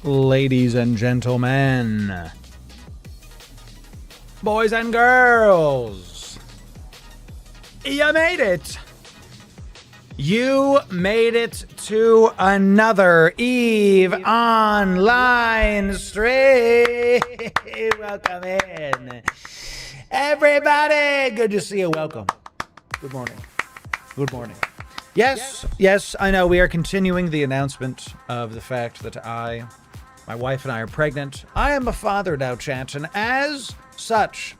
ladies and gentlemen, boys and girls, you made it. You made it to another EVE online stream. Welcome in. Everybody, good to see you. Welcome. Good morning. Good morning. Yes, I know we are continuing the announcement of the fact that my wife and I are pregnant. I am a father now, chat, and as such,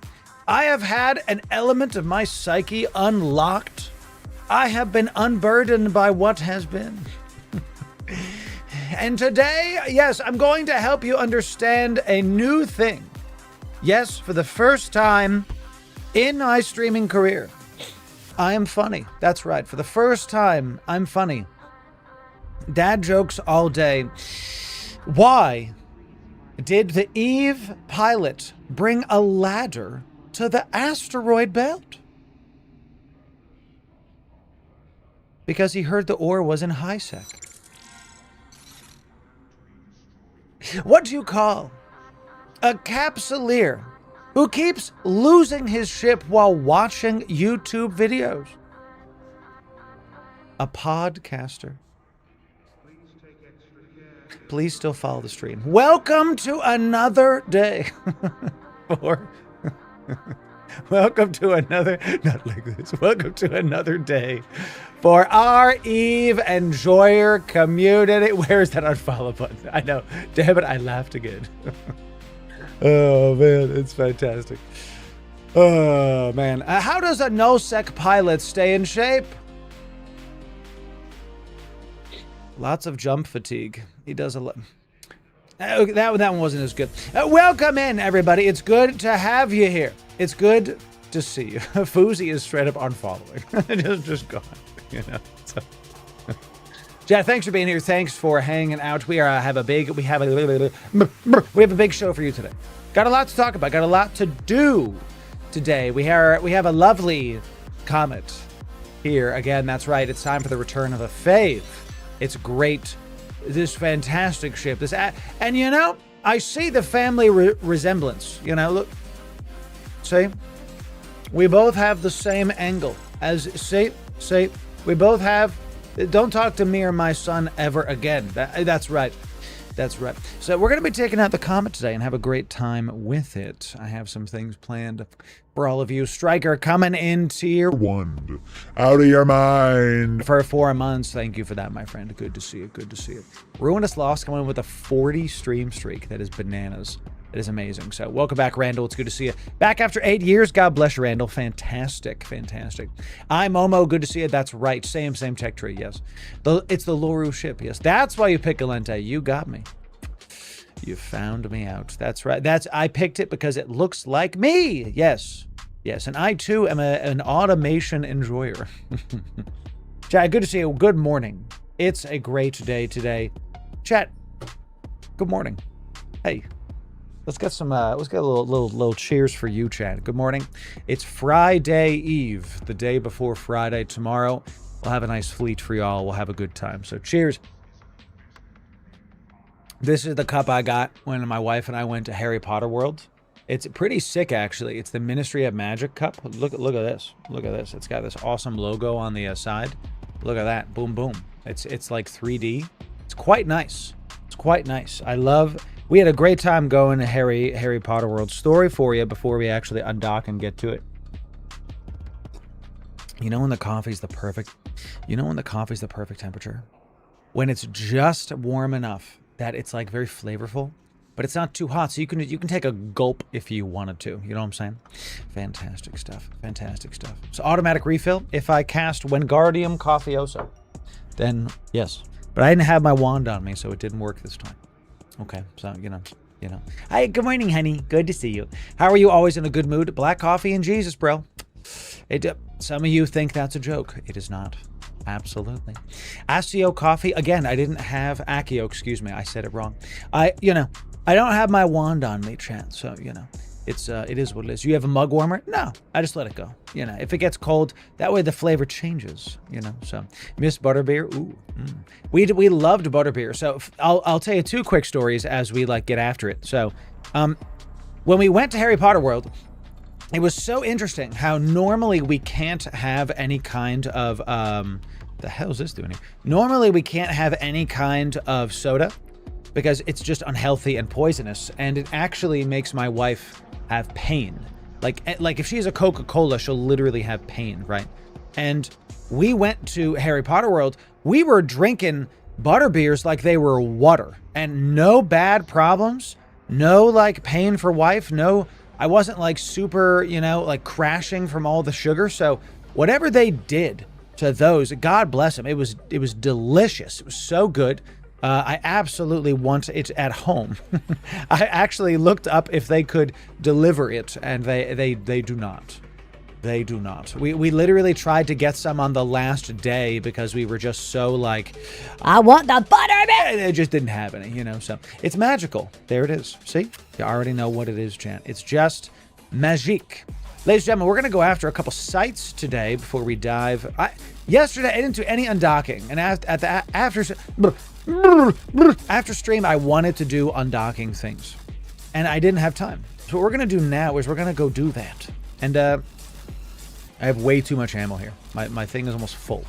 I have had an element of my psyche unlocked. I have been unburdened by what has been. And today, yes, I'm going to help you understand a new thing. Yes, for the first time in my streaming career, I am funny. That's right. For the first time, I'm funny. Dad jokes all day. Why did the EVE pilot bring a ladder to the asteroid belt? Because he heard the ore was in high sec. What do you call a capsuleer who keeps losing his ship while watching YouTube videos? A podcaster. Please still follow the stream. Welcome to another day. Welcome to another, not like this. Welcome to another day for our EVE enjoyer community. Where's that unfollow button? I know. Damn it, I laughed again. Oh, man, it's fantastic. Oh, man. How does a no-sec pilot stay in shape? Lots of jump fatigue. He does a lot. That one wasn't as good. Welcome in, everybody. It's good to have you here. It's good to see you. Fousey is straight up unfollowing. just gone. You know. So. Jad, thanks for being here. Thanks for hanging out. We have a big show for you today. Got a lot to talk about. Got a lot to do today. We have a lovely comet here again. That's right. It's time for the return of a fave. It's great. This fantastic ship. And you know, I see the family resemblance. You know, look. See, we both have the same angle. See, we both have. Don't talk to me or my son ever again. That's right. That's right. So we're going to be taking out the comet today and have a great time with it. I have some things planned for all of you. Striker coming in tier 1. Out of your mind. For 4 months. Thank you for that, my friend. Good to see you. Good to see you. Ruinous Lost coming in with a 40 stream streak. That is bananas. It is amazing. So welcome back, Randall. It's good to see you. Back after 8 years. God bless you, Randall. Fantastic. Fantastic. I'm Momo. Good to see you. That's right. Same tech tree. Yes. It's the Loru ship. Yes. That's why you pick Galente. You got me. You found me out. That's right. I picked it because it looks like me. Yes. Yes. And I, too, am an automation enjoyer. Chat, good to see you. Good morning. It's a great day today. Chat, good morning. Hey. Let's get a little cheers for you, chat. Good morning. It's Friday Eve, the day before Friday. Tomorrow, we'll have a nice fleet for y'all. We'll have a good time. So cheers. This is the cup I got when my wife and I went to Harry Potter World. It's pretty sick, actually. It's the Ministry of Magic cup. Look at this. Look at this. It's got this awesome logo on the side. Look at that. Boom, boom. It's like 3D. It's quite nice. It's quite nice. We had a great time going to Harry Potter World. Story for you before we actually undock and get to it. You know when the coffee's the perfect temperature? When it's just warm enough that it's like very flavorful, but it's not too hot, so you can take a gulp if you wanted to. You know what I'm saying? Fantastic stuff. Fantastic stuff. So automatic refill if I cast Wingardium Coffeoso. Then yes. But I didn't have my wand on me, so it didn't work this time. Okay, so, you know. Hi, good morning, honey. Good to see you. How are you? Always in a good mood? Black coffee and Jesus, bro. Some of you think that's a joke. It is not. Absolutely. Accio coffee. Again, I didn't have Accio, excuse me. I said it wrong. I don't have my wand on me, chat, so, it is what it is. You have a mug warmer? No, I just let it go. You know, if it gets cold, that way the flavor changes, you know. So miss butterbeer. Ooh. We loved butterbeer. So I'll tell you 2 quick stories as we like get after it. So when we went to Harry Potter World, it was so interesting how normally we can't have any kind of the hell is this doing here? Normally we can't have any kind of soda because it's just unhealthy and poisonous, and it actually makes my wife have pain. Like if she's a Coca-Cola, she'll literally have pain, right? And we went to Harry Potter World. We were drinking butterbeers like they were water, and no bad problems, no like pain for wife, no, I wasn't like super, you know, like crashing from all the sugar. So whatever they did to those, God bless them. It was delicious. It was so good. I absolutely want it at home. I actually looked up if they could deliver it, and they do not. They do not. We literally tried to get some on the last day because we were just so like, I want the butterbeer. It just didn't have any, you know. So it's magical. There it is. See, you already know what it is, Chan. It's just magique. Ladies and gentlemen, we're going to go after a couple sites today before we dive. Yesterday, I didn't do any undocking, and after stream, I wanted to do undocking things, and I didn't have time. So what we're going to do now is we're going to go do that. And I have way too much ammo here. My thing is almost full.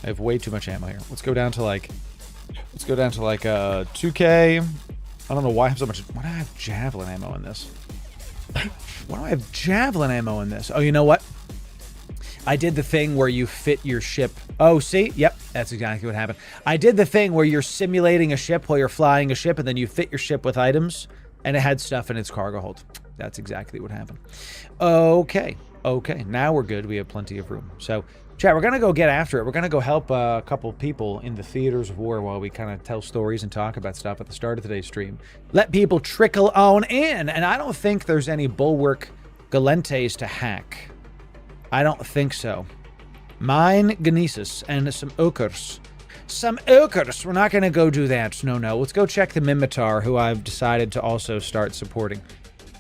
I have way too much ammo here. Let's go down to like 2K. I don't know why I have so much. Why do I have javelin ammo in this? Why do I have javelin ammo in this? Oh, you know what? I did the thing where you fit your ship. Oh, see? Yep, that's exactly what happened. I did the thing where you're simulating a ship while you're flying a ship, and then you fit your ship with items, and it had stuff in its cargo hold. That's exactly what happened. Okay, now we're good. We have plenty of room. So, chat, we're going to go get after it. We're going to go help a couple people in the theaters of war while we kind of tell stories and talk about stuff at the start of today's stream. Let people trickle on in, and I don't think there's any bulwark galentes to hack. I don't think so. Mine Gnesis and some ochres. Some ochres. We're not going to go do that. No. Let's go check the Mimitar, who I've decided to also start supporting.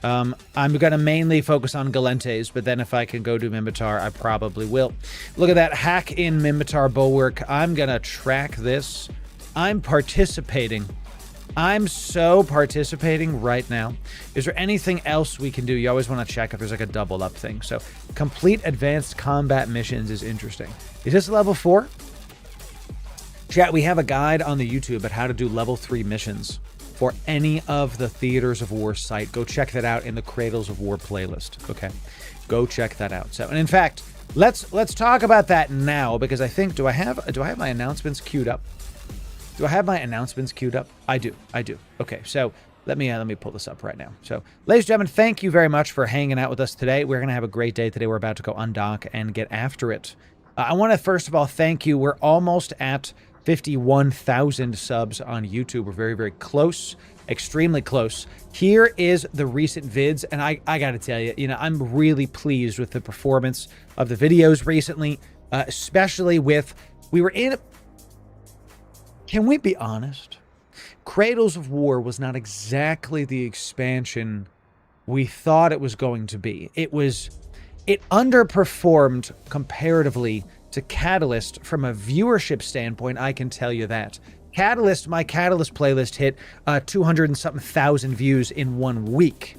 I'm going to mainly focus on Galentes, but then if I can go do Mimitar, I probably will. Look at that hack in Mimitar bulwark. I'm going to track this. I'm participating. I'm so participating right now. Is there anything else we can do? You always want to check if there's like a double up thing. So complete advanced combat missions is interesting. Is this level 4? Chat, we have a guide on the YouTube at how to do level 3 missions for any of the Theaters of War site. Go check that out in the Cradles of War playlist. Okay, go check that out. So, and in fact, let's talk about that now, because I think, do I have my announcements queued up? Do I have my announcements queued up? I do. Okay, so let me pull this up right now. So, ladies and gentlemen, thank you very much for hanging out with us today. We're going to have a great day today. We're about to go undock and get after it. I want to first of all thank you. We're almost at 51,000 subs on YouTube. We're very, very close, extremely close. Here is the recent vids, and I got to tell you, I'm really pleased with the performance of the videos recently, especially with, can we be honest? Cradles of War was not exactly the expansion we thought it was going to be. It underperformed comparatively to Catalyst from a viewership standpoint, I can tell you that. My Catalyst playlist hit 200 and something thousand views in 1 week.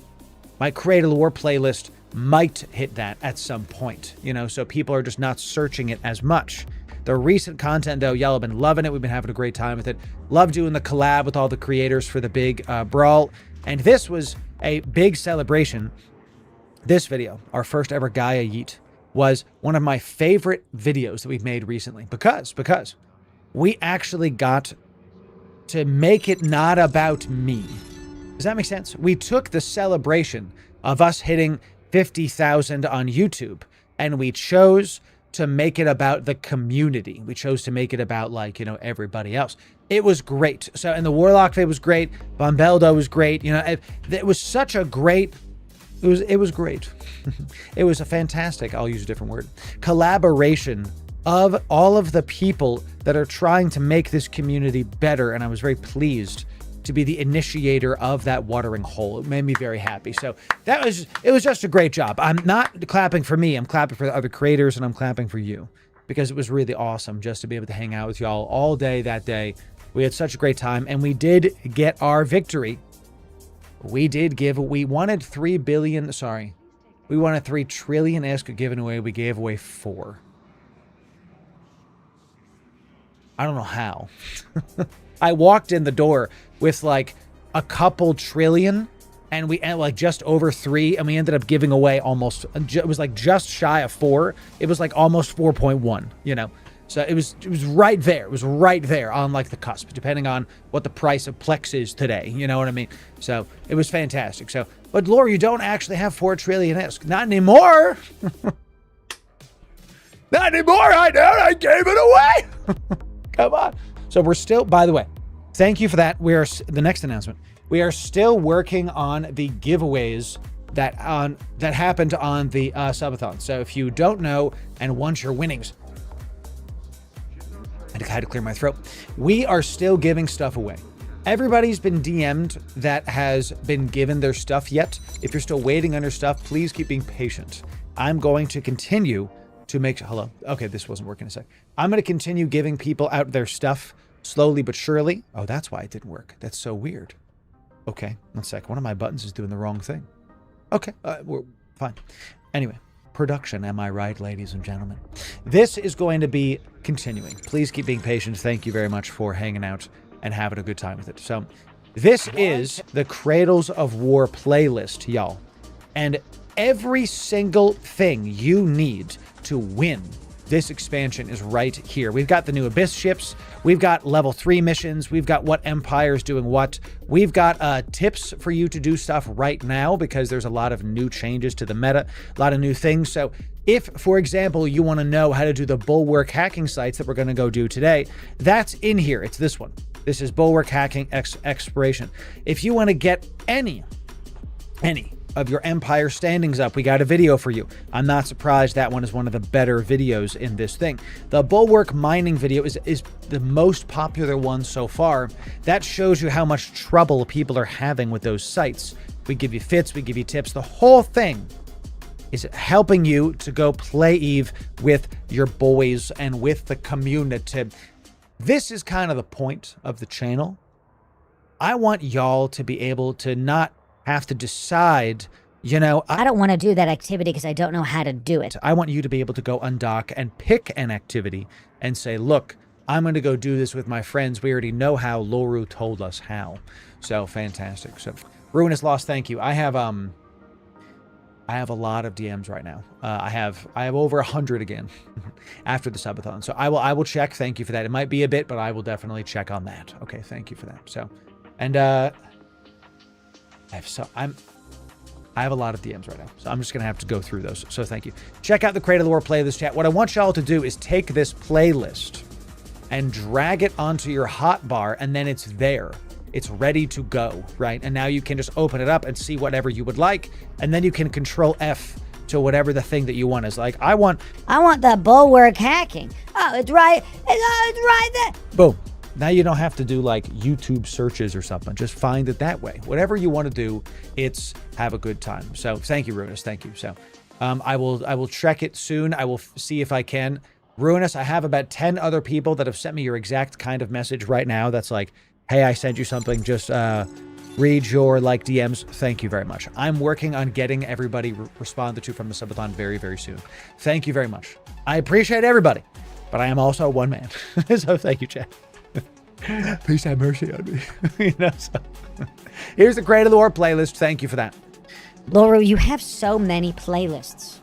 My Cradle of War playlist might hit that at some point, so people are just not searching it as much. The recent content, though, y'all have been loving it. We've been having a great time with it. Love doing the collab with all the creators for the big brawl. And this was a big celebration. This video, our first ever Gaia Yeet, was one of my favorite videos that we've made recently. Because we actually got to make it not about me. Does that make sense? We took the celebration of us hitting 50,000 on YouTube, and we chose to make it about the community. We chose to make it about, everybody else. It was great. So, and the Warlock Fade was great. Bombeldo was great. It was such a great... It was great. It was a fantastic, I'll use a different word, collaboration of all of the people that are trying to make this community better, and I was very pleased to be the initiator of that watering hole. It made me very happy. So it was just a great job. I'm not clapping for me. I'm clapping for the other creators, and I'm clapping for you because it was really awesome just to be able to hang out with y'all all day that day. We had such a great time, and we did get our victory. We wanted 3 billion, sorry. We wanted 3 trillion-esque given away. We gave away 4. I don't know how. I walked in the door with like a couple trillion, and we had like just over 3, and we ended up giving away almost, it was like just shy of 4. It was like almost 4.1, you know. So it was right there. It was right there on like the cusp, depending on what the price of Plex is today. You know what I mean? So it was fantastic. So, but Loru, you don't actually have 4 trillion-esque. Not anymore. Not anymore. I don't. I gave it away. Come on. So we're still, by the way, thank you for that. The next announcement. We are still working on the giveaways that happened on the subathon. So if you don't know and want your winnings, I had to clear my throat. We are still giving stuff away. Everybody's been DM'd that has been given their stuff yet. If you're still waiting on your stuff, please keep being patient. I'm going to continue to make... Hello? Okay, this wasn't working a sec. I'm going to continue giving people out their stuff slowly but surely. Oh, that's why it didn't work. That's so weird. Okay, 1 sec. One of my buttons is doing the wrong thing. Okay, we're fine. Anyway. Production, am I right, ladies and gentlemen? This is going to be continuing. Please keep being patient. Thank you very much for hanging out and having a good time with it. So, this is the Cradles of War playlist, y'all. And every single thing you need to win this expansion is right here. We've got the new Abyss ships. We've got level 3 missions. We've got what Empire's doing what. We've got tips for you to do stuff right now because there's a lot of new changes to the meta, a lot of new things. So if, for example, you want to know how to do the Bulwark hacking sites that we're going to go do today, that's in here. It's this one. This is Bulwark hacking exploration. If you want to get any of your Empire standings up, we got a video for you. I'm not surprised that one is one of the better videos in this thing. The Bulwark mining video is the most popular one so far. That shows you how much trouble people are having with those sites. We give you fits, we give you tips. The whole thing is helping you to go play Eve with your boys and with the community. This is kind of the point of the channel. I want y'all to be able to not have to decide, you know... I don't want to do that activity because I don't know how to do it. I want you to be able to go undock and pick an activity and say, look, I'm going to go do this with my friends. We already know how. Loru told us how. So, fantastic. So, Ruinous Lost, thank you. I have a lot of DMs right now. I have over 100 again after the subathon. So I will check. Thank you for that. It might be a bit, but I will definitely check on that. Okay, thank you for that. So, and I have a lot of DMs right now, so I'm just gonna have to go through those. So thank you. Check out the Cradle of the War playlist chat. What I want y'all to do is take this playlist and drag it onto your hotbar, and then it's there. It's ready to go, right? And now you can just open it up and see whatever you would like, and then you can Control F to whatever the thing that you want is. Like, I want the Bulwark hacking. Oh, it's right. It's right there. Boom. Now you don't have to do like YouTube searches or something. Just find it that way. Whatever you want to do, it's have a good time. So thank you, Ruinous. Thank you. So I will check it soon. I will see if I can. Ruinous, I have about 10 other people that have sent me your exact kind of message right now. That's like, hey, I sent you something. Just read your like DMs. Thank you very much. I'm working on getting everybody responded to from the subathon very, very soon. Thank you very much. I appreciate everybody, but I am also one man. So thank you, Chad. Please have mercy on me. You know, so. Here's the Cradle of the War playlist. Thank you for that. Loru, you have so many playlists.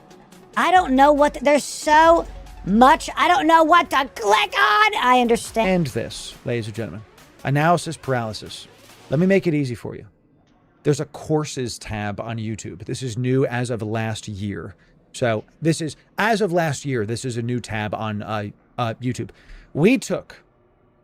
I don't know what... there's so much. I don't know what to click on. I understand. And this, ladies and gentlemen. Analysis paralysis. Let me make it easy for you. There's a courses tab on YouTube. This is new as of last year. So this is, as of last year, this is a new tab on YouTube. We took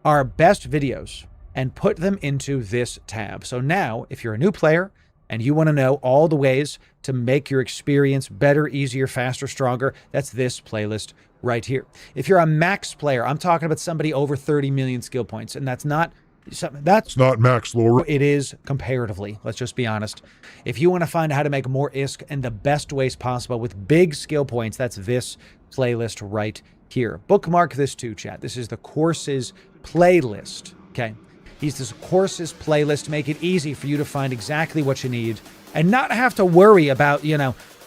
our best videos and put them into this tab. So now, if you're a new player and you want to know all the ways to make your experience better, easier, faster, stronger, that's this playlist right here. If you're a max player, I'm talking about somebody over 30 million skill points, and that's not That's It's not Max Loru. it is comparatively. Let's just be honest. If you want to find out how to make more ISK in the best ways possible with big skill points, that's this playlist right here. Bookmark this too, chat. This is the courses playlist. Okay. Use this courses playlist to make it easy for you to find exactly what you need and not have to worry about,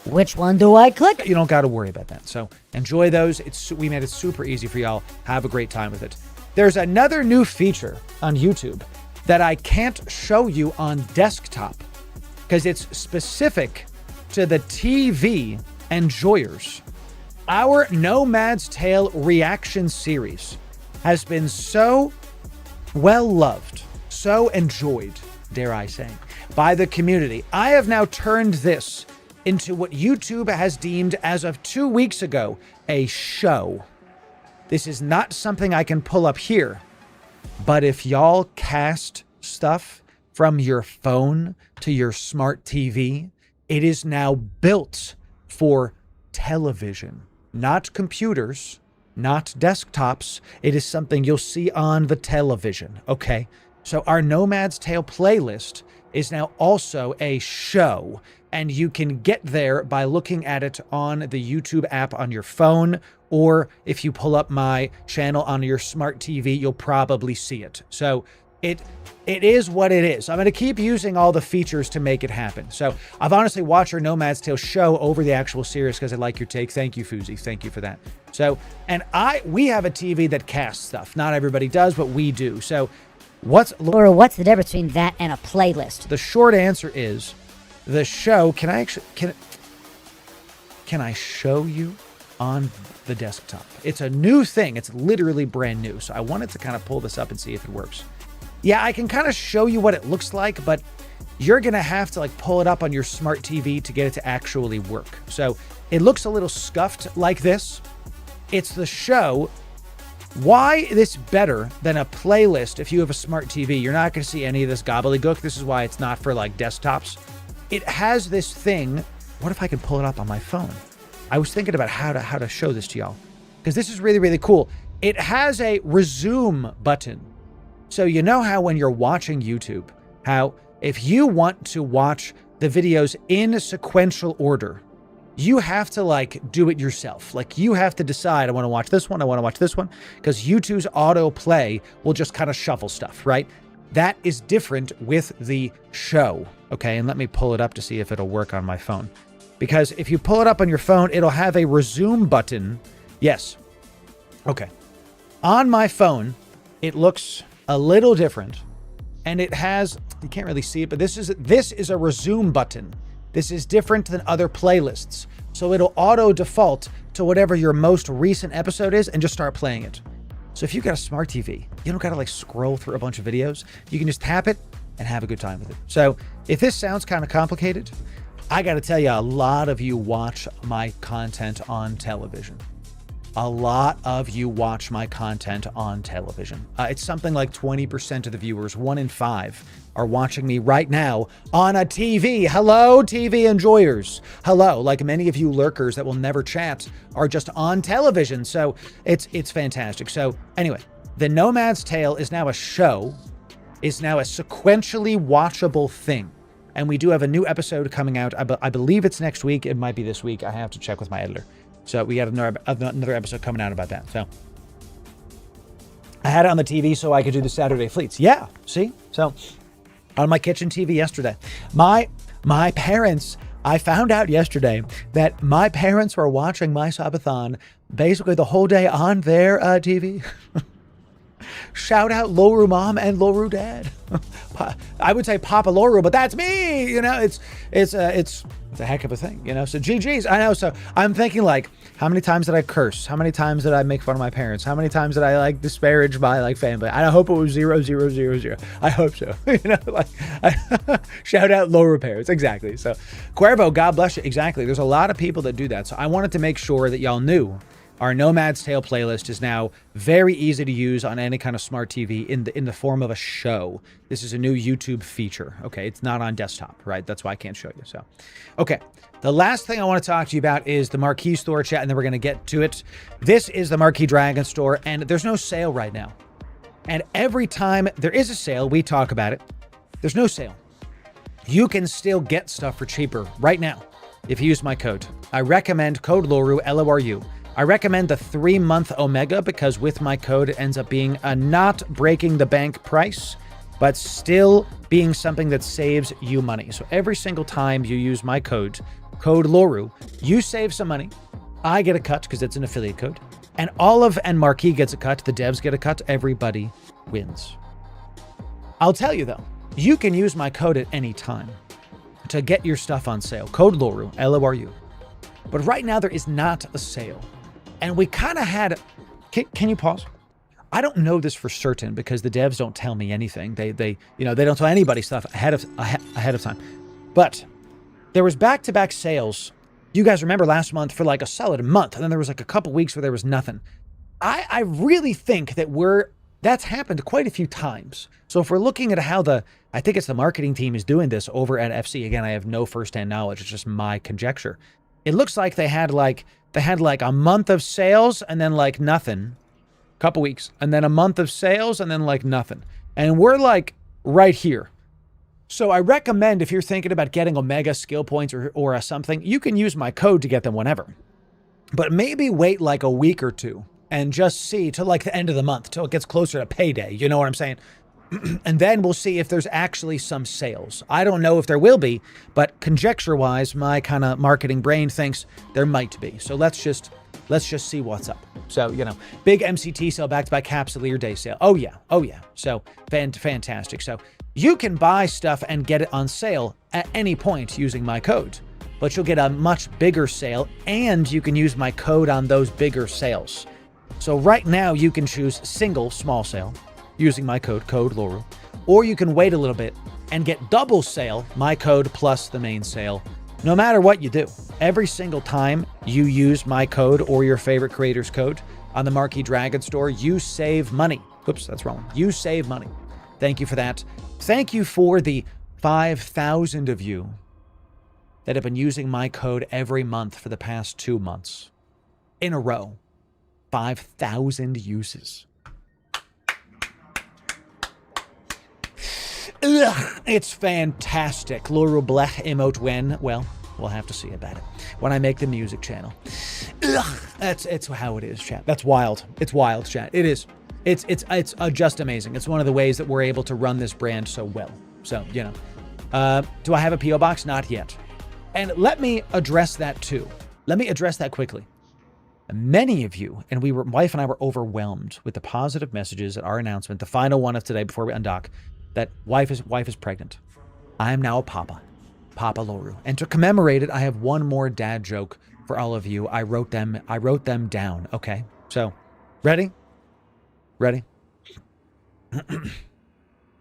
Which one do I click? you don't got to worry about that. So enjoy those. We made it super easy for y'all. Have a great time with it. There's another new feature on YouTube that I can't show you on desktop because it's specific to the TV enjoyers. Our Nomad's Tale reaction series has been so well loved, so enjoyed, dare I say, by the community. I have now turned this into what YouTube has deemed as of 2 weeks ago a show. This is not something I can pull up here, but if y'all cast stuff from your phone to your smart TV, it is now built for television, not computers, not desktops. It is something you'll see on the television, okay? So our Nomad's Tale playlist is now also a show, and you can get there by looking at it on the YouTube app on your phone, or if you pull up my channel on your smart TV, you'll probably see it. So it is what it is. I'm going to keep using all the features to make it happen. So I've honestly watched your Nomad's Tale show over the actual series because I like your take. Thank you, Fuzi. Thank you for that. So, and we have a TV that casts stuff. Not everybody does, but we do. So what's the difference between that and a playlist? the short answer is the show. Can I show you on the desktop? It's a new thing. It's literally brand new. So I wanted to kind of pull this up and see if it works. Yeah, I can kind of show you what it looks like, but you're going to have to pull it up on your smart TV to get it to actually work. So it looks a little scuffed like this. It's the show. Why this better than a playlist if you have a smart TV? You're not going to see any of this gobbledygook. This is why it's not for desktops. It has this thing. What if I can pull it up on my phone? I was thinking about how to show this to y'all because this is really, really cool. It has a resume button. So you know how when you're watching YouTube, how if you want to watch the videos in sequential order, you have to do it yourself. You have to decide, I want to watch this one, I want to watch this one, because YouTube's autoplay will just kind of shuffle stuff, right? That is different with the show, okay? And let me pull it up to see if it'll work on my phone. Because if you pull it up on your phone, it'll have a resume button. Yes. Okay. On my phone, it looks a little different, and it has, you can't really see it, but this is a resume button. This is different than other playlists. So it'll auto default to whatever your most recent episode is and just start playing it. So if you've got a smart TV, you don't got to scroll through a bunch of videos. You can just tap it and have a good time with it. So if this sounds kind of complicated, I got to tell you, a lot of you watch my content on television. A lot of you watch my content on television. It's something like 20% of the viewers, 1 in 5, are watching me right now on a TV. Hello, TV enjoyers. Hello. Many of you lurkers that will never chat are just on television. So it's fantastic. So anyway, the Nomad's Tale is now a show, is now a sequentially watchable thing. And we do have a new episode coming out. I believe it's next week. It might be this week. I have to check with my editor. So we got another episode coming out about that. So I had it on the TV so I could do the Saturday Fleets. Yeah, see? So on my kitchen TV yesterday, my parents, I found out yesterday that my parents were watching my subathon basically the whole day on their TV. Shout out Loru mom and Loru dad. I would say Papa Loru, but that's me. It's a heck of a thing. So GG's. I know. So I'm thinking how many times did I curse? How many times did I make fun of my parents? How many times did I disparage my family? I hope it was 0, 0, 0, 0. I hope so. Shout out Loru parents. Exactly. So Cuervo, God bless you. Exactly. There's a lot of people that do that. So I wanted to make sure that y'all knew. Our Nomad's Tale playlist is now very easy to use on any kind of smart TV in the form of a show. This is a new YouTube feature. Okay, it's not on desktop, right? That's why I can't show you. So, okay. The last thing I want to talk to you about is the Marquee Store chat, and then we're going to get to it. This is the Marquee Dragon Store, and there's no sale right now. And every time there is a sale, we talk about it. There's no sale. You can still get stuff for cheaper right now if you use my code. I recommend code Loru, L-O-R-U. I recommend the 3-month Omega because with my code, it ends up being a not breaking the bank price, but still being something that saves you money. So every single time you use my code Loru, you save some money. I get a cut because it's an affiliate code. And Olive and Marquis gets a cut. The devs get a cut. Everybody wins. I'll tell you though, you can use my code at any time to get your stuff on sale. Code Loru, L-O-R-U. But right now there is not a sale. And we kind of had, can you pause? I don't know this for certain because the devs don't tell me anything. They don't tell anybody stuff ahead of time. But there was back-to-back sales. You guys remember last month for like a solid month, and then there was like a couple weeks where there was nothing. I really think that that's happened quite a few times. So if we're looking at how I think it's the marketing team is doing this over at FC. Again, I have no firsthand knowledge. It's just my conjecture. It looks like they had like a month of sales and then like nothing, couple weeks, and then a month of sales and then like nothing. And we're like right here. So I recommend if you're thinking about getting Omega skill points or something, you can use my code to get them whenever. But maybe wait like a week or two and just see till like the end of the month, till it gets closer to payday. You know what I'm saying? And then we'll see if there's actually some sales. I don't know if there will be, but conjecture-wise, my kind of marketing brain thinks there might be. So let's just see what's up. So, big MCT sale back-to-back Capsuleer day sale. Oh yeah. So fantastic. So you can buy stuff and get it on sale at any point using my code, but you'll get a much bigger sale and you can use my code on those bigger sales. So right now you can choose single small sale using my code Loru, or you can wait a little bit and get double sale, my code plus the main sale. No matter what you do, every single time you use my code or your favorite creator's code on the Marquee Dragon store, you save money. Oops, that's wrong. You save money. Thank you for that. Thank you for the 5,000 of you that have been using my code every month for the past 2 months in a row. 5,000 uses. Ugh, it's fantastic. Loru Blech emote when? Well, we'll have to see about it when I make the music channel. Ugh, it's how it is, chat. That's wild. It's wild, chat. It is. It's just amazing. It's one of the ways that we're able to run this brand so well. So, do I have a P.O. box? Not yet. And let me address that too. Let me address that quickly. Many of you, and wife and I were overwhelmed with the positive messages at our announcement, the final one of today before we undock, that wife is pregnant. I am now a Papa Loru. And to commemorate it, I have one more dad joke for all of you. I wrote them down. Okay. So, ready?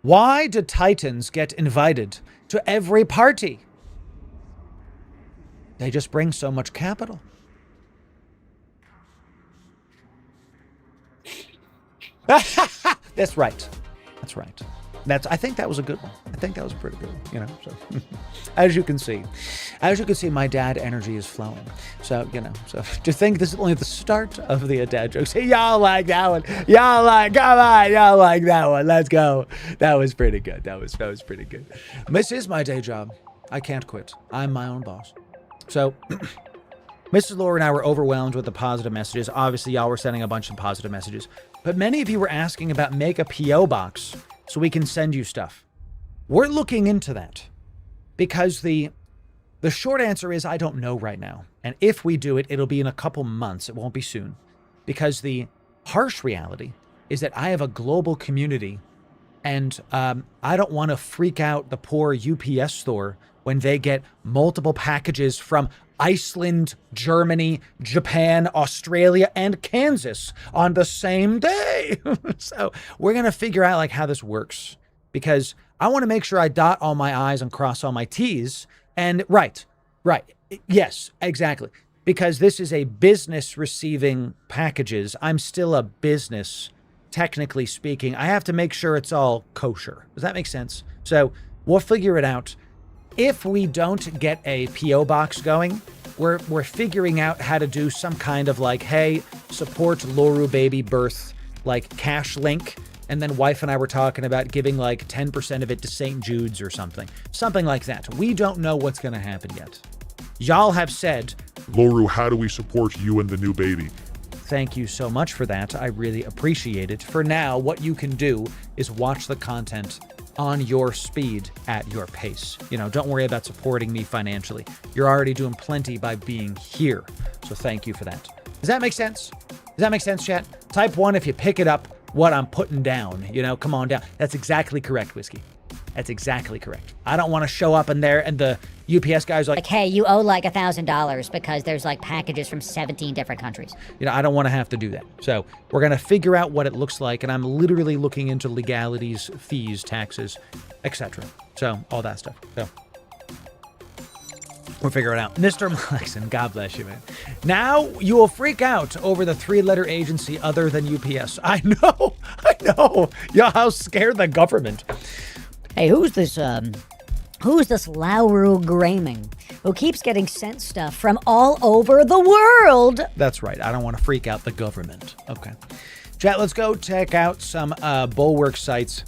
Why do Titans get invited to every party? They just bring so much capital. That's right. I think that was a good one. I think that was pretty good, so as you can see, my dad energy is flowing. So, so to think this is only the start of the dad jokes. Hey, y'all like that one. Y'all like that one. Let's go. That was pretty good. That was pretty good. This is my day job. I can't quit. I'm my own boss. So Mrs. Loru and I were overwhelmed with the positive messages. Obviously, y'all were sending a bunch of positive messages. But many of you were asking about make a P.O. box so we can send you stuff. We're looking into that because the short answer is I don't know right now. And if we do it, it'll be in a couple months. It won't be soon. Because the harsh reality is that I have a global community and I don't want to freak out the poor UPS store when they get multiple packages from Iceland, Germany, Japan, Australia, and Kansas on the same day. So we're going to figure out like how this works because I want to make sure I dot all my I's and cross all my T's. And right. Yes, exactly. Because this is a business receiving packages. I'm still a business, technically speaking. I have to make sure it's all kosher. Does that make sense? So we'll figure it out. If we don't get a P.O. box going, we're figuring out how to do some kind of like, hey, support Loru baby birth, like cash link. And then wife and I were talking about giving like 10% of it to St. Jude's or something. Something like that. We don't know what's going to happen yet. Y'all have said, Loru, how do we support you and the new baby? thank you so much for that. I really appreciate it. For now, what you can do is watch the content on your speed at your pace. You know, don't worry about supporting me financially. You're already doing plenty by being here. So thank you for that. Does that make sense? Does that make sense, chat? Type 1 if you pick it up what I'm putting down. You know, come on down. That's exactly correct, Whiskey. That's exactly correct. I don't want to show up in there and the UPS guys are Like, hey, you owe like $1,000 because there's like packages from 17 different countries. you know, I don't want to have to do that. So we're going to figure out what it looks like. And I'm literally looking into legalities, fees, taxes, etc. So all that stuff. So we'll figure it out. Mr. Mlexen, God bless you, man. Now you will freak out over the 3-letter agency other than UPS. I know. I know. Yeah, how scared the government. Hey, who's this Loru Graming who keeps getting sent stuff from all over the world? That's right. I don't want to freak out the government. Okay. Chat, let's go check out some bulwark sites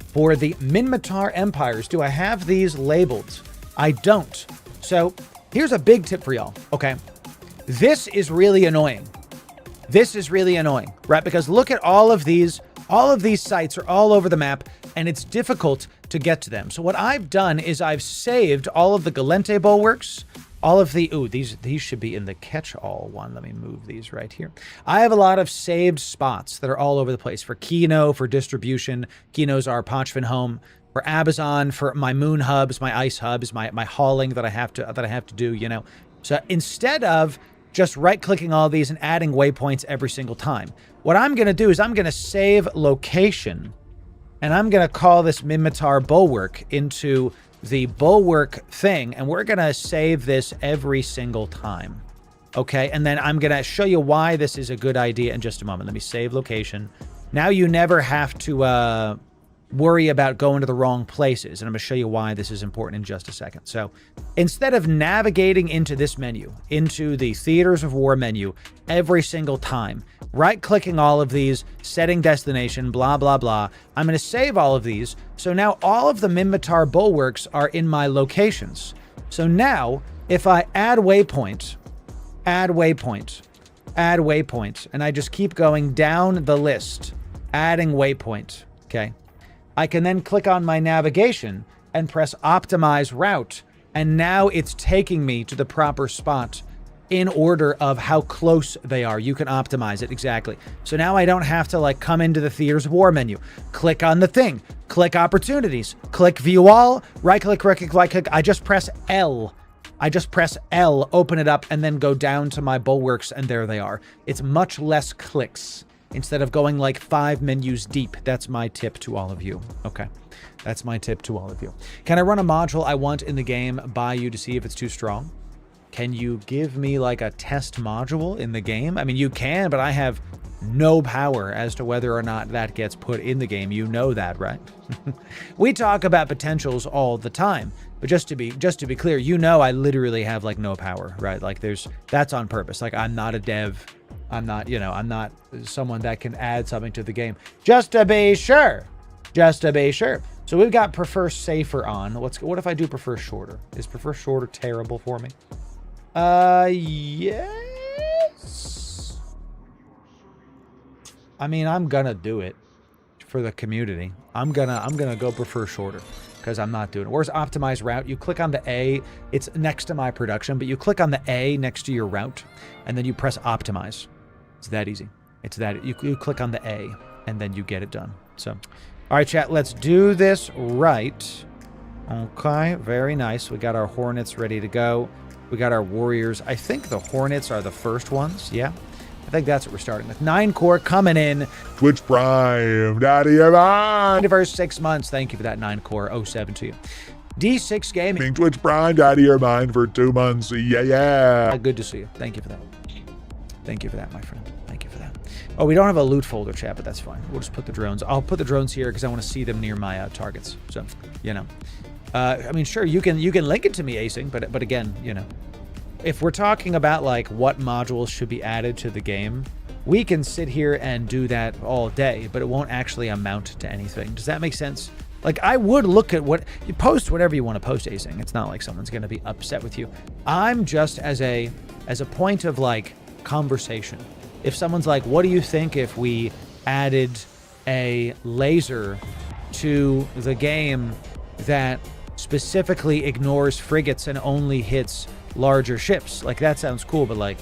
for the Minmatar Empires. Do I have these labeled? I don't. So here's a big tip for y'all. Okay. This is really annoying. This is really annoying, right? Because look at all of these sites are all over the map and it's difficult to get to them. So what I've done is I've saved all of the Galente bulwarks, all of the, these should be in the catch-all one. Let me move these right here. I have a lot of saved spots that are all over the place for Kino, for distribution. Kino's our Pochvin home, for Abazon, for my moon hubs, my ice hubs, my hauling that I have to do, you know. So instead of just right-clicking all these and adding waypoints every single time, what I'm going to do is I'm going to save location, and I'm going to call this Minmatar Bulwark into the Bulwark thing, and we're going to save this every single time. Okay, and then I'm going to show you why this is a good idea in just a moment. Let me save location. Now you never have to worry about going to the wrong places, and I'm going to show you why this is important in just a second. So instead of navigating into this menu, into the Theaters of War menu every single time, right-clicking all of these, setting destination, blah, blah, blah, I'm going to save all of these. So now all of the Minmatar bulwarks are in my locations. So now if I add waypoint, add waypoint, add waypoint, and I just keep going down the list, adding waypoint, okay? I can then click on my navigation and press optimize route. And now it's taking me to the proper spot in order of how close they are. You can optimize it exactly. So now I don't have to like come into the Theaters of War menu, click on the thing, click opportunities, click view all, right click, I just press L. I just press L, open it up, and then go down to my bulwarks, and there they are. It's much less clicks. Instead of going like 5 menus deep. That's my tip to all of you. Okay. That's my tip to all of you. Can I run a module I want in the game by you to see if it's too strong? Can you give me like a test module in the game? I mean, you can, but I have no power as to whether or not that gets put in the game. You know that, right? We talk about potentials all the time, but just to be clear, you know, I literally have like no power, right? Like that's on purpose. Like I'm not a dev. I'm not, you know, I'm not someone that can add something to the game. Just to be sure. Just to be sure. So we've got prefer safer on. What if I do prefer shorter? Is prefer shorter terrible for me? Yes. I mean, I'm gonna do it for the community. I'm gonna go prefer shorter because I'm not doing it. Where's optimize route? You click on the A. It's next to my production, but you click on the A next to your route, and then you press optimize. It's that easy. It's that you click on the A, and then you get it done. So, all right, chat. Let's do this right. Okay, very nice. We got our Hornets ready to go. We got our Warriors. I think the Hornets are the first ones. Yeah. I think that's what we're starting with. 9 core coming in. Twitch Prime, daddy of mine. The first 6 months. Thank you for that 9 core 07 to you. D6 Gaming. Twitch Prime, daddy of mine for 2 months. Yeah. Good to see you. Thank you for that. Thank you for that, my friend. Thank you for that. Oh, we don't have a loot folder, chat, but that's fine. We'll just put the drones. I'll put the drones here because I want to see them near my targets. So, you know. I mean, sure, you can link it to me acing, but again, you know. If we're talking about like what modules should be added to the game, we can sit here and do that all day, but it won't actually amount to anything. Does that make sense? Like, I would look at what you post, whatever you want to post, Acing. It's not like someone's going to be upset with you. I'm just as a point of like conversation. If someone's like, what do you think if we added a laser to the game that specifically ignores frigates and only hits larger ships? Like, that sounds cool, but like,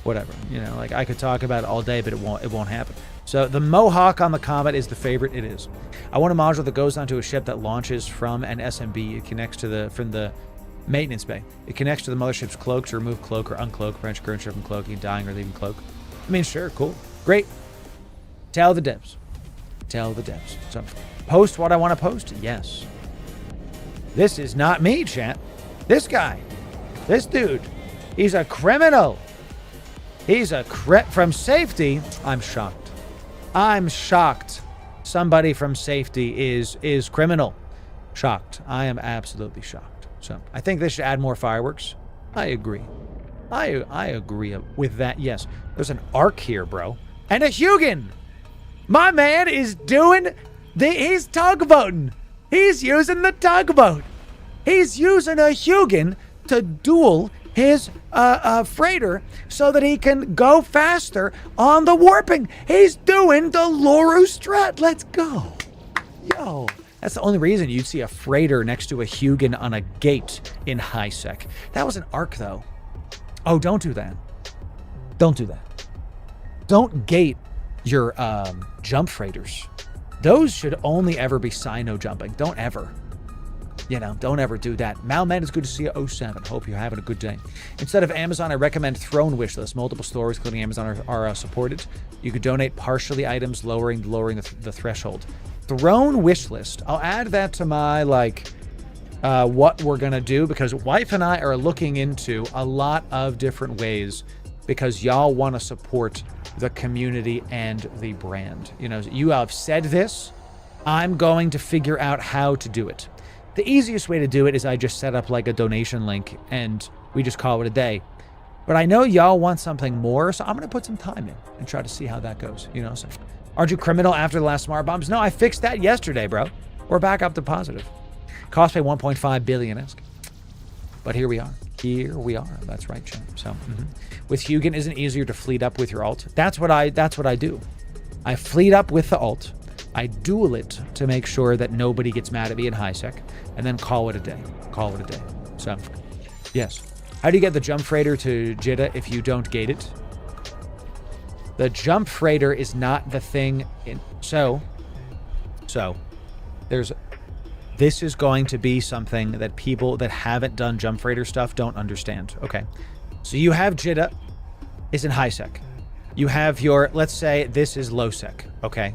whatever, you know, like I could talk about it all day, but it won't happen. So the Mohawk on the Comet is the favorite. It is. I want a module that goes onto a ship that launches from an SMB. It connects to from the maintenance bay. It connects to the mothership's cloak to remove cloak or uncloak, prevent current ship from cloaking, dying, or leaving cloak. I mean, sure, cool, great. Tell the devs. Tell the devs. So, post what I want to post? Yes. This is not me, chat. This guy. This dude. He's a criminal. He's a from safety. I'm shocked. I'm shocked. Somebody from safety is criminal. Shocked. I am absolutely shocked. So, I think they should add more fireworks. I agree. I agree with that. Yes. There's an arc here, bro. And a Hugin. My man is doing he's tugboating. He's using the tugboat. He's using a Hugin to duel his freighter so that he can go faster on the warping. He's doing the Loru strat. Let's go. Yo. That's the only reason you'd see a freighter next to a Hugin on a gate in high sec. That was an arc, though. Oh, don't do that. Don't do that. Don't gate your jump freighters. Those should only ever be Sino jumping. Don't ever. You know, don't ever do that. Malman, it's good to see you. 07. Hope you're having a good day. Instead of Amazon, I recommend Throne Wishlist. Multiple stores, including Amazon, are supported. You could donate partially items, lowering the threshold. Throne Wishlist. I'll add that to my, like, what we're going to do, because wife and I are looking into a lot of different ways because y'all want to support the community and the brand. You know, you have said this. I'm going to figure out how to do it. The easiest way to do it is I just set up like a donation link and we just call it a day. But I know y'all want something more, so I'm going to put some time in and try to see how that goes. You know, so aren't you criminal after the last smart bombs? No, I fixed that yesterday, bro. We're back up to positive. Cost pay 1.5 billion-esque. But here we are. Here we are. That's right, champ. So with Hugin, isn't it easier to fleet up with your ult? That's what I do. I fleet up with the ult. I duel it to make sure that nobody gets mad at me in high sec, and then call it a day. Call it a day. So, yes. How do you get the jump freighter to Jeddah if you don't gate it? The jump freighter is not the thing. So this is going to be something that people that haven't done jump freighter stuff don't understand. Okay. So you have Jeddah is in high sec. You have your, let's say this is low sec. Okay.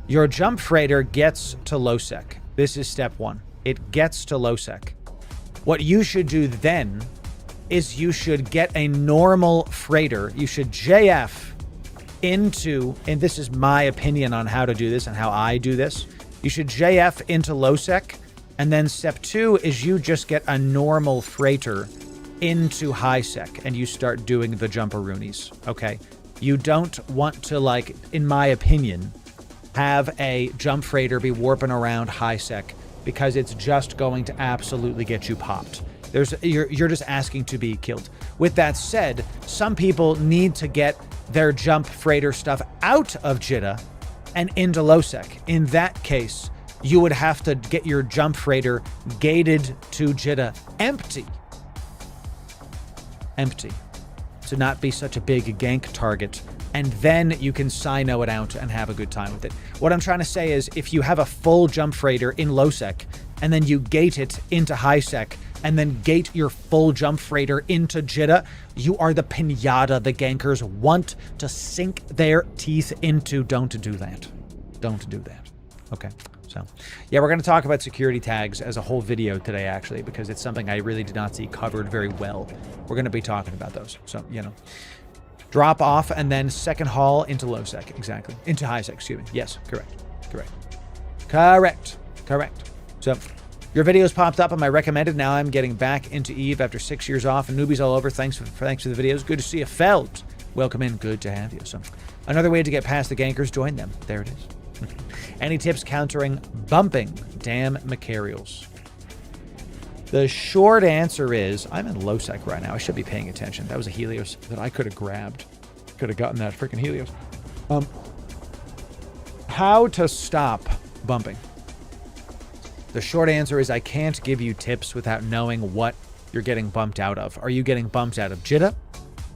Your jump freighter gets to low sec. This is step one. It gets to low sec. What you should do then is you should get a normal freighter. You should JF into, and this is my opinion on how to do this and how I do this. You should JF into low sec. And then step two is you just get a normal freighter into high sec and you start doing the jumperoonies. Okay. You don't want to, like, in my opinion, have a jump freighter be warping around high sec because it's just going to absolutely get you popped. You're just asking to be killed. With that said, some people need to get their jump freighter stuff out of Jeddah and into low sec. In that case, you would have to get your jump freighter gated to Jeddah empty to not be such a big gank target, and then you can Sino it out and have a good time with it. What I'm trying to say is if you have a full jump freighter in low sec and then you gate it into high sec and then gate your full jump freighter into Jeddah, you are the pinata the gankers want to sink their teeth into. Don't do that. Don't do that. Okay. So, yeah, we're going to talk about security tags as a whole video today, actually, because it's something I really did not see covered very well. We're going to be talking about those. So, you know, drop off and then second haul into low sec. Exactly. Into high sec, excuse me. Yes, correct. So, your videos popped up on my recommended. Now I'm getting back into Eve after 6 years off and newbies all over. Thanks for the videos. Good to see you. Felt. Welcome in. Good to have you. So another way to get past the gankers, join them. There it is. Any tips countering bumping damn Macarials? The short answer is, I'm in low sec right now. I should be paying attention. That was a Helios that I could have grabbed. Could have gotten that freaking Helios. How to stop bumping? The short answer is I can't give you tips without knowing what you're getting bumped out of. Are you getting bumped out of jitta?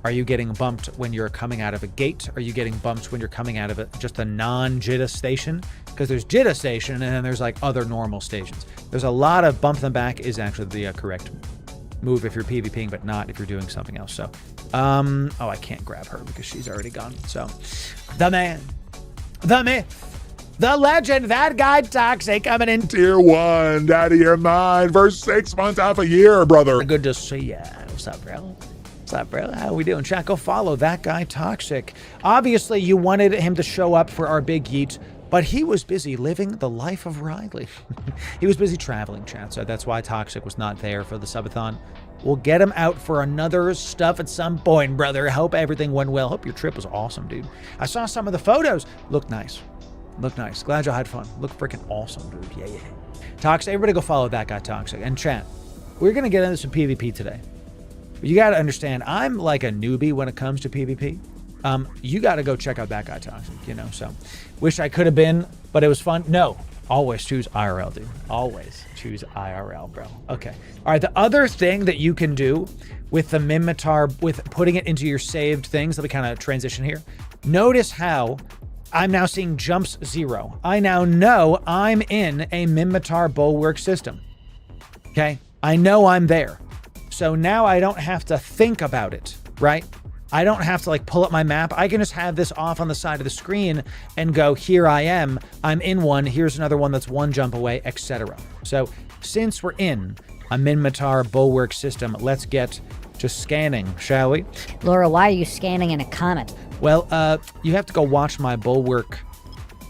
Are you getting bumped when you're coming out of a gate? Are you getting bumped when you're coming out of just a non-jitta station? Because there's jitta station and then there's like other normal stations. There's a lot of bump them back is actually the correct move if you're PvPing, but not if you're doing something else. So, oh, I can't grab her because she's already gone. So, the man, the myth, the legend, that guy Toxic coming in. Tier 1, daddy, you're mine for 6 months, half a year, brother. Good to see ya. What's up, bro? What's up, bro? How we doing? Chat, go follow that guy Toxic. Obviously, you wanted him to show up for our big yeet, but he was busy living the life of Riley. He was busy traveling, chat, so that's why Toxic was not there for the subathon. We'll get him out for another stuff at some point, brother. Hope everything went well. Hope your trip was awesome, dude. I saw some of the photos. Looked nice. Looked nice. Glad y'all had fun. Looked freaking awesome, dude. Yeah, yeah. Toxic, everybody go follow that guy Toxic. And chat, we're going to get into some PvP today. You got to understand, I'm like a newbie when it comes to PvP. You got to go check out that guy Toxic, you know, so wish I could have been, but it was fun. No, always choose IRL, dude. Always choose IRL, bro. Okay. All right. The other thing that you can do with the Minmatar, with putting it into your saved things, let me kind of transition here. Notice how I'm now seeing jumps 0. I now know I'm in a Minmatar bulwark system. Okay. I know I'm there. So now I don't have to think about it, right? I don't have to like pull up my map. I can just have this off on the side of the screen and go, here I am. I'm in one. Here's another one that's 1 jump away, etc. So since we're in a Minmatar bulwark system, let's get to scanning, shall we? Laura, why are you scanning in a comet? Well, you have to go watch my bulwark.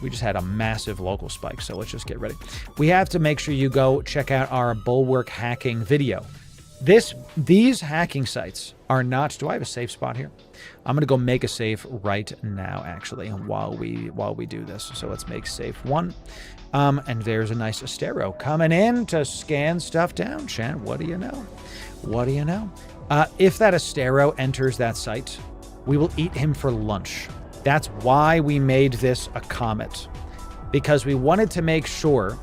We just had a massive local spike, so let's just get ready. We have to make sure you go check out our bulwark hacking video. These hacking sites are not. Do I have a safe spot here? I'm gonna go make a safe right now, actually, while we do this. So let's make safe 1. And there's a nice Astero coming in to scan stuff down. Chat, what do you know? What do you know? If that Astero enters that site, we will eat him for lunch. That's why we made this a comet, because we wanted to make sure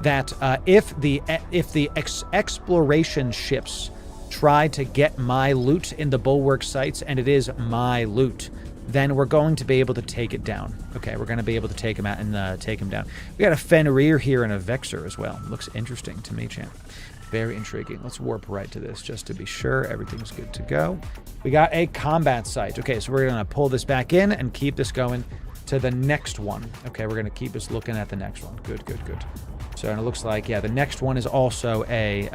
that if the exploration ships try to get my loot in the bulwark sites, and it is my loot, then we're going to be able to take it down. Okay, we're going to be able to take him out and take him down. We got a Fenrir here and a Vexor as well. Looks interesting to me, champ. Very intriguing. Let's warp right to this just to be sure everything's good to go. We got a combat site. Okay, so we're going to pull this back in and keep this going to the next one. Okay, we're going to keep us looking at the next one. Good, good, good. So and it looks like, yeah, the next one is also a,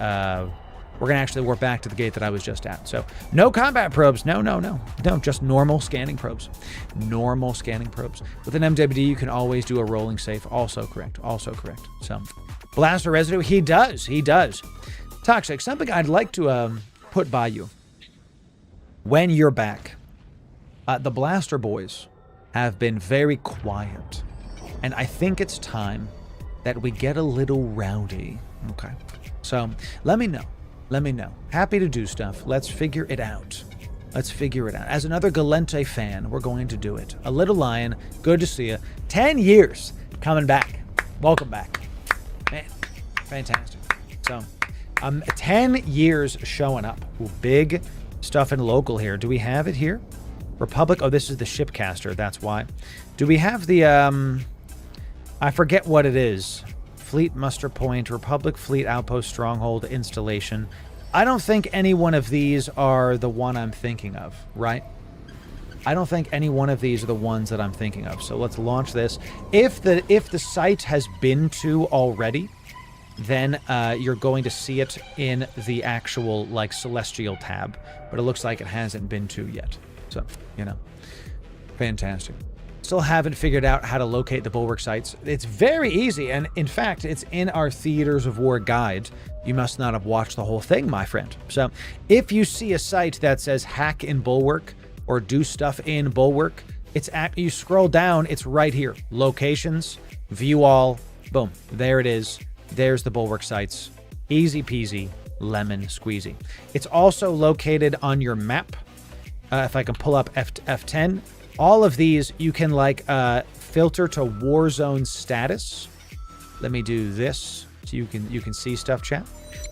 we're going to actually warp back to the gate that I was just at. So no combat probes. No, just normal scanning probes. Normal scanning probes. With an MWD, you can always do a rolling safe. Also correct. Also correct. So Blaster Residue, he does. Toxic, something I'd like to put by you. When you're back, the Blaster Boys have been very quiet. And I think it's time that we get a little rowdy. Okay. So let me know. Let me know. Happy to do stuff. Let's figure it out. Let's figure it out. As another Galente fan, we're going to do it. A Little Lion, good to see you. 10 years coming back. Welcome back. Man, fantastic. So, 10 years showing up. Ooh, big stuff in local here. Do we have it here? Republic. Oh, this is the shipcaster. That's why. Do we have the, I forget what it is. Fleet Muster Point, Republic Fleet Outpost Stronghold Installation. I don't think any one of these are the one I'm thinking of, right? I don't think any one of these are the ones that I'm thinking of. So let's launch this. If the site has been to already, then you're going to see it in the actual like Celestial tab. But it looks like it hasn't been to yet. So, you know, fantastic. Still haven't figured out how to locate the bulwark sites. It's very easy, and in fact, it's in our Theaters of War guide. You must not have watched the whole thing, my friend. So if you see a site that says hack in bulwark, or do stuff in Bulwark, you scroll down, it's right here. Locations, view all, boom, there it is. There's the Bulwark sites. Easy peasy, lemon squeezy. It's also located on your map. If I can pull up F10, all of these you can filter to Warzone status. Let me do this so you can see stuff, chat.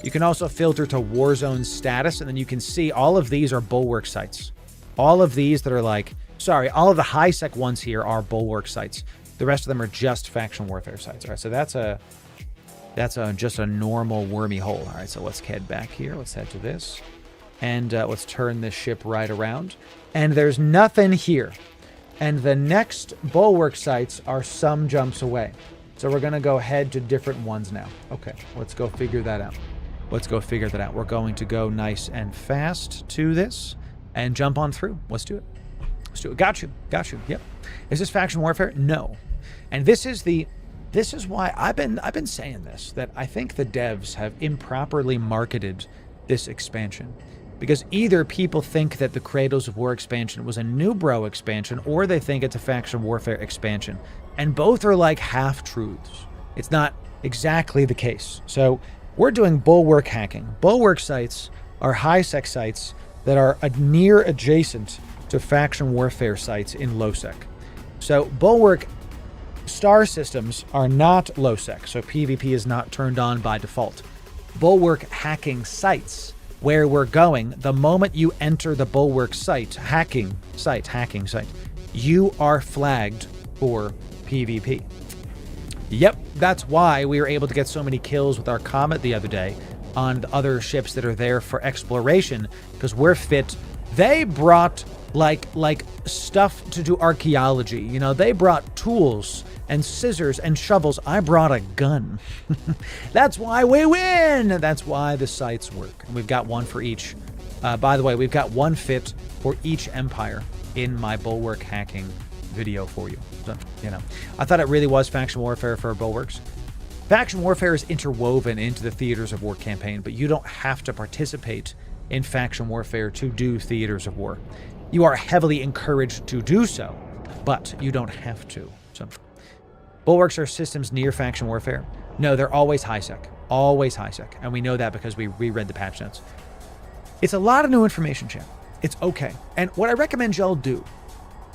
You can also filter to Warzone status, and then you can see all of these are Bulwark sites. All of these that are all of the high sec ones here are Bulwark sites. The rest of them are just faction warfare sites. All right, so that's just a normal wormy hole. All right, so let's head back here. Let's head to this, and let's turn this ship right around. And there's nothing here. And the next Bulwark sites are some jumps away. So we're going to go head to different ones now. Okay, let's go figure that out. We're going to go nice and fast to this and jump on through. Let's do it. Got you. Yep. Is this faction warfare? No. And this is why I've been saying this, that I think the devs have improperly marketed this expansion. Because either people think that the Cradles of War expansion was a new bro expansion, or they think it's a faction warfare expansion. And both are like half-truths. It's not exactly the case. So we're doing Bulwark hacking. Bulwark sites are high-sec sites that are near adjacent to faction warfare sites in low-sec. So Bulwark star systems are not low-sec, so PvP is not turned on by default. Bulwark hacking sites, where we're going, the moment you enter the Bulwark hacking site, you are flagged for PvP. Yep, that's why we were able to get so many kills with our Comet the other day on the other ships that are there for exploration, because we're fit. They brought like stuff to do archaeology. You know, they brought tools and scissors and shovels. I brought a gun. That's why we win. That's why the sites work. And we've got one for each. By the way, we've got one fit for each empire in my Bulwark hacking video for you. So, I thought it really was faction warfare for Bulwarks. Faction warfare is interwoven into the Theaters of War campaign, but you don't have to participate in faction warfare to do Theaters of War. You are heavily encouraged to do so, but you don't have to. So, Bulwarks are systems near faction warfare. No, they're always high-sec. Always high-sec. And we know that because we reread the patch notes. It's a lot of new information, chat. It's okay. And what I recommend y'all do,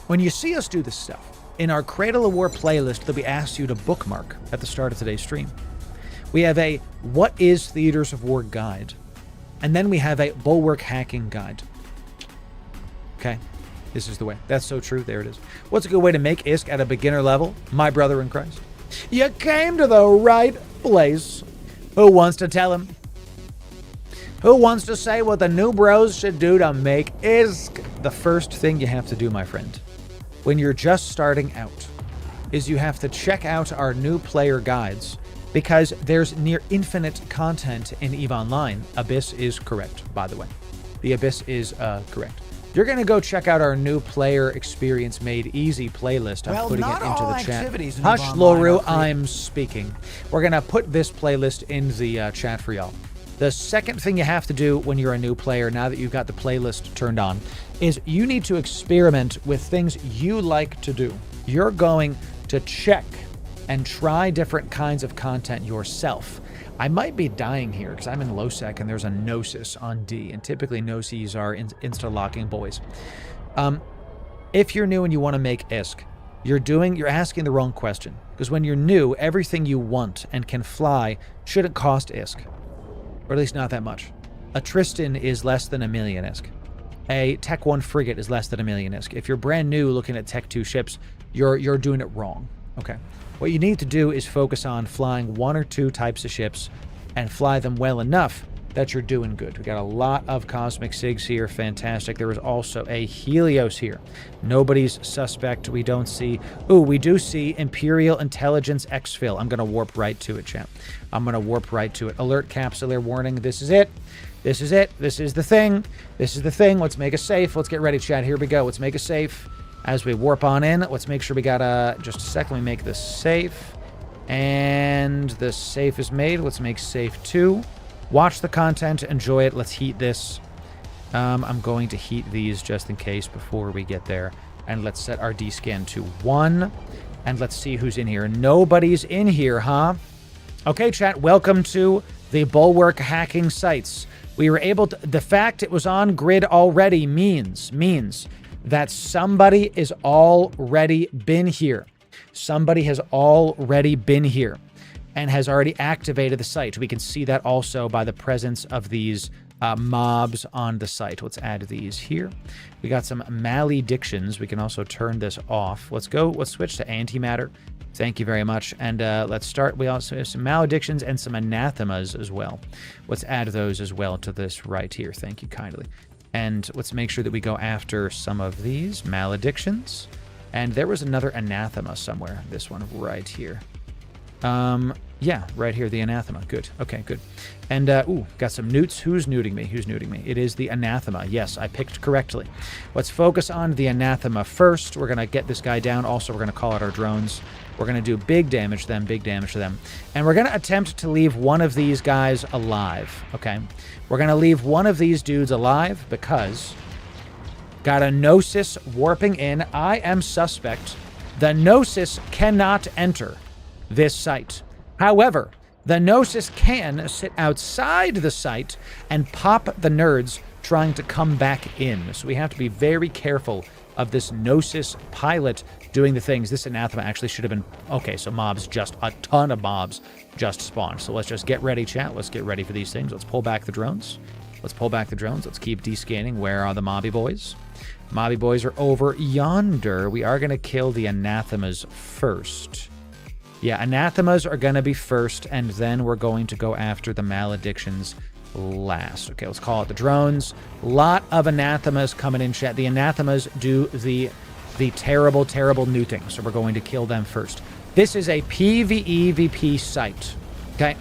when you see us do this stuff, in our Cradle of War playlist that we asked you to bookmark at the start of today's stream, we have a What is Theaters of War guide. And then we have a Bulwark hacking guide. Okay? This is the way. That's so true. There it is. What's a good way to make ISK at a beginner level? My brother in Christ. You came to the right place. Who wants to tell him? Who wants to say what the new bros should do to make ISK? The first thing you have to do, my friend, when you're just starting out, is you have to check out our new player guides, because there's near infinite content in EVE Online. Abyss is correct, by the way. The Abyss is correct. You're going to go check out our new player experience made easy playlist. I'm putting it into the chat. Hush, Loru, I'm speaking. We're going to put this playlist in the chat for y'all. The second thing you have to do when you're a new player, now that you've got the playlist turned on, is you need to experiment with things you like to do. You're going to check and try different kinds of content yourself. I might be dying here because I'm in low sec and there's a Gnosis on D, and typically Gnoses are insta-locking boys. If you're new and you want to make ISK, you're asking the wrong question, because when you're new, everything you want and can fly shouldn't cost ISK, or at least not that much. A Tristan is less than 1 million ISK. A Tech 1 frigate is less than 1 million ISK. If you're brand new looking at Tech 2 ships, you're doing it wrong. Okay. What you need to do is focus on flying 1 or 2 types of ships and fly them well enough that you're doing good. We got a lot of Cosmic Sigs here. Fantastic. There is also a Helios here. Nobody's suspect. We don't see... Ooh, we do see Imperial Intelligence Exfil. I'm going to warp right to it, champ. I'm going to warp right to it. Alert Capsuleer warning. This is it. This is it. This is the thing. This is the thing. Let's make a safe. Let's get ready, chat. Here we go. Let's make a safe. As we warp on in, let's make sure we got just a second. We make this safe. And the safe is made. Let's make safe 2. Watch the content. Enjoy it. Let's heat this. I'm going to heat these just in case before we get there. And let's set our D-scan to 1. And let's see who's in here. Nobody's in here, huh? Okay, chat, welcome to the Bulwark hacking sites. We were able to... The fact it was on grid already means that somebody is already been here. Somebody has already been here and has already activated the site. We can see that also by the presence of these mobs on the site. Let's add these here. We got some maledictions. We can also turn this off. Let's switch to antimatter. Thank you very much. And let's start. We also have some maledictions and some anathemas as well. Let's add those as well to this right here. Thank you kindly. And let's make sure that we go after some of these maledictions. And there was another anathema somewhere. This one right here. Yeah, right here, the anathema. Good. Okay, good. And, ooh, got some newts. Who's newting me? Who's newting me? It is the anathema. Yes, I picked correctly. Let's focus on the anathema first. We're going to get this guy down. Also, we're going to call out our drones. We're going to do big damage to them, big damage to them. And we're going to attempt to leave one of these guys alive, okay? We're going to leave one of these dudes alive because... Got a Gnosis warping in. I am suspect. The Gnosis cannot enter this site. However, the Gnosis can sit outside the site and pop the nerds trying to come back in. So we have to be very careful of this Gnosis pilot doing the things. This anathema actually should have been... Okay, so mobs, just a ton of mobs just spawned. So let's just get ready, chat. Let's get ready for these things. Let's pull back the drones. Let's pull back the drones. Let's keep descanning. Where are the mobby boys? Mobby boys are over yonder. We are going to kill the anathemas first. Yeah, anathemas are going to be first, and then we're going to go after the maledictions last. Okay, let's call it the drones. Lot of anathemas coming in, chat. The anathemas do the terrible, terrible newting, so we're going to kill them first. This is a PvEVP site, okay?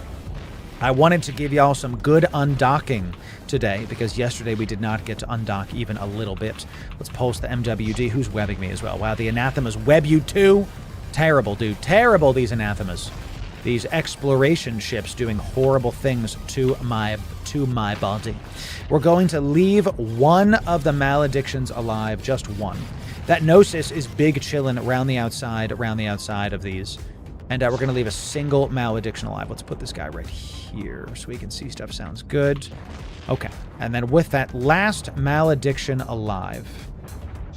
I wanted to give y'all some good undocking today, because yesterday we did not get to undock even a little bit. Let's pulse the MWD. Who's webbing me as well? Wow, the anathemas web you too? Terrible, dude. Terrible, these anathemas. These exploration ships doing horrible things to my body. We're going to leave one of the maledictions alive, just one. That Gnosis is big chillin' around the outside of these. And we're going to leave a single malediction alive. Let's put this guy right here so we can see stuff. Sounds good. Okay. And then with that last malediction alive,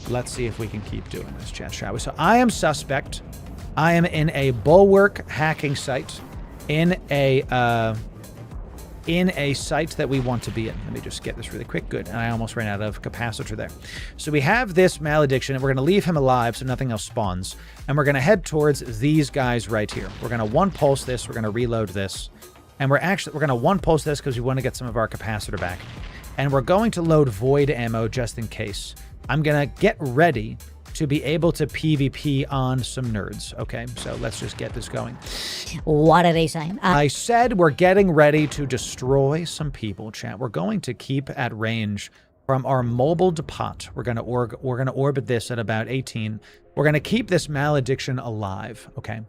let's see if we can keep doing this, chat, shall we? So I am suspect. I am in a Bulwark hacking site in a site that we want to be in. Let me just get this really quick. Good. And I almost ran out of capacitor there. So we have this malediction, and we're going to leave him alive so nothing else spawns. And we're going to head towards these guys right here. We're going to one-pulse this. We're going to reload this. And we're going to one-pulse this because we want to get some of our capacitor back. And we're going to load void ammo just in case. I'm going to get ready to be able to PvP on some nerds, okay? So let's just get this going. What are they saying? I said we're getting ready to destroy some people, chat. We're going to keep at range from our mobile depot. We're going to orbit this at about 18. We're going to keep this malediction alive, okay?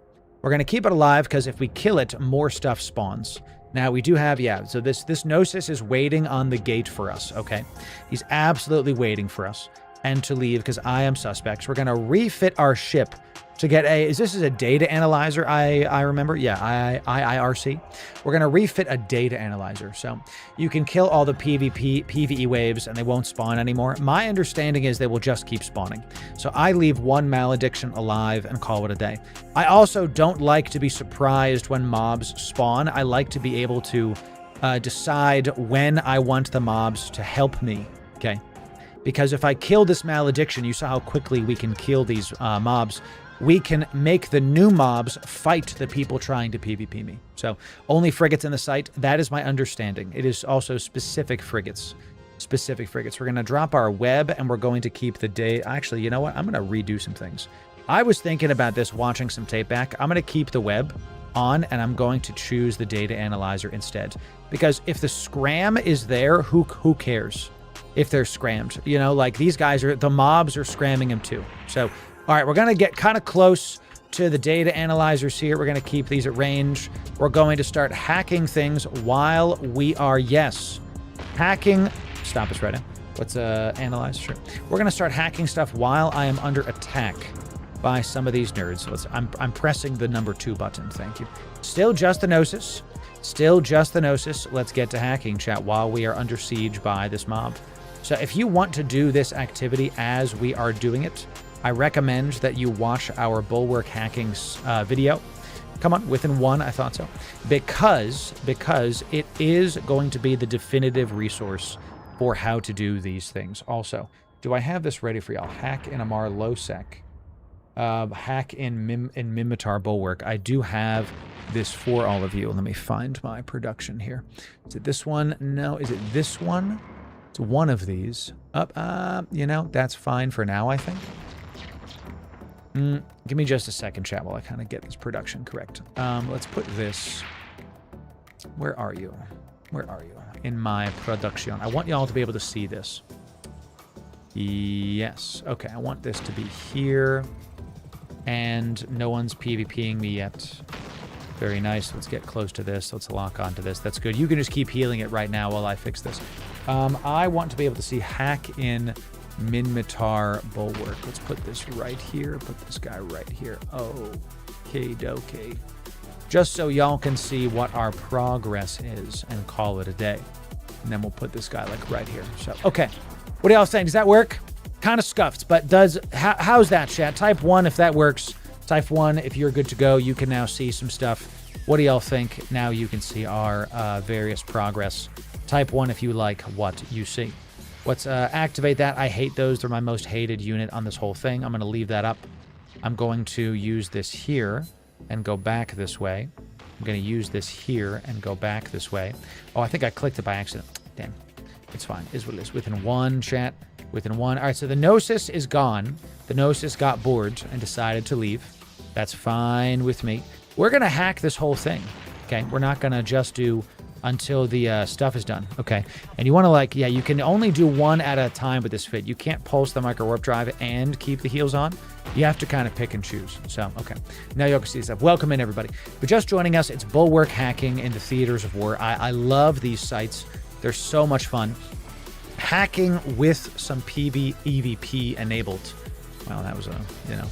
We're going to keep it alive because if we kill it, more stuff spawns. Now, we do have, yeah, so this Gnosis is waiting on the gate for us, okay? He's absolutely waiting for us. And to leave because I am suspect. We're going to refit our ship to get this is a data analyzer, I remember. Yeah, IRC. We're going to refit a data analyzer. So you can kill all the PvE waves and they won't spawn anymore. My understanding is they will just keep spawning. So I leave one malediction alive and call it a day. I also don't like to be surprised when mobs spawn. I like to be able to decide when I want the mobs to help me, okay? Because if I kill this malediction, you saw how quickly we can kill these mobs. We can make the new mobs fight the people trying to PvP me. So only frigates in the site. That is my understanding. It is also specific frigates. Specific frigates. We're going to drop our web and we're going to keep the day. Actually, you know what? I'm going to redo some things. I was thinking about this watching some tape back. I'm going to keep the web on and I'm going to choose the data analyzer instead. Because if the scram is there, who cares? If they're scrammed, you know, like these guys the mobs are scramming him too. So, all right, we're going to get kind of close to the data analyzers here. We're going to keep these at range. We're going to start hacking things while we are, yes, hacking. Stop us right now. Let's analyze. Sure. We're gonna start hacking stuff while I am under attack by some of these nerds. I'm pressing the number 2 button. Thank you. Still just the Gnosis. Still just the Gnosis. Let's get to hacking, chat, while we are under siege by this mob. So if you want to do this activity as we are doing it, I recommend that you watch our Bulwark hacking video. Come on, within 1, I thought so. Because it is going to be the definitive resource for how to do these things. Also, do I have this ready for y'all? Hack in Amar Lowsec. Hack in Mimitar Bulwark. I do have this for all of you. Let me find my production here. Is it this one? No. Is it this one? It's one of these. You know, that's fine for now, I think. Give me just a second, chat, while I kind of get this production correct. Let's put this... Where are you? Where are you? In my production. I want y'all to be able to see this. Yes. Okay, I want this to be here. And no one's PvPing me yet. Very nice. Let's get close to this. Let's lock onto this. That's good. You can just keep healing it right now while I fix this. I want to be able to see hack in Minmatar Bulwark. Let's put this right here. Put this guy right here. Okay, dokie. Just so y'all can see what our progress is and call it a day. And then we'll put this guy like right here. So, okay. What are y'all saying? Does that work? Kind of scuffed, but how's that, chat? Type 1 if that works. Type 1 if you're good to go. You can now see some stuff. What do y'all think? Now you can see our various progress. Type 1 if you like what you see. Let's activate that. I hate those. They're my most hated unit on this whole thing. I'm going to leave that up. I'm going to use this here and go back this way. I'm going to use this here and go back this way. Oh, I think I clicked it by accident. Damn. It's fine. Is what it is. Within 1, chat. Within 1. All right, so the Gnosis is gone. The Gnosis got bored and decided to leave. That's fine with me. We're going to hack this whole thing. Okay? We're not going to just do until the stuff is done. Okay. And you want to like, yeah, you can only do 1 at a time with this fit. You can't pulse the micro warp drive and keep the heals on. You have to kind of pick and choose. So, okay. Now y'all can see stuff. Welcome in, everybody. But just joining us, it's Bulwark hacking in the theaters of war. I love these sites. They're so much fun. Hacking with some PvEVP enabled. Well, that was a, you know,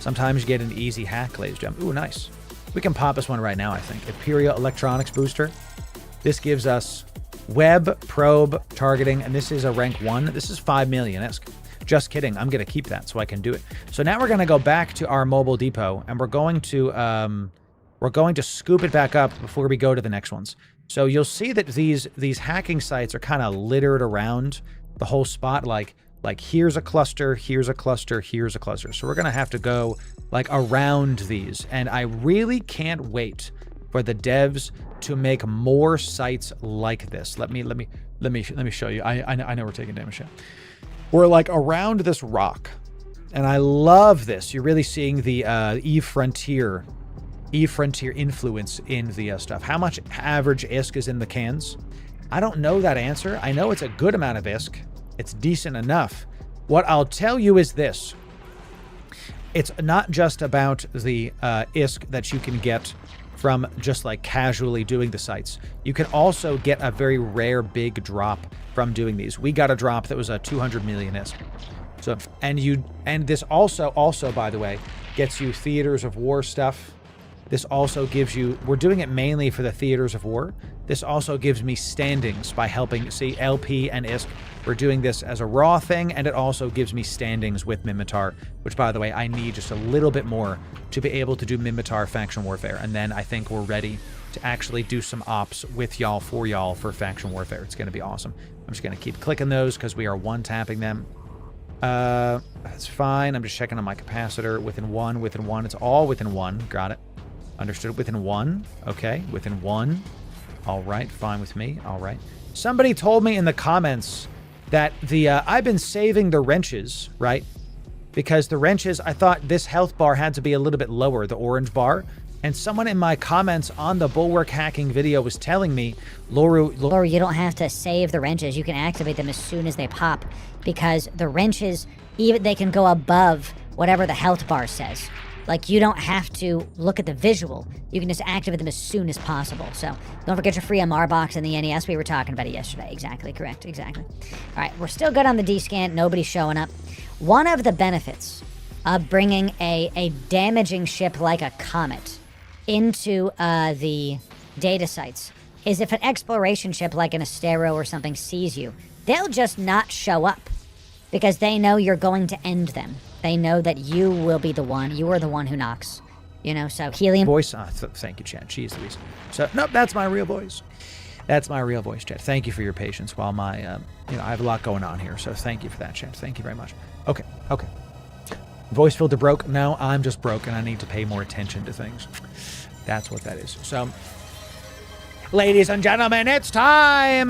sometimes you get an easy hack, ladies and gentlemen. Ooh, nice. We can pop this one right now, I think. Imperial Electronics Booster. This gives us web, probe, targeting, and this is a rank 1. This is 5 million-esque. Just kidding. I'm going to keep that so I can do it. So now we're going to go back to our mobile depot, and we're going to scoop it back up before we go to the next ones. So you'll see that these hacking sites are kind of littered around the whole spot. Like here's a cluster, here's a cluster, here's a cluster. So we're going to have to go like around these. And I really can't wait for the devs to make more sites like this. Let me show you. I know we're taking damage here. We're like around this rock, and I love this. You're really seeing the E-Frontier influence in the stuff. How much average ISK is in the cans? I don't know that answer. I know it's a good amount of ISK. It's decent enough. What I'll tell you is this. It's not just about the ISK that you can get from just like casually doing the sites. You can also get a very rare big drop from doing these. We got a drop that was a 200 million ISK. So, and this also by the way, gets you theaters of war stuff. This also gives you, we're doing it mainly for the theaters of war. This also gives me standings by helping, see, LP and ISK. We're doing this as a raw thing, and it also gives me standings with Minmatar, which, by the way, I need just a little bit more to be able to do Minmatar faction warfare. And then I think we're ready to actually do some ops with y'all, for faction warfare. It's going to be awesome. I'm just going to keep clicking those because we are one-tapping them. That's fine. I'm just checking on my capacitor. Within 1. It's all within 1. Got it. Understood. Within 1. Okay. Within 1. All right. Fine with me. All right. Somebody told me in the comments that I've been saving the wrenches, right? Because the wrenches, I thought this health bar had to be a little bit lower, the orange bar. And someone in my comments on the Bulwark hacking video was telling me, Loru, you don't have to save the wrenches. You can activate them as soon as they pop, because the wrenches, even they can go above whatever the health bar says. Like, you don't have to look at the visual. You can just activate them as soon as possible. So don't forget your free MR box in the NES. We were talking about it yesterday. Exactly, correct, exactly. All right, we're still good on the D-scan. Nobody's showing up. One of the benefits of bringing a damaging ship like a Comet into the data sites is if an exploration ship like an Astero or something sees you, they'll just not show up because they know you're going to end them. They know that you will be the one. You are the one who knocks. You know, so helium voice. Thank you, chat. She's the reason. So, nope, that's my real voice. That's my real voice, chat. Thank you for your patience while my, I have a lot going on here. So thank you for that, chat. Thank you very much. Okay. Voice filter broke. No, I'm just broke and I need to pay more attention to things. That's what that is. So, ladies and gentlemen, it's time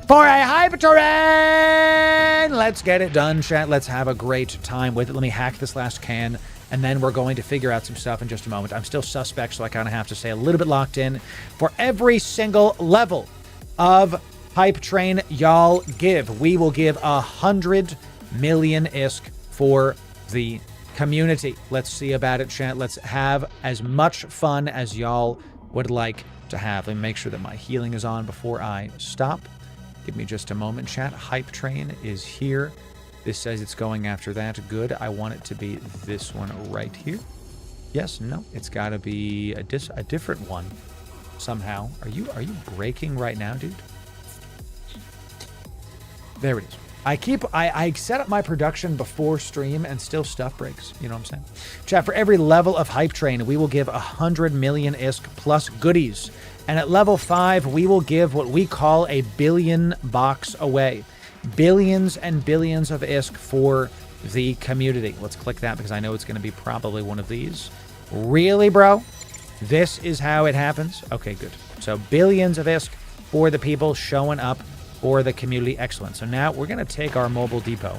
for a hype train. Let's get it done, chat. Let's have a great time with it. Let me hack this last can, and then we're going to figure out some stuff in just a moment. I'm still suspect, so I kind of have to stay a little bit locked in. For every single level of hype train y'all give, we will give 100 million ISK for the community. Let's see about it, chat. Let's have as much fun as y'all would like to have. Let me make sure that my healing is on before I stop. Give me just a moment, chat. Hype train is here. This says it's going after that. Good. I want it to be this one right here. Yes, no, it's got to be a different one somehow. Are you breaking right now, dude? There it is. I set up my production before stream and still stuff breaks. You know what I'm saying? Chat, for every level of hype train, we will give 100 million ISK plus goodies. And at level 5, we will give what we call a billion box away. Billions and billions of ISK for the community. Let's click that because I know it's going to be probably one of these. Really, bro? This is how it happens? Okay, good. So billions of ISK for the people showing up for the community. Excellent. So now we're going to take our mobile depot.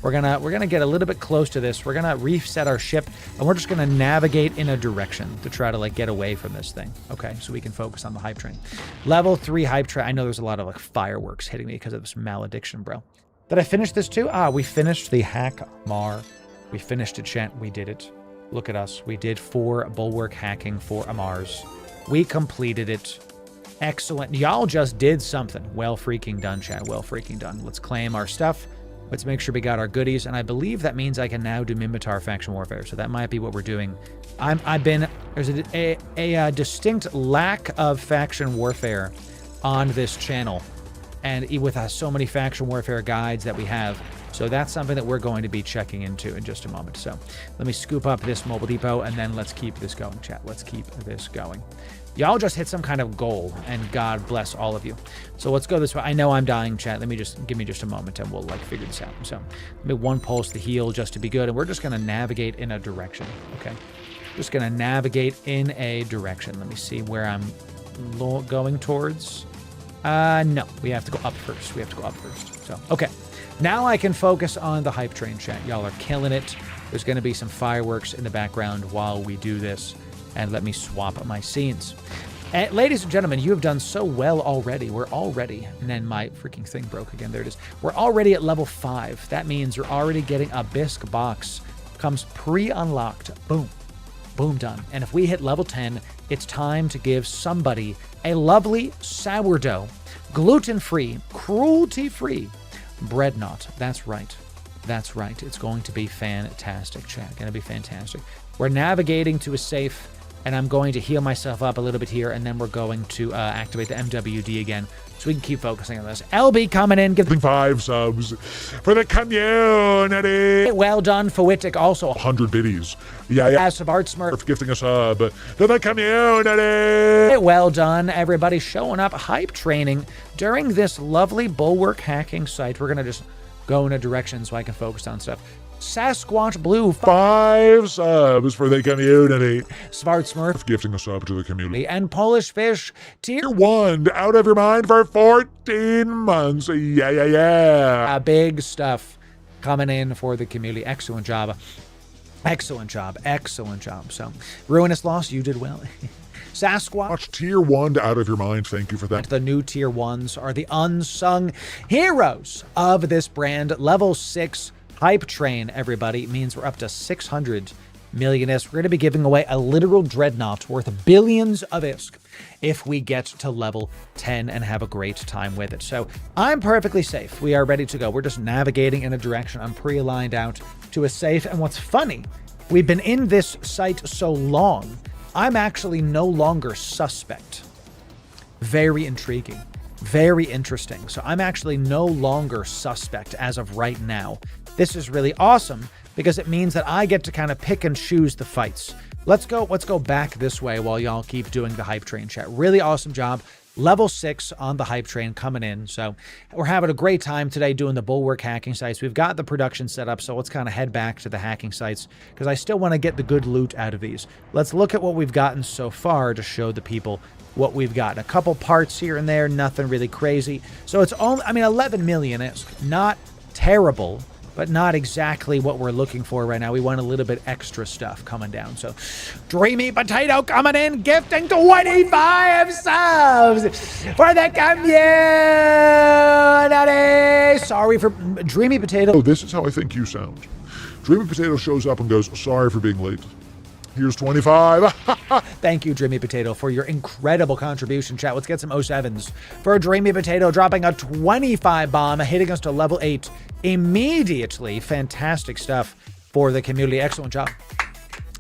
We're gonna get a little bit close to this. We're gonna reset our ship, and we're just gonna navigate in a direction to try to get away from this thing. Okay, so we can focus on the hype train. Level 3 hype train. I know there's a lot of fireworks hitting me because of this malediction, bro. Did I finish this too? We finished the hack Mar. We finished it, chat. We did it. Look at us. We did 4 bulwark hacking for Amars. We completed it. Excellent. Y'all just did something. Well freaking done, chat. Well freaking done. Let's claim our stuff. Let's make sure we got our goodies, and I believe that means I can now do Minmatar faction warfare, so that might be what we're doing. There's a distinct lack of faction warfare on this channel, and with so many faction warfare guides that we have, so that's something that we're going to be checking into in just a moment. So let me scoop up this mobile depot, and then let's keep this going, chat. Let's keep this going. Y'all just hit some kind of goal, and God bless all of you. So let's go this way. I know I'm dying, chat. Give me just a moment, and we'll figure this out. So let me 1 pulse the heal just to be good, and we're just gonna navigate in a direction. Okay, just gonna navigate in a direction. Let me see where I'm going towards. No, we have to go up first. So okay, now I can focus on the hype train, chat. Y'all are killing it. There's gonna be some fireworks in the background while we do this. And let me swap my scenes. And ladies and gentlemen, you have done so well already. We're already, and then my freaking thing broke again. There it is. We're already at level 5. That means you're already getting a bisque box. Comes pre-unlocked. Boom. Boom, done. And if we hit level 10, it's time to give somebody a lovely sourdough, gluten-free, cruelty-free breadnought. That's right. That's right. It's going to be fantastic, chat. Going to be fantastic. We're navigating to a safe, and I'm going to heal myself up a little bit here, and then we're going to activate the MWD again, so we can keep focusing on this. LB coming in, giving 5 subs for the community. Well done, Fawittic, also 100 biddies. Yeah. As of Art Smurf Gifting a sub to the community. Well done, everybody showing up, hype training during this lovely bulwark hacking site. We're gonna just go in a direction so I can focus on stuff. Sasquatch Blue, 5 subs for the community. Smart Smurf Gifting a sub to the community. and Polish Fish tier 1 out of your mind for 14 months. Yeah. big stuff coming in for the community. Excellent job. Excellent job. So, Ruinous Loss, you did well. Sasquatch. Watch tier 1 out of your mind. Thank you for that. The new tier 1s are the unsung heroes of this brand. Level 6 hype train, everybody, means we're up to 600 million ISK. We're going to be giving away a literal dreadnought worth billions of ISK if we get to level 10 and have a great time with it. So I'm perfectly safe. We are ready to go. We're just navigating in a direction. I'm pre-aligned out to a safe. And what's funny, we've been in this site so long, I'm actually no longer suspect. Very intriguing. Very interesting. So I'm actually no longer suspect as of right now. This is really awesome because it means that I get to kind of pick and choose the fights. Let's go back this way while y'all keep doing the hype train chat. Really awesome job. Level 6 on the hype train coming in. So we're having a great time today doing the bulwark hacking sites. We've got the production set up, so let's kind of head back to the hacking sites because I still want to get the good loot out of these. Let's look at what we've gotten so far to show the people what we've got. A couple parts here and there, nothing really crazy. So it's only, 11 million is not terrible, but not exactly what we're looking for right now. We want a little bit extra stuff coming down. So Dreamy Potato coming in, gifting 25 subs for the community. Sorry for Dreamy Potato. Oh, this is how I think you sound. Dreamy Potato shows up and goes, sorry for being late. Here's 25. Thank you, Dreamy Potato, for your incredible contribution, chat. Let's get some 07s. For Dreamy Potato dropping a 25 bomb, hitting us to level 8 immediately. Fantastic stuff for the community. Excellent job.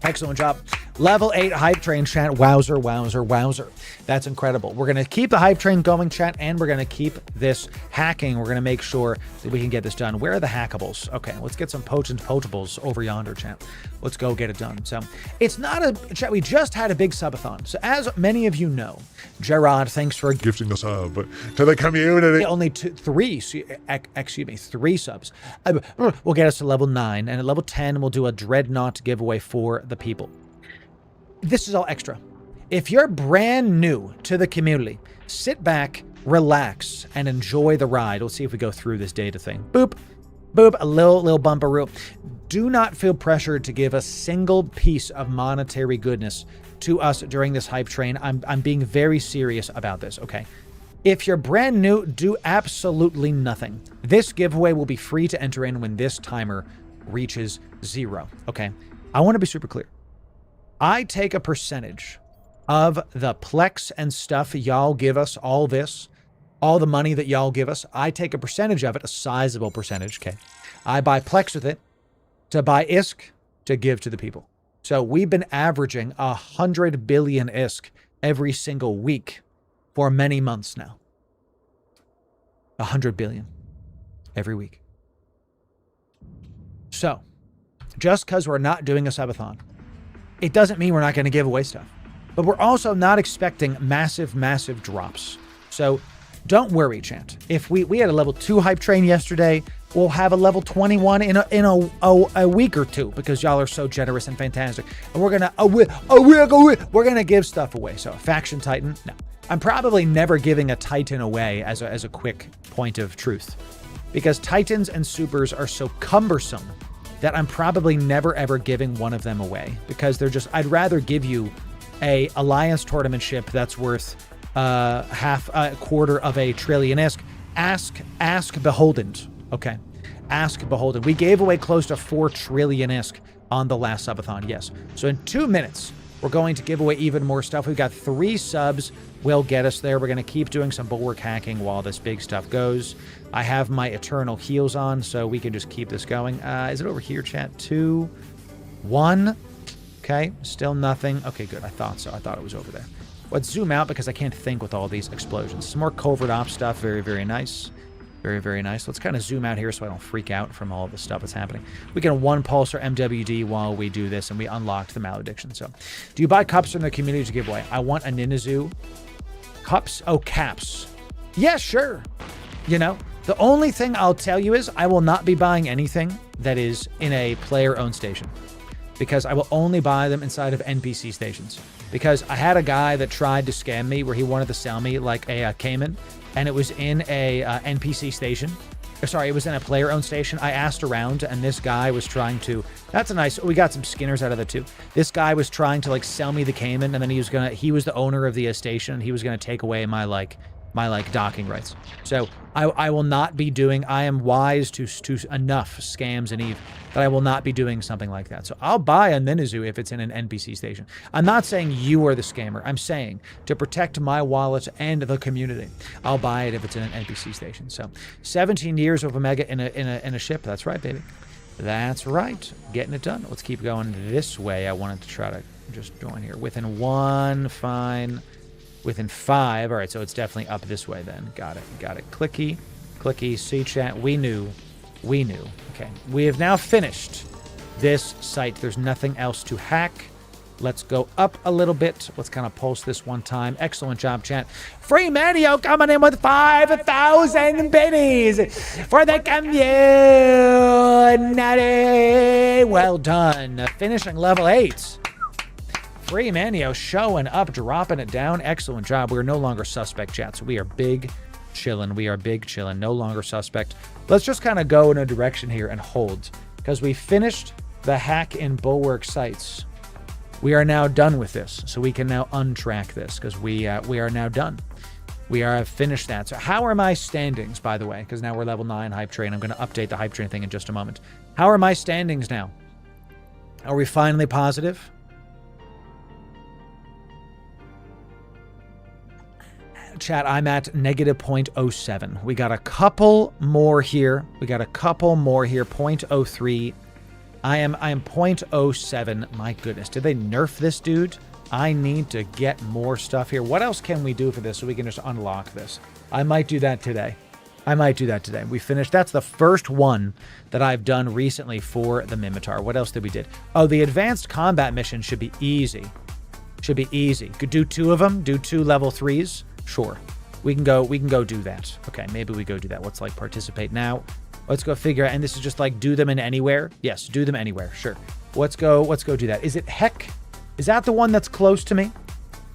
Excellent job. Level 8 hype train, chat. Wowzer, wowzer, wowzer. That's incredible. We're going to keep the hype train going, chat, and we're going to keep this hacking. We're going to make sure that we can get this done. Where are the hackables? Okay, let's get some potables over yonder, chat. Let's go get it done. So it's not a chat. We just had a big subathon. So as many of you know, Gerard, thanks for gifting us up to the community. Only three subs. Will get us to level 9, and at level 10, we'll do a dreadnought giveaway for the people. This is all extra. If you're brand new to the community, sit back, relax, and enjoy the ride. Let's see if we go through this data thing. Boop, boop, a little bumperoo. Do not feel pressured to give a single piece of monetary goodness to us during this hype train. I'm being very serious about this, okay? If you're brand new, do absolutely nothing. This giveaway will be free to enter in when this timer reaches 0, okay? I want to be super clear. I take a percentage of the Plex and stuff y'all give us, all the money that y'all give us. I take a percentage of it, a sizable percentage, okay? I buy Plex with it to buy ISK to give to the people. So we've been averaging 100 billion ISK every single week for many months now. 100 billion every week. So just because we're not doing a subathon, it doesn't mean we're not going to give away stuff. But we're also not expecting massive, massive drops. So don't worry, chat. If we had a level 2 hype train yesterday, we'll have a level 21 in a week or two because y'all are so generous and fantastic. And we're gonna give stuff away. So faction Titan, no. I'm probably never giving a Titan away as a quick point of truth because Titans and supers are so cumbersome that I'm probably never ever giving one of them away because they're just, I'd rather give you a alliance tournament ship that's worth half a quarter of a trillion ISK. Ask Beholden. Okay. Ask Beholden. We gave away close to 4 trillion ISK on the last subathon. Yes. So in 2 minutes, we're going to give away even more stuff. We've got 3 subs will get us there. We're going to keep doing some bulwark hacking while this big stuff goes. I have my eternal heals on, so we can just keep this going. Is it over here, chat? 2, 1. Okay, still nothing. Okay, good. I thought so. I thought it was over there. Let's zoom out because I can't think with all these explosions. Some more covert op stuff. Very, very nice. Very, very nice. Let's kind of zoom out here so I don't freak out from all the stuff that's happening. We get a 1 pulsar MWD while we do this, and we unlocked the malediction. So, do you buy cups from the community to give away? I want a Ninazu. Cups? Oh, caps. Yeah, sure. You know, the only thing I'll tell you is I will not be buying anything that is in a player-owned station because I will only buy them inside of NPC stations. Because I had a guy that tried to scam me where he wanted to sell me like a Cayman, and it was in a NPC station. Sorry, it was in a player-owned station. I asked around, and this guy was trying to... That's a nice... We got some skinners out of it, too. This guy was trying to, like, sell me the Cayman, and then he was the owner of the station, and he was going to take away my docking rights. So I will not be doing... I am wise to enough scams and Eve. that I will not be doing something like that. So I'll buy a Minizu if it's in an NPC station. I'm not saying you are the scammer. I'm saying to protect my wallet and the community, I'll buy it if it's in an NPC station. So 17 years of Omega in a ship. That's right, baby. That's right. Getting it done. Let's keep going this way. I wanted to try to just join here. Within 1, fine. Within 5. All right, so it's definitely up this way then. Got it. Got it. Clicky. Clicky. See chat. We knew. We knew. Okay. We have now finished this site. There's nothing else to hack. Let's go up a little bit. Let's kind of pulse this one time. Excellent job, chat. Free Mario coming in with 5,000 pennies for the community. Well done. Finishing level 8. Free Manio showing up, dropping it down. Excellent job. We're no longer suspect, chat. So we are big chillin'. We are big chillin'. No longer suspect. Let's just kind of go in a direction here and hold. Because we finished the hack in Bulwark sites. We are now done with this. So we can now untrack this. Because we are now done. We are finished that. So how are my standings, by the way? Because now we're level 9 hype train. I'm going to update the hype train thing in just a moment. How are my standings now? Are we finally positive? Chat, I'm at negative 0.07. We got a couple more here. We got a couple more here. 0.03. I am 0.07. My goodness. Did they nerf this dude? I need to get more stuff here. What else can we do for this so we can just unlock this? I might do that today. We finished. That's the first one that I've done recently for the Mimitar. What else did we did? Oh, the advanced combat mission should be easy. Should be easy. Could do 2 of them. Do 2 level 3s. Sure. We can go do that. Okay, maybe we go do that. Let's like participate now. Let's go figure out, and this is just like do them in anywhere. Yes, do them anywhere. Sure. Let's go do that. Is it Heck? Is that the one that's close to me?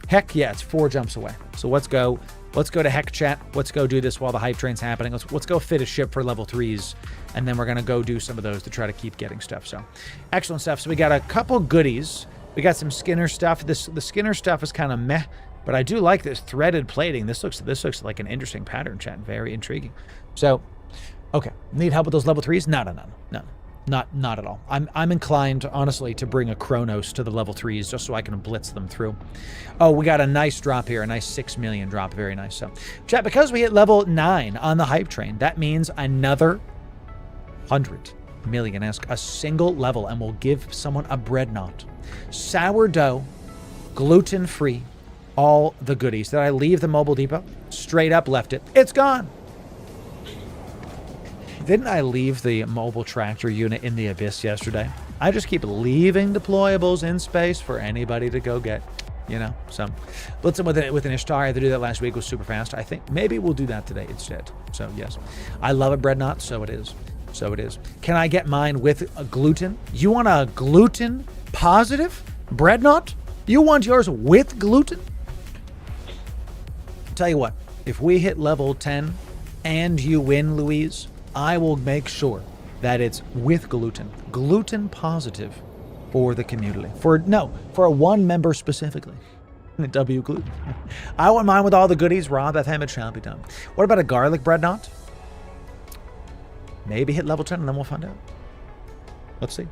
Heck, yeah, it's 4 jumps away. So let's go to Heck chat. Let's go do this while the hype train's happening. Let's go fit a ship for level 3s, and then we're gonna go do some of those to try to keep getting stuff. So excellent stuff. So we got a couple goodies. We got some Skinner stuff. The Skinner stuff is kind of meh. But I do like this threaded plating. This looks like an interesting pattern, chat. Very intriguing. So, okay. Need help with those level 3s? No. Not at all. I'm inclined, honestly, to bring a Chronos to the level 3s just so I can blitz them through. Oh, we got a nice drop here. A nice 6 million drop. Very nice. So, chat, because we hit level 9 on the hype train, that means another 100 million. Ask a single level, and we'll give someone a breadnought. Sourdough, gluten-free, all the goodies. Did I leave the mobile depot? Straight up left it. It's gone. Didn't I leave the mobile tractor unit in the abyss yesterday? I just keep leaving deployables in space for anybody to go get, you know. So blitzing with an Ishtar. I had to do that last week. It was super fast. I think maybe we'll do that today instead. So yes, I love a breadnought. So it is. So it is. Can I get mine with a gluten? You want a gluten positive breadnought? You want yours with gluten? Tell you what, if we hit level 10 and you win, Louise, I will make sure that it's with gluten. Gluten positive for the community. For a 1 member specifically. W gluten. I want mine with all the goodies. Rob, that ham, it shall be done. What about a garlic bread knot? Maybe hit level 10 and then we'll find out. Let's see.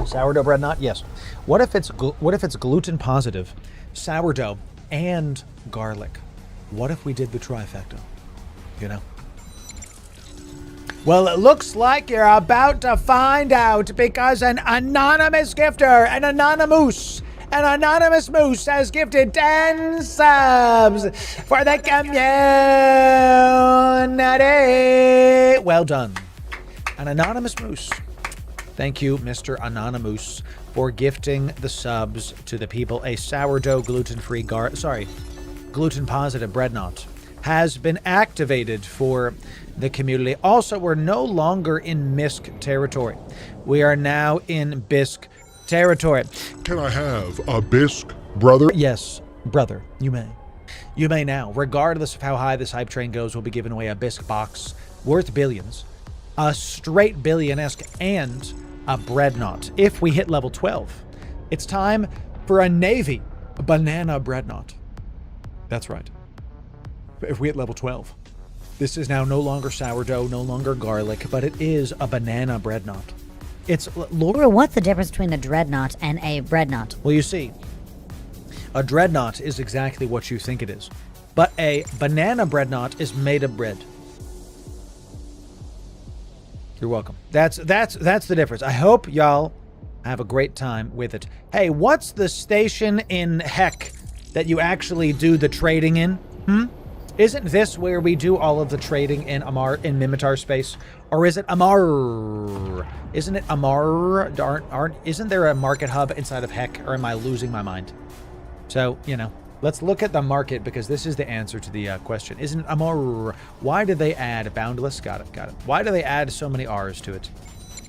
Sourdough bread knot? Yes. What if it's gluten positive, sourdough, and garlic? What if we did the trifecta? You know? Well, it looks like you're about to find out because an anonymous gifter, an anonymous moose has gifted 10 subs for the community. Well done. An anonymous moose. Thank you, Mr. Anonymous, for gifting the subs to the people. A sourdough gluten-free gluten-positive bread knot has been activated for the community. Also, we're no longer in MISC territory. We are now in BISC territory. Can I have a bisque, brother? Yes, brother, you may. You may now. Regardless of how high this hype train goes, we'll be giving away a BISC box worth billions, a straight billion-esque, and a bread knot. If we hit level 12, it's time for a Navy banana bread knot. That's right. if we hit level 12. This is now no longer sourdough, no longer garlic, but it is a banana bread knot. It's Loru, what's the difference between a dreadnought and a bread knot? Well, you see, a dreadnought is exactly what you think it is, but a banana bread knot is made of bread. You're welcome. That's the difference. I hope y'all have a great time with it. Hey, what's the station in Heck that you actually do the trading in? Isn't this where we do all of the trading in Mimitar space? Or is it Amar? Isn't it Amar? Isn't there a market hub inside of Heck? Or am I losing my mind? So, you know, let's look at the market because this is the answer to the question. Isn't it Amar? Why did they add Boundless? Got it. Why do they add so many R's to it?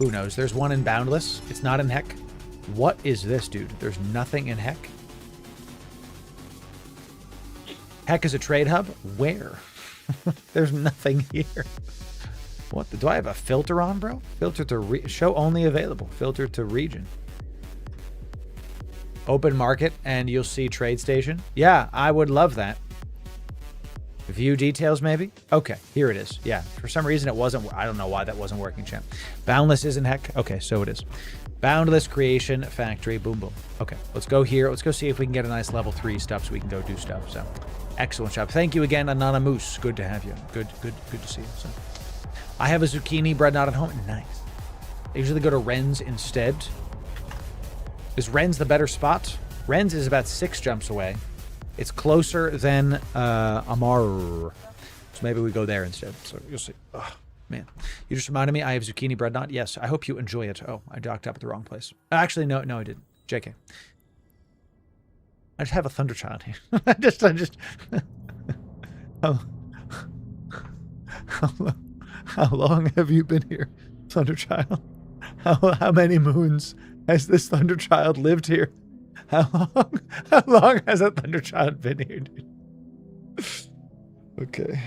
Who knows? There's one in Boundless. It's not in Heck. What is this, dude? There's nothing in Heck. Heck is a trade hub? Where? There's nothing here. What? Do I have a filter on, bro? Filter to show only available. Filter to region. Open market and you'll see trade station. Yeah, I would love that. View details, maybe? Okay, here it is. Yeah, for some reason it wasn't. I don't know why that wasn't working, champ. Boundless isn't Heck. Okay, so it is. Boundless creation factory. Boom, boom. Okay, let's go here. Let's go see if we can get a nice level 3 stuff so we can go do stuff. So, excellent job. Thank you again, Anonymous. Good to have you. Good to see you. So, I have a zucchini bread knot at home. Nice. I usually go to Ren's instead. Is Ren's the better spot? Ren's is about 6 jumps away. It's closer than Amar. So maybe we go there instead. So you'll see. Oh, man. You just reminded me I have zucchini bread knot. Yes, I hope you enjoy it. Oh, I docked up at the wrong place. Actually, no, I didn't. JK. I just have a Thunderchild here. I just how long have you been here, Thunderchild? How many moons has this Thunderchild lived here? How long has a Thunderchild been here, dude? Okay.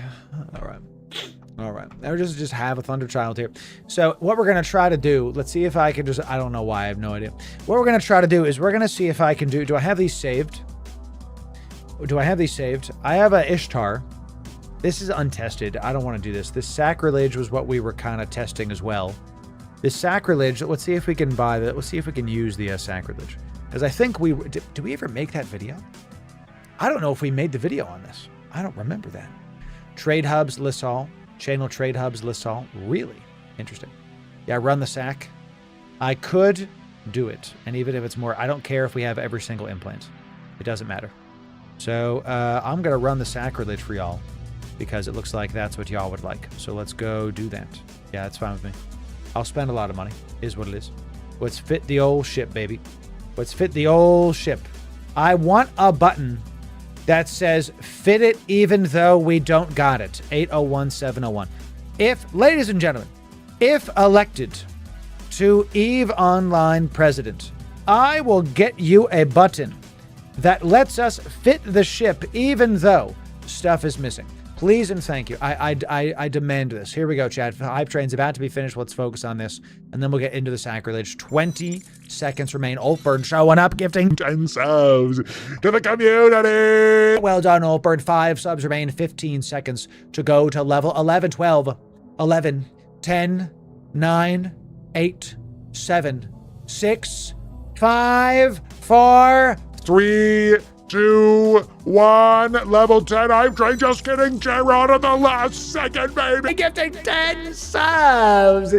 All right. Now just have a Thunderchild here. So what we're going to try to do, let's see if I can just, I don't know why, I have no idea. What we're going to try to do is we're going to see if I can do I have these saved? I have a Ishtar. This is untested. I don't want to do this. This Sacrilege was what we were kind of testing as well. This Sacrilege, let's see if we can buy that. Let's see if we can use the Sacrilege. Because I think did we ever make that video? I don't know if we made the video on this. I don't remember that. Trade hubs, lists all. Channel trade hubs, lists all. Really interesting. Yeah, run the sack. I could do it. And even if it's more, I don't care if we have every single implant. It doesn't matter. So I'm going to run the Sacrilege for y'all because it looks like that's what y'all would like. So let's go do that. Yeah, that's fine with me. I'll spend a lot of money, is what it is. Let's fit the old ship, baby. Let's fit the old ship. I want a button that says fit it even though we don't got it. 801701. Ladies and gentlemen, if elected to EVE Online president, I will get you a button that lets us fit the ship even though stuff is missing. Please and thank you. I demand this. Here we go, Chad. Hype train's about to be finished. Let's focus on this, and then we'll get into the Sacrilege. 20 seconds remain. Oldburn showing up, gifting 10 subs to the community. Well done, Oldburn. 5 subs remain. 15 seconds to go to level 11, 12, 11, 10, 9, 8, 7, 6, 5, 4, 3, 2, 1. Level 10 hype train. Just kidding. Gerard at the last second, baby. Gifting 10 subs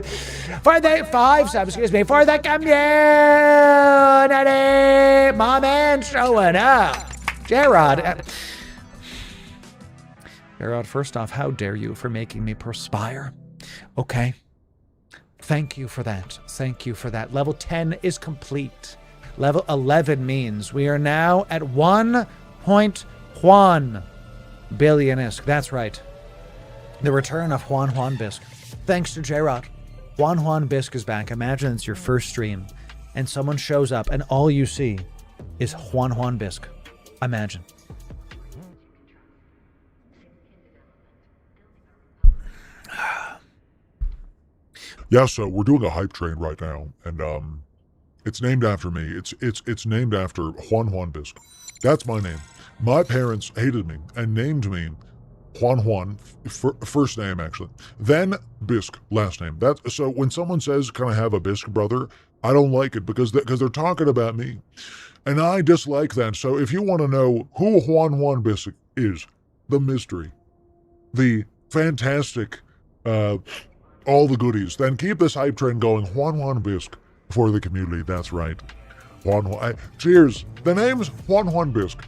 for the 5 subs, excuse me, for the community. My man showing up. Gerard. Gerard, first off, how dare you for making me perspire? Okay. Thank you for that. Thank you for that. Level 10 is complete. Level 11 means we are now at 1.1 billion ISK. That's right. The return of Juan Bisque. Thanks to J-Rod. Juan Bisque is back. Imagine it's your first stream and someone shows up and all you see is Juan Bisque. Imagine. Yeah, so we're doing a hype train right now, and it's named after me. It's named after Juan Bisque. That's my name. My parents hated me and named me Juan, first name actually. Then Bisque, last name. So when someone says, "Can I have a Bisque, brother?" I don't like it because they're talking about me, and I dislike that. So if you want to know who Juan Bisque is, the mystery, the fantastic, all the goodies, then keep this hype train going. Juan Bisque for the community. That's right. Cheers. The name's Juan Bisque.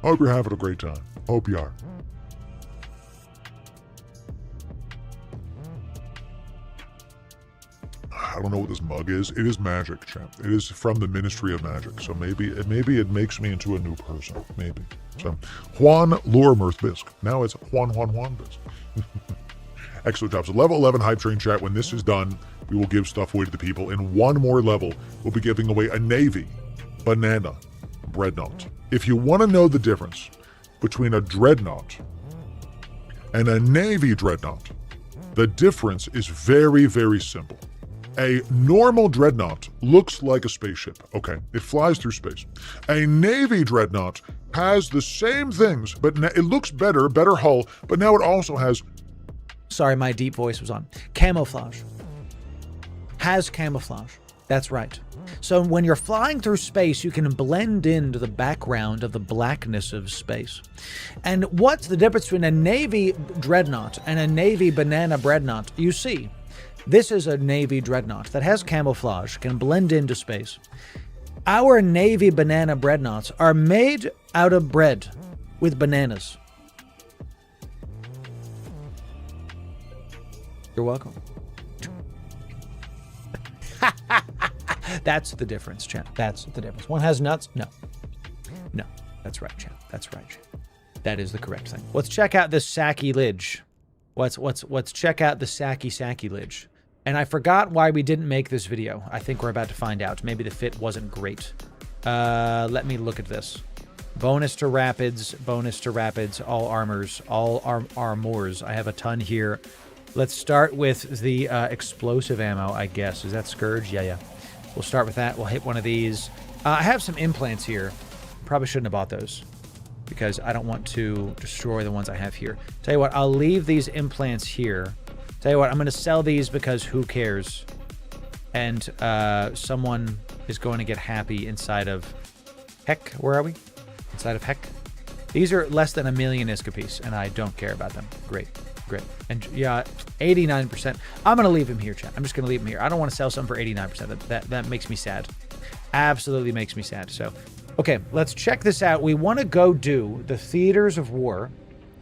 Hope you're having a great time. Hope you are. I don't know what this mug is. It is magic, champ. It is from the Ministry of Magic. So maybe it makes me into a new person. Maybe. So Juan Loru Bisque. Now it's Juan Bisque. Excellent job. So level 11 hype train chat. When this is done, we will give stuff away to the people. In one more level, we'll be giving away a Navy Banana Breadnought. If you want to know the difference between a Dreadnought and a Navy Dreadnought, the difference is very, very simple. A normal Dreadnought looks like a spaceship. Okay, it flies through space. A Navy Dreadnought has the same things, but it looks better hull, but now it also has... Sorry, my deep voice was on. Camouflage. Has camouflage. That's right. So when you're flying through space, you can blend into the background of the blackness of space. And what's the difference between a Navy Dreadnought and a Navy Banana Breadnought? You see, this is a Navy Dreadnought that has camouflage, can blend into space. Our Navy Banana Breadnoughts are made out of bread with bananas. You're welcome. That's the difference, champ. That's the difference. One has nuts? No. No. That's right, champ. That's right, champ. That is the correct thing. Let's check out this Saki Lidge. Let's check out the Saki Lidge. And I forgot why we didn't make this video. I think we're about to find out. Maybe the fit wasn't great. Let me look at this. Bonus to rapids, all armors, all armors. I have a ton here. Let's start with the explosive ammo, I guess. Is that Scourge? Yeah. We'll start with that. We'll hit one of these. I have some implants here. Probably shouldn't have bought those because I don't want to destroy the ones I have here. Tell you what, I'll leave these implants here. Tell you what, I'm going to sell these because who cares? And someone is going to get happy inside of Heck. Where are we? Inside of Heck. These are less than 1 million ISK apiece, and I don't care about them. Great. And yeah, 89%. I'm going to leave him here, chat. I'm just going to leave him here. I don't want to sell something for 89%. That makes me sad. Absolutely makes me sad. So, okay, let's check this out. We want to go do the Theaters of War.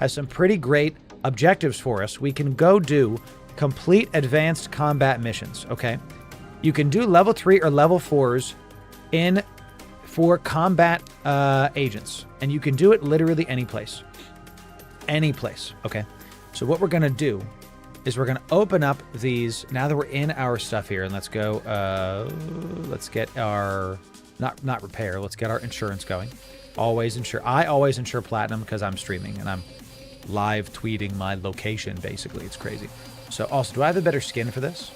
Has some pretty great objectives for us. We can go do complete advanced combat missions, okay? You can do level 3 or level 4s for combat agents. And you can do it literally any place. Any place, okay? So what we're going to do is we're going to open up these, now that we're in our stuff here, and let's go, let's get our, not repair, let's get our insurance going. Always insure, I always insure platinum because I'm streaming and I'm live tweeting my location, basically. It's crazy. So also, do I have a better skin for this?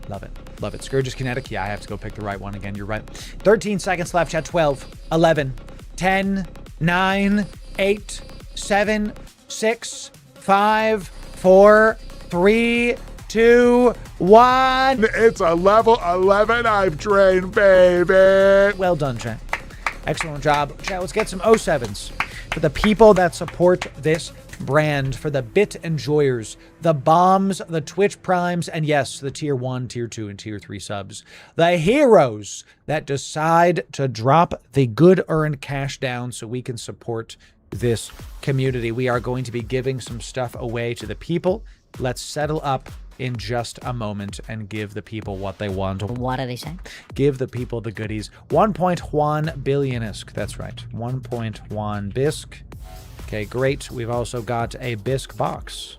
Love it. Love it. Scourge is kinetic. Yeah, I have to go pick the right one again. You're right. 13 seconds left, chat. 12, 11, 10, 9, 8, 7, 6, 5, 4, 3, 2, 1. It's a level 11 hype train, baby. Well done, chat. Excellent job. Chat, let's get some 07s for the people that support this brand, for the bit enjoyers, the bombs, the Twitch primes, and yes, the tier 1, tier 2, and tier 3 subs. The heroes that decide to drop the good earned cash down so we can support this community. We are going to be giving some stuff away to the people. Let's settle up in just a moment and give the people what they want. What are they saying? Give the people the goodies. 1.1 billion ISK. That's right. 1.1 BISK. Okay, great. We've also got a BISK box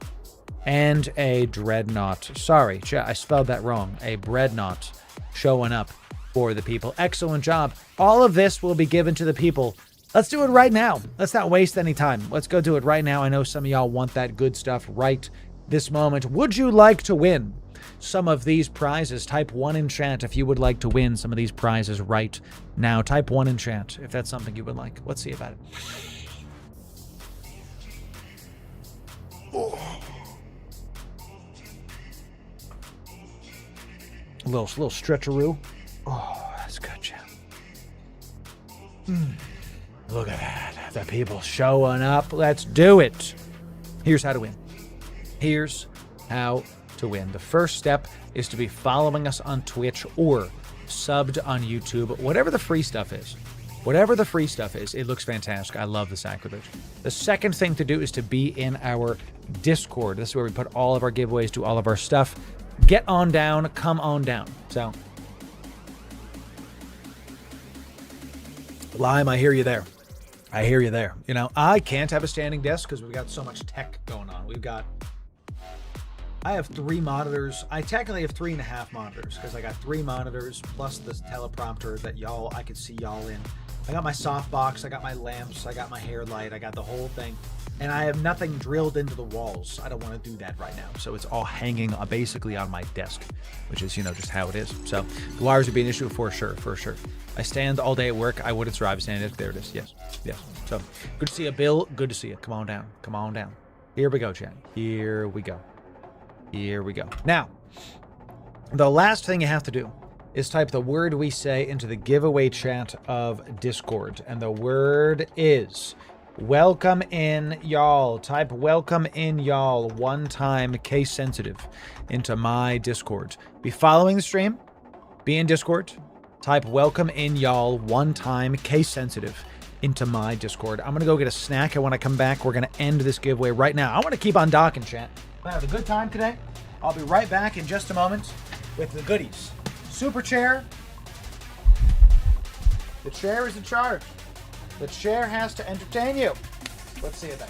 and a Dreadnought. Sorry, I spelled that wrong. A Breadnought showing up for the people. Excellent job. All of this will be given to the people. Let's do it right now. Let's not waste any time. Let's go do it right now. I know some of y'all want that good stuff right this moment. Would you like to win some of these prizes. Type 1 in chat if you would like to win some of these prizes right now. Type 1 in chat if that's something you would like. Let's see about it. Oh. A little stretcheroo. Oh, that's good, Jim. Look at that. The people showing up. Let's do it. Here's how to win. Here's how to win. The first step is to be following us on Twitch or subbed on YouTube. Whatever the free stuff is. Whatever the free stuff is, it looks fantastic. I love the sacrilege. The second thing to do is to be in our Discord. This is where we put all of our giveaways, do all of our stuff. Get on down, come on down. So, Lime, I hear you there. I hear you there. You know, I can't have a standing desk because we've got so much tech going on. I have 3 monitors. I technically have 3.5 monitors because I got 3 monitors plus this teleprompter that I could see y'all in. I got my softbox, I got my lamps, I got my hair light, I got the whole thing. And I have nothing drilled into the walls. I don't want to do that right now. So it's all hanging basically on my desk, which is, just how it is. So the wires would be an issue for sure. I stand all day at work. I wouldn't survive standing. There it is. Yes. So good to see you, Bill. Good to see you. Come on down. Here we go, chat. Here we go. Now, the last thing you have to do is type the word we say into the giveaway chat of Discord. And the word is welcome in, y'all. Type welcome in, y'all, one time, case sensitive, into my Discord. Be following the stream. Be in Discord. Type welcome in, y'all, one time, case sensitive, into my Discord. I'm going to go get a snack. And when I come back, we're going to end this giveaway right now. I want to keep on docking, chat. I have a good time today. I'll be right back in just a moment with the goodies. Super chair. The chair is in charge. The chair has to entertain you. Let's see it then.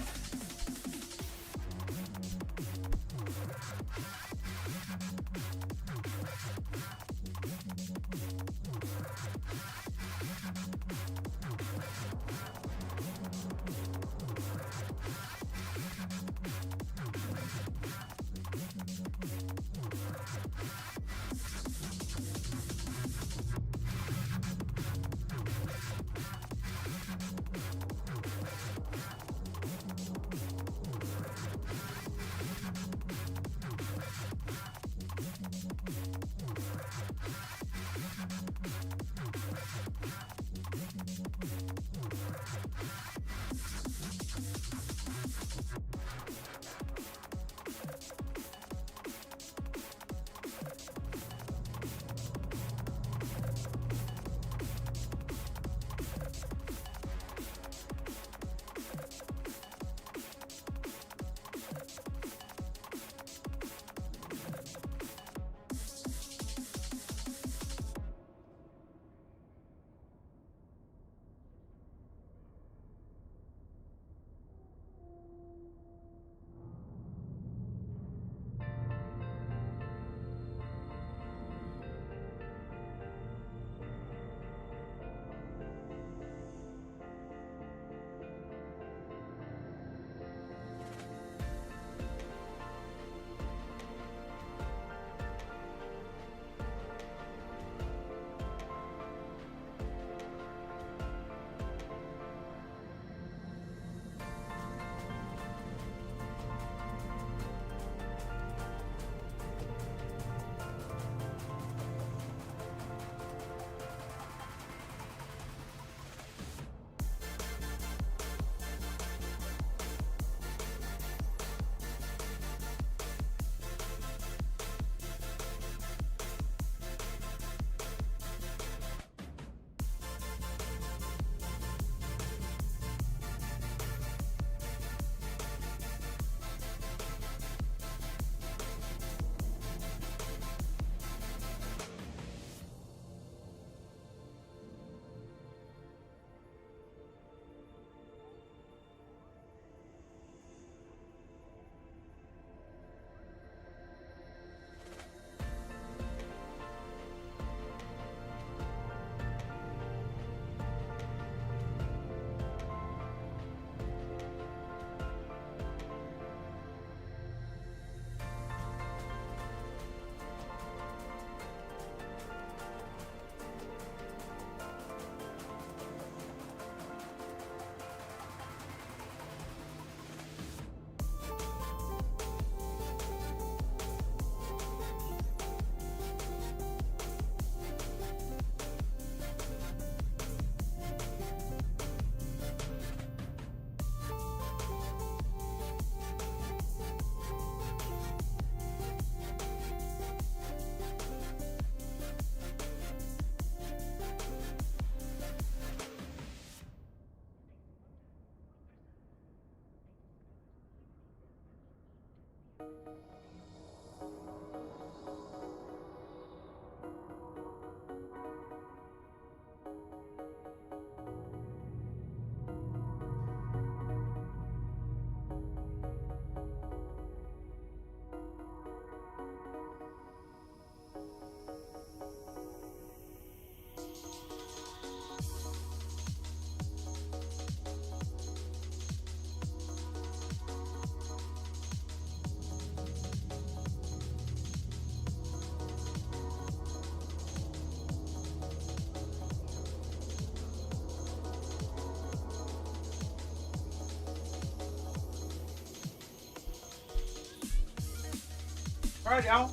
All right, y'all.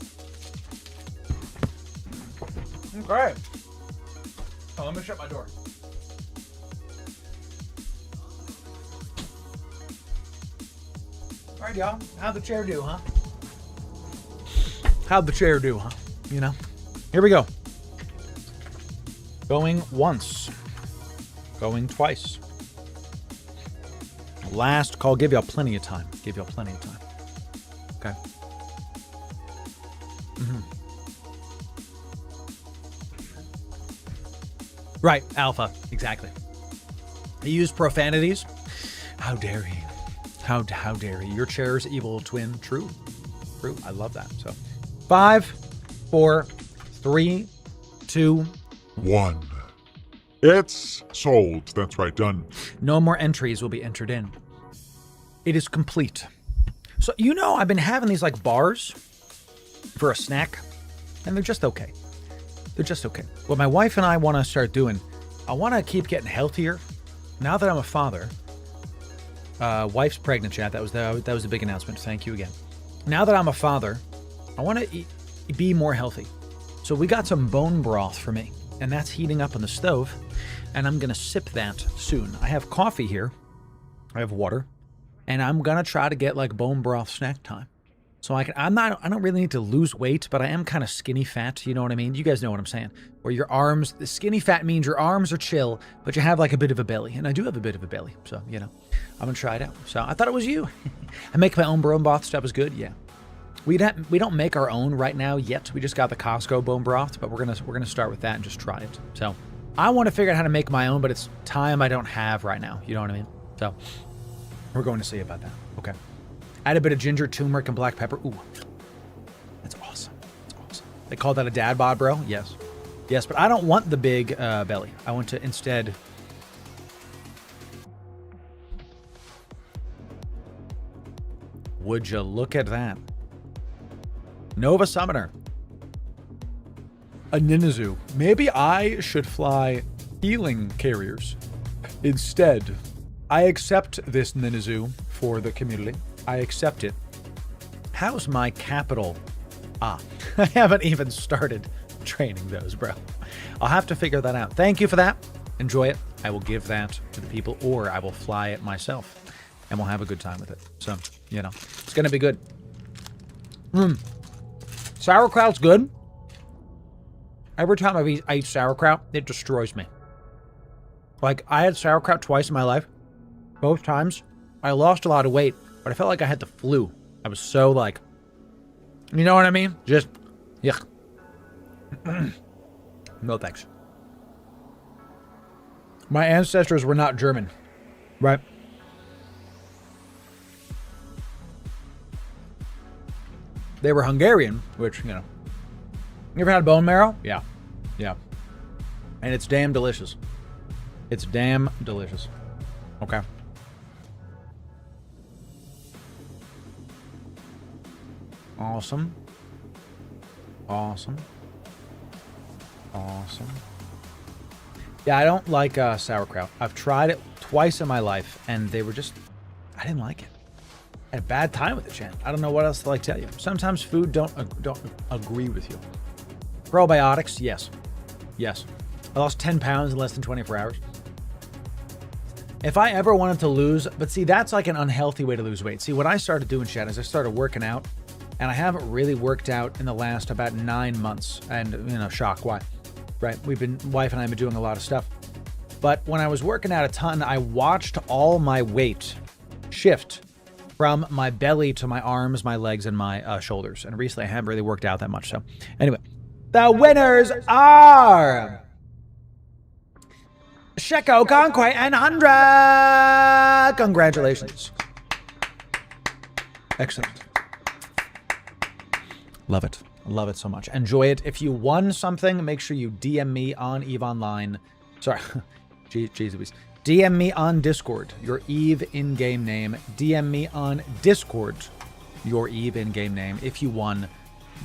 Okay. Oh, let me shut my door. All right, y'all. How'd the chair do, huh? How'd the chair do, huh? You know? Here we go. Going once. Going twice. Last call. Give y'all plenty of time. Give y'all plenty of time. Okay. Right, Alpha, exactly. He used profanities. How dare he? How dare he? Your chair's evil twin. True. I love that. So, 5, 4, 3, 2, 1. It's sold. That's right, done. No more entries will be entered in. It is complete. So, you know, I've been having these like bars for a snack, and they're just okay. They're just okay. What my wife and I want to start doing, I want to keep getting healthier. Now that I'm a father, wife's pregnant, chat. That was a big announcement. Thank you again. Now that I'm a father, I want to be more healthy. So we got some bone broth for me, and that's heating up on the stove, and I'm gonna sip that soon. I have coffee here. I have water, and I'm gonna try to get like bone broth snack time. So I don't really need to lose weight, but I am kind of skinny fat. You know what I mean? You guys know what I'm saying. Where your arms, the skinny fat means your arms are chill, but you have like a bit of a belly. And I do have a bit of a belly. So, you know, I'm going to try it out. So I thought it was you. I make my own bone broth. Stuff is good. Yeah. We don't make our own right now yet. We just got the Costco bone broth, but we're going to start with that and just try it. So I want to figure out how to make my own, but it's time I don't have right now. You know what I mean? So we're going to see about that. Okay. Add a bit of ginger, turmeric, and black pepper. Ooh, that's awesome. That's awesome. They call that a dad bod, bro? Yes. Yes, but I don't want the big belly. I want to instead... Would you look at that? Nova Summoner. A Ninazu. Maybe I should fly healing carriers instead. I accept this Ninazu for the community. I accept it. How's my capital? I haven't even started training those, bro. I'll have to figure that out. Thank you for that. Enjoy it. I will give that to the people, or I will fly it myself, and we'll have a good time with it. So, you know, it's going to be good. Sauerkraut's good. Every time I eat sauerkraut, it destroys me. Like, I had sauerkraut twice in my life. Both times, I lost a lot of weight, but I felt like I had the flu. I was so like, you know what I mean? Just, yuck. No thanks. My ancestors were not German, right? They were Hungarian, which, you know. You ever had bone marrow? Yeah. Yeah. And it's damn delicious. It's damn delicious. Okay. Awesome. Awesome. Awesome. Yeah, I don't like sauerkraut. I've tried it twice in my life, and they were just... I didn't like it. I had a bad time with it, Chan. I don't know what else to like tell you. Sometimes food don't agree with you. Probiotics, yes. Yes. I lost 10 pounds in less than 24 hours. If I ever wanted to lose... But see, that's like an unhealthy way to lose weight. See, what I started doing, Chan, is I started working out. And I haven't really worked out in the last about 9 months. And, you know, shock, why? Right? Wife and I have been doing a lot of stuff. But when I was working out a ton, I watched all my weight shift from my belly to my arms, my legs, and my shoulders. And recently I haven't really worked out that much. So anyway, the winners are Sheko, Conquay, and 100. Congratulations. Excellent. Love it. Love it so much. Enjoy it. If you won something, make sure you DM me on EVE Online. Sorry. Jeez Louise. DM me on Discord, your EVE in-game name. DM me on Discord, your EVE in-game name. If you won,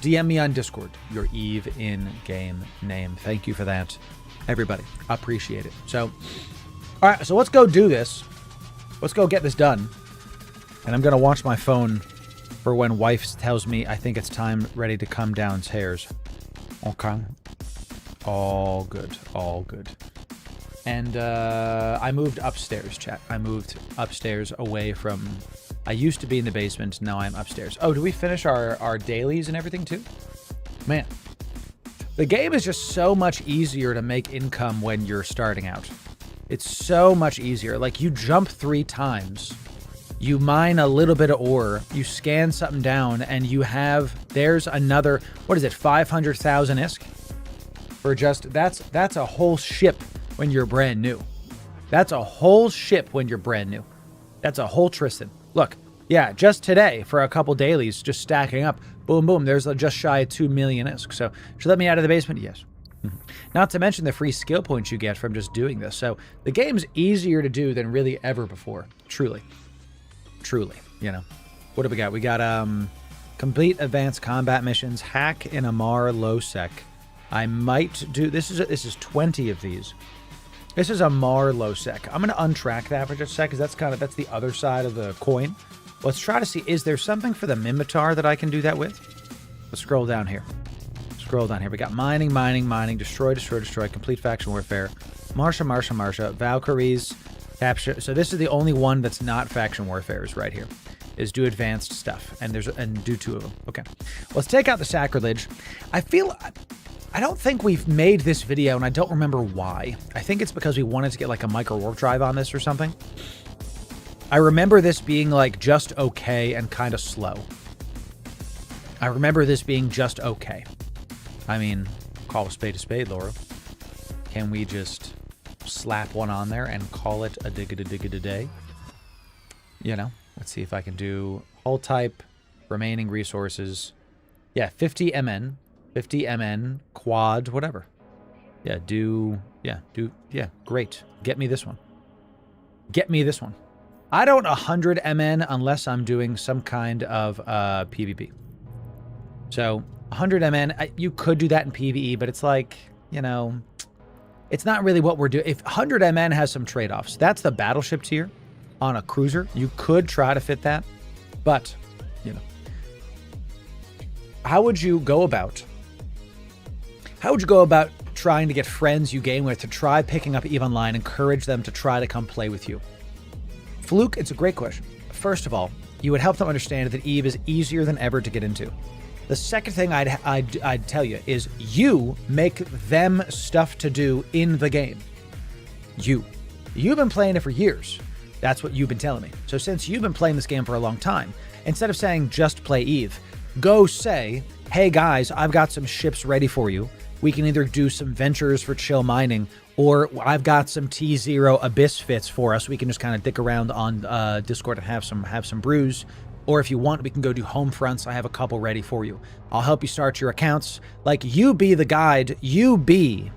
DM me on Discord, your EVE in-game name. Thank you for that, everybody. Appreciate it. So, all right, so let's go do this. Let's go get this done. And I'm going to watch my phone for when wife tells me I think it's time ready to come downstairs. Okay. All good. All good. And I moved upstairs, chat. I moved upstairs away from... I used to be in the basement. Now I'm upstairs. Oh, do we finish our dailies and everything too? Man. The game is just so much easier to make income when you're starting out. It's so much easier. Like, you jump 3 times. You mine a little bit of ore. You scan something down, and you have... There's another... What is it? 500,000 ISK? For just... That's a whole ship when you're brand new. That's a whole ship when you're brand new. That's a whole Tristan. Look, yeah, just today for a couple dailies, just stacking up. Boom, boom. There's just shy of 2 million ISK. So, should you let me out of the basement? Yes. Not to mention the free skill points you get from just doing this. So, the game's easier to do than really ever before. Truly. Truly, you know. What do we got? We got complete advanced combat missions, hack in Amar low sec. I might do... This is 20 of these. This is a Mar low sec. I'm going to untrack that for just a sec, because that's the other side of the coin. Let's try to see, is there something for the Mimitar that I can do that with? Let's scroll down here. Scroll down here. We got mining, destroy, complete faction warfare, Marsha, Valkyries, capture. So this is the only one that's not faction warfare is right here. Is do advanced stuff, and do 2 of them. Okay, let's take out the sacrilege. I don't think we've made this video, and I don't remember why. I think it's because we wanted to get like a micro warp drive on this or something. I remember this being like just okay and kind of slow. I remember this being just okay. I mean, call a spade, Loru. Can we just slap one on there and call it a digga day? You know, let's see if I can do hull type, remaining resources. Yeah, 50 MN. 50 MN, quad, whatever. Yeah, great. Get me this one. Get me this one. I don't 100 MN unless I'm doing some kind of PvP. So, 100 MN, you could do that in PvE, but it's like, you know, it's not really what we're doing. If 100 MN has some trade-offs, that's the battleship tier on a cruiser. You could try to fit that, but, you know. How would you go about trying to get friends you game with to try picking up EVE Online, encourage them to try to come play with you? Fluke, it's a great question. First of all, you would help them understand that EVE is easier than ever to get into. The second thing I'd tell you is you make them stuff to do in the game. You've been playing it for years. That's what you've been telling me. So since you've been playing this game for a long time, instead of saying just play EVE, go say, hey guys, I've got some ships ready for you. We can either do some ventures for chill mining, or I've got some T0 Abyss fits for us. We can just kind of dick around on Discord and have some brews. Or if you want, we can go do home fronts. I have a couple ready for you. I'll help you start your accounts. Like, you be the guide. You be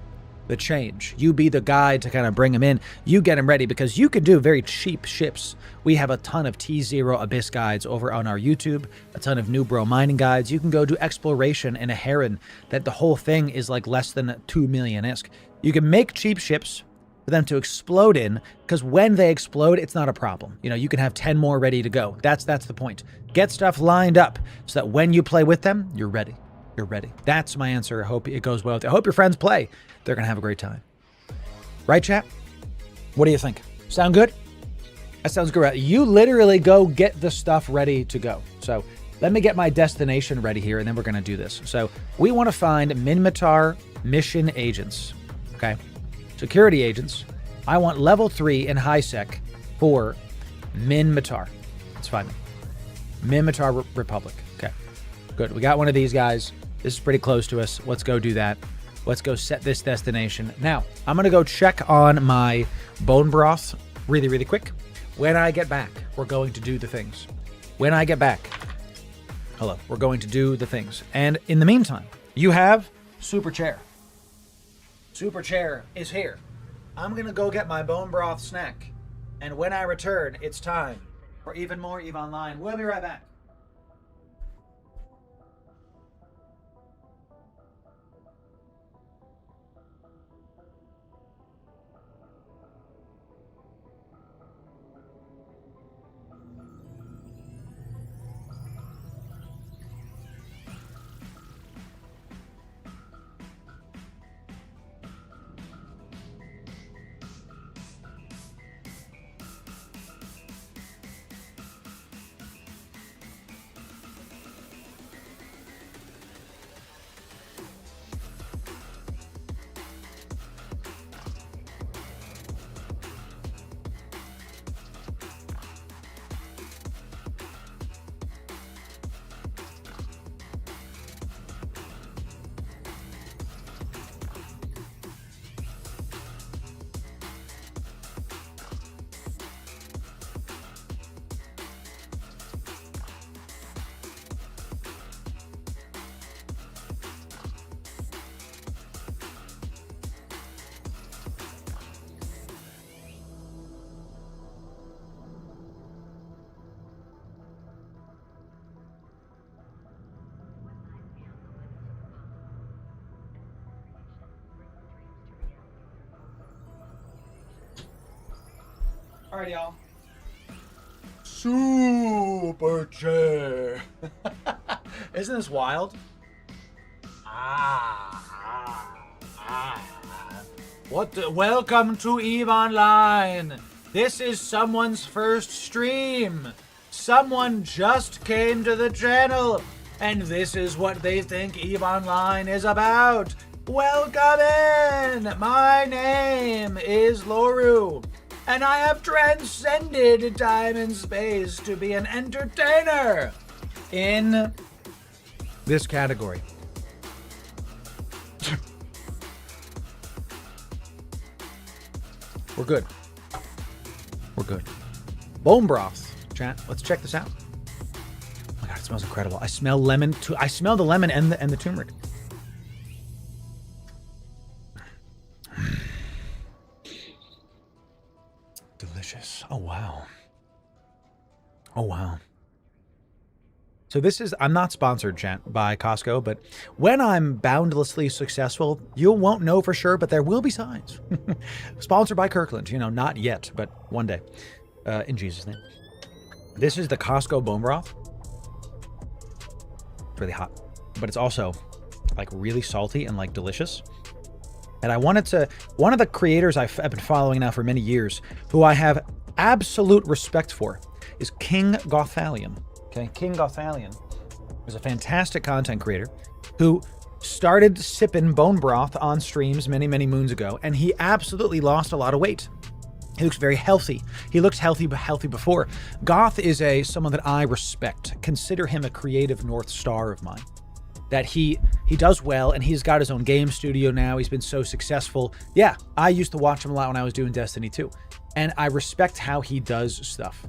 the change. You be the guide to kind of bring them in. You get them ready, because you can do very cheap ships. We have a ton of T0 Abyss guides over on our YouTube, a ton of New Bro mining guides. You can go do exploration in a Heron that the whole thing is like less than 2 million ISK. You can make cheap ships for them to explode in, because when they explode, it's not a problem. You know, you can have 10 more ready to go. That's the point. Get stuff lined up so that when you play with them, you're ready. You're ready. That's my answer. I hope it goes well. I hope your friends play. They're going to have a great time. Right, chat? What do you think? Sound good? That sounds good. You literally go get the stuff ready to go. So let me get my destination ready here, and then we're going to do this. So we want to find Minmatar mission agents. Okay? Security agents. I want level 3 in high sec for Minmatar. That's fine. Mimitar Republic. Okay, good. We got one of these guys. This is pretty close to us. Let's go do that. Let's go set this destination. Now, I'm going to go check on my bone broth really, really quick. When I get back, we're going to do the things. When I get back, hello, we're going to do the things. And in the meantime, you have Super Chair. Super Chair is here. I'm going to go get my bone broth snack. And when I return, it's time for even more EVE Online. We'll be right back. All right, y'all. Super Chair. Isn't this wild? Welcome to EVE Online. This is someone's first stream. Someone just came to the channel, and this is what they think EVE Online is about. Welcome in. My name is Loru, and I have transcended time and space to be an entertainer in this category. We're good. We're good. Bone broth, chat. Let's check this out. Oh my god, it smells incredible. I smell lemon. I smell the lemon and the turmeric. Delicious. Oh wow. Oh wow. So this is, I'm not sponsored, chat, by Costco, but when I'm boundlessly successful, you won't know for sure, but there will be signs. Sponsored by Kirkland, you know, not yet, but one day, in Jesus' name. This is the Costco bone broth. It's really hot, but it's also like really salty and like delicious. And I wanted to, one of the creators I've been following now for many years, who I have absolute respect for, is King Gothalion. Okay, King Gothalion is a fantastic content creator who started sipping bone broth on streams many, many moons ago, and he absolutely lost a lot of weight. He looks very healthy. He looks healthy before. Goth is someone that I respect. Consider him a creative North Star of mine. That he does well, and he's got his own game studio now. He's been so successful. Yeah, I used to watch him a lot when I was doing Destiny 2, and I respect how he does stuff.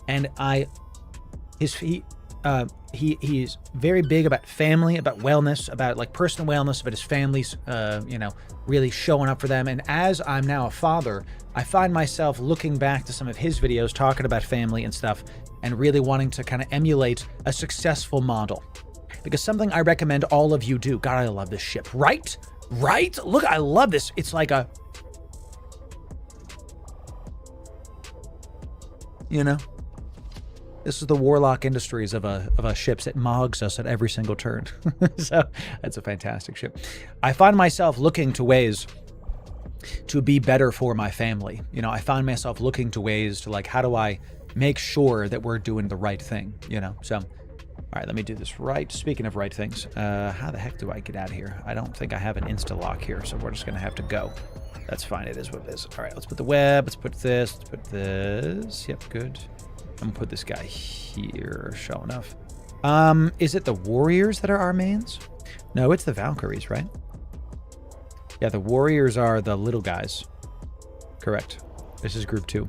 And he is very big about family, about wellness, about like personal wellness, about his family's, you know, really showing up for them. And as I'm now a father, I find myself looking back to some of his videos talking about family and stuff, and really wanting to kind of emulate a successful model. Because something I recommend all of you do. God, I love this ship. Right? Right? Look, I love this. It's like a, you know, this is the Warlock Industries of a ship that mogs us at every single turn. So that's a fantastic ship. I find myself looking to ways to be better for my family. You know, I find myself looking to ways to like, how do I make sure that we're doing the right thing? You know, so, all right, let me do this right. Speaking of right things, how the heck do I get out of here? I don't think I have an insta lock here, so we're just gonna have to go. That's fine, it is what it is. All right, let's put the web, let's put this, Yep, good. I'm gonna put this guy here, show enough. Is it the Warriors that are our mains? No, it's the Valkyries, right? Yeah, the Warriors are the little guys. Correct. This is group 2.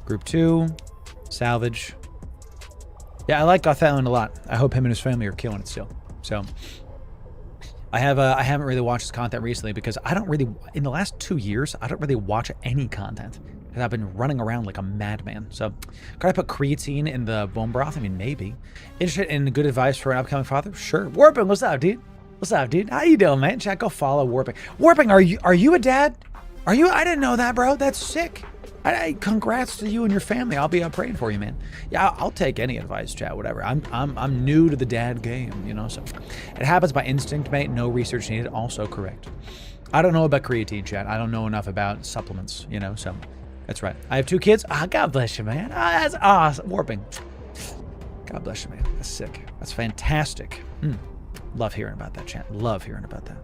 Group 2, Salvage. Yeah, I like Gothalion a lot. I hope him and his family are killing it still. So, I haven't really watched his content recently because I don't really, in the last 2 years, I don't really watch any content. Because I've been running around like a madman. So, could I put creatine in the bone broth? I mean, maybe. Interested in good advice for an upcoming father? Sure. Warping, what's up, dude? What's up, dude? How you doing, man? Chat, go follow Warping. Warping, are you a dad? Are you? I didn't know that, bro. That's sick. Congrats to you and your family. I'll be praying for you, man. Yeah, I'll take any advice, chat, whatever. I'm new to the dad game, you know, so it happens by instinct, mate. No research needed. Also correct. I don't know about creatine, chat. I don't know enough about supplements, you know, so that's right. I have 2 kids. God bless you, man. That's awesome. Warping. God bless you, man. That's sick. That's fantastic. Love hearing about that, chat. Love hearing about that.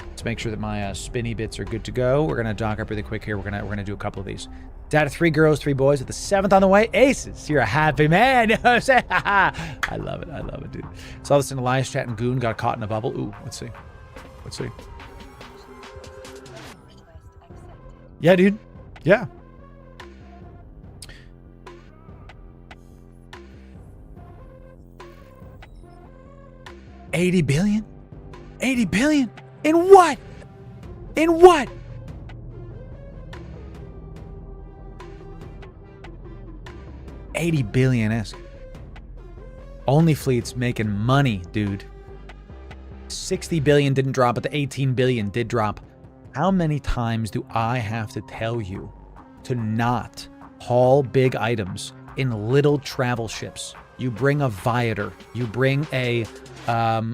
Let's make sure that my spinny bits are good to go. We're gonna dock up really quick here. We're gonna do a couple of these. Dad of 3 girls, 3 boys, with the 7th on the way. Aces, you're a happy man. You know what I'm saying? I love it. I love it, dude. Saw this in Elias chat and Goon got caught in a bubble. Ooh, let's see. Let's see. Yeah, dude. Yeah. $80 billion? 80 billion? In what? In what? $80 billion-esque. Only Fleet's making money, dude. 60 billion didn't drop, but the 18 billion did drop. How many times do I have to tell you to not haul big items in little travel ships? You bring a Viator. You bring a,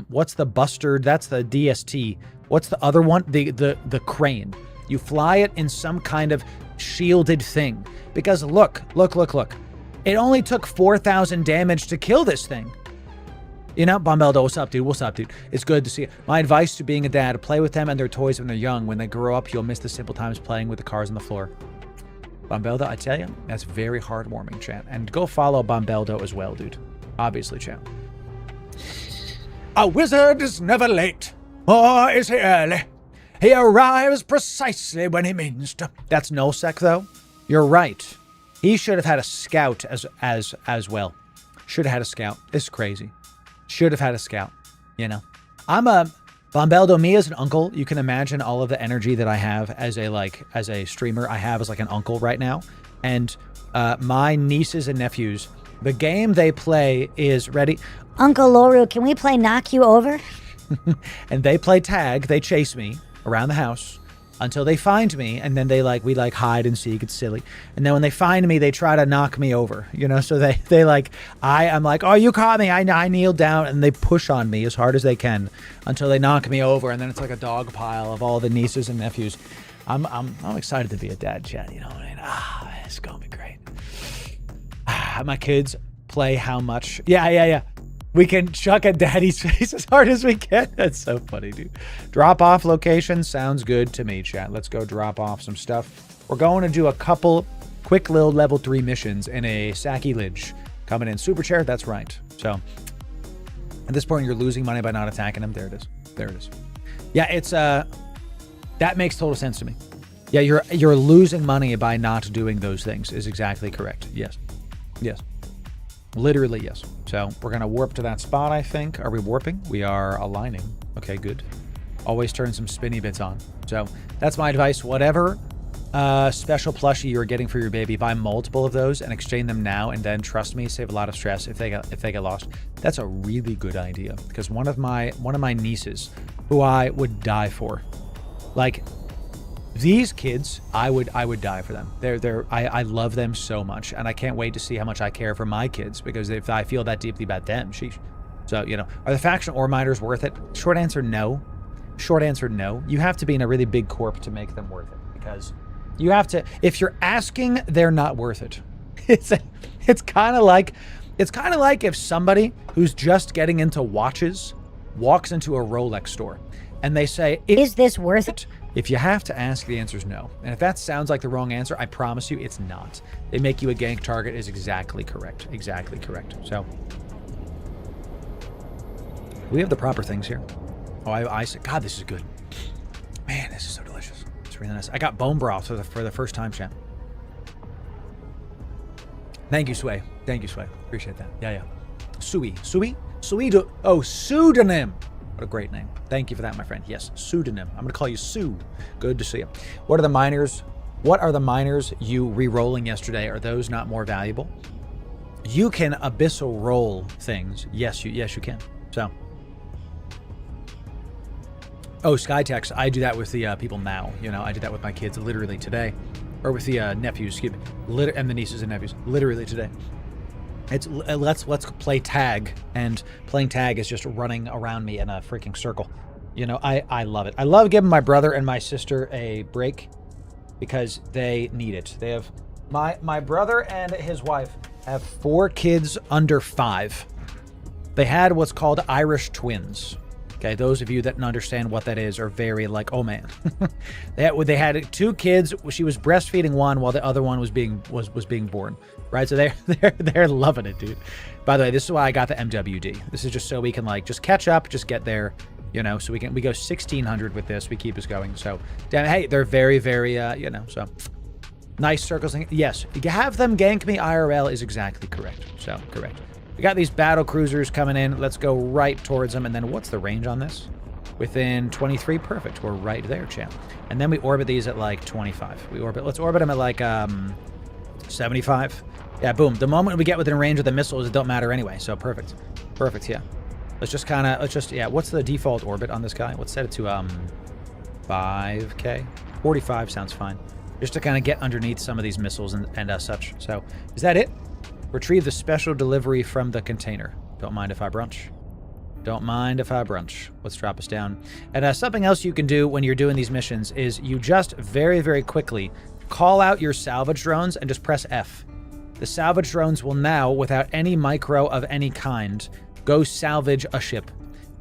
what's the Bustard? That's the DST. What's the other one? The Crane. You fly it in some kind of shielded thing. Because look. It only took 4,000 damage to kill this thing. You know, Bombeldo, what's up, dude? What's up, dude? It's good to see you. My advice to being a dad, play with them and their toys when they're young. When they grow up, you'll miss the simple times playing with the cars on the floor. Bombeldo, I tell you, that's very heartwarming, chat. And go follow Bombeldo as well, dude. Obviously, chat. A wizard is never late, or is he early? He arrives precisely when he means to. That's nullsec, though. You're right. He should have had a scout as well. Should have had a scout. This is crazy. Should have had a scout. You know, I'm a Bombeldo. Me as an uncle, you can imagine all of the energy that I have as a streamer. I have as like an uncle right now, and my nieces and nephews. The game they play is ready. Uncle Loru, can we play knock you over? And they play tag. They chase me around the house until they find me, and then we hide and seek. It's silly. And then when they find me, they try to knock me over. You know, so I'm like, oh, you caught me. I kneel down, and they push on me as hard as they can until they knock me over, and then it's like a dog pile of all the nieces and nephews. I'm excited to be a dad, chat. You know what I mean? It's gonna be great. My kids play how much? Yeah. We can chuck at daddy's face as hard as we can. That's so funny, dude. Drop off location sounds good to me, chat. Let's go drop off some stuff. We're going to do a couple quick little level 3 missions in a sacrilege. Coming in super chair, that's right. So at this point, you're losing money by not attacking him. There it is. Yeah, it's that makes total sense to me. Yeah, you're losing money by not doing those things is exactly correct. Yes. Literally, yes. So we're going to warp to that spot, I think. Are we warping? We are aligning. Okay, good. Always turn some spinny bits on. So that's my advice. Whatever special plushie you're getting for your baby, buy multiple of those and exchange them now, and then trust me, save a lot of stress if they get lost. That's a really good idea, because one of my nieces, who I would die for, like, these kids, I would die for them. I love them so much, and I can't wait to see how much I care for my kids, because if I feel that deeply about them, sheesh. So, you know, are the faction ore miners worth it? Short answer, no. Short answer, no. You have to be in a really big corp to make them worth it, because you have to. If you're asking, they're not worth it. It's kind of like if somebody who's just getting into watches walks into a Rolex store, and they say, "Is this worth it?" If you have to ask, the answer is no. And if that sounds like the wrong answer, I promise you it's not. They make you a gank target is exactly correct. Exactly correct. So we have the proper things here. Oh, I said, God, this is good. Man, this is so delicious. It's really nice. I got bone broth for the first time, champ. Thank you, Sway. Thank you, Sway. Appreciate that. Yeah, yeah. Sui. Oh, pseudonym. What a great name. Thank you for that, my friend. Yes, pseudonym. I'm going to call you Sue. Good to see you. What are the miners? What are the miners you re-rolling yesterday? Are those not more valuable? You can abyssal roll things. Yes, you can. So. Oh, Skytex. I do that with the people now. You know, I did that with my kids literally today. Or with the nephews, excuse me. And the nieces and nephews. Literally today. It's let's play tag, and playing tag is just running around me in a freaking circle. You know, I love it. I love giving my brother and my sister a break because they need it. They have my brother and his wife have 4 kids under 5. They had what's called Irish twins. Okay, those of you that understand what that is are very like, oh man. they had 2 kids. She was breastfeeding one while the other one was being born. Right, so they're loving it, dude. By the way, this is why I got the MWD. This is just so we can like just catch up, just get there, you know. So we go 1600 with this. We keep us going. So damn, hey, they're very, very, you know. So nice circles. Yes, have them gank me IRL is exactly correct. So correct. We got these battle cruisers coming in. Let's go right towards them. And then what's the range on this? Within 23. Perfect. We're right there, champ. And then we orbit these at like 25. Let's orbit them at like 75. Yeah, boom. The moment we get within range of the missiles, it don't matter anyway. So perfect. Perfect, yeah. Yeah, what's the default orbit on this guy? Let's set it to 5K. 45 sounds fine. Just to kind of get underneath some of these missiles and such. So, is that it? Retrieve the special delivery from the container. Don't mind if I brunch. Don't mind if I brunch. Let's drop us down. And something else you can do when you're doing these missions is you just very, very quickly call out your salvage drones and just press F. The salvage drones will now, without any micro of any kind, go salvage a ship.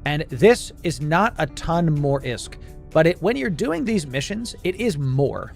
And this is not a ton more ISK, but when you're doing these missions, it is more.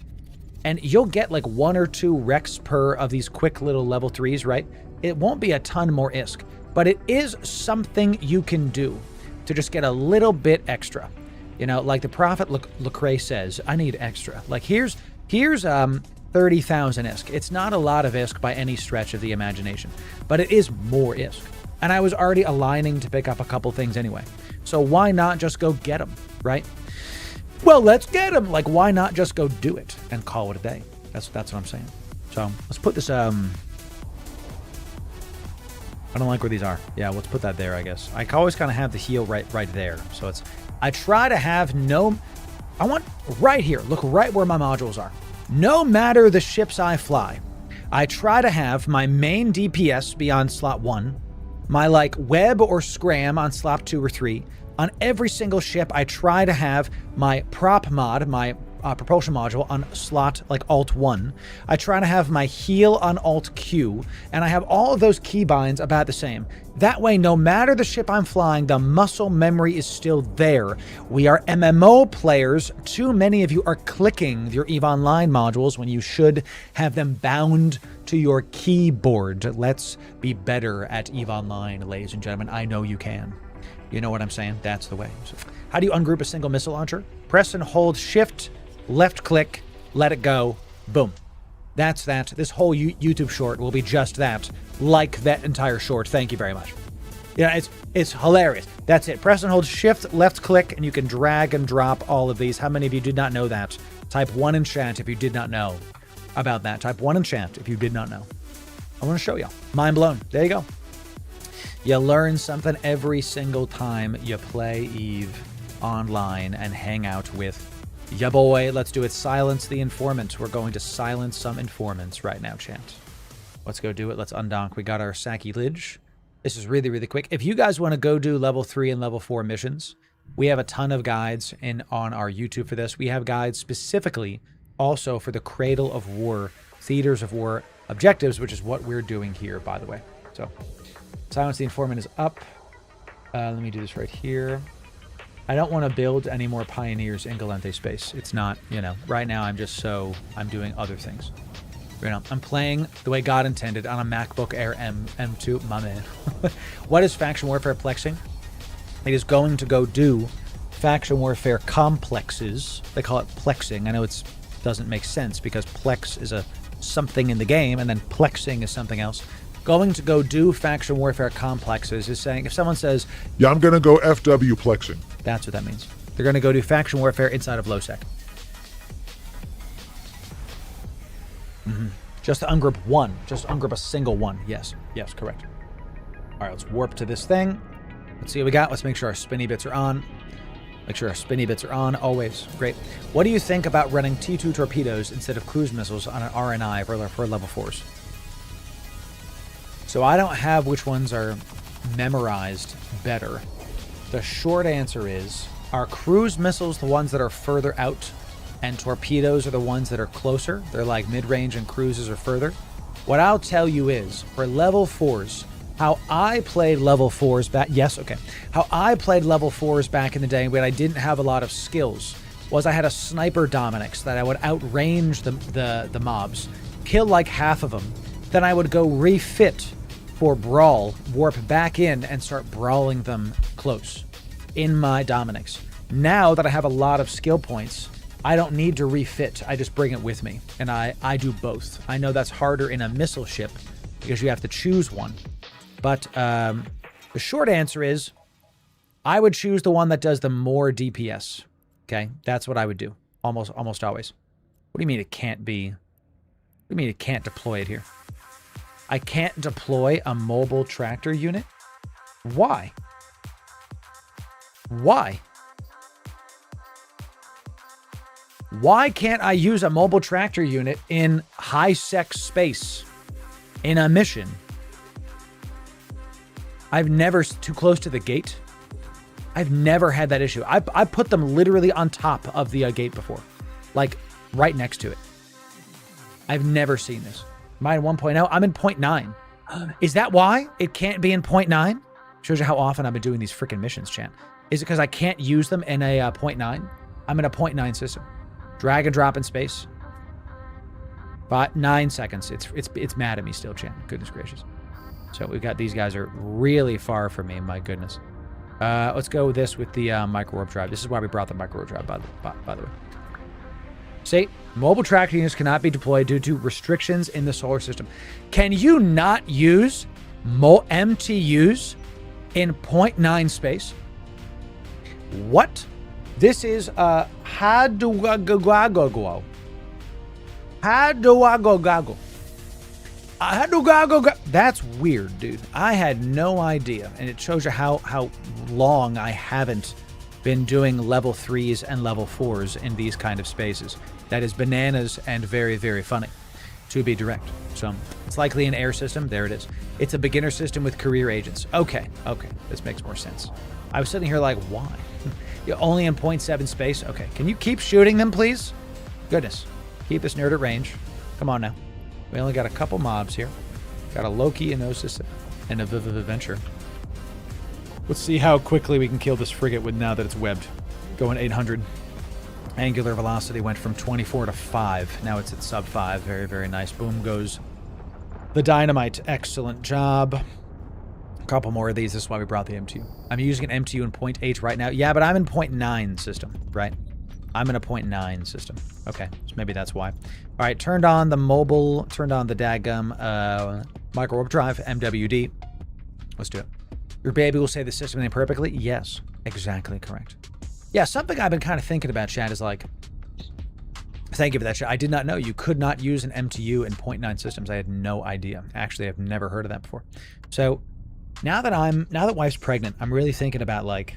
And you'll get like 1 or 2 wrecks per of these quick little level 3s, right? It won't be a ton more ISK, but it is something you can do to just get a little bit extra. You know, like the Prophet Lecrae says, I need extra. Like here's 30,000 ISK. It's not a lot of ISK by any stretch of the imagination, but it is more ISK. And I was already aligning to pick up a couple things anyway. So why not just go get them, right? Well, let's get them. Like, why not just go do it and call it a day? That's what I'm saying. So let's put this, I don't like where these are. Yeah, let's put that there, I guess. I always kind of have the heel right there. So I try to have I want right here. Look right where my modules are. No matter the ships I fly, I try to have my main DPS be on slot 1, my like web or scram on slot 2 or 3. On every single ship, I try to have my prop mod, my propulsion module on slot like alt 1. I try to have my heal on alt Q, and I have all of those keybinds about the same. That way, no matter the ship I'm flying, the muscle memory is still there. We are MMO players. Too many of you are clicking your EVE Online modules when you should have them bound to your keyboard. Let's be better at EVE Online, ladies and gentlemen. I know you can. You know what I'm saying? That's the way. So, how do you ungroup a single missile launcher? Press and hold shift, left click, let it go, boom. That's that. This whole YouTube short will be just that, like that entire short. Thank you very much. Yeah, it's hilarious. That's it. Press and hold shift, left click, and you can drag and drop all of these. How many of you did not know that? Type 1 in chat if you did not know about that. Type 1 in chat if you did not know. I want to show y'all. Mind blown. There you go. You learn something every single time you play EVE Online and hang out with ya boy. Let's do it. Silence the informant. We're going to silence some informants right now, chat. Let's go do it. Let's undonk. We got our Saki Lidge. This is really, really quick. If you guys want to go do level 3 and level 4 missions, we have a ton of guides on our YouTube for this. We have guides specifically also for the Cradle of War, Theaters of War objectives, which is what we're doing here, by the way. So, silence the informant is up. Let me do this right here. I don't want to build any more Pioneers in Galente space. It's not, you know, right now I'm doing other things. You know, I'm playing the way God intended on a MacBook Air M2, my man. What is Faction Warfare plexing? It is going to go do Faction Warfare complexes. They call it plexing. I know it doesn't make sense because plex is a something in the game and then plexing is something else. Going to go do Faction Warfare complexes is saying, if someone says, Yeah, I'm going to go FW plexing. that's what that means. They're going to go do Faction Warfare inside of LowSec. Just ungroup one. Just ungroup a single one. Yes. Yes, correct. All right, let's warp to this thing. Let's see what we got. Let's make sure our spinny bits are on. Make sure our spinny bits are on. Always. Great. What do you think about running T2 torpedoes instead of cruise missiles on an RNI for level 4s? So I don't have which ones are memorized better. The short answer is, are cruise missiles the ones that are further out and torpedoes are the ones that are closer? They're like mid-range and cruises are further. What I'll tell you is, for level 4s, how I played level 4s back... Yes, okay. How I played level 4s back in the day when I didn't have a lot of skills was I had a sniper Dominix that I would outrange the mobs, kill like half of them, then I would go refit for Brawl, warp back in, and start brawling them close in my Dominix. Now that I have a lot of skill points, I don't need to refit. I just bring it with me, and I do both. I know that's harder in a missile ship because you have to choose one. But the short answer is I would choose the one that does the more DPS. Okay? That's what I would do. Almost always. What do you mean it can't be? What do you mean it can't deploy it here? I can't deploy a mobile tractor unit? Why? Why? Why can't I use a mobile tractor unit in high-sec space in a mission? I've never... Too close to the gate? I've never had that issue. I put them literally on top of the gate before. Like, right next to it. I've never seen this. Am I in 1.0? I'm in 0.9. Is that why it can't be in 0.9? Shows you how often I've been doing these freaking missions, chat. Is it because I can't use them in a 0.9? I'm in a 0.9 system. Drag and drop in space. But 9 seconds. It's mad at me still, chat. Goodness gracious. So we've got these guys are really far from me. My goodness. Let's go with this with the micro warp drive. This is why we brought the micro warp drive, by the way. See, mobile tractor units cannot be deployed due to restrictions in the solar system. Can you not use MTUs in 0.9 space? What? This is Hadugago. That's weird, dude. I had no idea. And it shows you how long I haven't been doing level 3s and level 4s in these kind of spaces. That is bananas and very, very funny, to be direct. So it's likely an air system. There it is. It's a beginner system with career agents. Okay. This makes more sense. I was sitting here like, why? You're only in 0.7 space? Okay. Can you keep shooting them, please? Goodness. Keep this nerd at range. Come on now. We only got a couple mobs here. Got a Loki, a Gnosis, and a Venture. Let's see how quickly we can kill this frigate with now that it's webbed. Going 800. Angular velocity went from 24 to 5. Now it's at sub 5. Very, very nice. Boom goes the dynamite. Excellent job. A couple more of these. This is why we brought the MTU. I'm using an MTU in 0.8 right now. Yeah, but I'm in 0.9 system, right? I'm in a 0.9 system. Okay, so maybe that's why. All right, turned on the mobile, turned on the daggum micro warp drive, MWD. Let's do it. Your baby will say the system name perfectly. Yes, exactly correct. Yeah, something I've been kind of thinking about, chat, is like, thank you for that, chat. I did not know you could not use an MTU in 0.9 systems. I had no idea. Actually, I've never heard of that before. So now that wife's pregnant, I'm really thinking about like,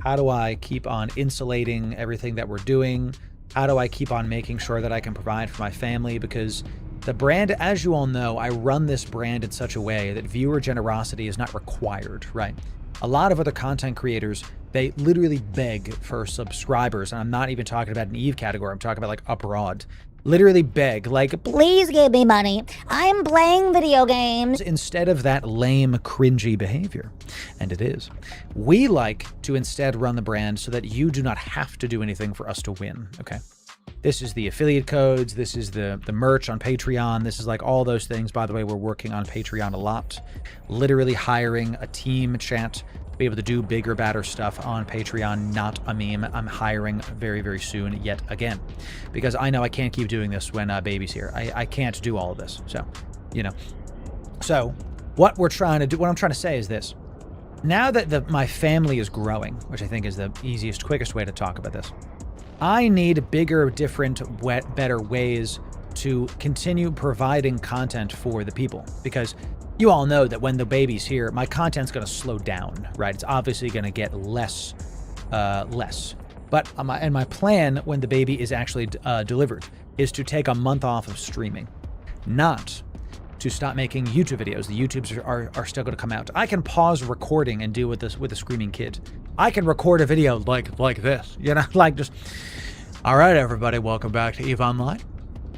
how do I keep on insulating everything that we're doing? How do I keep on making sure that I can provide for my family? Because the brand, as you all know, I run this brand in such a way that viewer generosity is not required, right? A lot of other content creators, they literally beg for subscribers. And I'm not even talking about an Eve category. I'm talking about like abroad. literally beg, like, Please give me money. I'm playing video games. instead of that lame, cringy behavior. And it is. We like to instead run the brand so that you do not have to do anything for us to win, okay? This is the affiliate codes. This is the merch on Patreon. This is like all those things. By the way, we're working on Patreon a lot. Literally hiring a team chat to be able to do bigger, badder stuff on Patreon, not a meme. I'm hiring very, very soon yet again. Because I know I can't keep doing this when baby's here. I can't do all of this. So, you know. So, what we're trying to do, what I'm trying to say is this. Now that my family is growing, which I think is the easiest, quickest way to talk about this, I need bigger, different, better ways to continue providing content for the people. Because you all know that when the baby's here, my content's going to slow down, right? It's obviously going to get less. But my plan when the baby is actually delivered is to take a month off of streaming, not to stop making YouTube videos. The YouTubes are still going to come out. I can pause recording and deal with this with a screaming kid. I can record a video like this, you know, like just, all right, everybody, welcome back to EVE Online.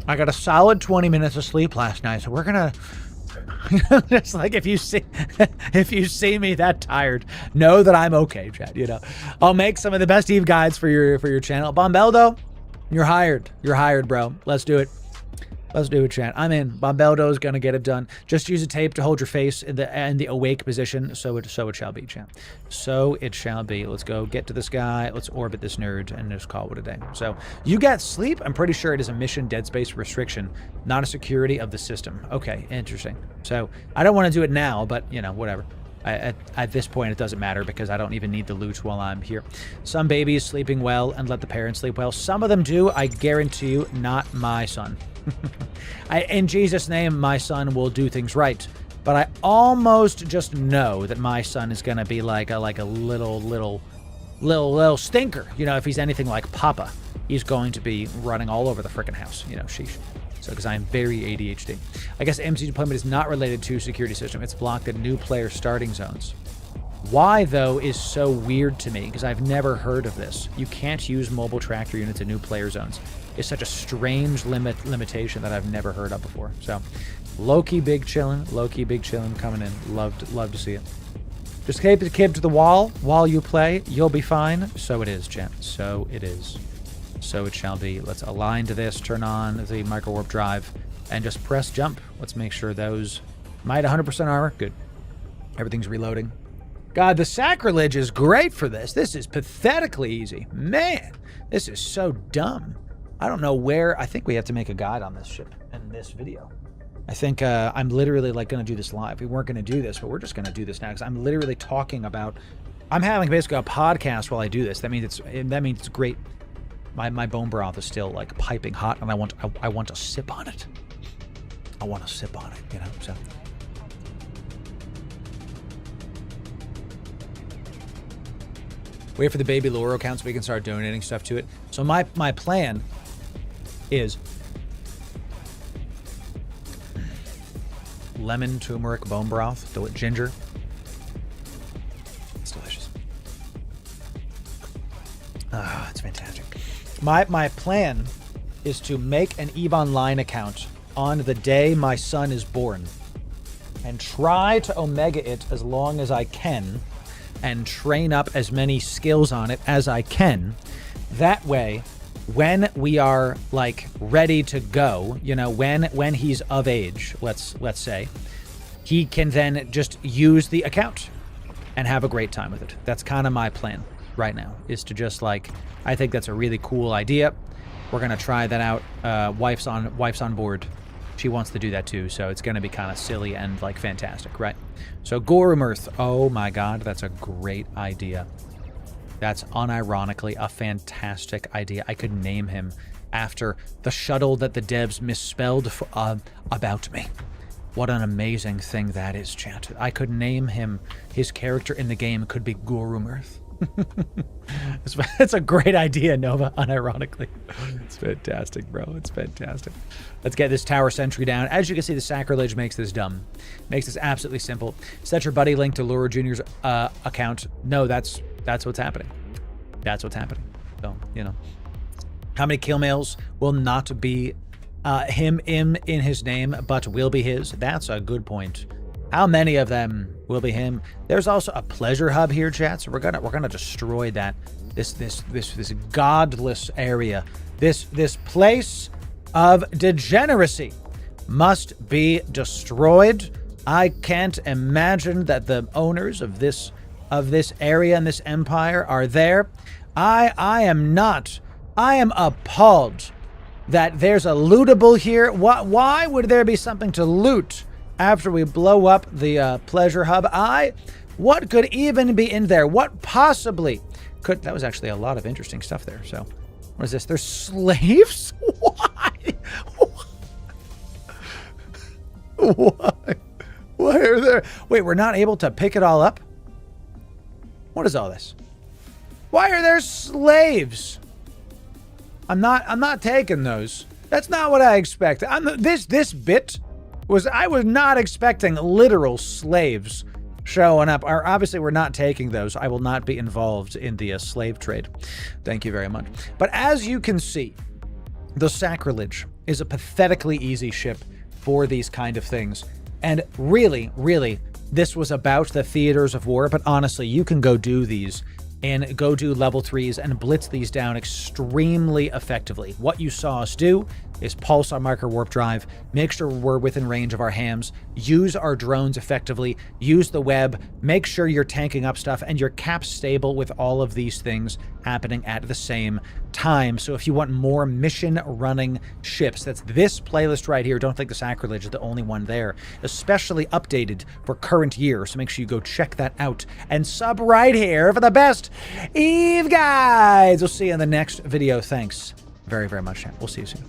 I got a solid 20 minutes of sleep last night, so we're gonna, just like if you see me that tired, know that I'm okay, chat. You know, I'll make some of the best EVE guides for your channel. Bombeldo, you're hired. You're hired, bro. Let's do it. Let's do it, chat. I'm in. Bombeldo's gonna get it done. Just use a tape to hold your face in the awake position. So it shall be, chat. So it shall be. Let's go get to this guy. Let's orbit this nerd and just call it a day. So you got sleep? I'm pretty sure it is a mission dead space restriction, not a security of the system. Okay, interesting. So I don't want to do it now, but you know, whatever. At this point, it doesn't matter because I don't even need the loot while I'm here. Some babies sleeping well and let the parents sleep well. Some of them do. I guarantee you, not my son. In Jesus' name, my son will do things right. But I almost just know that my son is gonna be like a little stinker. You know, if he's anything like Papa, he's going to be running all over the frickin' house. You know, sheesh. So, because I am very ADHD. I guess MC deployment is not related to security system. It's blocked at new player starting zones. Why, though, is so weird to me, because I've never heard of this. You can't use mobile tractor units in new player zones. It's such a strange limitation that I've never heard of before. So, low-key big chillin' coming in. Love to see it. Just keep the kid to the wall while you play. You'll be fine. So it is, chat. So it is. So it shall be. Let's align to this, turn on the micro warp drive, and just press jump. Let's make sure those might 100% armor. Good. Everything's reloading. God, the sacrilege is great for this. This is pathetically easy. Man, this is so dumb. I don't know where. I think we have to make a guide on this ship in this video. I think I'm literally like going to do this live. We weren't going to do this, but we're just going to do this now because I'm literally talking about. I'm having basically a podcast while I do this. That means it's great. My bone broth is still like piping hot, and I want to sip on it. I want to sip on it, you know. So. Wait for the baby Loru account so we can start donating stuff to it. So my plan is lemon turmeric bone broth, ginger. It's delicious. Ah, it's fantastic. My plan is to make an EVE Online account on the day my son is born and try to Omega it as long as I can and train up as many skills on it as I can. That way, when we are like ready to go, you know, when he's of age, let's say, he can then just use the account and have a great time with it. That's kind of my plan right now, is to just like, I think that's a really cool idea. We're gonna try that out. Wife's on board. She wants to do that too, so it's gonna be kind of silly and like fantastic, right? So Gorumirth, oh my god, that's a great idea. That's unironically a fantastic idea. I could name him after the shuttle that the devs misspelled about me. What an amazing thing that is, chat. I could name him, his character in the game could be Gorumirth. It's a great idea, Nova, unironically. It's fantastic, bro. It's fantastic. Let's get this tower sentry down. As you can see, the sacrilege makes this dumb. Makes this absolutely simple. Set your buddy link to Loru Jr.'s account. No, that's what's happening. That's what's happening. So, you know. How many kill mails will not be him in his name, but will be his. That's a good point. How many of them will be him? There's also a pleasure hub here, chat. So we're gonna destroy that. This godless area. This place of degeneracy must be destroyed. I can't imagine that the owners of this area and this empire are there. I am not. I am appalled that there's a lootable here. Why would there be something to loot after we blow up the pleasure hub? What could even be in there? What possibly could... That was actually a lot of interesting stuff there. So, what is this? There's slaves? Why? Why? Why are there... Wait, we're not able to pick it all up? What is all this? Why are there slaves? I'm not taking those. That's not what I expected. This bit was... I was not expecting literal slaves showing up. Obviously, we're not taking those. I will not be involved in the slave trade. Thank you very much. But as you can see, the Sacrilege is a pathetically easy ship for these kind of things. And really, this was about the theaters of war. But honestly, you can go do these and go do level 3s and blitz these down extremely effectively. What you saw us do is pulse our marker warp drive, make sure we're within range of our hams, use our drones effectively, use the web, make sure you're tanking up stuff, and you're cap stable with all of these things happening at the same time. So if you want more mission running ships, that's this playlist right here. Don't think the Sacrilege is the only one there, especially updated for current year. So make sure you go check that out and sub right here for the best Eve guides. We'll see you in the next video. Thanks very, very much. We'll see you soon.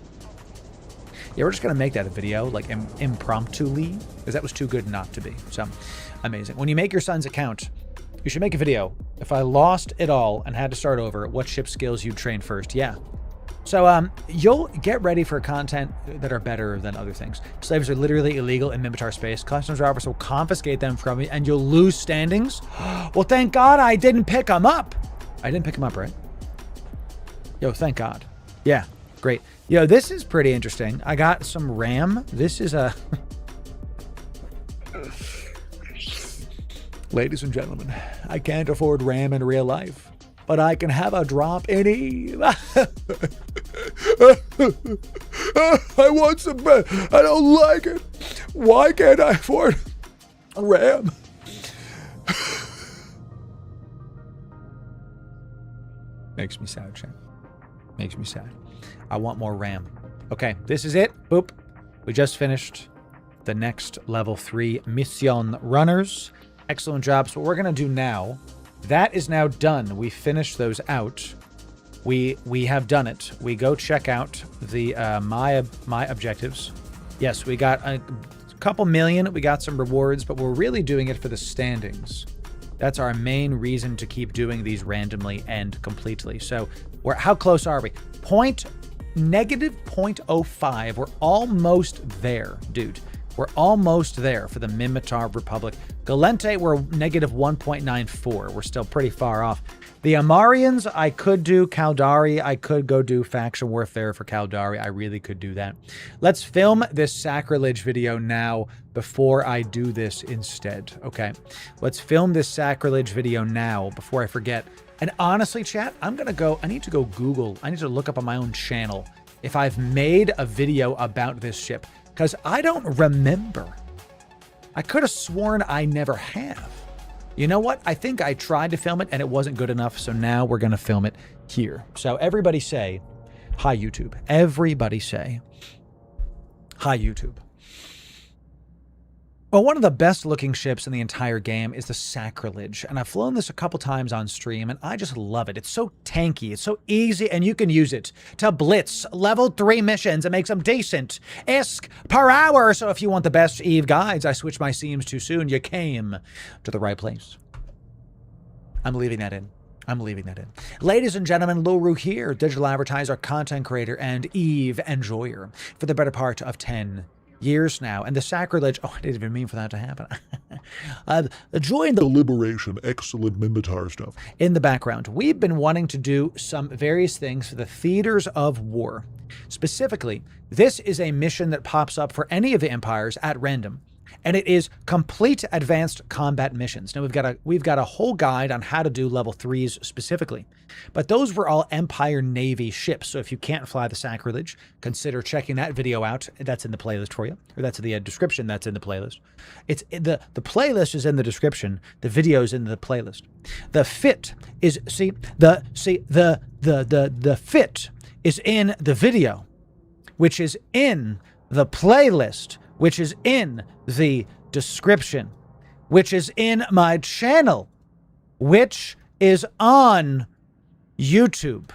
Yeah, we're just going to make that a video, like, impromptu-ly, because that was too good not to be. So, amazing. When you make your son's account, you should make a video. If I lost it all and had to start over, what ship skills you'd train first? Yeah. So, you'll get ready for content that are better than other things. Slaves are literally illegal in Mimitar space. Customs robbers will confiscate them from you, and you'll lose standings. Well, thank God I didn't pick them up. I didn't pick them up, right? Yo, thank God. Yeah, great. Yo, this is pretty interesting. I got some RAM. This is a... Ladies and gentlemen, I can't afford RAM in real life, but I can have a drop in Eve. I want some... I don't like it. Why can't I afford RAM? Makes me sad, Shane. Makes me sad. I want more RAM. Okay, this is it. Boop. We just finished the next level 3 mission runners. Excellent job. So what we're going to do now, that is now done. We finished those out. We have done it. We go check out the my objectives. Yes, we got a couple million. We got some rewards, but we're really doing it for the standings. That's our main reason to keep doing these randomly and completely. So how close are we? Negative 0.05. We're almost there, dude. We're almost there for the Mimitar Republic. Galente, we're negative 1.94. We're still pretty far off. The Amarians, I could do Caldari. I could go do faction warfare for Caldari. I really could do that. Let's film this Sacrilege video now before I do this instead. Okay, let's film this Sacrilege video now before I forget. And honestly, chat, I need to go Google. I need to look up on my own channel if I've made a video about this ship, because I don't remember. I could have sworn I never have. You know what? I think I tried to film it and it wasn't good enough, so now we're going to film it here. So everybody say, hi, YouTube. Everybody say, hi, YouTube. Well, one of the best looking ships in the entire game is the Sacrilege, and I've flown this a couple times on stream, and I just love it. It's so tanky, it's so easy, and you can use it to blitz level 3 missions and make some decent ISK per hour. So if you want the best Eve guides, I switched my seams too soon, you came to the right place. I'm leaving that in. I'm leaving that in. Ladies and gentlemen, Loru here, digital advertiser, content creator, and Eve enjoyer for the better part of 10 years now. And the Sacrilege, I didn't even mean for that to happen. Join the Liberation, excellent Mimitar stuff. In the background, we've been wanting to do some various things for the theaters of war. Specifically, this is a mission that pops up for any of the empires at random, and it is complete advanced combat missions. Now we've got a whole guide on how to do level 3s specifically, but those were all Empire Navy ships. So if you can't fly the Sacrilege, consider checking that video out. That's in the playlist for you, or that's in the description. That's in the playlist. It's the playlist is in the description. The video is in the playlist. The fit is the fit is in the video, which is in the playlist, which is in the description, which is in my channel, which is on YouTube,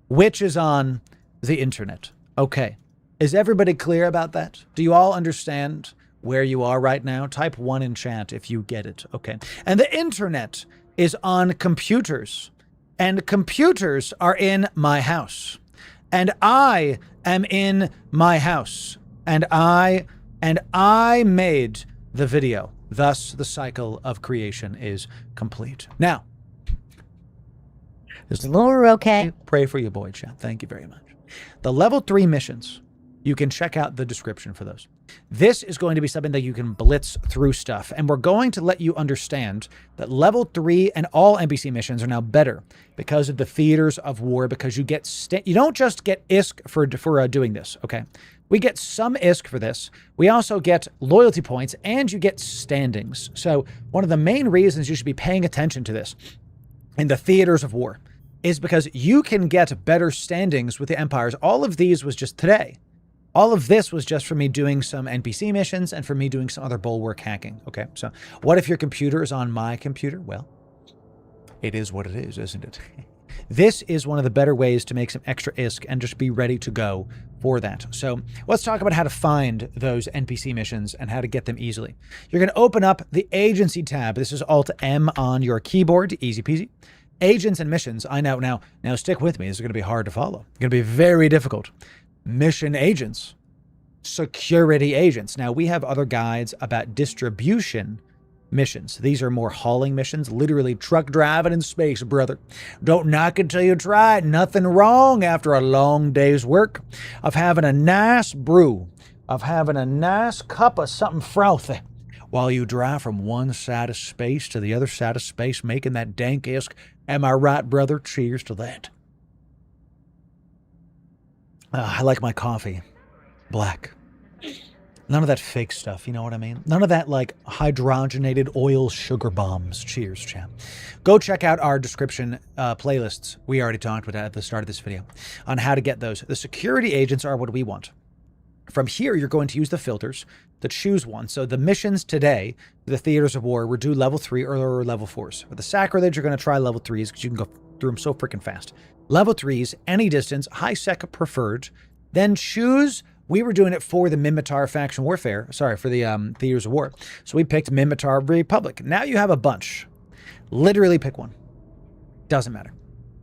which is on the internet. Okay. Is everybody clear about that? Do you all understand where you are right now? Type 1 in chat if you get it. Okay. And the internet is on computers, and computers are in my house, and I am in my house, and I made the video. Thus, the cycle of creation is complete. Now, is Loru okay? Pray for your boy, chat. Thank you very much. The level 3 missions, you can check out the description for those. This is going to be something that you can blitz through stuff, and we're going to let you understand that level 3 and all NPC missions are now better because of the theaters of war, because you get you don't just get ISK for doing this, okay? We get some ISK for this. We also get loyalty points, and you get standings. So one of the main reasons you should be paying attention to this in the theaters of war is because you can get better standings with the empires. All of these was just today. All of this was just for me doing some NPC missions and for me doing some other bulwark hacking. Okay, so what if your computer is on my computer? Well, it is what it is, isn't it? This is one of the better ways to make some extra ISK and just be ready to go for that. So let's talk about how to find those NPC missions and how to get them easily. You're going to open up the Agency tab. This is Alt-M on your keyboard. Easy peasy. Agents and missions. I know. Now stick with me. This is going to be hard to follow. It's going to be very difficult. Mission agents. Security agents. Now, we have other guides about distribution missions. These are more hauling missions, literally truck driving in space, brother. Don't knock it till you try it. Nothing wrong after a long day's work of having a nice brew, of having a nice cup of something frothy while you drive from one side of space to the other side of space, making that dank ISK. Am I right, brother? Cheers to that. I like my coffee black. None of that fake stuff, you know what I mean? None of that, like, hydrogenated oil sugar bombs. Cheers, champ. Go check out our description playlists. We already talked about that at the start of this video on how to get those. The security agents are what we want. From here, you're going to use the filters to choose one. So the missions today, the theaters of war, were due level 3 or level 4s. For the Sacrilege, you're going to try level 3s because you can go through them so freaking fast. Level 3s, any distance, high sec preferred. Then choose. We were doing it for the Minmatar faction warfare. Sorry, for the theaters of war. So we picked Minmatar Republic. Now you have a bunch. Literally pick one. Doesn't matter.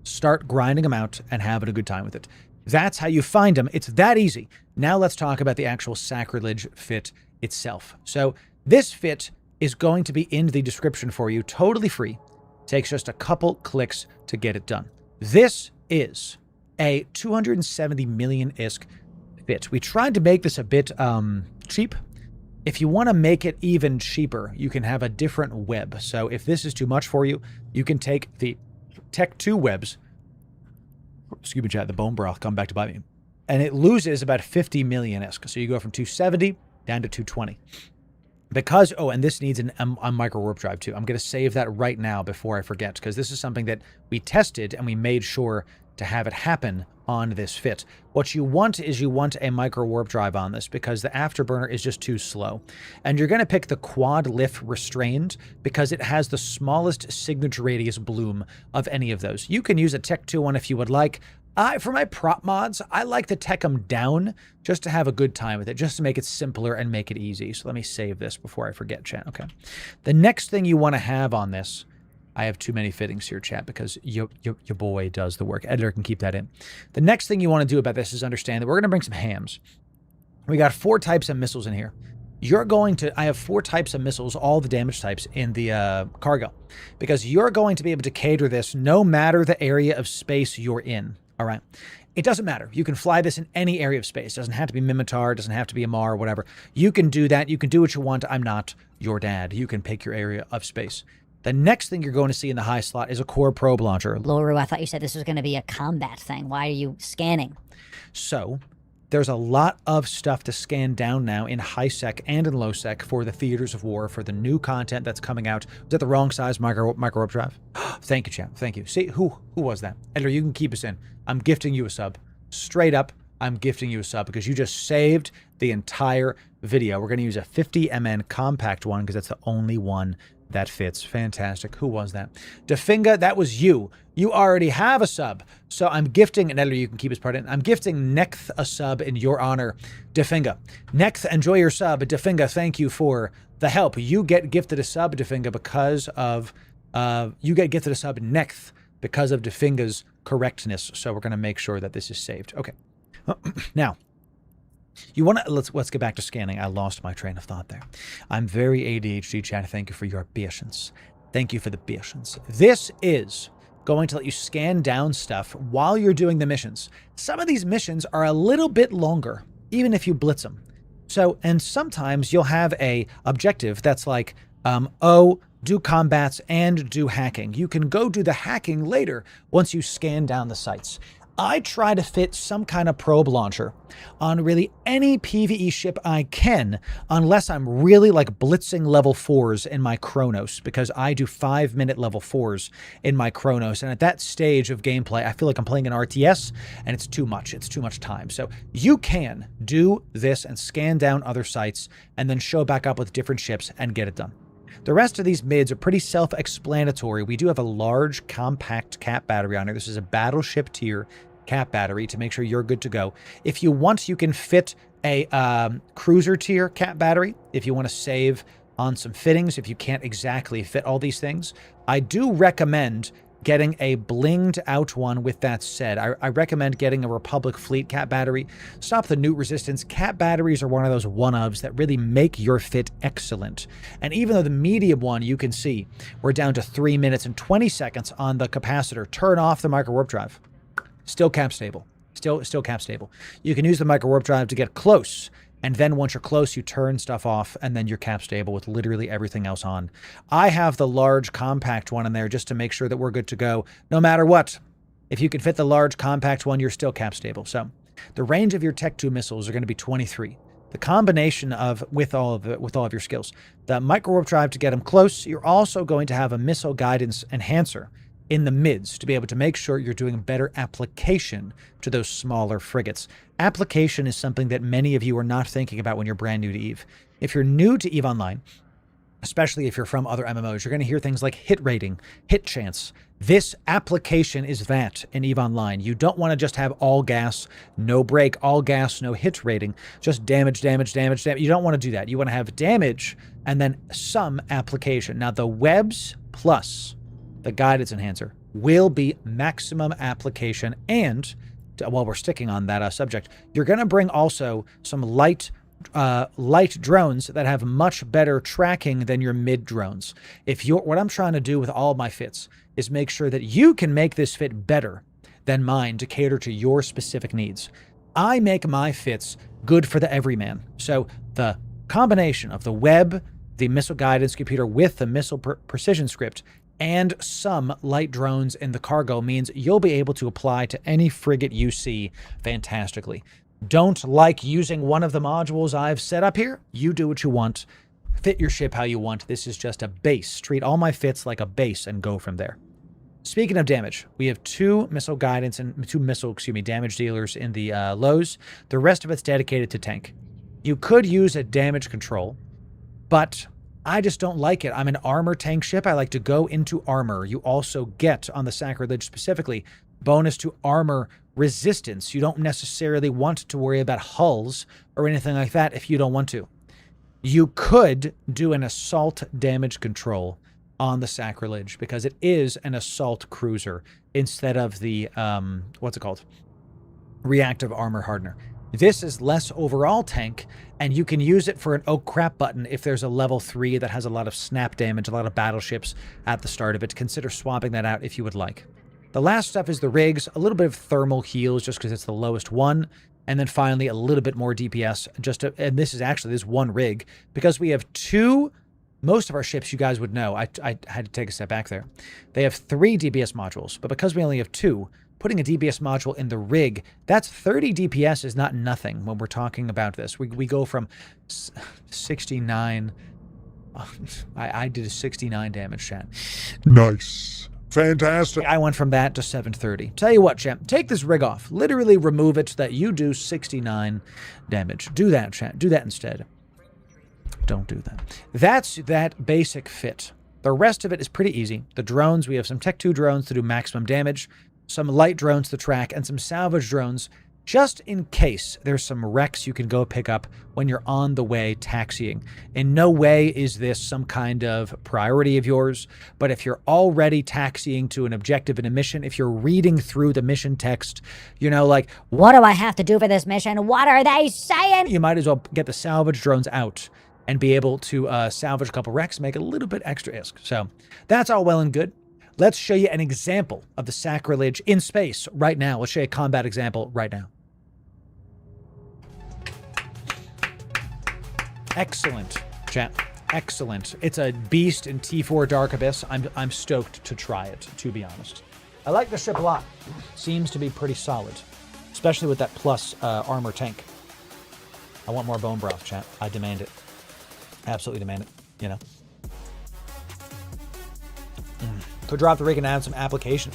Start grinding them out and having a good time with it. That's how you find them. It's that easy. Now let's talk about the actual Sacrilege fit itself. So this fit is going to be in the description for you, totally free. Takes just a couple clicks to get it done. This is a 270 million ISK fit. We tried to make this a bit cheap. If you want to make it even cheaper, you can have a different web. So if this is too much for you, you can take the Tech 2 webs. Excuse me, chat, the bone broth come back to bite me. And it loses about 50 million ISK. So you go from 270 down to 220. Because, oh, and this needs a micro warp drive too. I'm going to save that right now before I forget, because this is something that we tested and we made sure to have it happen on this fit. What you want is you want a micro warp drive on this because the afterburner is just too slow. And you're going to pick the quad lift restrained because it has the smallest signature radius bloom of any of those. You can use a Tech 2 one if you would like. For my prop mods, I like to tech them down just to have a good time with it, just to make it simpler and make it easy. So let me save this before I forget, chat. Okay. The next thing you want to have on this, I have too many fittings here, chat, because your boy does the work. Editor can keep that in. The next thing you want to do about this is understand that we're going to bring some hams. We got 4 types of missiles in here. I have 4 types of missiles, all the damage types in the cargo, because you're going to be able to cater this no matter the area of space you're in. All right. It doesn't matter. You can fly this in any area of space. It doesn't have to be Mimitar. It doesn't have to be Amar or whatever. You can do that. You can do what you want. I'm not your dad. You can pick your area of space. The next thing you're going to see in the high slot is a core probe launcher. Loru, I thought you said this was going to be a combat thing. Why are you scanning? So there's a lot of stuff to scan down now in high sec and in low sec for the theaters of war, for the new content that's coming out. Was that the wrong size micro warp drive? Thank you, champ. Thank you. See, who was that? Editor, you can keep us in. I'm gifting you a sub. Straight up, I'm gifting you a sub because you just saved the entire video. We're going to use a 50 MN compact one because that's the only one that fits. Fantastic. Who was that? Definga, that was you. You already have a sub. So I'm gifting, and editor, you can keep his part in. I'm gifting Nekth a sub in your honor, Definga. Nekth, enjoy your sub. Definga, thank you for the help. You get gifted a sub, Definga, because of, you get gifted a sub, Nekth, because of Definga's correctness. So we're going to make sure that this is saved. Okay. Now, you want to, let's get back to scanning. I lost my train of thought there. I'm very ADHD, chat. Thank you for your patience. Thank you for the patience. This is going to let you scan down stuff while you're doing the missions. Some of these missions are a little bit longer, even if you blitz them. So, and sometimes you'll have a objective that's like, do combats and do hacking. You can go do the hacking later once you scan down the sites. I try to fit some kind of probe launcher on really any PvE ship I can, unless I'm really like blitzing level 4s in my Chronos, because I do 5-minute level 4s in my Chronos. And at that stage of gameplay, I feel like I'm playing an RTS and it's too much. It's too much time. So you can do this and scan down other sites and then show back up with different ships and get it done. The rest of these mids are pretty self-explanatory. We do have a large, compact cap battery on here. This is a battleship tier cap battery to make sure you're good to go. If you want, you can fit a cruiser tier cap battery if you want to save on some fittings, if you can't exactly fit all these things. I do recommend getting a blinged out one. With that said, I recommend getting a Republic Fleet cap battery. Stop the newt resistance. Cap batteries are one of those one-ofs that really make your fit excellent. And even though the medium one, you can see, we're down to 3 minutes and 20 seconds on the capacitor. Turn off the micro warp drive. Still cap stable. Still cap stable. You can use the micro warp drive to get close. And then once you're close, you turn stuff off, and then you're cap stable with literally everything else on. I have the large compact one in there just to make sure that we're good to go no matter what. If you can fit the large compact one, you're still cap stable. So the range of your Tech 2 missiles are going to be 23. The combination of, with all of your skills. The micro warp drive to get them close. You're also going to have a missile guidance enhancer in the mids to be able to make sure you're doing better application to those smaller frigates. Application is something that many of you are not thinking about when you're brand new to EVE. If you're new to EVE Online, especially if you're from other MMOs, you're going to hear things like hit rating, hit chance. This application is that in EVE Online. You don't want to just have all gas, no break, all gas, no hit rating, just damage, damage, damage, damage. You don't want to do that. You want to have damage and then some application. Now, the webs plus the guidance enhancer will be maximum application. And while we're sticking on that subject, you're going to bring also some light drones that have much better tracking than your mid drones. What I'm trying to do with all of my fits is make sure that you can make this fit better than mine to cater to your specific needs. I make my fits good for the everyman. So the combination of the web, the missile guidance computer with the missile precision script, and some light drones in the cargo means you'll be able to apply to any frigate you see fantastically. Don't like using one of the modules I've set up here? You do what you want. Fit your ship how you want. This is just a base. Treat all my fits like a base and go from there. Speaking of damage, we have 2 missile guidance and 2 missile, damage dealers in the lows. The rest of it's dedicated to tank. You could use a damage control, but I just don't like it. I'm an armor tank ship. I like to go into armor. You also get, on the Sacrilege specifically, bonus to armor resistance. You don't necessarily want to worry about hulls or anything like that if you don't want to. You could do an assault damage control on the Sacrilege because it is an assault cruiser instead of the, reactive armor hardener. This is less overall tank, and you can use it for an oh crap button if there's a level 3 that has a lot of snap damage, a lot of battleships at the start of it. Consider swapping that out if you would like. The last stuff is the rigs, a little bit of thermal heals just because it's the lowest one. And then finally, a little bit more DPS. And this is actually this one rig. Because we have two, most of our ships, you guys would know. I had to take a step back there. They have 3 DPS modules. But because we only have 2, putting a DPS module in the rig, that's 30 DPS is not nothing when we're talking about this. We go from 69... I did a 69 damage, chat. Nice. Fantastic. I went from that to 730. Tell you what, champ, take this rig off. Literally remove it so that you do 69 damage. Do that, chat. Do that instead. Don't do that. That's that basic fit. The rest of it is pretty easy. The drones, we have some Tech 2 drones to do maximum damage, some light drones to track, and some salvage drones just in case there's some wrecks you can go pick up when you're on the way taxiing. In no way is this some kind of priority of yours, but if you're already taxiing to an objective in a mission, if you're reading through the mission text, you know, like, what do I have to do for this mission? What are they saying? You might as well get the salvage drones out and be able to salvage a couple wrecks, make a little bit extra ISK. So that's all well and good. Let's show you an example of the sacrilege in space right now. Let's show you a combat example right now. Excellent, chat. Excellent. It's a beast in T4 Dark Abyss. I'm stoked to try it, to be honest. I like the ship a lot. Seems to be pretty solid, especially with that plus armor tank. I want more bone broth, chat. I demand it. Absolutely demand it, you know. Could drop the rig and add some application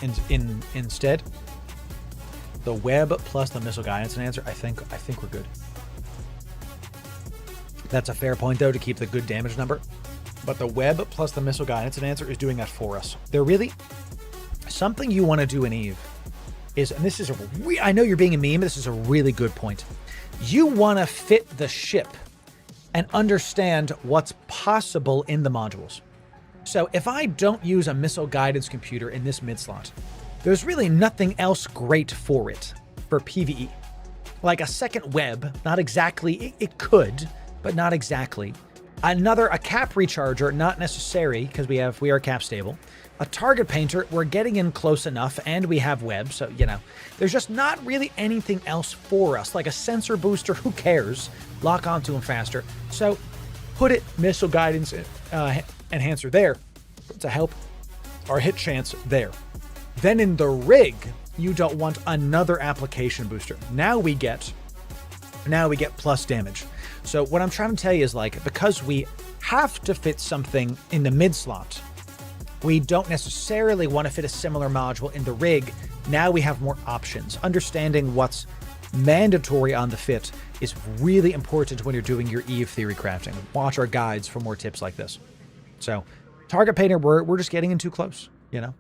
instead. The web plus the missile guidance and answer. I think we're good. That's a fair point, though, to keep the good damage number. But the web plus the missile guidance and answer is doing that for us. They're really... Something you want to do in EVE is... And this is a... I know you're being a meme, but this is a really good point. You want to fit the ship and understand what's possible in the modules. So if I don't use a missile guidance computer in this mid slot, there's really nothing else great for it, for PvE. Like a second web, not exactly... It could... but not exactly. A cap recharger, not necessary, because we are cap stable. A target painter, we're getting in close enough, and we have web, so, you know, there's just not really anything else for us. Like a sensor booster, who cares? Lock onto them faster. So, put it, missile guidance enhancer there to help our hit chance there. Then in the rig, you don't want another application booster. Now we get plus damage. So what I'm trying to tell you is, like, because we have to fit something in the mid slot, we don't necessarily want to fit a similar module in the rig. Now we have more options. Understanding what's mandatory on the fit is really important when you're doing your EVE theory crafting. Watch our guides for more tips like this. So target painter, we're just getting in too close, you know?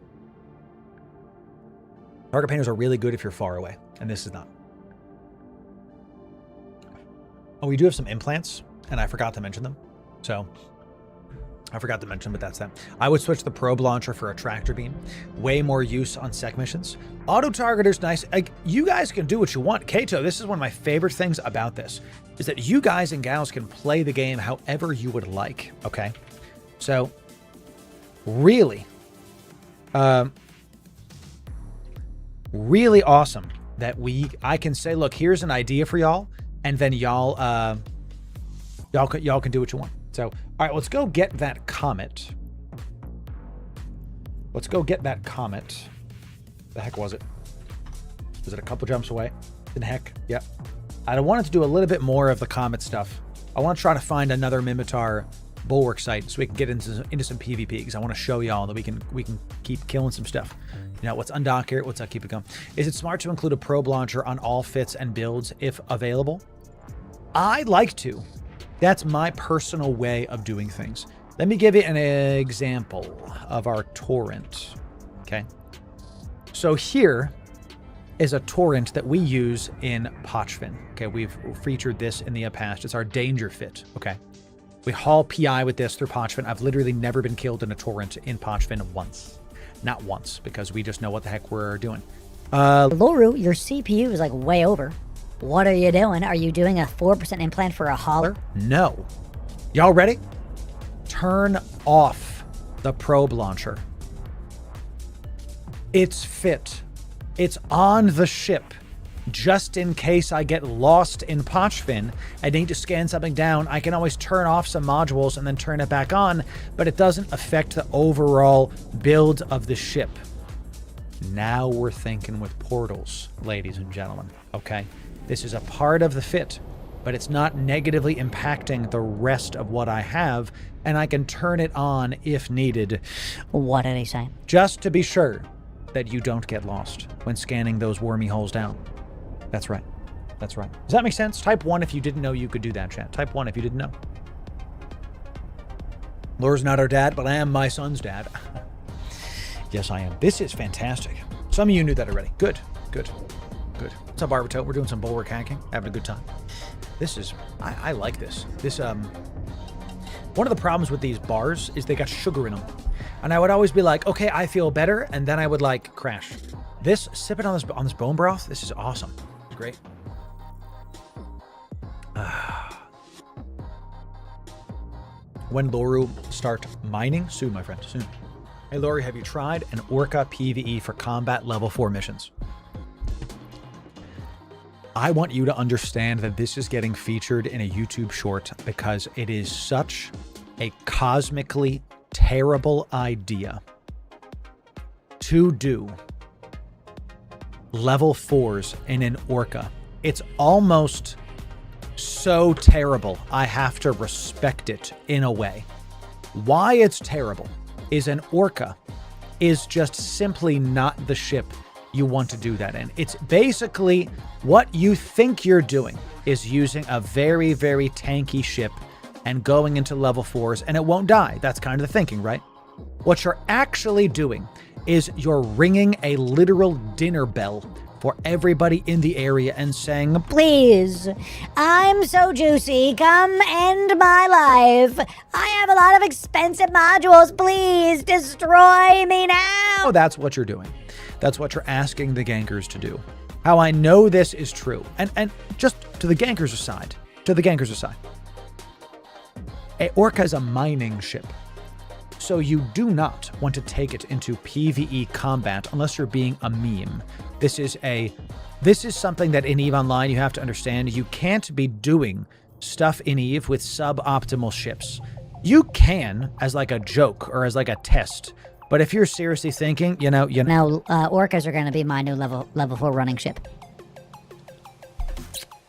Target painters are really good if you're far away, and this is not. Oh, we do have some implants, and I forgot to mention them. So, I forgot to mention, but that's that. I would switch the probe launcher for a tractor beam. Way more use on sec missions. Auto-targeter's nice. Like, you guys can do what you want. Kato, this is one of my favorite things about this, is that you guys and gals can play the game however you would like, okay? So, really, really awesome that I can say, look, here's an idea for y'all, and then y'all can do what you want. So, all right, let's go get that comet. Let's go get that comet. The heck was it? Was it a couple jumps away? The heck? Yep. I wanted to do a little bit more of the comet stuff. I want to try to find another Mimitar bulwark site so we can get into some PvP, because I want to show y'all that we can keep killing some stuff. You know, let's undock here. Let's keep it going. Is it smart to include a probe launcher on all fits and builds if available? I like to. That's my personal way of doing things. Let me give you an example of our torrent. Okay. So here is a torrent that we use in Pochvin. Okay, we've featured this in the past. It's our danger fit. Okay. We haul PI with this through Pochvin. I've literally never been killed in a torrent in Pochvin once. Not once, because we just know what the heck we're doing. Loru, your CPU is like way over. What are you doing? Are you doing a 4% implant for a hauler? No. Y'all ready? Turn off the probe launcher. It's fit. It's on the ship. Just in case I get lost in Pochfin, I need to scan something down, I can always turn off some modules and then turn it back on, but it doesn't affect the overall build of the ship. Now we're thinking with portals, ladies and gentlemen, okay? This is a part of the fit, but it's not negatively impacting the rest of what I have, and I can turn it on if needed. What did he say? Just to be sure that you don't get lost when scanning those wormy holes down. That's right. That's right. Does that make sense? Type 1 if you didn't know you could do that, chat. Type 1 if you didn't know. Loru's not our dad, but I am my son's dad. Yes, I am. This is fantastic. Some of you knew that already. Good, good, good. What's up, Barbato? We're doing some bulwark hacking, having a good time. This is, I like this. This, one of the problems with these bars is they got sugar in them. And I would always be like, okay, I feel better, and then I would like crash. This, sipping on this bone broth, this is awesome. It's great. When Loru start mining? Soon, my friend, soon. Hey, Loru, have you tried an Orca PvE for combat level 4 missions? I want you to understand that this is getting featured in a YouTube short because it is such a cosmically terrible idea to do level 4s in an Orca. It's almost so terrible, I have to respect it in a way. Why it's terrible is an Orca is just simply not the ship you want to do that in. It's basically what you think you're doing is using a very, very tanky ship and going into level 4s, and it won't die. That's kind of the thinking, right? What you're actually doing is you're ringing a literal dinner bell for everybody in the area and saying, Please, I'm so juicy. Come end my life. I have a lot of expensive modules. Please destroy me now. oh, that's what you're doing. That's what you're asking the gankers to do. How I know this is true, and just to the gankers aside, a Orca is a mining ship. So you do not want to take it into PvE combat unless you're being a meme. This is something that in EVE Online you have to understand. You can't be doing stuff in EVE with suboptimal ships. You can as like a joke or as like a test. But if you're seriously thinking, Now, Orcas are going to be my new level 4 running ship.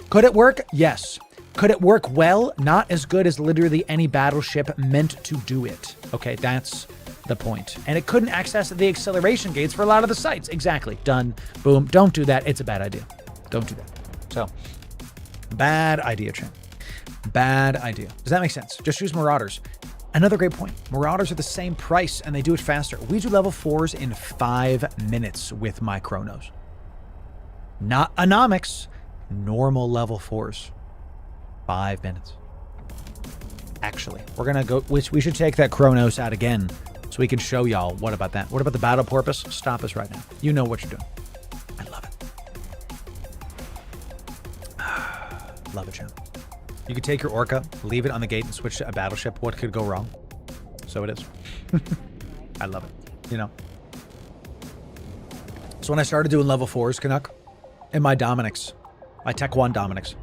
Could it work? Yes. Could it work well? Not as good as literally any battleship meant to do it. Okay, that's the point. And it couldn't access the acceleration gates for a lot of the sites. Exactly. Done. Boom. Don't do that. It's a bad idea. Don't do that. So, bad idea, Chan. Bad idea. Does that make sense? Just use Marauders. Another great point. Marauders are the same price and they do it faster. We do level 4s in 5 minutes with my Chronos. Not Anomics. Normal level 4s. 5 minutes. Actually, we're gonna go. We should take that Chronos out again, so we can show y'all. What about that? What about the battle porpoise? Stop us right now. You know what you're doing. I love it. Love it, Jim. You could take your Orca, leave it on the gate, and switch to a battleship. What could go wrong? So it is. I love it. You know. So when I started doing level 4s, Canuck, in my Dominics, my Tech 1 Dominics,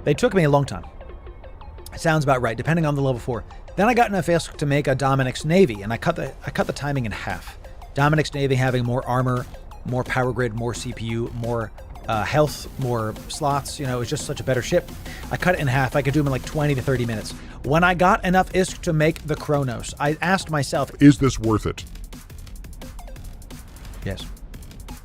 they took me a long time. It sounds about right, depending on the level 4. Then I got enough ISK to make a Dominic's Navy, and I cut the timing in half. Dominic's Navy having more armor, more power grid, more CPU, more health, more slots. It was just such a better ship. I cut it in half. I could do them in like 20 to 30 minutes. When I got enough ISK to make the Chronos, I asked myself, is this worth it? Yes.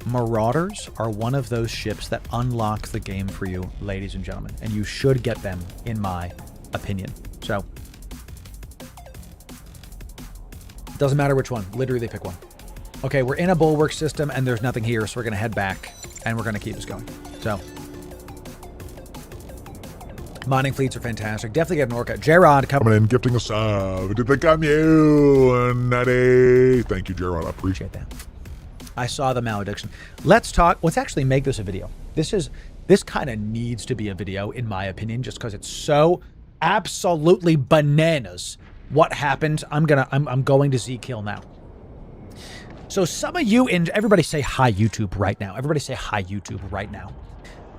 Marauders are one of those ships that unlock the game for you, ladies and gentlemen, and you should get them, in my opinion. So, it doesn't matter which one. Literally, pick one. Okay, we're in a bulwark system, and there's nothing here, so we're going to head back, and we're going to keep this going. So, mining fleets are fantastic. Definitely get an Orca. Gerard coming in, gifting a sub. Did they come you? Nutty. Thank you, Gerard. I appreciate that. I saw the malediction. Let's talk. Let's actually make this a video. This kind of needs to be a video, in my opinion, just because it's so absolutely bananas what happened. I'm going to Z-kill now. So some of you in, everybody say hi YouTube right now. Everybody say hi YouTube right now.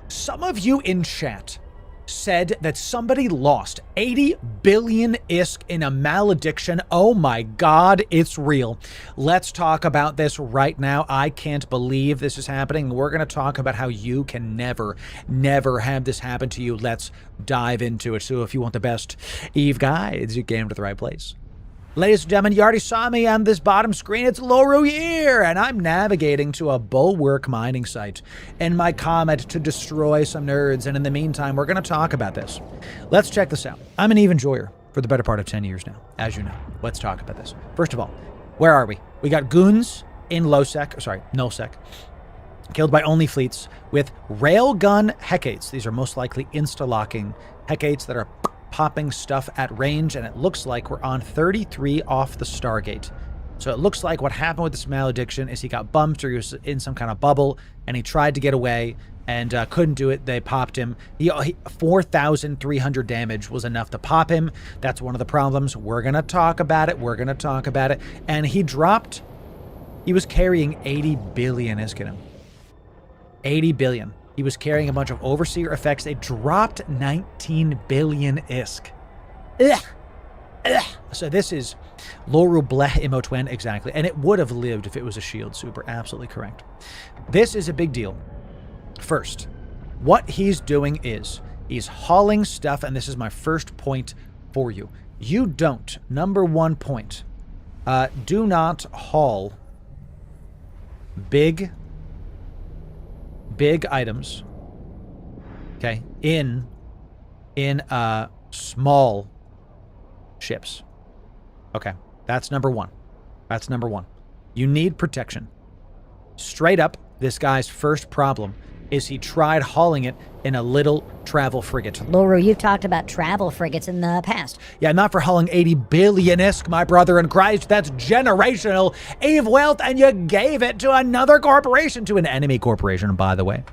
Some of you in chat said that somebody lost 80 billion ISK in a malediction. Oh my God, it's real. Let's talk about this right now. I can't believe this is happening. We're going to talk about how you can never, never have this happen to you. Let's dive into it. So if you want the best EVE guides, you came to the right place. Ladies and gentlemen, you already saw me on this bottom screen. It's Loru here, and I'm navigating to a bulwark mining site in my comet to destroy some nerds. And in the meantime, we're going to talk about this. Let's check this out. I'm an EVE enjoyer for the better part of 10 years now, as you know. Let's talk about this. First of all, where are we? We got goons in nullsec, killed by only fleets with railgun Hecates. These are most likely insta-locking Hecates that are popping stuff at range, and it looks like we're on 33 off the Stargate. So it looks like what happened with this malediction is he got bumped, or he was in some kind of bubble, and he tried to get away and couldn't do it. They popped him. 4,300 damage was enough to pop him. That's one of the problems. We're going to talk about it. And he was carrying 80 billion ISK in him. 80 billion. He was carrying a bunch of Overseer effects. They dropped 19 billion ISK. So this is Loru Bleh Imotwen, exactly. And it would have lived if it was a shield super. Absolutely correct. This is a big deal. First, what he's doing is he's hauling stuff, and this is my first point for you. You don't, number one point, do not haul big items, okay, in small ships. Okay, that's number one. You need protection. Straight up, this guy's first problem is he tried hauling it in a little travel frigate. Loru, you've talked about travel frigates in the past. Yeah, not for hauling 80 billion ISK, my brother in Christ. That's generational EVE wealth, and you gave it to another corporation, to an enemy corporation, by the way.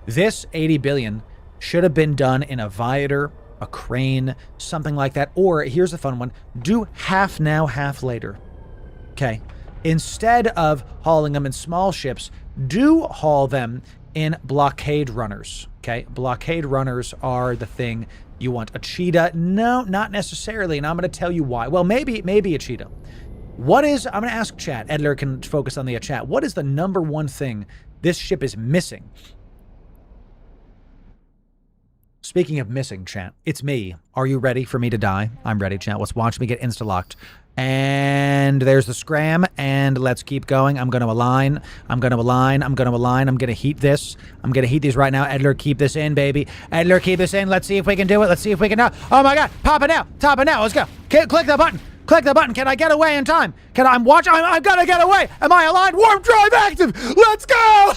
This 80 billion should have been done in a Viator, a crane, something like that. Or, here's the fun one, do half now, half later. Okay? Instead of hauling them in small ships, do haul them in blockade runners. Okay, blockade runners are the thing you want. A cheetah? No, not necessarily, and I'm going to tell you why. Well, maybe a cheetah. I'm going to ask chat. Edler can focus on the chat. What is the number one thing this ship is missing? Speaking of missing, chat, it's me. Are you ready for me to die? I'm ready, chat. Let's watch me get insta-locked. And there's the scram, and let's keep going. I'm going to align. I'm going to heat this. I'm going to heat these right now. Edler, keep this in, baby. Edler, keep this in. Let's see if we can do it. Oh my God. Pop it now. Let's go. Click the button. Can I get away in time? I'm gonna get away. Am I aligned? Warp drive active. Let's go.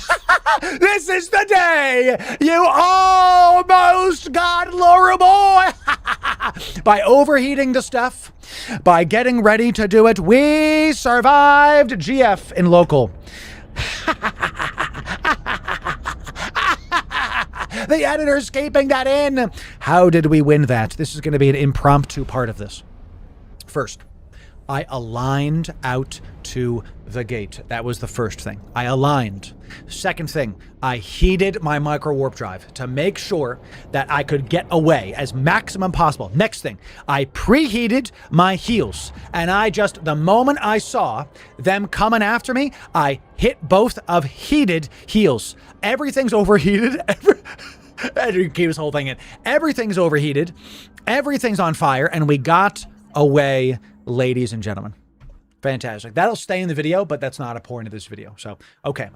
This is the day you almost got Loru boy. By overheating the stuff, by getting ready to do it, we survived GF in local. The editor's keeping that in. How did we win that? This is going to be an impromptu part of this. First, I aligned out to the gate. That was the first thing. I aligned. Second thing, I heated my micro warp drive to make sure that I could get away as maximum possible. Next thing, I preheated my heals. And the moment I saw them coming after me, I hit both of heated heals. Everything's overheated. Keep this whole thing in. Everything's overheated. Everything's on fire. And we got away, ladies and gentlemen. Fantastic. That'll stay in the video, but that's not a point of this video. So, okay.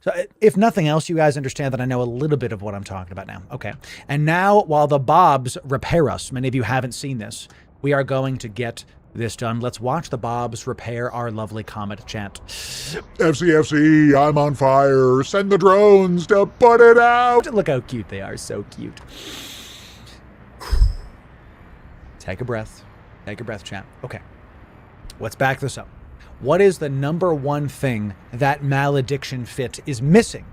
So if nothing else, you guys understand that I know a little bit of what I'm talking about now. Okay. And now, while the Bobs repair us, many of you haven't seen this, we are going to get this done. Let's watch the Bobs repair our lovely comet, chat. FCFC, I'm on fire. Send the drones to put it out. Look how cute they are. So cute. Take a breath. Take a breath, chat. Okay. Let's back this up. What is the number one thing that malediction fit is missing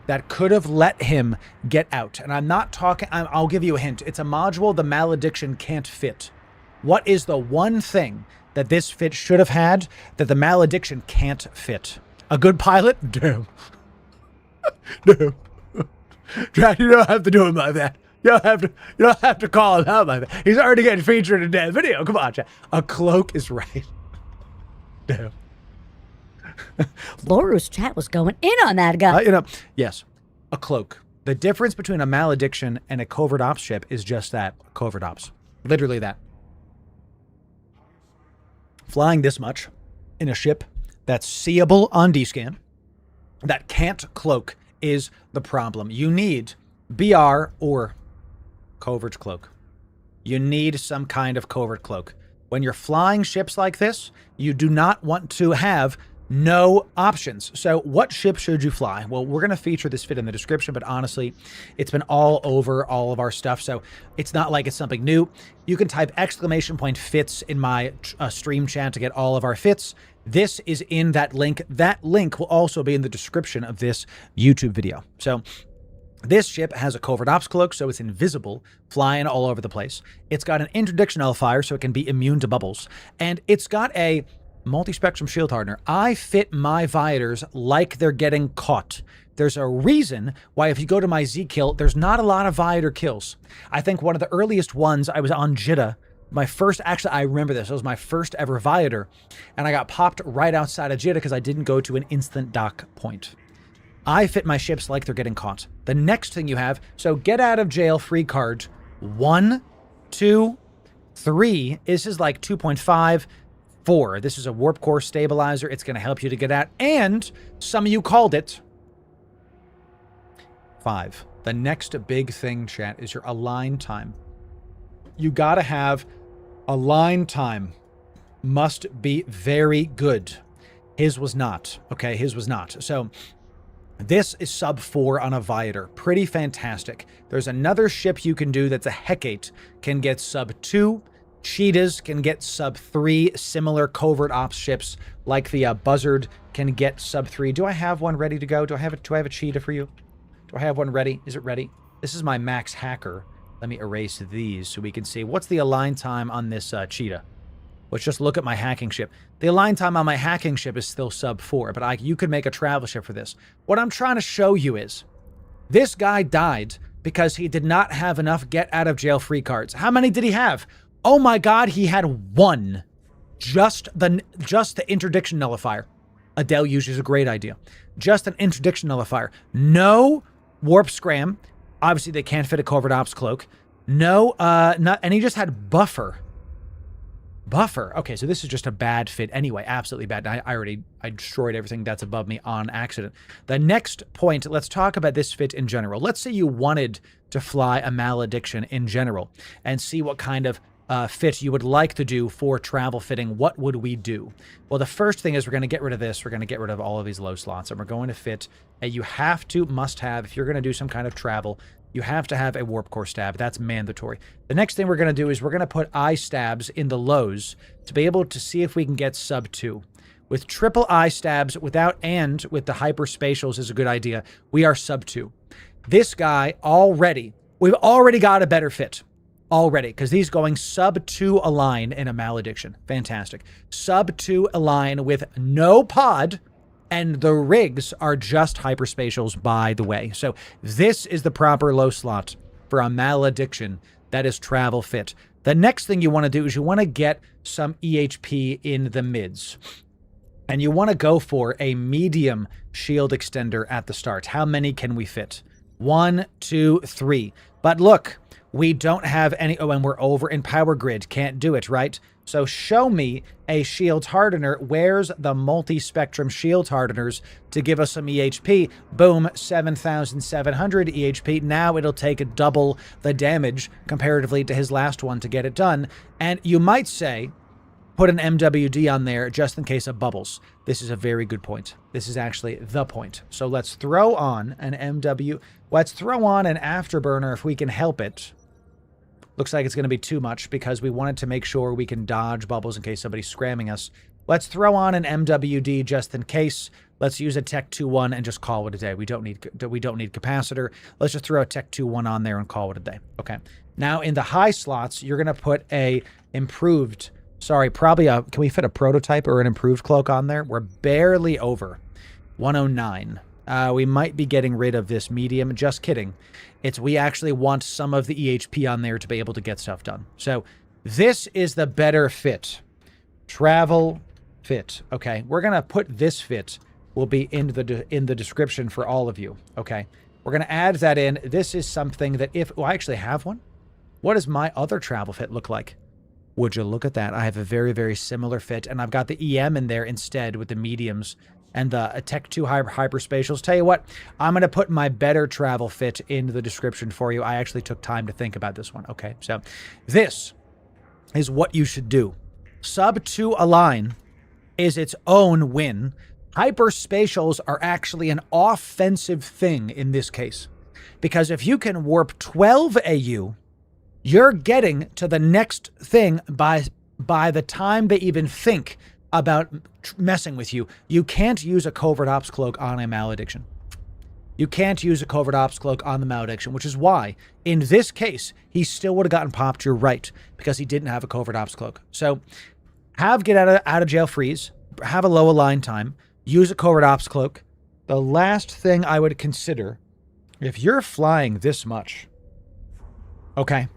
that could have let him get out? And I'm not talking, I'll give you a hint. It's a module the malediction can't fit. What is the one thing that this fit should have had that the malediction can't fit? A good pilot? Damn. Damn. Jack, you don't have to do him like that. You don't have to call him out like that. He's already getting featured in that video. Come on, Jack. A cloak is right. Damn. Loru's chat was going in on that guy. Yes, a cloak. The difference between a malediction and a covert ops ship is just that, covert ops. Literally that. Flying this much in a ship that's seeable on D-scan, that can't cloak, is the problem. You need BR or covert cloak. You need some kind of covert cloak. When you're flying ships like this, you do not want to have no options. So what ship should you fly? Well, we're going to feature this fit in the description, but honestly, it's been all over all of our stuff, so it's not like it's something new. You can type !fits in my stream chat to get all of our fits. This is in that link. That link will also be in the description of this YouTube video. So this ship has a covert ops cloak, so it's invisible, flying all over the place. It's got an interdiction nullifier, so it can be immune to bubbles. And it's got a multi-spectrum shield hardener. I fit my Viators like they're getting caught. There's a reason why if you go to my Z-kill, there's not a lot of Viator kills. I think one of the earliest ones, I was on Jeddah. My first, actually, I remember this. It was my first ever Viator. And I got popped right outside of Jeddah because I didn't go to an instant dock point. I fit my ships like they're getting caught. The next thing you have, so get out of jail free card. 1, 2, 3. This is like 2.5. 4. This is a warp core stabilizer. It's going to help you to get out. And some of you called it 5. The next big thing, chat, is your align time. You got to have align time. Must be very good. His was not. Okay, his was not. So this is sub 4 on a Viator. Pretty fantastic. There's another ship you can do that's a Hecate. Can get sub 2. Cheetahs can get sub 3. Similar covert ops ships like the Buzzard can get sub 3. Do I have one ready to go? Do I have a cheetah for you? Do I have one ready? Is it ready? This is my max hacker. Let me erase these so we can see. What's the align time on this cheetah? Let's just look at my hacking ship. The align time on my hacking ship is still sub 4, but you could make a travel ship for this. What I'm trying to show you is this guy died because he did not have enough get out of jail free cards. How many did he have? Oh my God, he had 1. Just the interdiction nullifier. A deluge is a great idea. Just an interdiction nullifier. No warp scram. Obviously, they can't fit a covert ops cloak. No, and he just had buffer. Buffer. Okay, so this is just a bad fit anyway. Absolutely bad. I destroyed everything that's above me on accident. The next point, let's talk about this fit in general. Let's say you wanted to fly a malediction in general and see what kind of fit you would like to do for travel fitting. What would we do? Well, the first thing is we're going to get rid of this. We're going to get rid of all of these low slots, and we're going to fit you have to, must have, if you're going to do some kind of travel, you have to have a warp core stab. That's mandatory. The next thing we're going to do is we're going to put eye stabs in the lows to be able to see if we can get sub 2. With triple eye stabs without and with the hyperspatials is a good idea. We are sub 2. This guy we've already got a better fit. Already, because he's going sub 2 align in a malediction. Fantastic. Sub 2 align with no pod, and the rigs are just hyperspatials, by the way. So this is the proper low slot for a malediction that is travel fit. The next thing you want to do is you want to get some EHP in the mids. And you want to go for a medium shield extender at the start. How many can we fit? 1, 2, 3. But look, we don't have any. Oh, and we're over in power grid. Can't do it, right? So show me a shield hardener. Where's the multi-spectrum shield hardeners to give us some EHP? Boom, 7,700 EHP. Now it'll take double the damage comparatively to his last one to get it done. And you might say, put an MWD on there just in case of bubbles. This is a very good point. This is actually the point. So let's throw on an Let's throw on an afterburner if we can help it. Looks like it's going to be too much because we wanted to make sure we can dodge bubbles in case somebody's scramming us. Let's throw on an MWD just in case. Let's use a Tech 2-1 and just call it a day. We don't need capacitor. Let's just throw a Tech 2-1 on there and call it a day. Okay. Now in the high slots, you're going to put a improved, can we fit a prototype or an improved cloak on there? We're barely over. 109. We might be getting rid of this medium. Just kidding. We actually want some of the EHP on there to be able to get stuff done. So this is the better fit. Travel fit. Okay, we're going to put this fit will be in the description for all of you. Okay, we're going to add that in. This is something that I actually have one. What does my other travel fit look like? Would you look at that? I have a very, very similar fit, and I've got the EM in there instead with the mediums and the Tech 2 hyperspatials. Tell you what, I'm going to put my better travel fit in the description for you. I actually took time to think about this one. Okay, so this is what you should do. Sub 2 align is its own win. Hyperspatials are actually an offensive thing in this case, because if you can warp 12 AU, you're getting to the next thing by the time they even think about messing with you. You can't use a covert ops cloak on a malediction. You can't use a covert ops cloak on the malediction, which is why, in this case, he still would have gotten popped. You're right, because he didn't have a covert ops cloak. So, get out of jail freeze, have a low align time, use a covert ops cloak. The last thing I would consider, if you're flying this much, okay,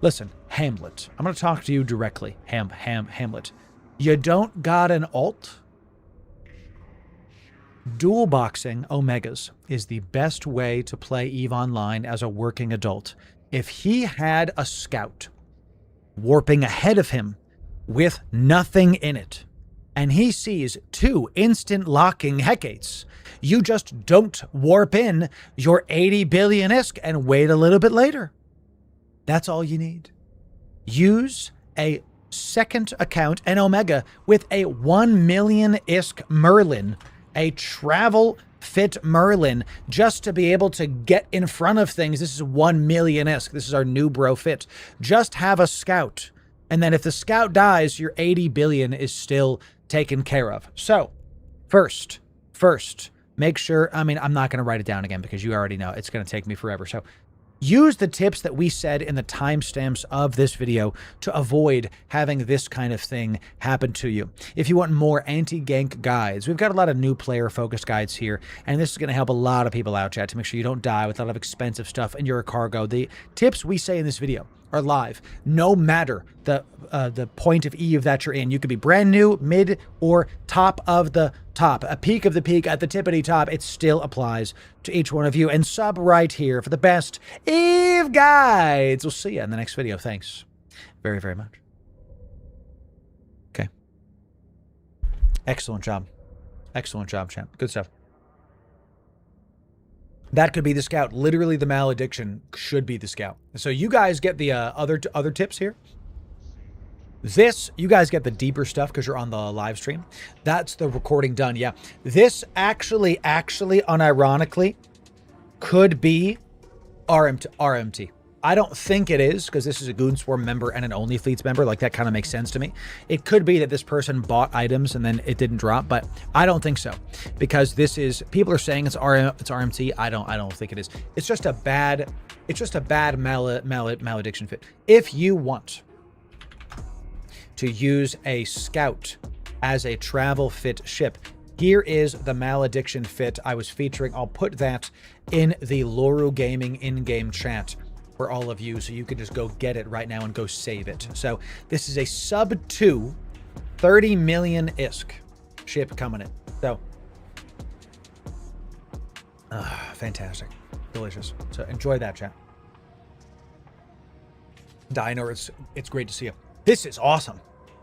listen, Hamlet, I'm going to talk to you directly, Hamlet. You don't got an alt? Dual boxing Omegas is the best way to play EVE Online as a working adult. If he had a scout warping ahead of him with nothing in it, and he sees 2 instant locking Hecates, you just don't warp in your 80 billion ISK and wait a little bit later. That's all you need. Use a second account, an Omega, with a 1 million ISK Merlin, a travel fit Merlin, just to be able to get in front of things. This is 1 million ISK. This is our new bro fit. Just have a scout. And then if the scout dies, your 80 billion is still taken care of. So, first, make sure, I'm not going to write it down again because you already know it's going to take me forever. So, use the tips that we said in the timestamps of this video to avoid having this kind of thing happen to you. If you want more anti-gank guides, we've got a lot of new player-focused guides here, and this is going to help a lot of people out, chat, to make sure you don't die with a lot of expensive stuff in your cargo. The tips we say in this video are live, no matter the point of EVE that you're in. You could be brand new, mid, or top of the top, a peak of the peak at the tippity top. It still applies to each one of you. And sub right here for the best EVE guides. We'll see you in the next video. Thanks very, very much. Okay. Excellent job. Excellent job, champ. Good stuff. That could be the scout. Literally, the malediction should be the scout. So you guys get the other tips here. You guys get the deeper stuff because you're on the live stream. That's the recording done. Yeah. This actually, unironically, could be RMT. I don't think it is, because this is a Goon Swarm member and an Only Fleets member. Like, that kind of makes sense to me. It could be that this person bought items and then it didn't drop, but I don't think so, because people are saying it's RMT. I don't think it is. It's just a bad malediction fit. If you want to use a scout as a travel fit ship, here is the malediction fit I was featuring. I'll put that in the Loru Gaming in-game chat for all of you, so you can just go get it right now and go save it. So this is a sub 2 30 million ISK ship coming in. So fantastic, delicious. So enjoy that, chat. Dino, it's great to see you. This is awesome.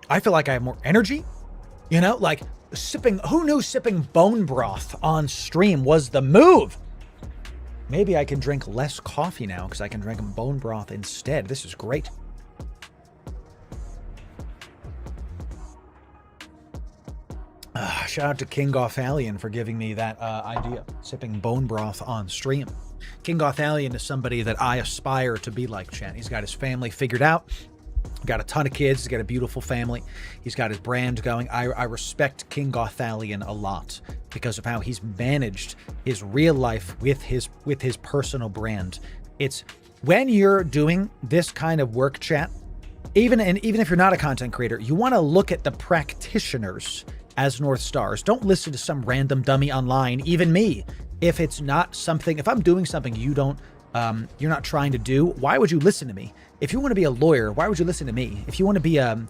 I feel like I have more energy, like who knew sipping bone broth on stream was the move? Maybe I can drink less coffee now because I can drink bone broth instead. This is great. Shout out to King Gothalion for giving me that idea, sipping bone broth on stream. King Gothalion is somebody that I aspire to be like, chat. He's got his family figured out. Got a ton of kids. He's got a beautiful family. He's got his brand going. I respect King Gothalion a lot because of how he's managed his real life with his personal brand. It's when you're doing this kind of work, chat, even if you're not a content creator, you want to look at the practitioners as North Stars. Don't listen to some random dummy online, even me. If it's not something, if I'm doing something you're not trying to do, why would you listen to me? If you want to be a lawyer, why would you listen to me? If you want to be a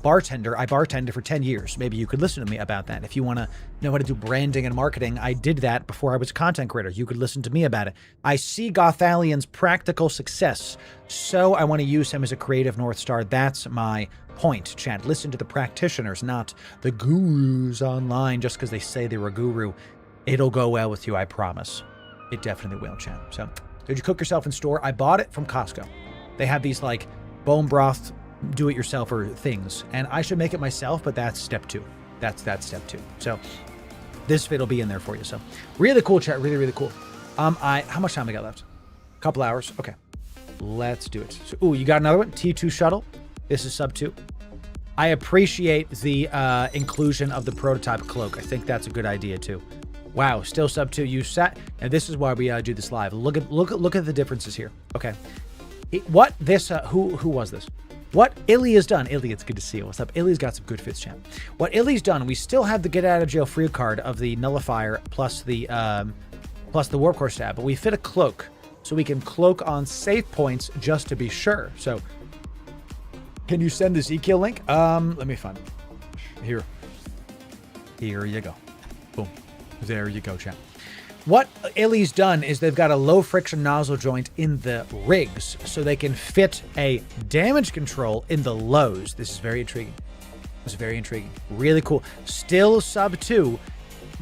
bartender, I bartended for 10 years. Maybe you could listen to me about that. If you want to know how to do branding and marketing, I did that before I was a content creator. You could listen to me about it. I see Gothalian's practical success, so I want to use him as a creative North Star. That's my point, chat. Listen to the practitioners, not the gurus online just because they say they're a guru. It'll go well with you, I promise. It definitely will, chat. So, did you cook yourself in store? I bought it from Costco. They have these like bone broth do-it-yourselfer things, and I should make it myself, but that's step 2. That's step 2. So this fit will be in there for you. So really cool, chat. Really, really cool. How much time I got left? A couple hours. Okay, let's do it. So, ooh, you got another one? T2 shuttle. This is sub 2. I appreciate the inclusion of the prototype cloak. I think that's a good idea too. Wow, still sub 2. You sat, and this is why we do this live. Look at the differences here. Okay, what this? Who was this? What Illy has done, Illy, it's good to see you. What's up? Illy's got some good fits, champ. What Illy's done, we still have the get out of jail free card of the nullifier plus the warp core stab, but we fit a cloak, so we can cloak on safe points just to be sure. So, can you send the Ezekiel link? Let me find it. Here you go. Boom. There you go, champ. What Illy's done is they've got a low friction nozzle joint in the rigs so they can fit a damage control in the lows. This is very intriguing. This is very intriguing. Really cool. Still sub 2.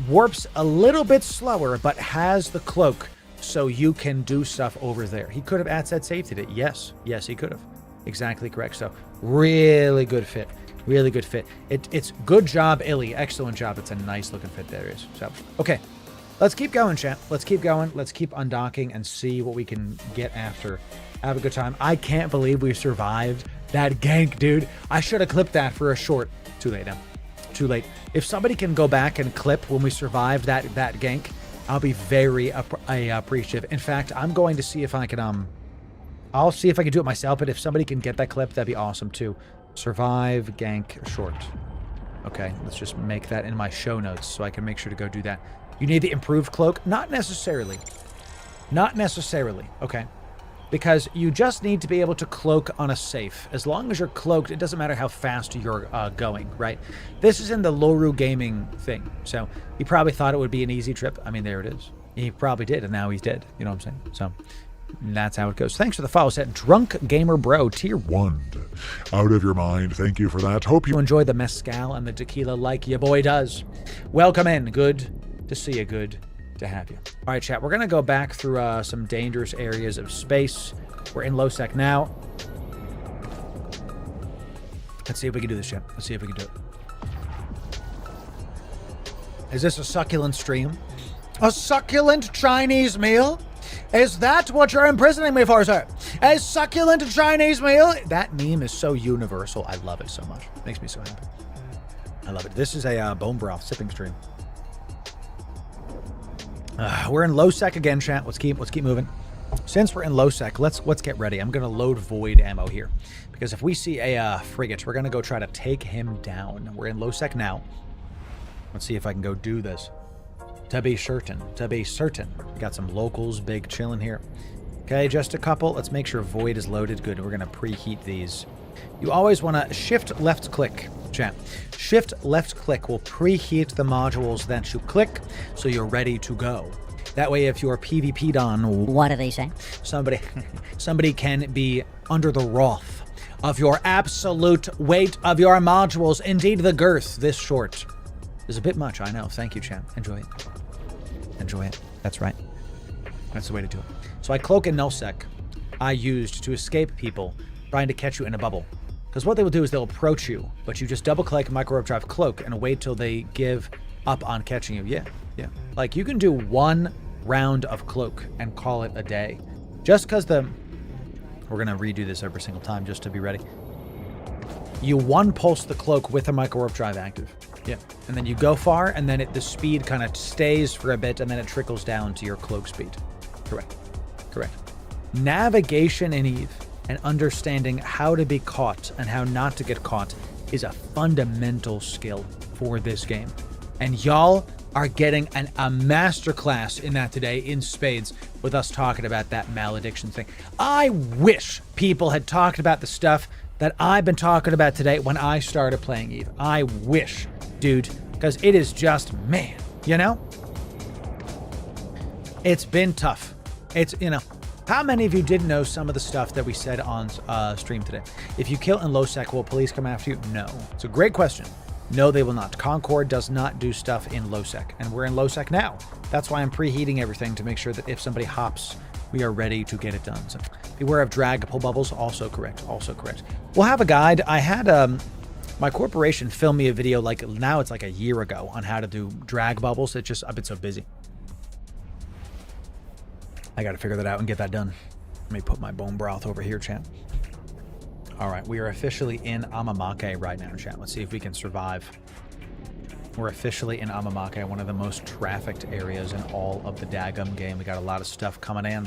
Warps a little bit slower, but has the cloak so you can do stuff over there. He could have ad set safetied it. Yes, he could have. Exactly correct. So really good fit. Really good fit. It's good job, Illy. Excellent job. It's a nice looking fit there is. So, okay. Let's keep going, chat. Let's keep going. Let's keep undocking and see what we can get after. Have a good time. I can't believe we survived that gank, dude. I should have clipped that for a short. Too late now. Too late. If somebody can go back and clip when we survived that gank, I'll be very appreciative. In fact, I'm going to see if I can, I'll see if I can do it myself, but if somebody can get that clip, that'd be awesome too. Survive gank short. Okay, let's just make that in my show notes so I can make sure to go do that. You need the improved cloak? Not necessarily. Not necessarily, okay? Because you just need to be able to cloak on a safe. As long as you're cloaked, it doesn't matter how fast you're going, right? This is in the Loru gaming thing. So he probably thought it would be an easy trip. I mean, there it is. He probably did, and now he's dead. You know what I'm saying? So that's how it goes. Thanks for the follow set. Drunk Gamer Bro, tier 1. Out of your mind. Thank you for that. Hope you enjoy the mezcal and the tequila like your boy does. Welcome in. Good to see you. Good to have you. All right, chat. We're going to go back through some dangerous areas of space. We're in low sec now. Let's see if we can do this, chat. Let's see if we can do it. Is this a succulent stream? A succulent Chinese meal? Is that what you're imprisoning me for, sir? A succulent Chinese meal? That meme is so universal. I love it so much. It makes me so happy. I love it. This is a bone broth sipping stream. We're in low sec again, chat. Let's keep moving. Since we're in low sec, let's get ready. I'm gonna load void ammo here because if we see a frigate, we're gonna go try to take him down. We're in low sec now. Let's see if I can go do this. To be certain. We got some locals, big chilling here. Okay, just a couple. Let's make sure void is loaded. Good. We're gonna preheat these. You always want to shift left click, chat. Shift left click will preheat the modules that you click so you're ready to go. That way, if you're PvP'd on, what do they say? Somebody can be under the wrath of your absolute weight of your modules. Indeed, the girth this short is a bit much. I know. Thank you, chat. Enjoy it. Enjoy it. That's right. That's the way to do it. So I cloak and nullsec I used to escape people trying to catch you in a bubble. Because what they will do is they'll approach you, but you just double-click micro drive cloak and wait till they give up on catching you. Yeah. Like, you can do one round of cloak and call it a day. Just because we're going to redo this every single time just to be ready. You one pulse the cloak with a micro warp drive active. Yeah. And then you go far, and then the speed kind of stays for a bit, and then it trickles down to your cloak speed. Correct. Navigation in Eve and understanding how to be caught and how not to get caught is a fundamental skill. for this game. And y'all are getting a masterclass in that today in spades with us talking about that malediction thing. I wish people had talked about the stuff that I've been talking about today when I started playing Eve. I wish, dude, because it is just, man, you know? It's been tough. It's, you know, how many of you didn't know some of the stuff that we said on stream today? If you kill in low sec, will police come after you? No. It's a great question. No, they will not. Concord does not do stuff in low sec, and we're in low sec now. That's why I'm preheating everything to make sure that if somebody hops, we are ready to get it done. So beware of drag pull bubbles. Also correct. Also correct. We'll have a guide. I had my corporation film me a video like now it's like a year ago on how to do drag bubbles. It's just I've been so busy. I got to figure that out and get that done. Let me put my bone broth over here, chat. All right, we are officially in Amamake right now, chat. Let's see if we can survive. We're officially in Amamake, one of the most trafficked areas in all of the daggum game. We got a lot of stuff coming in.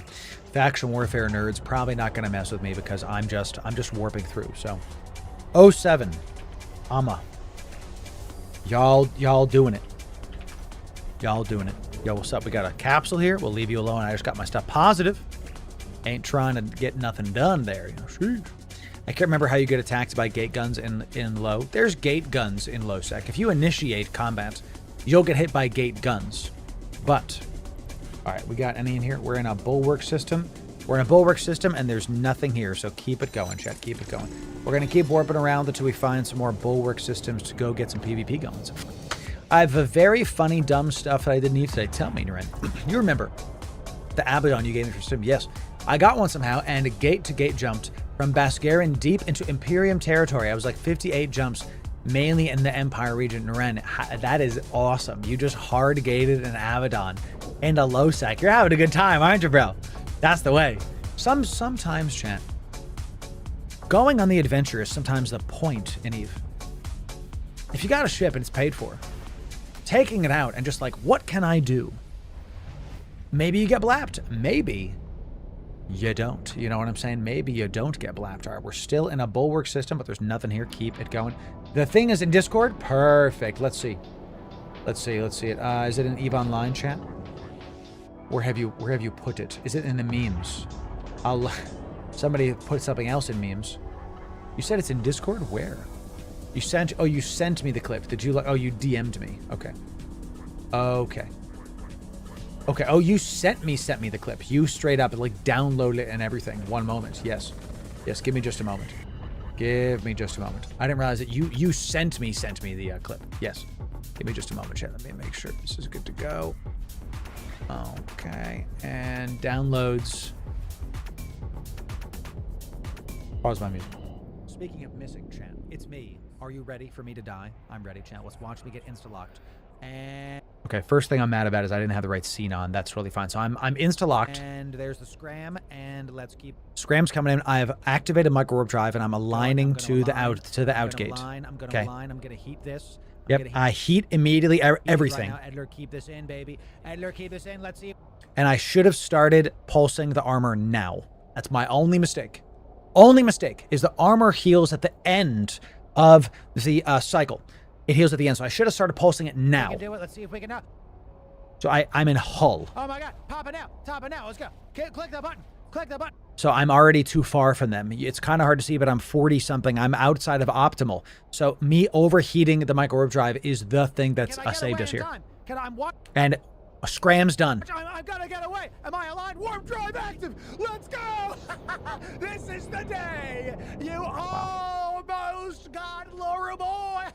Faction warfare nerds probably not going to mess with me because I'm just warping through. So, 07, Ama, y'all doing it. Y'all doing it. Yo, what's up? We got a capsule here. We'll leave you alone. I just got my stuff positive. Ain't trying to get nothing done there. You know, sheesh. I can't remember how you get attacked by gate guns in low. There's gate guns in low sec. If you initiate combat, you'll get hit by gate guns. But, all right, we got any in here? We're in a bulwark system. We're in a bulwark system, and there's nothing here, so keep it going, chat. Keep it going. We're going to keep warping around until we find some more bulwark systems to go get some PvP going. So, I have a very funny, dumb stuff that I didn't need today. Tell me, Naren. You remember the Abaddon you gave me for stream? Yes. I got one somehow, and gate-to-gate jumped from Bascaran deep into Imperium territory. I was like 58 jumps, mainly in the Empire region. Naren, that is awesome. You just hard-gated an Abaddon and a low sec. You're having a good time, aren't you, bro? That's the way. Sometimes, chat, going on the adventure is sometimes the point in Eve. If you got a ship and it's paid for, taking it out and just like, what can I do? Maybe you get blapped. Maybe you don't. You know what I'm saying? Maybe you don't get blapped. All right, we're still in a bulwark system, but there's nothing here. Keep it going. The thing is in Discord. Perfect. Let's see. Let's see it. Is it in EVE Online, chat? Where have you put it? Is it in the memes? Somebody put something else in memes. You said it's in Discord? Where? You sent me the clip. Did you like, you DM'd me. Okay. Okay. Oh, you sent me the clip. You straight up like downloaded it and everything. One moment. Yes. Give me just a moment. Give me just a moment. I didn't realize that you sent me the clip. Yes. Give me just a moment, chat. Let me make sure this is good to go. Okay. And downloads. Pause my music. Speaking of missing, chat, it's me. Are you ready for me to die? I'm ready, chat. Let's watch me get insta-locked. And okay, first thing I'm mad about is I didn't have the right scene on. That's totally fine. So I'm insta-locked. And there's the scram, and let's keep scram's coming in. I have activated micro warp drive, and I'm aligning to the out gate. I'm gonna align. I'm gonna heat this. Yep, I heat immediately everything. Right now, Edler, keep this in, baby. Edler, keep this in. Let's see. And I should have started pulsing the armor now. That's my only mistake. Only mistake is the armor heals at the end of the cycle. It heals at the end, so I should have started pulsing it now. We can do it. Let's see if we can. So I'm in Hull. Oh my God! Pop it out! Top it now! Let's go! Click the button! Click the button! So I'm already too far from them. It's kind of hard to see, but I'm 40-something. I'm outside of optimal. So me overheating the micro warp drive is the thing that's saved us here. And scram's done. I've got to get away. Am I aligned? Warp drive active. Let's go. This is the day. You almost got Loru boy.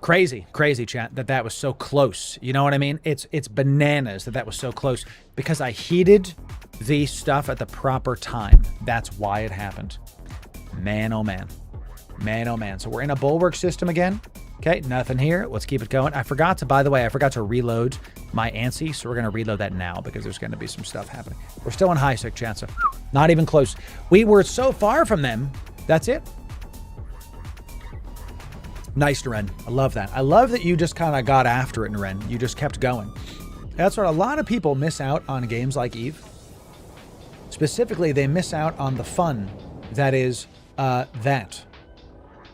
Crazy, chat, that was so close. You know what I mean? It's bananas that was so close because I heated the stuff at the proper time. That's why it happened. Man, oh man. Man, oh man. So we're in a bulwark system again. Okay, nothing here. Let's keep it going. By the way, I forgot to reload my ANSI, so we're going to reload that now because there's going to be some stuff happening. We're still in high sec, chat, so not even close. We were so far from them. That's it. Nice, Naren. I love that. I love that you just kind of got after it, Naren. You just kept going. That's what a lot of people miss out on games like Eve. Specifically, they miss out on the fun that is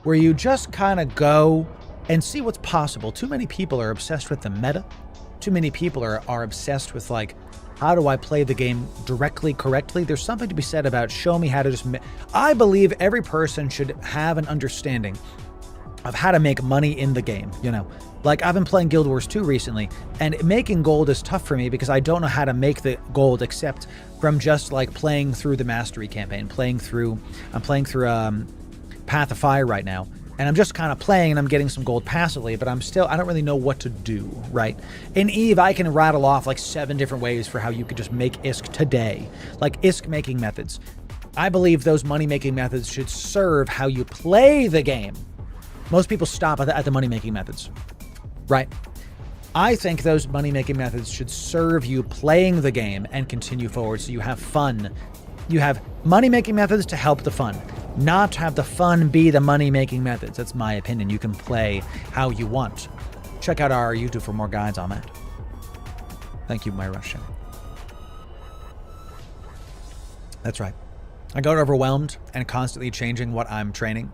where you just kind of go and see what's possible. Too many people are obsessed with the meta. Too many people are obsessed with, like, how do I play the game directly, correctly? There's something to be said about show me how to just... I believe every person should have an understanding of how to make money in the game, you know? Like, I've been playing Guild Wars 2 recently, and making gold is tough for me because I don't know how to make the gold except from just, like, playing through the Mastery campaign, I'm playing through Path of Fire right now, and I'm just kind of playing and I'm getting some gold passively, but I don't really know what to do, right? In EVE, I can rattle off like 7 different ways for how you could just make ISK today, like ISK making methods. I believe those money-making methods should serve how you play the game. Most people stop at the money-making methods, right? I think those money-making methods should serve you playing the game and continue forward so you have fun. You have money-making methods to help the fun, not have the fun be the money-making methods. That's my opinion. You can play how you want. Check out our YouTube for more guides on that. Thank you, my Russian. That's right. I got overwhelmed and constantly changing what I'm training.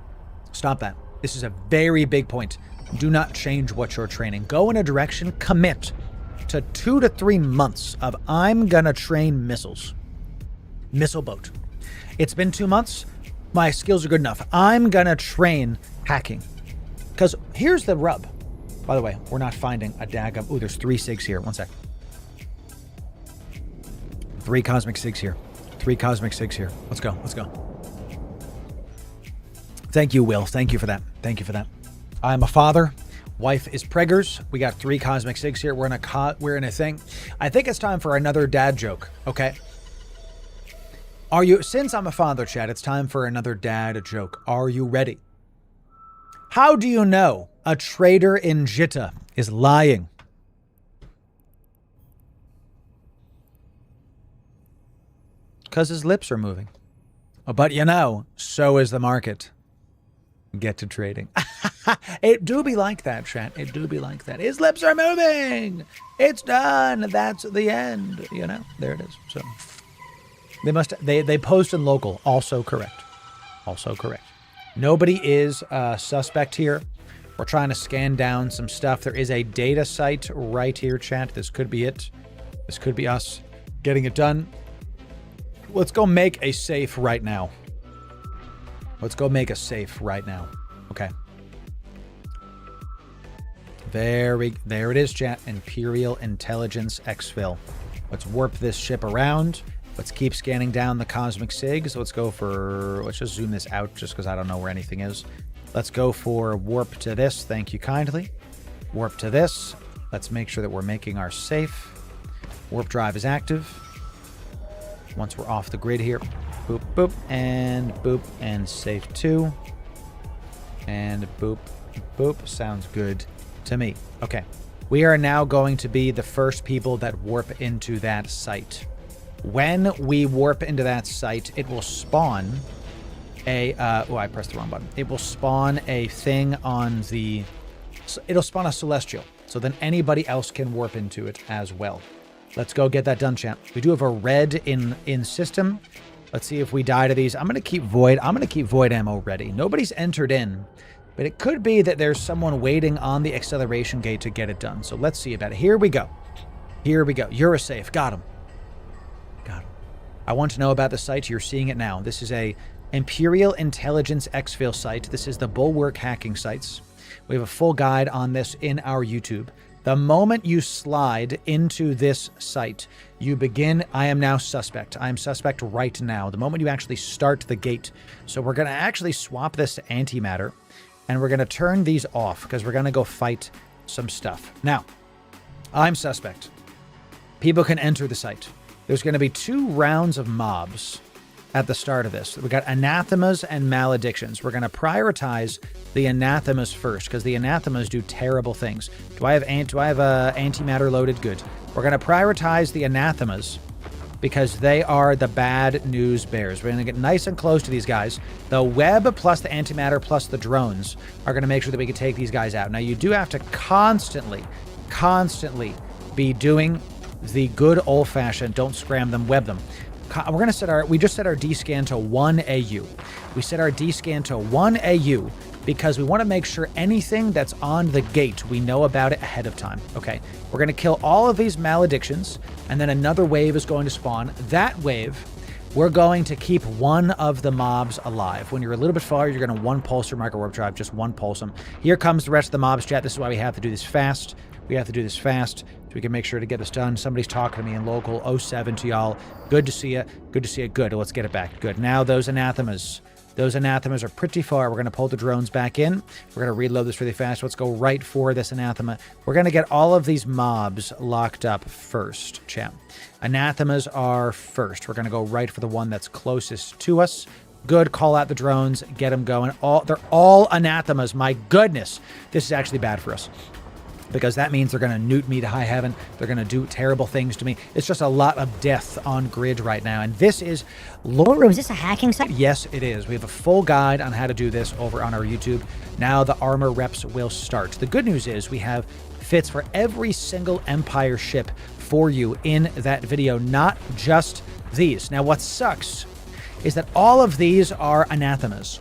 Stop that. This is a very big point. Do not change what you're training. Go in a direction, commit to 2 to 3 months of I'm gonna train missiles. Missile boat. It's been 2 months. My skills are good enough. I'm gonna train hacking. Because here's the rub. By the way, we're not finding a daggum. Ooh, there's 3 SIGs here. One sec. 3 cosmic SIGs here. 3 cosmic SIGs here. Let's go. Let's go. Thank you, Will. Thank you for that. Thank you for that. I'm a father. Wife is preggers. We got 3 cosmic SIGs here. We're in a thing. I think it's time for another dad joke. Okay. Since I'm a father, Chad, it's time for another dad joke. Are you ready? How do you know a trader in Jitta is lying? Because his lips are moving. But you know, so is the market. Get to trading. It do be like that, chat. It do be like that. His lips are moving. It's done. That's the end. You know, there it is. So they post in local. Also correct. Also correct. Nobody is suspect here. We're trying to scan down some stuff. There is a data site right here, chat. This could be it. This could be us getting it done. Let's go make a safe right now. Let's go make a safe right now. Okay. There it is, chat. Imperial Intelligence exfil. Let's warp this ship around. Let's keep scanning down the cosmic SIGs. Let's just zoom this out just because I don't know where anything is. Let's go for warp to this. Thank you kindly. Warp to this. Let's make sure that we're making our safe. Warp drive is active. Once we're off the grid here. Boop, boop, and safe 2. And boop, boop. Sounds good to me. Okay. We are now going to be the first people that warp into that site. When we warp into that site, it will spawn a... oh, I pressed the wrong button. It will spawn a thing on the... It'll spawn a celestial. So then anybody else can warp into it as well. Let's go get that done, chat. We do have a red in system. Let's see if we die to these. I'm going to keep void. I'm going to keep void ammo ready. Nobody's entered in, but it could be that there's someone waiting on the acceleration gate to get it done. So let's see about it. Here we go. Here we go. You're a safe. Got him. Got him. I want to know about the site. You're seeing it now. This is a Imperial Intelligence exfil site. This is the Bulwark hacking sites. We have a full guide on this in our YouTube. The moment you slide into this site, you begin, I am now suspect. I am suspect right now. The moment you actually start the gate. So we're going to actually swap this to antimatter, and we're going to turn these off because we're going to go fight some stuff. Now, I'm suspect. People can enter the site. There's going to be 2 rounds of mobs at the start of this. We got anathemas and maledictions. We're going to prioritize the anathemas first because the anathemas do terrible things. Do I have antimatter loaded? Good. We're going to prioritize the anathemas because they are the bad news bears. We're going to get nice and close to these guys. The web plus the antimatter plus the drones are going to make sure that we can take these guys out. Now, you do have to constantly be doing the good old-fashioned don't scram them, web them. We're going to we just set our D-scan to 1 AU. We set our D-scan to 1 AU because we want to make sure anything that's on the gate, we know about it ahead of time. Okay, we're going to kill all of these maledictions, and then another wave is going to spawn. That wave, we're going to keep one of the mobs alive. When you're a little bit far, you're going to one pulse your micro warp drive, just one pulse them. Here comes the rest of the mobs, chat. This is why we have to do this fast. We have to do this fast so we can make sure to get this done. Somebody's talking to me in local 07 to y'all. Good to see you. Good to see you. Good. Let's get it back. Good. Now those anathemas. Those anathemas are pretty far. We're going to pull the drones back in. We're going to reload this really fast. Let's go right for this anathema. We're going to get all of these mobs locked up first, chat. Anathemas are first. We're going to go right for the one that's closest to us. Good. Call out the drones. Get them going. They're all anathemas. My goodness. This is actually bad for us, because that means they're going to newt me to high heaven. They're going to do terrible things to me. It's just a lot of death on grid right now. And this is Loru, is this a hacking site? Yes, it is. We have a full guide on how to do this over on our YouTube. Now the armor reps will start. The good news is we have fits for every single Empire ship for you in that video, not just these. Now what sucks is that all of these are anathemas.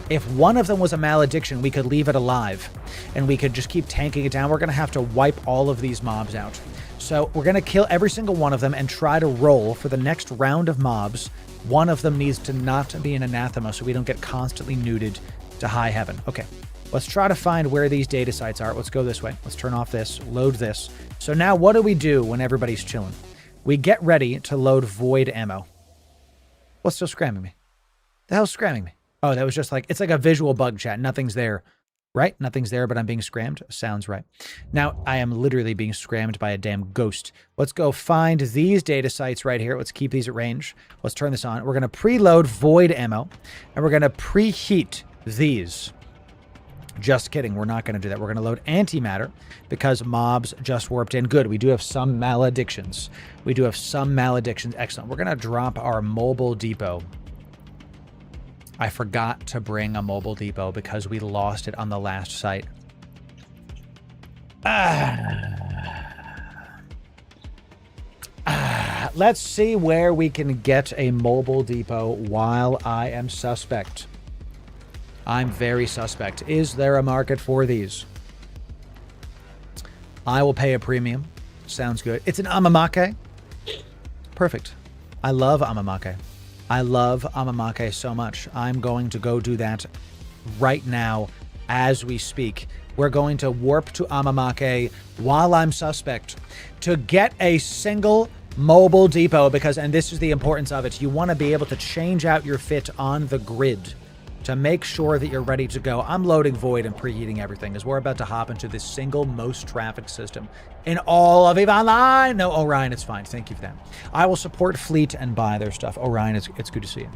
If one of them was a malediction, we could leave it alive and we could just keep tanking it down. We're going to have to wipe all of these mobs out. So we're going to kill every single one of them and try to roll for the next round of mobs. One of them needs to not be an anathema so we don't get constantly nuded to high heaven. Okay, let's try to find where these data sites are. Let's go this way. Let's turn off this, load this. So now what do we do when everybody's chilling? We get ready to load void ammo. What's still scramming me? The hell's scramming me? Oh, that was just like, it's like a visual bug, chat. Nothing's there, right? Nothing's there, but I'm being scrammed. Sounds right. Now, I am literally being scrammed by a damn ghost. Let's go find these data sites right here. Let's keep these at range. Let's turn this on. We're going to preload void ammo, and we're going to preheat these. Just kidding. We're not going to do that. We're going to load antimatter because mobs just warped in. Good. We do have some maledictions. We do have some maledictions. Excellent. We're going to drop our mobile depot. I forgot to bring a mobile depot because we lost it on the last site. Let's see where we can get a mobile depot while I am suspect. I'm very suspect. Is there a market for these? I will pay a premium. Sounds good. It's an Amamake. Perfect. I love Amamake. I love Amamake so much. I'm going to go do that right now as we speak. We're going to warp to Amamake while I'm suspect to get a single mobile depot because, and this is the importance of it, you want to be able to change out your fit on the grid to make sure that you're ready to go. I'm loading void and preheating everything as we're about to hop into this single most trafficked system in all of EVE Online. No, Orion, it's fine. Thank you for that. I will support Fleet and buy their stuff. Orion, it's good to see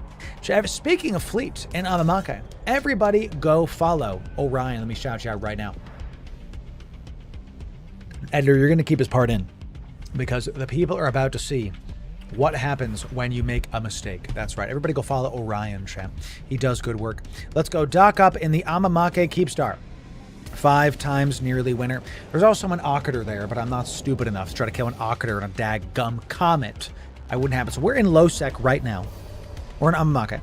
you. Speaking of Fleet and Amamake, everybody go follow Orion. Let me shout you out right now. Editor, you're going to keep his part in because the people are about to see what happens when you make a mistake. That's right. Everybody go follow Orion, champ. He does good work. Let's go dock up in the Amamake Keepstar. 5 times nearly winner. There's also an Ocketer there, but I'm not stupid enough to try to kill an Ocketer and a daggum comet. I wouldn't have it. So we're in low sec right now. We're in Amamake.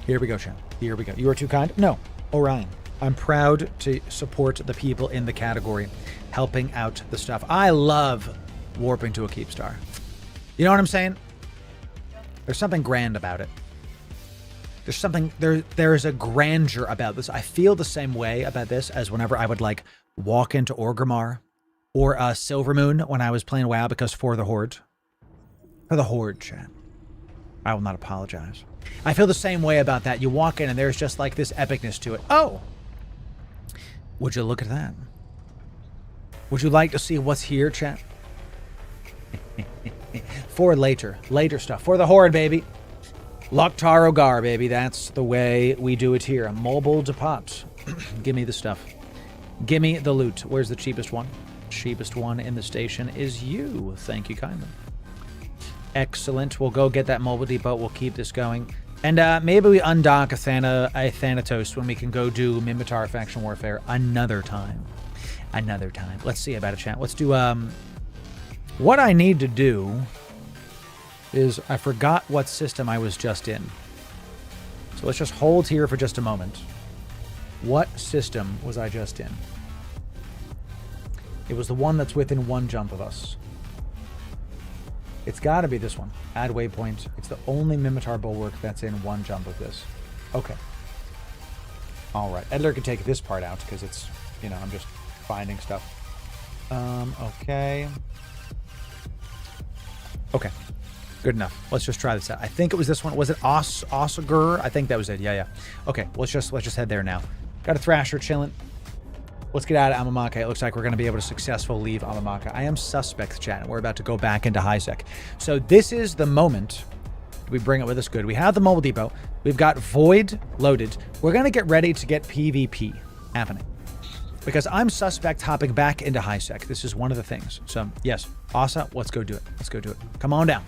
Here we go, champ. Here we go. You are too kind? No. Orion. I'm proud to support the people in the category, helping out the stuff. I love warping to a Keepstar. You know what I'm saying? There's something grand about it. There's something, there's a grandeur about this. I feel the same way about this as whenever I would like walk into Orgrimmar or Silvermoon when I was playing WoW because for the Horde, chat. I will not apologize. I feel the same way about that. You walk in and there's just like this epicness to it. Oh, would you look at that? Would you like to see what's here, chat? For later stuff. For the Horde, baby. Loktar Ogar, baby. That's the way we do it here. A mobile depot. Give me the stuff. Give me the loot. Where's the cheapest one? Cheapest one in the station is you. Thank you kindly. Excellent. We'll go get that mobile depot. We'll keep this going. And maybe we undock a Thanatos when we can go do Minmatar Faction Warfare another time. Another time. Let's see about a chat. Let's do, what I need to do is I forgot what system I was just in. So let's just hold here for just a moment. What system was I just in? It was the one that's within 1 jump of us. It's got to be this one. Add waypoint. It's the only Mimitar bulwark that's in 1 jump of this. Okay. All right. Edler can take this part out because it's, you know, I'm just finding stuff. Okay. Okay. Good enough. Let's just try this out. I think it was this one. Was it Ossagur? I think that was it. Yeah, yeah. Okay. Let's just head there now. Got a Thrasher chilling. Let's get out of Amamaka. It looks like we're going to be able to successfully leave Amamaka. I am suspect, chat. We're about to go back into HiSec. So this is the moment. We bring it with us good. We have the mobile depot. We've got Void loaded. We're going to get ready to get PvP happening. Because I'm suspect hopping back into HiSec. This is one of the things. So, yes. Asa, let's go do it. Let's go do it. Come on down.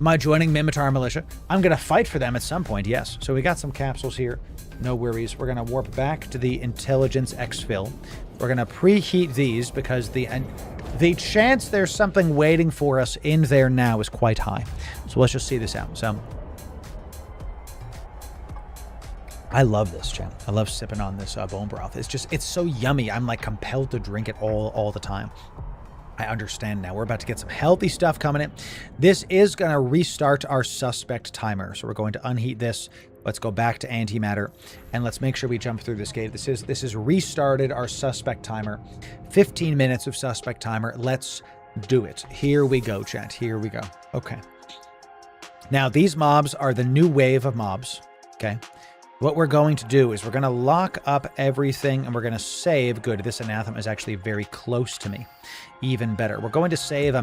Am I joining Mimitar Militia? I'm going to fight for them at some point, yes. So we got some capsules here. No worries. We're going to warp back to the Intelligence Exfil. We're going to preheat these because the chance there's something waiting for us in there now is quite high. So let's just see this out. So I love this, chat. I love sipping on this bone broth. It's so yummy. I'm like compelled to drink it all the time. I understand now. We're about to get some healthy stuff coming in. This is going to restart our suspect timer. So we're going to unheat this. Let's go back to antimatter and let's make sure we jump through this gate. This is restarted our suspect timer. 15 minutes of suspect timer. Let's do it. Here we go, chat. Here we go. Okay. Now, these mobs are the new wave of mobs. Okay. What we're going to do is we're going to lock up everything and we're going to save. Good. This anathema is actually very close to me. Even better. We're going to save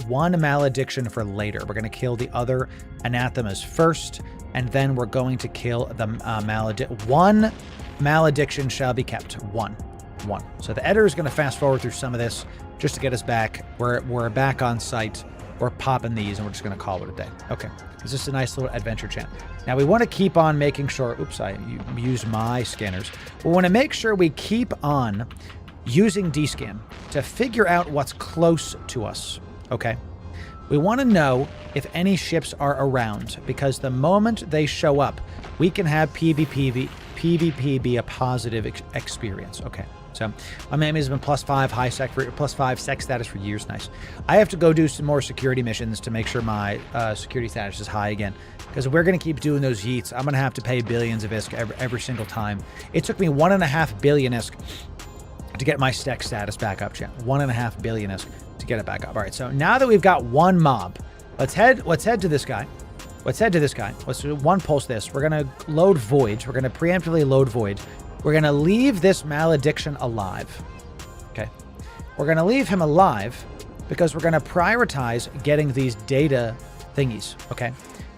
one malediction for later. We're going to kill the other anathemas first, and then we're going to kill the one malediction shall be kept. One. So the editor is going to fast forward through some of this just to get us back. We're back on site. We're popping these, and we're just going to call it a day. Okay. It's just a nice little adventure chat. Now, we want to keep on making sure... Oops, I used my scanners. We want to make sure we keep on using D-scan to figure out what's close to us, okay? We want to know if any ships are around, because the moment they show up, we can have PvP be a positive experience, okay? So, my mammy has been +5 +5 sec status for years. Nice. I have to go do some more security missions to make sure my security status is high again. Because we're going to keep doing those yeets. I'm going to have to pay billions of ISK every single time. It took me 1.5 billion ISK to get my STEC status back up, chat. 1.5 billion ISK to get it back up. All right, so now that we've got one mob, let's head to this guy. Let's head to this guy. Let's do one pulse this. We're going to load voids. We're going to preemptively load void. We're going to leave this malediction alive. Okay. We're going to leave him alive because we're going to prioritize getting these data thingies. Okay.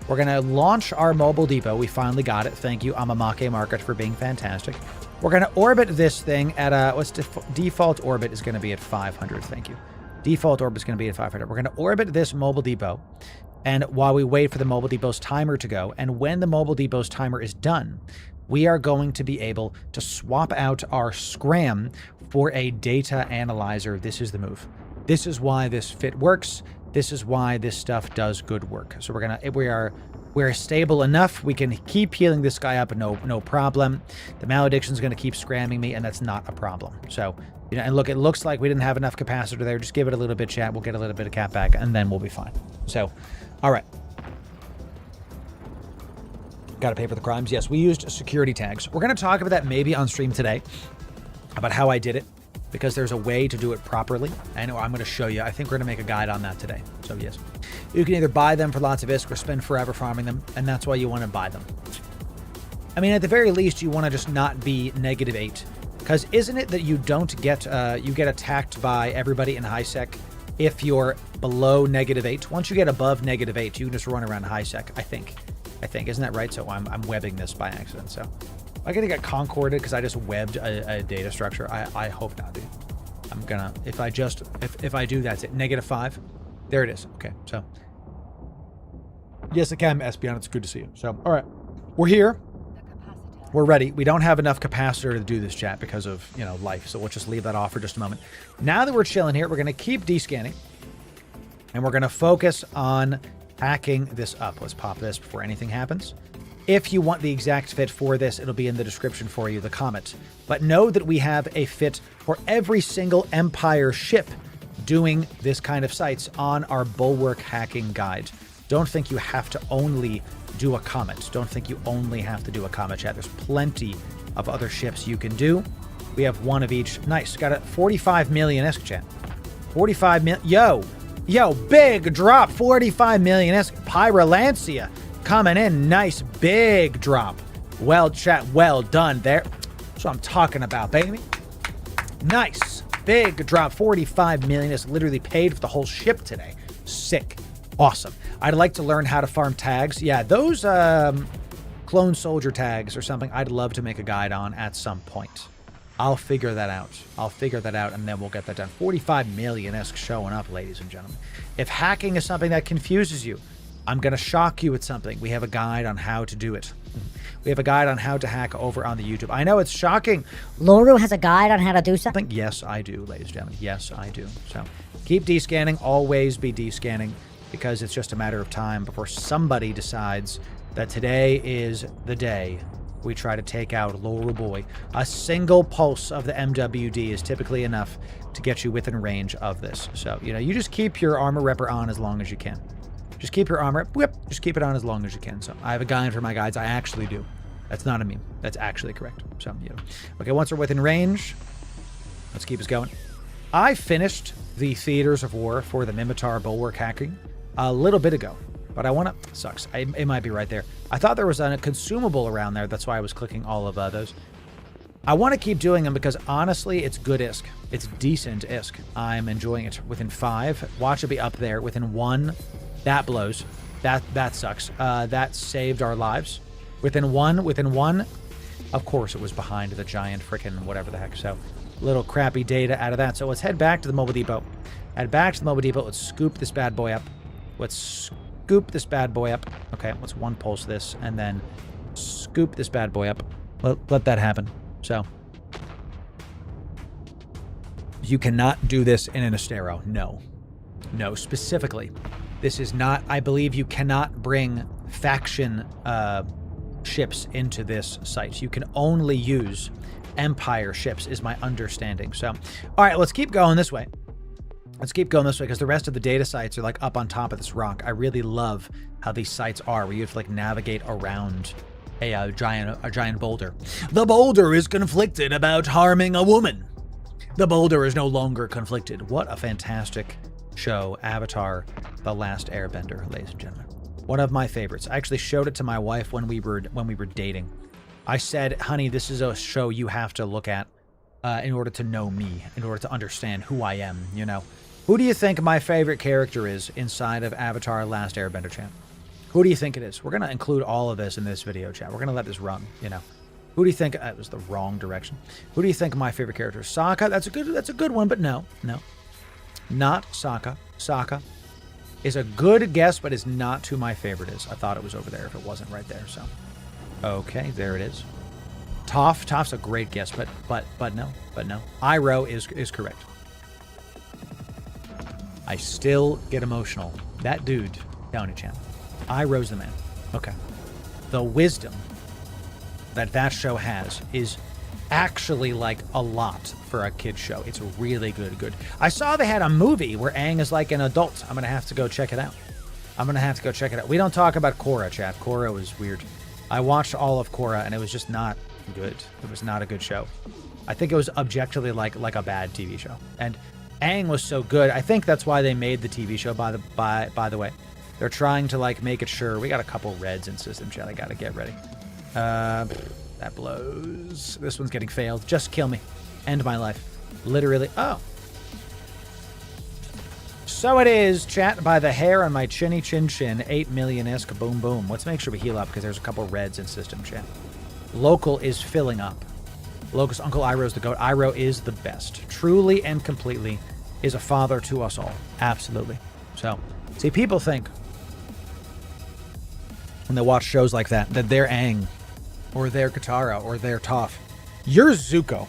We're going to launch our mobile depot. We finally got it. Thank you, Amamake Market, for being fantastic. We're going to orbit this thing at what's default orbit is going to be at 500. Thank you. Default orbit is going to be at 500. We're going to orbit this mobile depot. And while we wait for the mobile depot's timer to go, and when the mobile depot's timer is done, we are going to be able to swap out our scram for a data analyzer. This is the move. This is why this fit works. This is why this stuff does good work. So we're stable enough. We can keep healing this guy up, no problem. The malediction is going to keep scramming me, and that's not a problem. So, you know, and look, it looks like we didn't have enough capacitor there. Just give it a little bit, chat. We'll get a little bit of cap back, and then we'll be fine. So, all right. Got to pay for the crimes. Yes, we used security tags. We're going to talk about that maybe on stream today, about how I did it, because there's a way to do it properly. I know I'm going to show you. I think we're going to make a guide on that today. So yes, you can either buy them for lots of ISK or spend forever farming them, and that's why you want to buy them. I mean, at the very least, you want to just not be -8, because isn't it that you don't get you get attacked by everybody in HiSec if you're below -8? Once you get above -8, you can just run around HiSec. I think, isn't that right? So I'm webbing this by accident. So am I gonna get concorded because I just webbed a data structure? I hope not, dude. I'm gonna, if I do, that's it. -5. There it is. Okay, so yes, I can, Espion. It's good to see you. So all right, we're here. We're ready. We don't have enough capacitor to do this, chat, because of, you know, life. So we'll just leave that off for just a moment. Now that we're chilling here, we're gonna keep descanning, and we're gonna focus on hacking this up. Let's pop this before anything happens. If you want the exact fit for this, it'll be in the description for you, the comment. But know that we have a fit for every single Empire ship doing this kind of sights on our Bulwark hacking guide. Don't think you have to only do a comet. Don't think you only have to do a comet, chat. There's plenty of other ships you can do. We have one of each. Nice. Got a 45 million-esque, chat. 45 million. Yo, big drop. 45 million-esque. Pyralancia coming in. Nice, big drop. Well, chat, well done there. That's what I'm talking about, baby. Nice. Big drop. 45 million is literally paid for the whole ship today. Sick. Awesome. I'd like to learn how to farm tags. Yeah, those clone soldier tags or something I'd love to make a guide on at some point. I'll figure that out. And then we'll get that done. 45 million-esque showing up, ladies and gentlemen. If hacking is something that confuses you, I'm going to shock you with something. We have a guide on how to do it. We have a guide on how to hack over on the YouTube. I know it's shocking. Loru has a guide on how to do something? Yes, I do, ladies and gentlemen. Yes, I do. So keep descanning. Always be descanning, because it's just a matter of time before somebody decides that today is the day we try to take out Loru Boy. A single pulse of the MWD is typically enough to get you within range of this. So, you just keep your armor repper on as long as you can. Just keep your armor, just keep it on as long as you can. So I have a guide for my guides. I actually do. That's not a meme. That's actually correct. So, Okay, once we're within range, let's keep us going. I finished the Theaters of War for the Mimitar Bulwark hacking a little bit ago, but I want to... Sucks. It might be right there. I thought there was a consumable around there. That's why I was clicking all of those. I want to keep doing them because, honestly, it's good ISK. It's decent ISK. I'm enjoying it. Within 5, watch it be up there. Within 1, that blows. That sucks. That saved our lives. Within one, of course it was behind the giant frickin' whatever the heck. So, little crappy data out of that. So let's head back to the mobile depot. Head back to the mobile depot. Let's scoop this bad boy up. Okay, let's one pulse this and then scoop this bad boy up. Let that happen. So, you cannot do this in an Astero. No, specifically. This is not, I believe you cannot bring faction ships into this site. You can only use Empire ships, is my understanding. So, all right, let's keep going this way. Because the rest of the data sites are like up on top of this rock. I really love how these sites are, where you have to like navigate around a giant boulder. The boulder is conflicted about harming a woman. The boulder is no longer conflicted. What a fantastic show, Avatar: The Last Airbender, ladies and gentlemen. One of my favorites. I actually showed it to my wife when we were dating. I said, honey, this is a show you have to look at in order to know me, in order to understand who I am, Who do you think my favorite character is inside of Avatar: Last Airbender, chat? Who do you think it is? We're going to include all of this in this video, chat. We're going to let this run, Who do you think... It was the wrong direction. Who do you think my favorite character is? Sokka? That's a good one, but no. Not Sokka. Sokka is a good guess, but is not who my favorite is. I thought it was over there if it wasn't right there, so... Okay, there it is. Toph's a great guess, but no. Iroh is correct. I still get emotional. That dude, Downey Chan. Iroh's the man. Okay. The wisdom that show has is actually like a lot for a kid's show. It's really good. I saw they had a movie where Aang is like an adult. I'm going to have to go check it out. We don't talk about Korra, chat. Korra was weird. I watched all of Korra and it was just not good. It was not a good show. I think it was objectively like a bad TV show. And Aang was so good. I think that's why they made the TV show, by the way. They're trying to like make it sure. We got a couple reds in system chat. I got to get ready. That blows. This one's getting failed. Just kill me. End my life. Literally. Oh. So it is, chat, by the hair on my chinny chin. 8 million-esque. Boom, boom. Let's make sure we heal up because there's a couple reds in system chat. Local is filling up. Locust Uncle Iroh's the GOAT. Iroh is the best. Truly and completely is a father to us all. Absolutely. So, see, people think when they watch shows like that they're Aang or they're Katara or they're Toph. You're Zuko.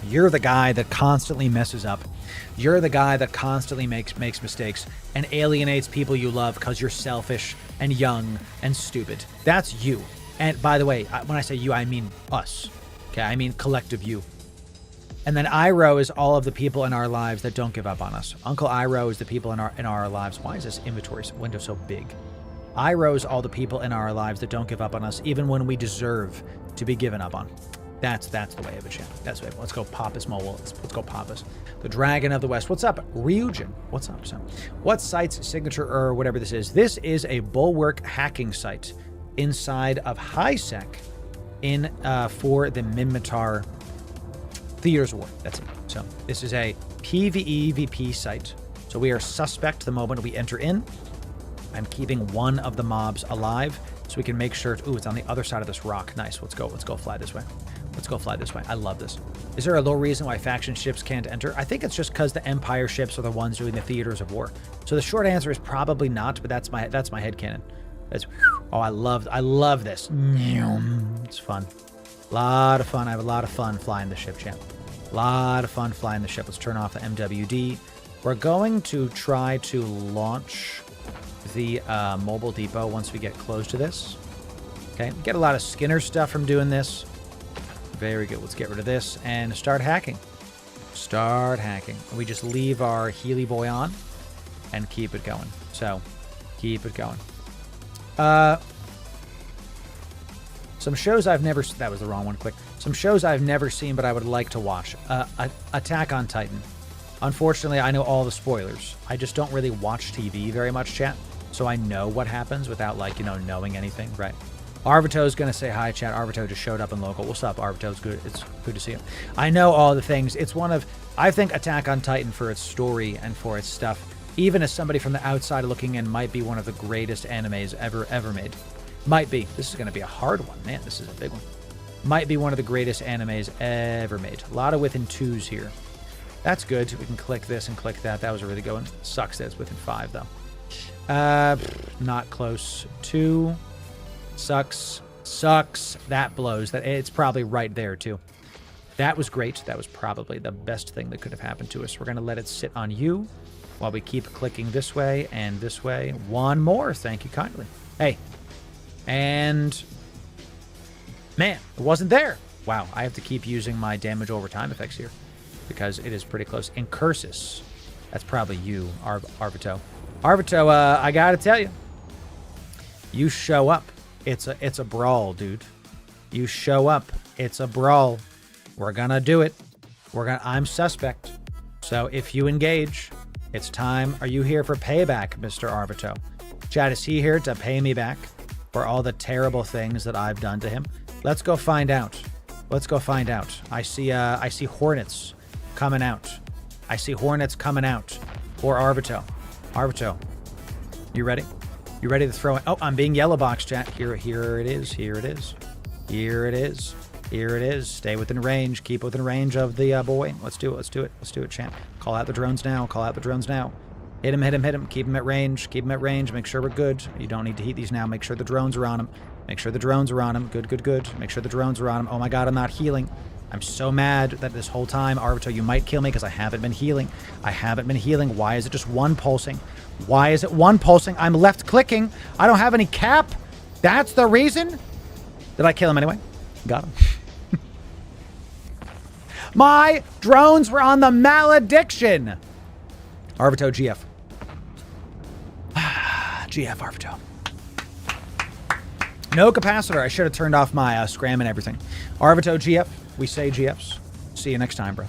You're the guy that constantly messes up You're the guy that constantly makes mistakes and alienates people you love because you're selfish and young and stupid. That's you. And by the way, when I say you, I mean us. Okay, I mean collective you. And then Iroh is all of the people in our lives that don't give up on us. Uncle Iroh is the people in our lives. Why is this inventory window so big? Iroh is all the people in our lives that don't give up on us, even when we deserve to be given up on. That's the way of it, champ. That's the way. Let's go Pappas Mobile. Let's go Pappas. The Dragon of the West. What's up, Ryujin? What's up, son? What site's signature or whatever this is? This is a bulwark hacking site inside of HiSec in for the Minmatar Theaters of War. That's it. So this is a PvEVP site. So we are suspect the moment we enter in. I'm keeping one of the mobs alive so we can make sure. Ooh, it's on the other side of this rock. Nice. Let's go fly this way. Let's go fly this way. I love this. Is there a low reason why faction ships can't enter? I think it's just because the Empire ships are the ones doing the theaters of war. So the short answer is probably not, but that's my headcanon. That's, oh, I love this. It's fun. A lot of fun. I have a lot of fun flying the ship, champ. A lot of fun flying the ship. Let's turn off the MWD. We're going to try to launch the mobile depot once we get close to this. Okay, get a lot of Skinner stuff from doing this. Very good. Let's get rid of this and start hacking. Start hacking. We just leave our Healy boy on and keep it going. So, keep it going. Some shows I've never... That was the wrong one, quick. Some shows I've never seen, but I would like to watch. Attack on Titan. Unfortunately, I know all the spoilers. I just don't really watch TV very much, chat. So I know what happens without, like, you know, knowing anything, right? Arvito's going to say hi, chat. Arvito just showed up in local. What's up, Arvito? It's good. It's good to see you. I know all the things. It's one of... I think Attack on Titan, for its story and for its stuff, even as somebody from the outside looking in, might be one of the greatest animes ever made. Might be. This is going to be a hard one. Man, this is a big one. Might be one of the greatest animes ever made. A lot of within 2s here. That's good. We can click this and click that. That was a really good one. Sucks that it's within 5, though. Not close. 2. Sucks. That blows. That it's probably right there, too. That was great. That was probably the best thing that could have happened to us. We're going to let it sit on you while we keep clicking this way and this way. One more. Thank you kindly. Hey. And... Man, it wasn't there. Wow, I have to keep using my damage over time effects here because it is pretty close. Incursus. That's probably you, Arvito. Arvito, I gotta tell you. You show up. It's a brawl, dude. You show up. It's a brawl. We're gonna do it. I'm suspect. So if you engage, it's time. Are you here for payback, Mr. Arvito? Chad, is he here to pay me back for all the terrible things that I've done to him? Let's go find out. Let's go find out. I see hornets coming out. I see hornets coming out for Arvito. Arvito, you ready? You ready to throw it? Oh, I'm being yellow box, chat. Here it is. Here it is. Here it is. Here it is. Stay within range. Keep within range of the boy. Let's do it. Let's do it. Let's do it, champ. Call out the drones now. Call out the drones now. Hit him, hit him, hit him. Keep him at range. Keep him at range. Make sure we're good. You don't need to heat these now. Make sure the drones are on him. Make sure the drones are on him. Good, good, good. Make sure the drones are on him. Oh my god, I'm not healing. I'm so mad that this whole time, Arvito, you might kill me because I haven't been healing. I haven't been healing. Why is it just one pulsing? Why is it one pulsing? I'm left clicking. I don't have any cap. That's the reason? Did I kill him anyway? Got him. My drones were on the malediction. Arvito, GF. GF, Arvito. No capacitor. I should have turned off my scram and everything. Arvito, GF. We say GFs. See you next time, bro.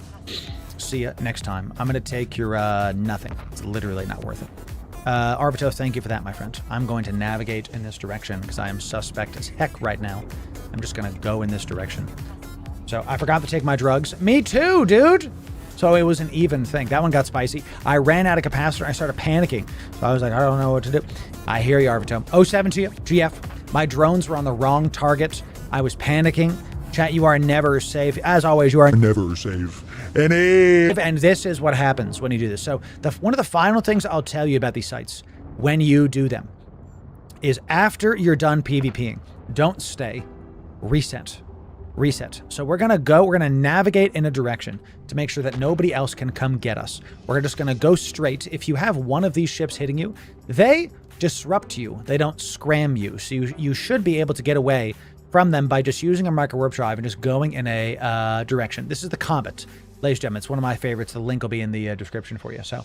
See you next time. I'm going to take your nothing. It's literally not worth it. Arvito, thank you for that, my friend. I'm going to navigate in this direction because I am suspect as heck right now. I'm just going to go in this direction. So I forgot to take my drugs. Me too, dude. So it was an even thing. That one got spicy. I ran out of capacitor. I started panicking. So I was like, I don't know what to do. I hear you, Arvito. 07 to you, GF. My drones were on the wrong target. I was panicking. Chat, you are never safe. As always, you are never safe. And this is what happens when you do this. So one of the final things I'll tell you about these sites when you do them is after you're done PvPing, don't stay. Reset. reset. So we're going to go, we're going to navigate in a direction to make sure that nobody else can come get us. We're just going to go straight. If you have one of these ships hitting you, they disrupt you. They don't scram you. So you should be able to get away from them by just using a micro warp drive and just going in a direction. This is the Combat, ladies and gentlemen. It's one of my favorites. The link will be in the description for you. So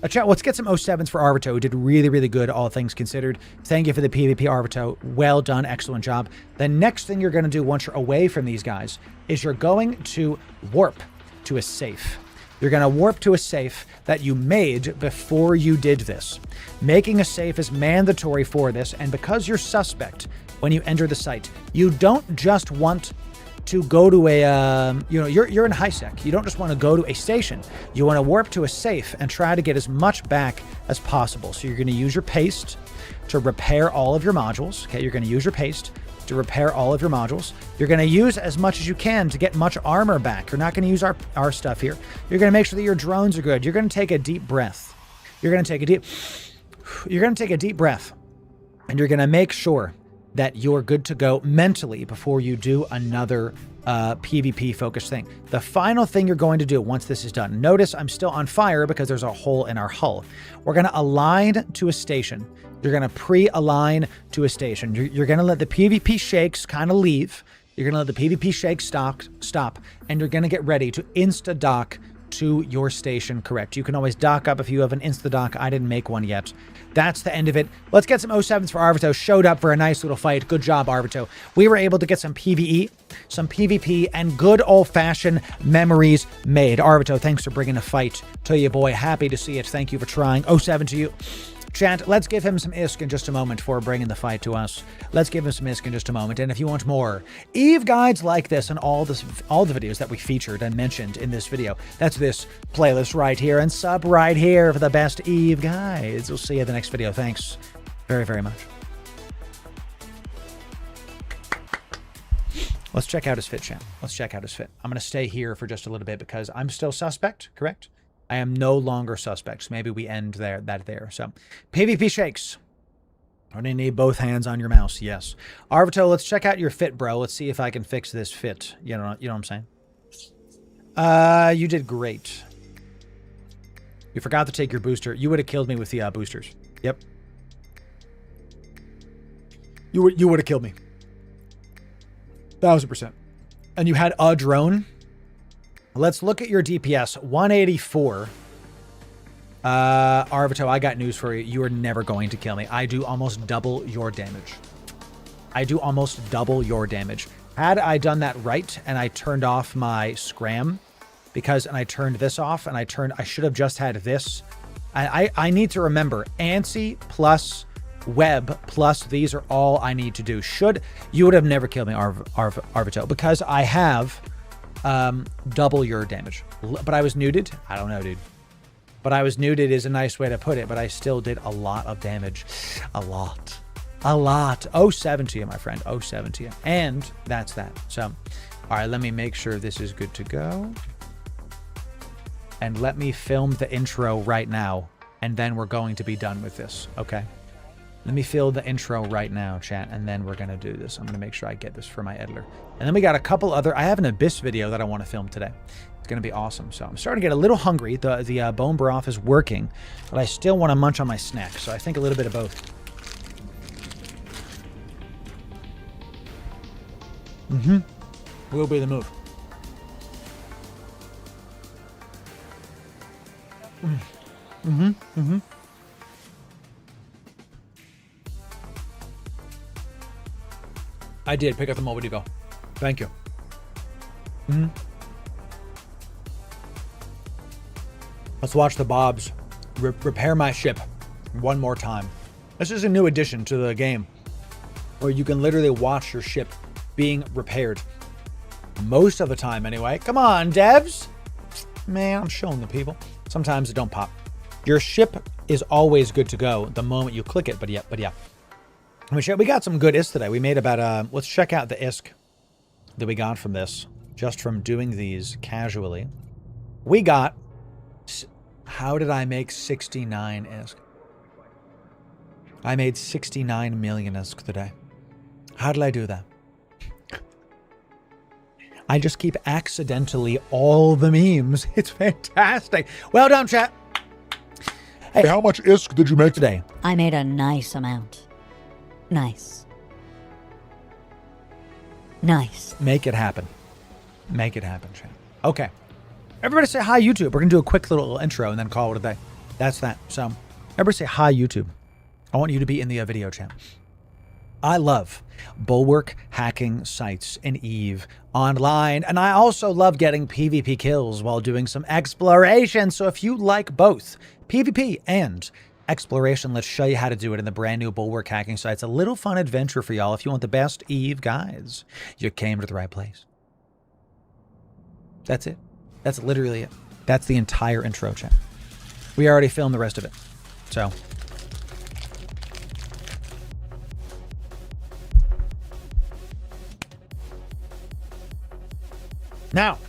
chat, let's get some 07s for Arvito, who did really, really good, all things considered. Thank you for the PvP, Arvito. Well done. Excellent job. The next thing you're going to do once you're away from these guys is you're going to warp to a safe. You're going to warp to a safe that you made before you did this. Making a safe is mandatory for this, and because you're suspect when you enter the site, you don't just want to go to a, you're in high sec. You don't just want to go to a station. You want to warp to a safe and try to get as much back as possible. So you're going to use your paste to repair all of your modules. Okay, you're going to use your paste to repair all of your modules. You're going to use as much as you can to get much armor back. You're not going to use our stuff here. You're going to make sure that your drones are good. You're going to take a deep breath. You're going to take a deep breath, and you're going to make sure that you're good to go mentally before you do another PvP focused thing. The final thing you're going to do once this is done, notice I'm still on fire because there's a hole in our hull. We're going to align to a station. You're going to pre-align to a station. You're going to let the PvP shakes kind of leave. You're going to let the PvP shakes stop, and you're going to get ready to insta-dock to your station, correct? You can always dock up if you have an insta-dock. I didn't make one yet. That's the end of it. Let's get some 07s for Arvito. Showed up for a nice little fight. Good job, Arvito. We were able to get some PvE, some PvP, and good old-fashioned memories made. Arvito, thanks for bringing a fight to you, boy. Happy to see it. Thank you for trying. 07 to you. Chat, let's give him some ISK in just a moment for bringing the fight to us. Let's give him some ISK in just a moment. And if you want more Eve guides like this and all the videos that we featured and mentioned in this video, that's this playlist right here, and sub right here for the best Eve guides. We'll see you in the next video. Thanks very, very much. Let's check out his fit, chat. Let's check out his fit. I'm going to stay here for just a little bit because I'm still suspect, correct? I am no longer suspect. So maybe we end there. So PvP shakes. I'm going to need both hands on your mouse. Yes. Arvito, let's check out your fit, bro. Let's see if I can fix this fit. You know what I'm saying? You did great. You forgot to take your booster. You would have killed me with the boosters. Yep. You would have killed me. 1000%. And you had a drone. Let's look at your DPS. 184. Arvito, I got news for you. You are never going to kill me. I do almost double your damage. Had I done that right and I turned off my scram, and I turned this off and I should have just had this. I need to remember ANSI plus web plus these are all I need to do. You would have never killed me, Arvito, because I have double your damage. But I was neuted. I don't know, dude. But I was neuted is a nice way to put it, but I still did a lot of damage. A lot. 07 to you, my friend. 07 to you. And that's that. So, all right, let me make sure this is good to go. And let me film the intro right now, and then we're going to be done with this, okay? Let me film the intro right now, chat, and then we're going to do this. I'm going to make sure I get this for my editor. And then we got a couple other... I have an Abyss video that I want to film today. It's going to be awesome. So I'm starting to get a little hungry. The bone broth is working, but I still want to munch on my snack. So I think a little bit of both. Will be the move. I did pick up the mobile depot. Thank you. Let's watch the Bobs repair my ship one more time. This is a new addition to the game where you can literally watch your ship being repaired. Most of the time, anyway. Come on, devs. Man, I'm showing the people. Sometimes it don't pop. Your ship is always good to go the moment you click it, but yeah. We got some good ISK today. We made about, let's check out the ISK that we got from this, just from doing these casually. We got, how did I make 69 ISK? I made 69 million ISK today. How did I do that? I just keep accidentally all the memes. It's fantastic. Well done, chat. Hey, how much ISK did you make Today, I made a nice amount. Nice. Nice. make it happen. Make it happen, chat. Okay. Everybody say hi, YouTube. We're going to do a quick little intro and then call it a day. That's that. So, everybody say hi, YouTube. I want you to be in the video chat. I love bulwark hacking sites in EVE online, and I also love getting PvP kills while doing some exploration. So if you like both PvP and exploration, let's show you how to do it in the brand new bulwark hacking site. It's a little fun adventure for y'all. If you want the best EVE guys, you came to the right place. That's it. That's literally it. That's the entire intro, chat. We already filmed the rest of it. So... Now,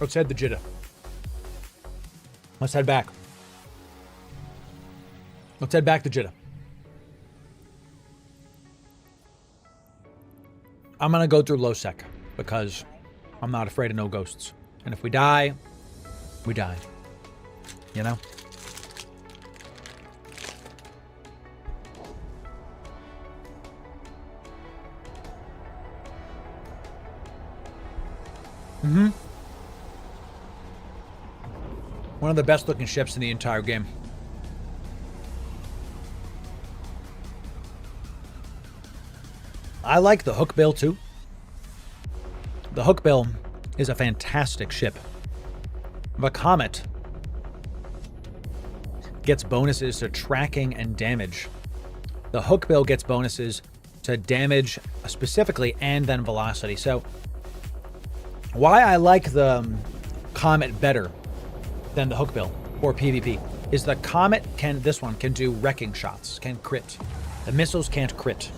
let's head to Jeddah. Let's head back. Let's head back to Jeddah. I'm going to go through low sec because I'm not afraid of no ghosts. And if we die, we died. You know? One of the best looking ships in the entire game. I like the Hookbill too. The Hookbill is a fantastic ship. The Comet gets bonuses to tracking and damage. The Hookbill gets bonuses to damage specifically and then velocity. So why I like the Comet better than the Hookbill or PvP is the Comet this one can do wrecking shots, can crit. The missiles can't crit.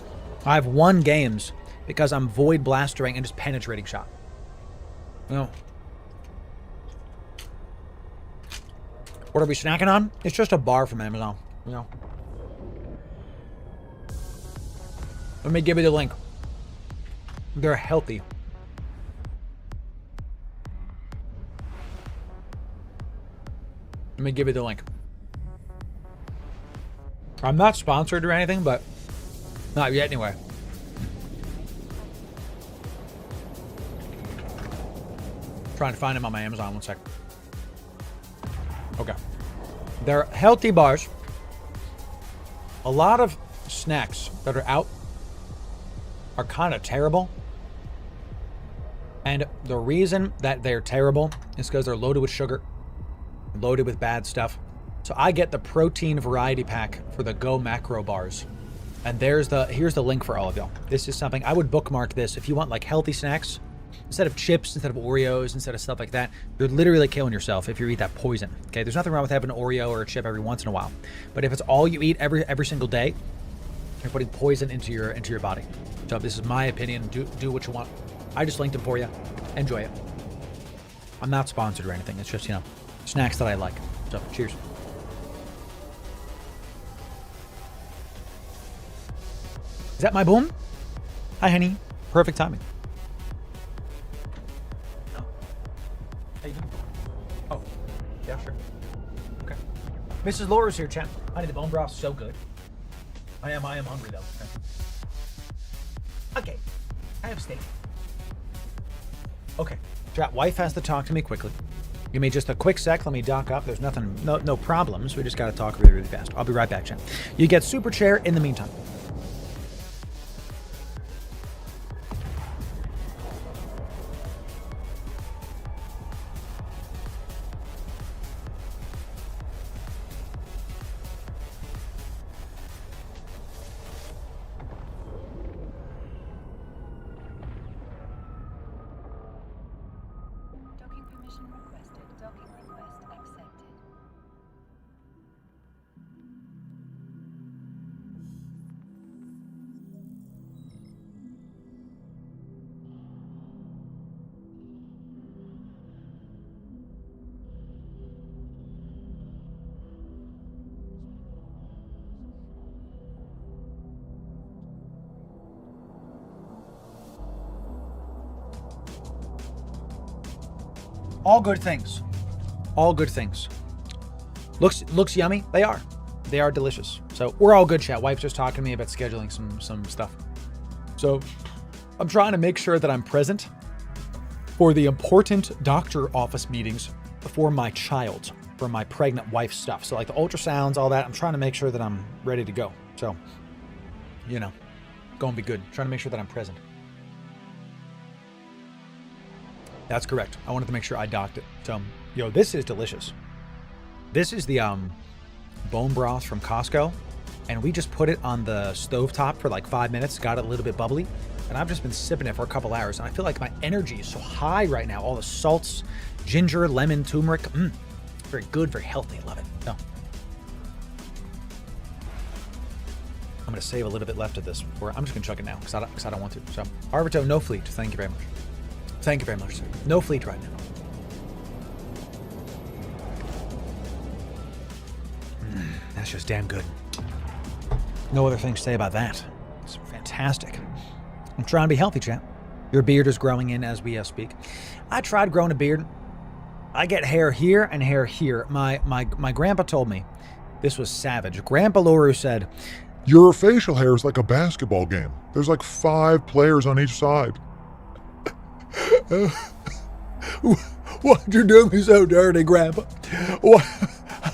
I've won games because I'm void blastering and just penetrating shot. No. What are we snacking on? It's just a bar from Amazon, you know. Let me give you the link. They're healthy. Let me give you the link. I'm not sponsored or anything, but not yet anyway. Trying to find them on my Amazon, 1 sec. Okay. They're healthy bars. A lot of snacks that are out are kind of terrible. And the reason that they're terrible is because they're loaded with sugar, loaded with bad stuff. So I get the protein variety pack for the Go Macro bars. And here's the link for all of y'all. This is something I would bookmark this if you want like healthy snacks. Instead of chips, instead of Oreos, instead of stuff like that, you're literally killing yourself if you eat that poison. Okay, there's nothing wrong with having an Oreo or a chip every once in a while, but if it's all you eat every single day, you're putting poison into your body. So this is my opinion. Do what you want. I just linked them for you. Enjoy it. I'm not sponsored or anything. It's just, you know, snacks that I like. So cheers. Is that my boom? Hi, honey. Perfect timing. Oh, yeah, sure. Okay. Mrs. Loru's here, chat. Honey, the bone broth's so good. I am hungry though. Okay. I have steak. Okay. Chat, wife has to talk to me quickly. Give me just a quick sec. Let me dock up. There's nothing, no problems. We just got to talk really, really fast. I'll be right back, chat. You get super chair in the meantime. All good things. All good things. Looks yummy. They are. They are delicious. So we're all good, chat. Wife's just talking to me about scheduling some stuff. So I'm trying to make sure that I'm present for the important doctor office meetings for my child, for my pregnant wife stuff. So like the ultrasounds, all that, I'm trying to make sure that I'm ready to go. So, you know, gonna be good. Trying to make sure that I'm present. That's correct. I wanted to make sure I docked it. So, yo, this is delicious. This is the bone broth from Costco, and we just put it on the stovetop for like 5 minutes, got it a little bit bubbly, and I've just been sipping it for a couple hours, and I feel like my energy is so high right now. All the salts, ginger, lemon, turmeric, very good, very healthy. I love it. No. I'm going to save a little bit left of this, or I'm just going to chug it now because I don't want to. So, Arvito, no fleet. Thank you very much. Thank you very much, sir. No fleet right now. That's just damn good. No other things to say about that. It's fantastic. I'm trying to be healthy, chat. Your beard is growing in as we speak. I tried growing a beard. I get hair here and hair here. My grandpa told me this was savage. Grandpa Loru said, Your facial hair is like a basketball game. There's like 5 players on each side. Why'd you do me so dirty, Grandpa?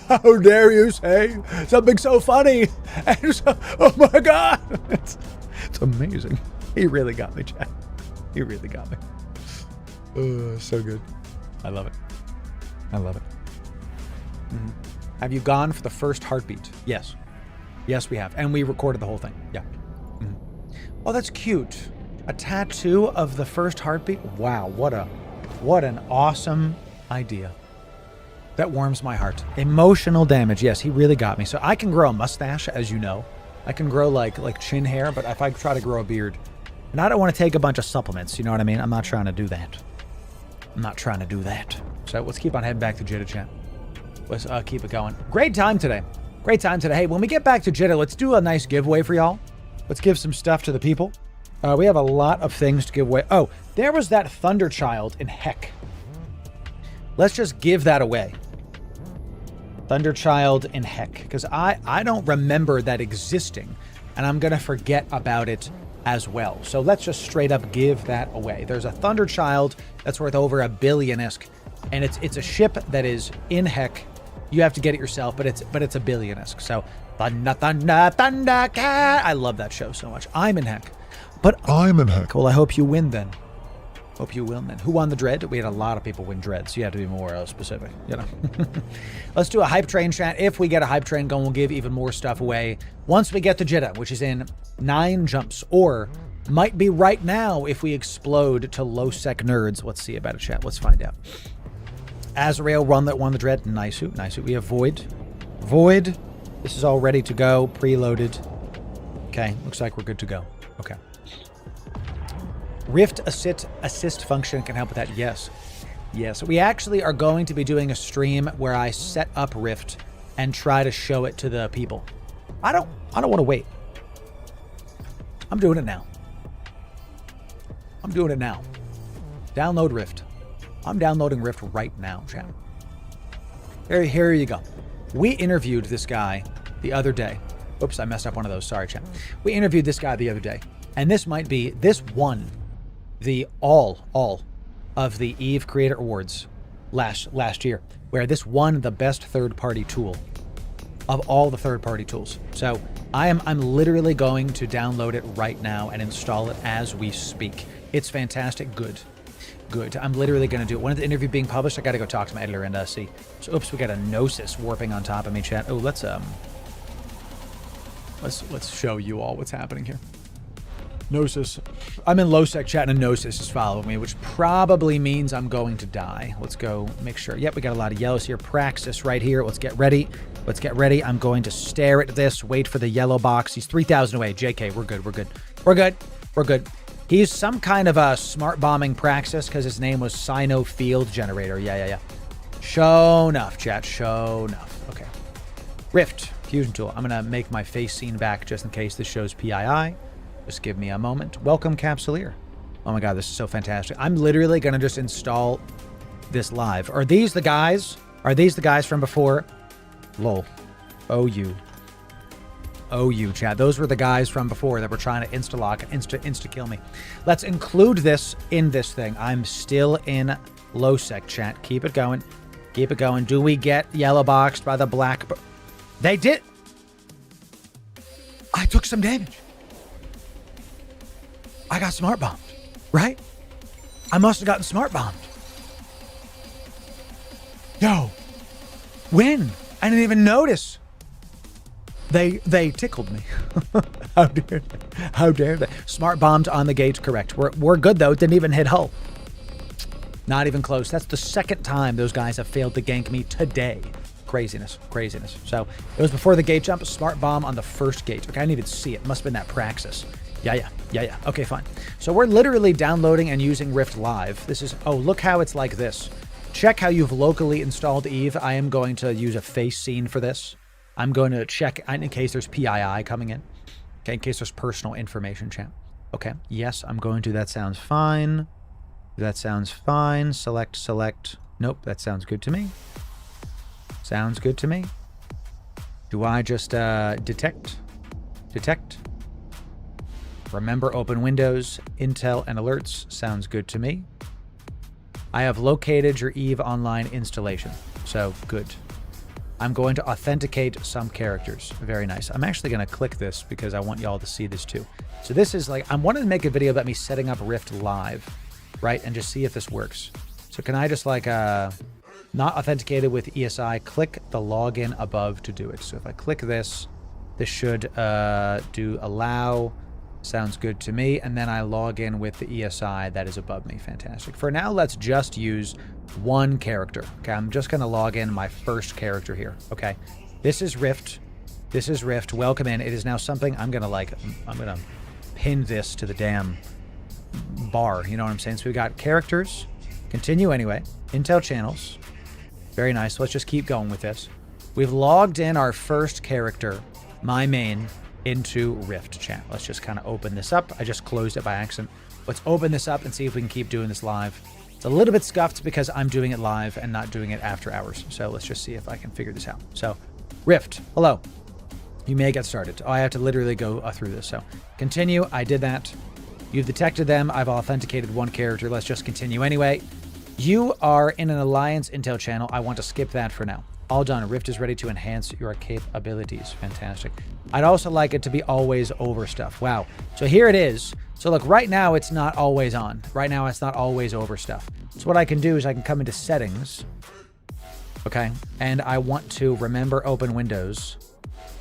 How dare you say something so funny? And so, oh my God. It's amazing. He really got me, Chad. He really got me. So good. I love it. I love it. Mm-hmm. Have you gone for the first heartbeat? Yes. Yes, we have. And we recorded the whole thing. Yeah. Mm-hmm. Oh, that's cute. A tattoo of the first heartbeat? Wow, what an awesome idea. That warms my heart. Emotional damage. Yes, he really got me. So I can grow a mustache, as you know. I can grow like chin hair, but if I try to grow a beard, and I don't want to take a bunch of supplements, you know what I mean? I'm not trying to do that. I'm not trying to do that. So let's keep on heading back to Jeddah, chat. Let's keep it going. Great time today. Great time today. Hey, when we get back to Jeddah, let's do a nice giveaway for y'all. Let's give some stuff to the people. We have a lot of things to give away. Oh, there was that Thunder Child in Heck. Let's just give that away. Thunder Child in Heck. Because I don't remember that existing. And I'm going to forget about it as well. So let's just straight up give that away. There's a Thunder Child that's worth over $1 billion-esque. And it's a ship that is in Heck. You have to get it yourself, but it's $1 billion-esque. So, Thunder, Thunder, Thundercat. I love that show so much. I'm in Heck. But I'm in Heck. Well, I hope you win then. Hope you win then. Who won the Dread? We had a lot of people win Dread, so you have to be more specific, you know. Let's do a hype train, chat. If we get a hype train going, we'll give even more stuff away once we get to Jeddah, which is in 9 jumps, or might be right now if we explode to low sec nerds. Let's see about it, chat. Let's find out. Azrael won the Dread. Nice suit, nice suit. We have Void. Void. This is all ready to go, preloaded. Okay, looks like we're good to go. Okay. Rift assist function can help with that. Yes. Yes. We actually are going to be doing a stream where I set up Rift and try to show it to the people. I don't want to wait. I'm doing it now. I'm doing it now. Download Rift. I'm downloading Rift right now, chat. Here you go. We interviewed this guy the other day. Oops, I messed up one of those. Sorry, chat. We interviewed this guy the other day. And this won the all of the EVE Creator Awards last year, where this won the best third-party tool of all the third-party tools. So I'm literally going to download it right now and install it as we speak. It's fantastic. Good. I'm literally going to do it. When is the interview being published? I got to go talk to my editor and see. So, oops, we got a Gnosis warping on top of me, chat. Oh, let's show you all what's happening here. Gnosis. I'm in low sec chat and a Gnosis is following me, which probably means I'm going to die. Let's go make sure. Yep, we got a lot of yellows here. Praxis right here. Let's get ready. Let's get ready. I'm going to stare at this. Wait for the yellow box. He's 3,000 away. JK, we're good. He's some kind of a smart bombing Praxis because his name was Sino Field Generator. Yeah. Show enough, chat. Show enough. Okay. Rift. Fusion tool. I'm going to make my face scene back just in case this shows PII. Just give me a moment. Welcome, Capsuleer. Oh my God, this is so fantastic. I'm literally going to just install this live. Are these the guys? Are these the guys from before? Lol. OU. OU, chat. Those were the guys from before that were trying to insta-lock, insta-kill me. Let's include this in this thing. I'm still in low sec, chat. Keep it going. Keep it going. Do we get yellow boxed by the black? They did. I took some damage. I got smart bombed, right? I must have gotten smart bombed. Yo, when? I didn't even notice. They tickled me. How dare they? How dare they? Smart bombed on the gate, correct. We're good though. It didn't even hit hull. Not even close. That's the second time those guys have failed to gank me today. Craziness, craziness. So it was before the gate jump. Smart bomb on the first gate. Okay, I didn't even see it. Must have been that Praxis. Yeah. Okay, fine. So we're literally downloading and using Rift Live. This is, oh, look how it's like this. Check how you've locally installed Eve. I am going to use a face scene for this. I'm going to check in case there's PII coming in. Okay, in case there's personal information, chat. Okay, yes, I'm going to. That sounds fine. That sounds fine. Select. Nope, that sounds good to me. Sounds good to me. Do I just detect? Remember open windows, intel, and alerts. Sounds good to me. I have located your Eve Online installation. So, good. I'm going to authenticate some characters. Very nice. I'm actually going to click this because I want y'all to see this too. So this is like, I wanted to make a video about me setting up Rift Live, right? And just see if this works. So can I just like, not authenticated with ESI, click the login above to do it. So if I click this, this should do allow. Sounds good to me. And then I log in with the ESI that is above me. Fantastic. For now, let's just use one character. Okay, I'm just going to log in my first character here. Okay, this is Rift. This is Rift. Welcome in. It is now something I'm going to pin this to the damn bar. You know what I'm saying? So we got characters. Continue anyway. Intel channels. Very nice. Let's just keep going with this. We've logged in our first character, my main, into Rift, chat. Let's just kind of open this up. I just closed it by accident. Let's open this up and see if we can keep doing this live. It's a little bit scuffed because I'm doing it live and not doing it after hours. So let's just see if I can figure this out. So Rift, hello. You may get started. Oh, I have to literally go through this. So continue. I did that. You've detected them. I've authenticated one character. Let's just continue anyway. You are in an Alliance Intel channel. I want to skip that for now. All done. Rift is ready to enhance your capabilities. Fantastic. I'd also like it to be always over stuff. Wow. So here it is. So look, right now it's not always on. Right now it's not always over stuff. So what I can do is I can come into settings. Okay. And I want to remember open windows.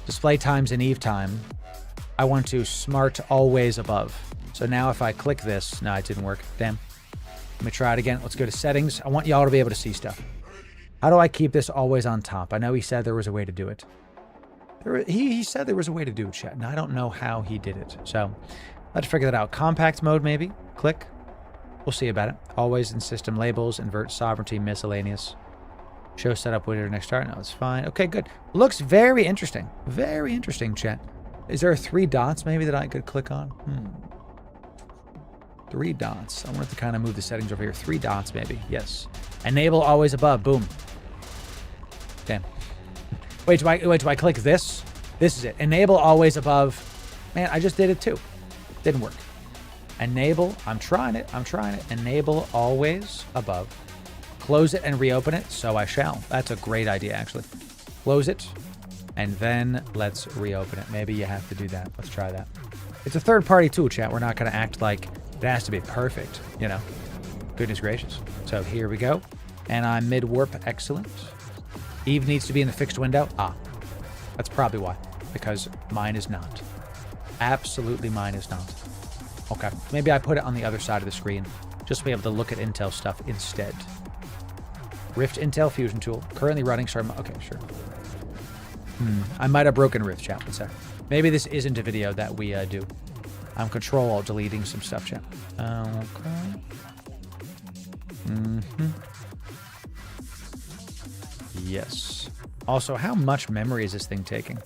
Display times and Eve time. I want to smart always above. So now if I click this, no, it didn't work. Damn. Let me try it again. Let's go to settings. I want y'all to be able to see stuff. How do I keep this always on top? I know he said there was a way to do it. He said there was a way to do it, chat, and I don't know how he did it. So let's figure that out. Compact mode, maybe. Click. We'll see about it. Always in system labels. Invert sovereignty. Miscellaneous. Show setup window next start. No, it's fine. Okay, good. Looks very interesting. Very interesting, chat. Is there 3 dots maybe that I could click on? 3 dots. I wanted to kind of move the settings over here. 3 dots, maybe. Yes. Enable always above. Boom. Damn. Wait, do I click this? This is it. Enable always above. Man, I just did it too. Didn't work. Enable. I'm trying it. Enable always above. Close it and reopen it. So I shall. That's a great idea, actually. Close it. And then let's reopen it. Maybe you have to do that. Let's try that. It's a third-party tool, chat. We're not going to act like it has to be perfect, you know. Goodness gracious. So here we go. And I'm mid-warp. Excellent. Eve needs to be in the fixed window. Ah, that's probably why. Because mine is not. Absolutely mine is not. Okay. Maybe I put it on the other side of the screen. Just to be able to look at Intel stuff instead. Rift Intel Fusion Tool. Currently running. Sorry. Okay, sure. I might have broken Rift, chat. One sec. Maybe this isn't a video that we do. I'm Control-Alt-deleting some stuff, chat. Okay. Yes. Also, how much memory is this thing taking?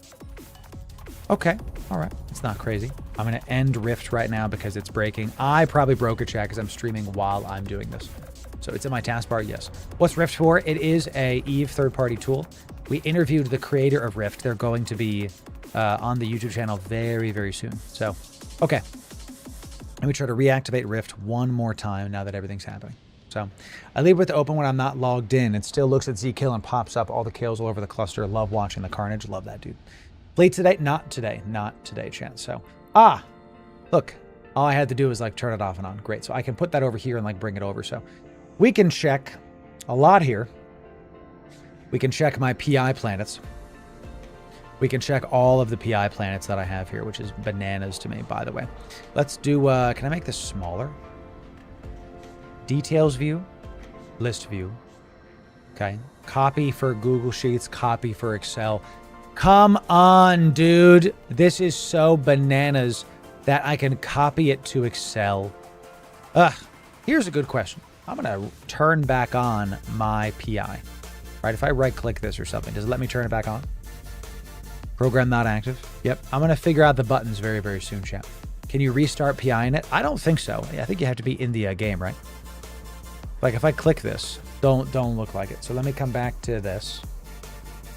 Okay. All right. It's not crazy. I'm going to end Rift right now because it's breaking. I probably broke a chat because I'm streaming while I'm doing this. So it's in my taskbar, yes. What's Rift for? It is a Eve third-party tool. We interviewed the creator of Rift. They're going to be on the YouTube channel very, very soon. So, okay. Let me try to reactivate Rift one more time now that everything's happening. So I leave Rift open when I'm not logged in. It still looks at Z kill and pops up all the kills all over the cluster. Love watching the carnage. Love that, dude. Played today? Not today. Not today, chat. So, look. All I had to do was like turn it off and on. Great. So I can put that over here and like bring it over. So we can check a lot here. We can check my PI planets. We can check all of the PI planets that I have here, which is bananas to me, by the way. Let's do, can I make this smaller? Details view, list view. Okay. Copy for Google Sheets, copy for Excel. Come on, dude. This is so bananas that I can copy it to Excel. Here's a good question. I'm going to turn back on my PI. Right, if I right-click this or something, does it let me turn it back on? Program not active. Yep, I'm going to figure out the buttons very, very soon, chat. Can you restart PI in it? I don't think so. I think you have to be in the game, right? Like, if I click this, don't look like it. So let me come back to this.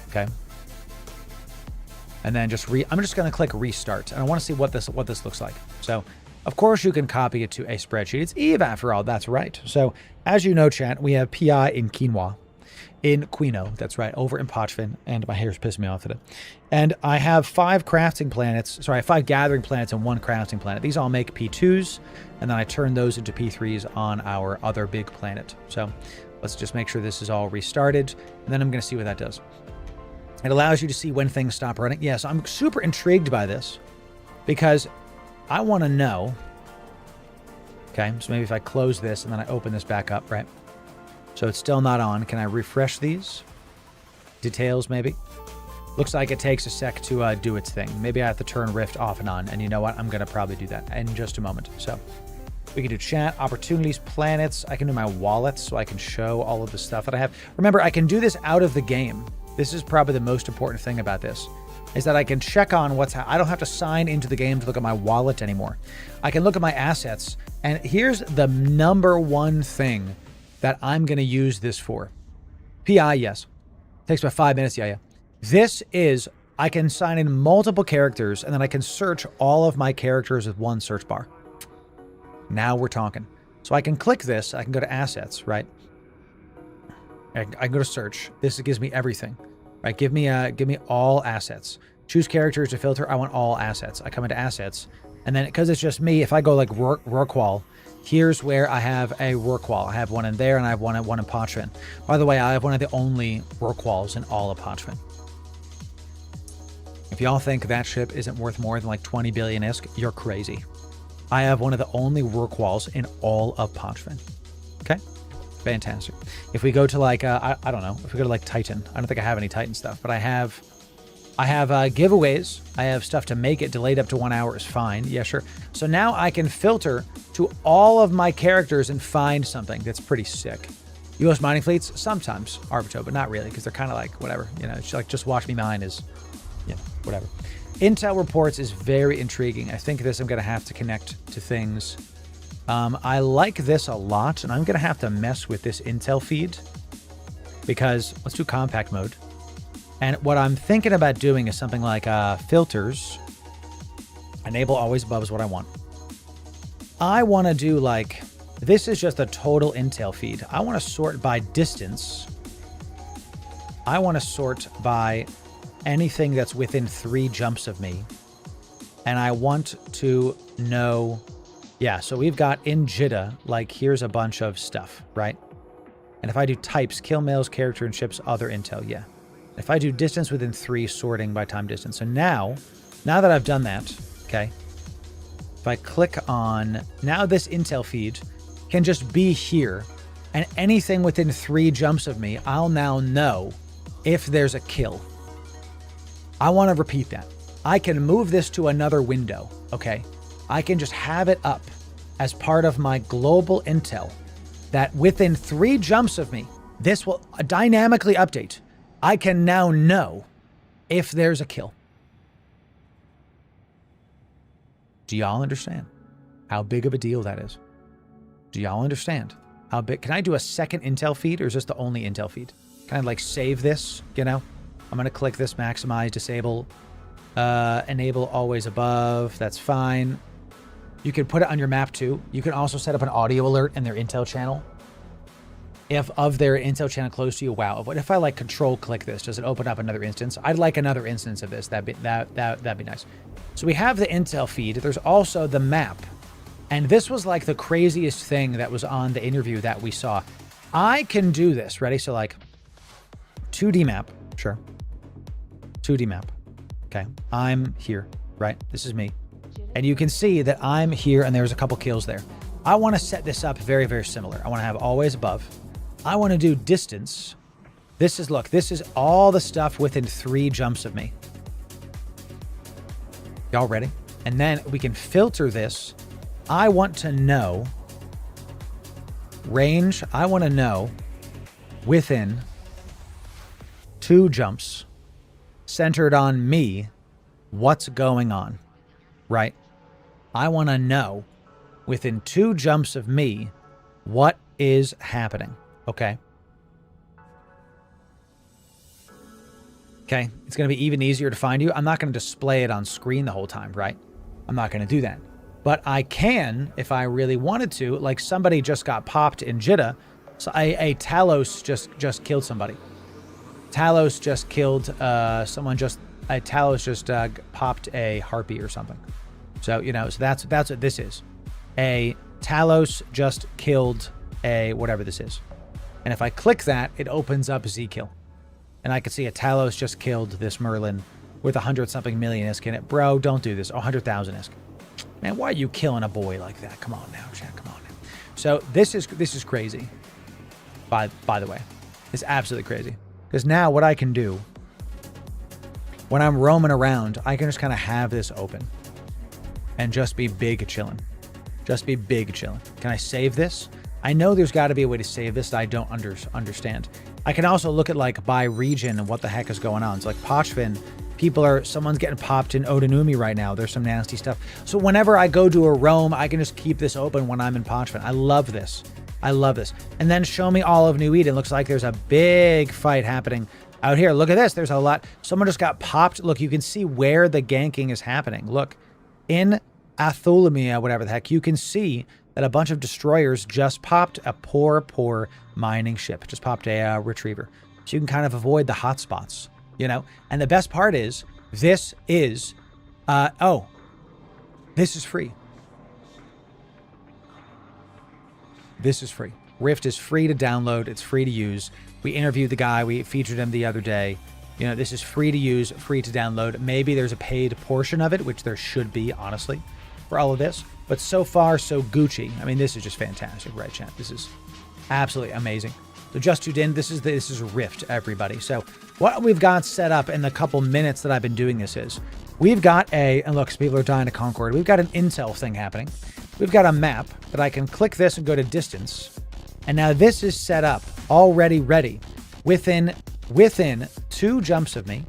Okay. And then I'm just going to click restart. And I want to see what this looks like. So, of course, you can copy it to a spreadsheet. It's Eve after all. That's right. So, as you know, chat, we have PI in quinoa. In Quino, that's right, over in Pochvin, and my hair's pissing me off today. And I have 5 gathering planets and 1 crafting planet. These all make P2s, and then I turn those into P3s on our other big planet. So let's just make sure this is all restarted, and then I'm going to see what that does. It allows you to see when things stop running. Yes, I'm super intrigued by this, because I want to know. Okay, so maybe if I close this, and then I open this back up, right? So it's still not on. Can I refresh these? Details, maybe? Looks like it takes a sec to do its thing. Maybe I have to turn Rift off and on. And you know what? I'm going to probably do that in just a moment. So we can do chat, opportunities, planets. I can do my wallet so I can show all of the stuff that I have. Remember, I can do this out of the game. This is probably the most important thing about this, is that I can check on what's I don't have to sign into the game to look at my wallet anymore. I can look at my assets. And here's the number one thing that I'm going to use this for. PI, yes. Takes about 5 minutes, yeah. This is, I can sign in multiple characters, and then I can search all of my characters with one search bar. Now we're talking. So I can click this, I can go to assets, right? I can go to search. This gives me everything, right? Give me all assets. Choose characters to filter, I want all assets. I come into assets, and then because it's just me, if I go like Rorqual, here's where I have a Rorqual. I have one in there, and I have one in Pochvin. By the way, I have one of the only Rorquals in all of Pochvin. If y'all think that ship isn't worth more than like 20 billion ISK, you're crazy. I have one of the only Rorquals in all of Pochvin. Okay? Fantastic. If we go to like, I don't know, if we go to like Titan, I don't think I have any Titan stuff, but I have giveaways. I have stuff to make it. Delayed up to 1 hour is fine. Yeah, sure. So now I can filter to all of my characters and find something that's pretty sick. U.S. mining fleets, sometimes Arbito, but not really, because they're kind of like, whatever. You know, it's like, just watch me mine is, you know, whatever. Intel reports is very intriguing. I think this I'm going to have to connect to things. I like this a lot, and I'm going to have to mess with this Intel feed, because let's do compact mode. And what I'm thinking about doing is something like filters. Enable always above is what I want. I want to do like, this is just a total Intel feed. I want to sort by distance. I want to sort by anything that's within 3 jumps of me. And I want to know, yeah, so we've got in JITA, like here's a bunch of stuff, right? And if I do types, kill males, character and ships, other intel, yeah. If I do distance within 3, sorting by time distance. So now that I've done that, okay, if I click on, now this intel feed can just be here, and anything within 3 jumps of me, I'll now know if there's a kill. I want to repeat that. I can move this to another window, okay? I can just have it up as part of my global intel that within 3 jumps of me, this will dynamically update. I can now know if there's a kill. Do y'all understand how big of a deal that is? Do y'all understand How big? Can I do a second intel feed, or is this the only intel feed? Can I like save this, you know? I'm going to click this, maximize, disable, enable always above. That's fine. You can put it on your map too. You can also set up an audio alert in their intel channel. If of their intel channel close to you, wow. What if I like control click this? Does it open up another instance? I'd like another instance of this. That'd be nice. So we have the intel feed. There's also the map. And this was like the craziest thing that was on the interview that we saw. I can do this. Ready? So like 2D map. Sure. 2D map. Okay. I'm here, right? This is me. And you can see that I'm here and there's a couple kills there. I want to set this up very, very similar. I want to have always above. I want to do distance. This is, look, this is all the stuff within 3 jumps of me. Y'all ready? And then we can filter this. I want to know range. I want to know within 2 jumps centered on me what's going on, right? I want to know within 2 jumps of me what is happening. Okay. Okay. It's going to be even easier to find you. I'm not going to display it on screen the whole time, right? I'm not going to do that. But I can, if I really wanted to, like somebody just got popped in Jeddah. So a Talos just killed somebody. Talos just killed Talos just popped a harpy or something. So, you know, so that's what this is. A Talos just killed a whatever this is. And if I click that, it opens up Z-Kill. And I can see a Talos just killed this Merlin with 100-something million ISK in it. Bro, don't do this. 100,000 ISK. Man, why are you killing a boy like that? Come on now, chat. Come on now. So this is crazy. By the way, it's absolutely crazy. Because now what I can do when I'm roaming around, I can just kind of have this open and just be big chilling. Just be big chilling. Can I save this? I know there's got to be a way to save this that I don't understand. I can also look at like by region and what the heck is going on. It's like Pochvin, someone's getting popped in Odinumi right now. There's some nasty stuff. So whenever I go to a roam, I can just keep this open when I'm in Pochvin. I love this. I love this. And then show me all of New Eden. Looks like there's a big fight happening out here. Look at this. There's a lot. Someone just got popped. Look, you can see where the ganking is happening. Look, in Athulamia, whatever the heck, you can see that a bunch of destroyers just popped a poor mining ship. Just popped a retriever. So you can kind of avoid the hot spots, you know? And the best part is, this is, this is free. This is free. Rift is free to download. It's free to use. We interviewed the guy. We featured him the other day. You know, this is free to use, free to download. Maybe there's a paid portion of it, which there should be, honestly, for all of this. But so far, so Gucci. I mean, this is just fantastic, right, chat? This is absolutely amazing. So just tuned in. This is Rift, everybody. So what we've got set up in the couple minutes that I've been doing this is, we've got and look, people are dying to Concord. We've got an intel thing happening. We've got a map that I can click this and go to distance. And now this is set up, already ready, within 2 jumps of me.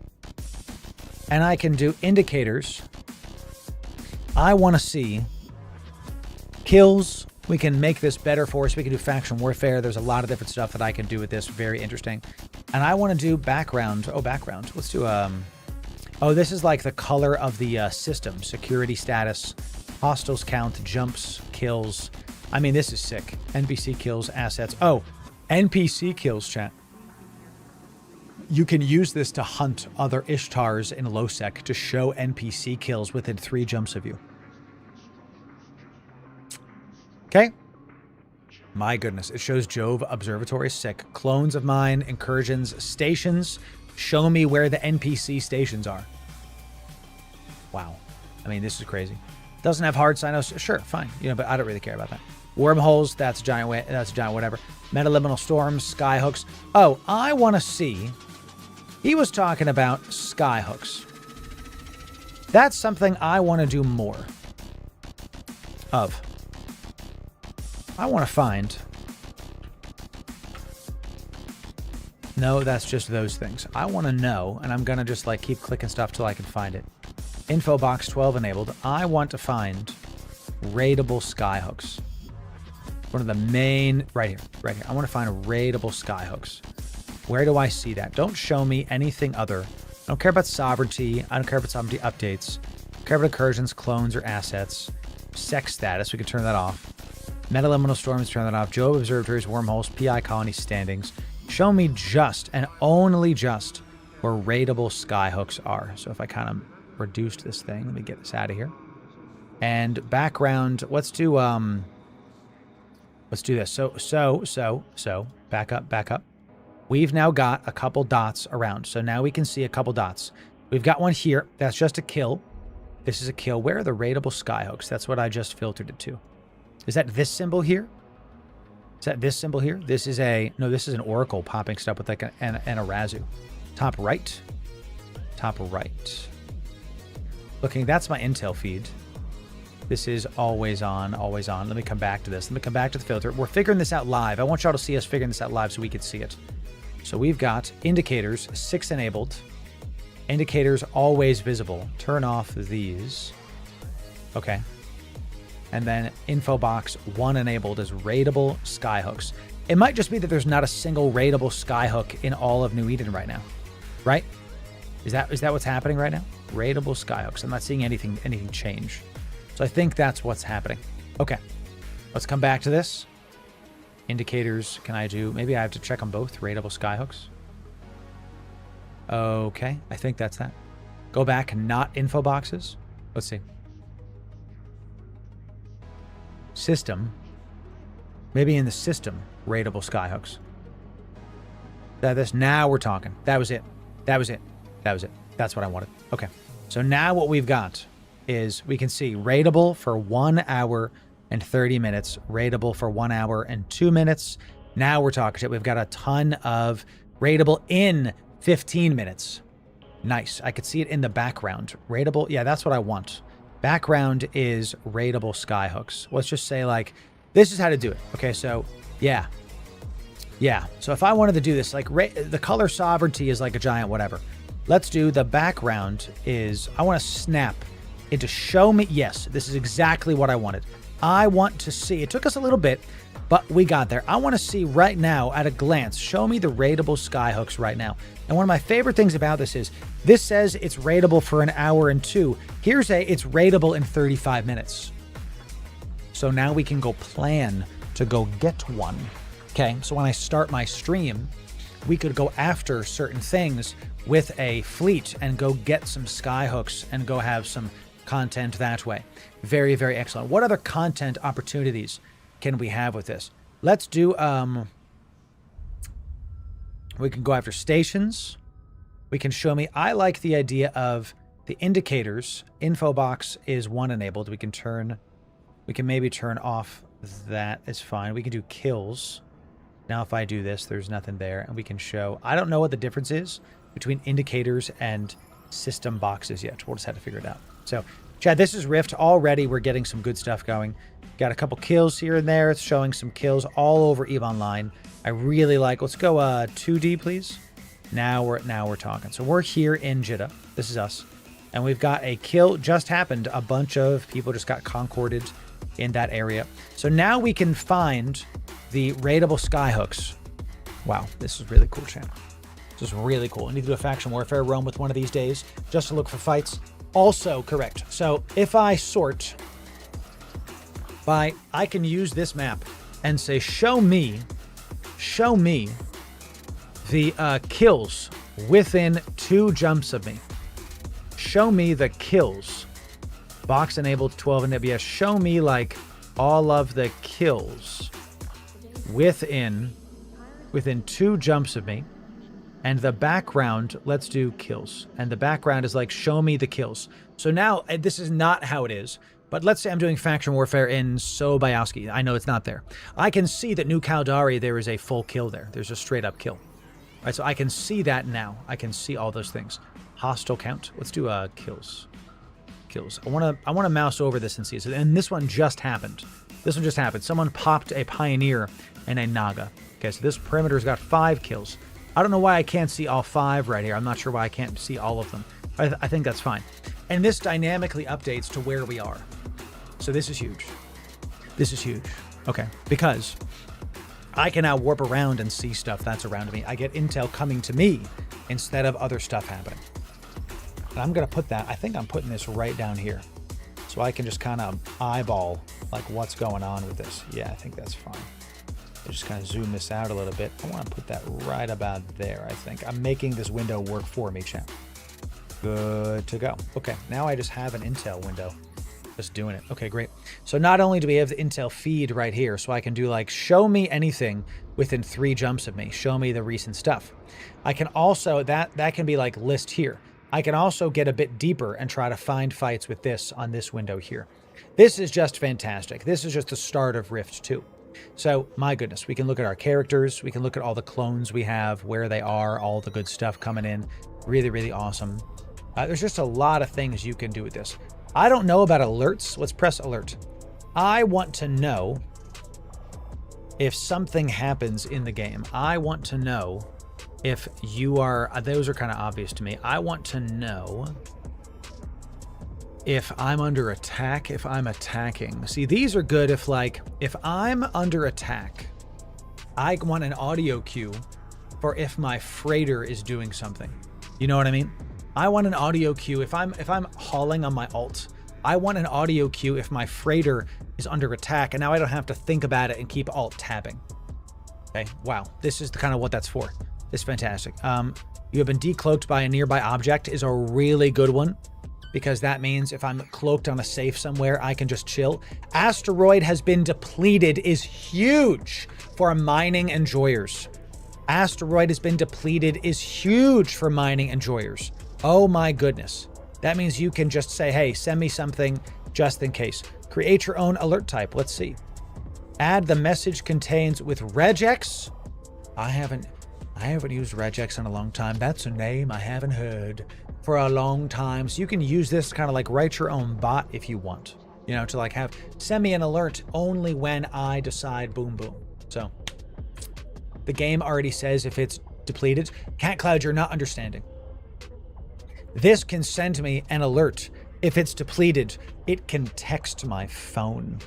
And I can do indicators. I want to see kills. We can make this better for us. We can do faction warfare. There's a lot of different stuff that I can do with this. Very interesting. And I want to do background. Oh, background. Let's do, oh, this is like the color of the system. Security status, hostiles count, jumps, kills. I mean, this is sick. NPC kills, assets. Oh, NPC kills, chat. You can use this to hunt other Ishtars in Losec to show NPC kills within 3 jumps of you. Okay. My goodness. It shows Jove Observatory. Sick. Clones of mine, incursions, stations. Show me where the NPC stations are. Wow. I mean, this is crazy. Doesn't have hard sinos. Sure, fine. You know, but I don't really care about that. Wormholes. That's a giant whatever. Metaliminal storms. Skyhooks. Oh, I want to see. He was talking about skyhooks. That's something I want to do more of. I want to find. No, that's just those things. I want to know, and I'm going to just like keep clicking stuff till I can find it. Info box 12 enabled. I want to find raidable skyhooks. One of the main, right here. I want to find raidable skyhooks. Where do I see that? Don't show me anything other. I don't care about sovereignty. I don't care about sovereignty updates. I don't care about incursions, clones, or assets. Sex status, we can turn that off. Metaliminal storms, turn that off. Job observatories, wormholes, PI colony standings. Show me just and only just where raidable skyhooks are. So if I kind of reduced this thing, let me get this out of here. And background, let's do this. So back up. We've now got a couple dots around. So now we can see a couple dots. We've got one here. That's just a kill. This is a kill. Where are the raidable skyhooks? That's what I just filtered it to. Is that this symbol here? Is that this symbol here? This is a... No, this is an oracle popping stuff with like an Arazu. Top right. Top right. Looking, that's my intel feed. This is always on, always on. Let me come back to this. Let me come back to the filter. We're figuring this out live. I want y'all to see us figuring this out live so we can see it. So we've got indicators, 6 enabled. Indicators always visible. Turn off these. Okay. And then info box 1 enabled as raidable skyhooks. It might just be that there's not a single raidable skyhook in all of New Eden right now. Right? Is that what's happening right now? Raidable skyhooks. I'm not seeing anything change. So I think that's what's happening. Okay. Let's come back to this. Indicators, can I do... Maybe I have to check on both raidable skyhooks. Okay, I think that's that. Go back, not info boxes. Let's see. System. Maybe in the system, raidable skyhooks. Now we're talking. That was it. That's what I wanted. Okay. So now what we've got is we can see raidable for 1 hour and 30 minutes, raidable for 1 hour and 2 minutes. Now we're talking shit. We've got a ton of raidable in 15 minutes. Nice. I could see it in the background. Raidable. Yeah, that's what I want. Background is raidable skyhooks. Let's just say like, this is how to do it. Okay, so yeah. So if I wanted to do this, like the color sovereignty is like a giant whatever. Let's do the background is, I want to snap into show me. Yes, this is exactly what I wanted. I want to see, it took us a little bit, but we got there. I want to see right now at a glance, show me the raidable skyhooks right now. And one of my favorite things about this is, this says it's raidable for an hour and 2. Here's it's raidable in 35 minutes. So now we can go plan to go get one. Okay, so when I start my stream, we could go after certain things with a fleet and go get some skyhooks and go have some content that way. Very, very excellent. What other content opportunities can we have with this? Let's do, we can go after stations. We can show me, I like the idea of the indicators. Info box is 1 enabled. We can maybe turn off, that is fine. We can do kills. Now if I do this, there's nothing there. And we can show, I don't know what the difference is between indicators and system boxes yet. We'll just have to figure it out. So, Chad, this is Rift. Already we're getting some good stuff going. Got a couple kills here and there. It's showing some kills all over EVE Online. I really like, let's go 2D, please. Now we're talking. So we're here in Jeddah. This is us. And we've got a kill just happened. A bunch of people just got concorded in that area. So now we can find the raidable skyhooks. Wow, this is really cool, Chad. This is really cool. I need to do a faction warfare roam with one of these days just to look for fights. Also correct. So if I sort by, I can use this map and say, show me the kills within 2 jumps of me. Show me the kills. Box enabled 12 and yes. Show me like all of the kills within 2 jumps of me. And the background, let's do kills. And the background is like, show me the kills. So now, this is not how it is. But let's say I'm doing faction warfare in Sobayowski. I know it's not there. I can see that New Caldari, there is a full kill there. There's a straight up kill. All right, so I can see that now. I can see all those things. Hostile count. Let's do kills. Kills. I want to mouse over this and see. So, and this one just happened. This one just happened. Someone popped a Pioneer and a Naga. Okay, so this perimeter's got 5 kills. I don't know why I can't see all 5 right here. I'm not sure why I can't see all of them. I think that's fine. And this dynamically updates to where we are. So this is huge. This is huge. Okay, because I can now warp around and see stuff that's around me. I get intel coming to me instead of other stuff happening. And I'm going to put that, I think I'm putting this right down here. So I can just kind of eyeball like what's going on with this. Yeah, I think that's fine. I'll just kind of zoom this out a little bit. I want to put that right about there, I think. I'm making this window work for me, champ. Good to go. Okay, now I just have an intel window. Just doing it. Okay, great. So not only do we have the intel feed right here, so I can do like, show me anything within 3 jumps of me. Show me the recent stuff. I can also, that can be like list here. I can also get a bit deeper and try to find fights with this on this window here. This is just fantastic. This is just the start of Rift 2. So, my goodness, we can look at our characters. We can look at all the clones we have, where they are, all the good stuff coming in. Really, really awesome. There's just a lot of things you can do with this. I don't know about alerts. Let's press alert. I want to know if something happens in the game. I want to know if you are... those are kind of obvious to me. I want to know if I'm under attack, if I'm attacking. See, these are good if, like, if I'm under attack, I want an audio cue for if my freighter is doing something. You know what I mean? I want an audio cue if I'm hauling on my alt. I want an audio cue if my freighter is under attack, and now I don't have to think about it and keep alt tabbing. Okay, wow, this is kind of what that's for. It's fantastic. You have been decloaked by a nearby object is a really good one, because that means if I'm cloaked on a safe somewhere, I can just chill. Asteroid has been depleted is huge for mining enjoyers. Asteroid has been depleted is huge for mining enjoyers. Oh my goodness. That means you can just say, hey, send me something just in case. Create your own alert type. Let's see. Add the message contains with regex. I haven't used regex in a long time. That's a name I haven't heard for a long time. So you can use this to kind of like write your own bot if you want, you know, to like have send me an alert only when I decide boom, boom. So the game already says if it's depleted. Cat Cloud, you're not understanding. This can send me an alert. If it's depleted, it can text my phone.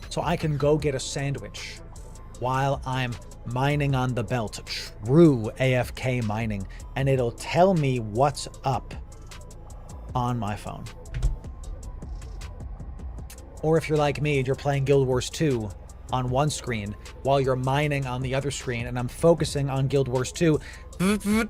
So I can go get a sandwich while I'm mining on the belt. True AFK mining. And it'll tell me what's up on my phone. Or if you're like me and you're playing Guild Wars 2 on one screen while you're mining on the other screen, and I'm focusing on Guild Wars 2,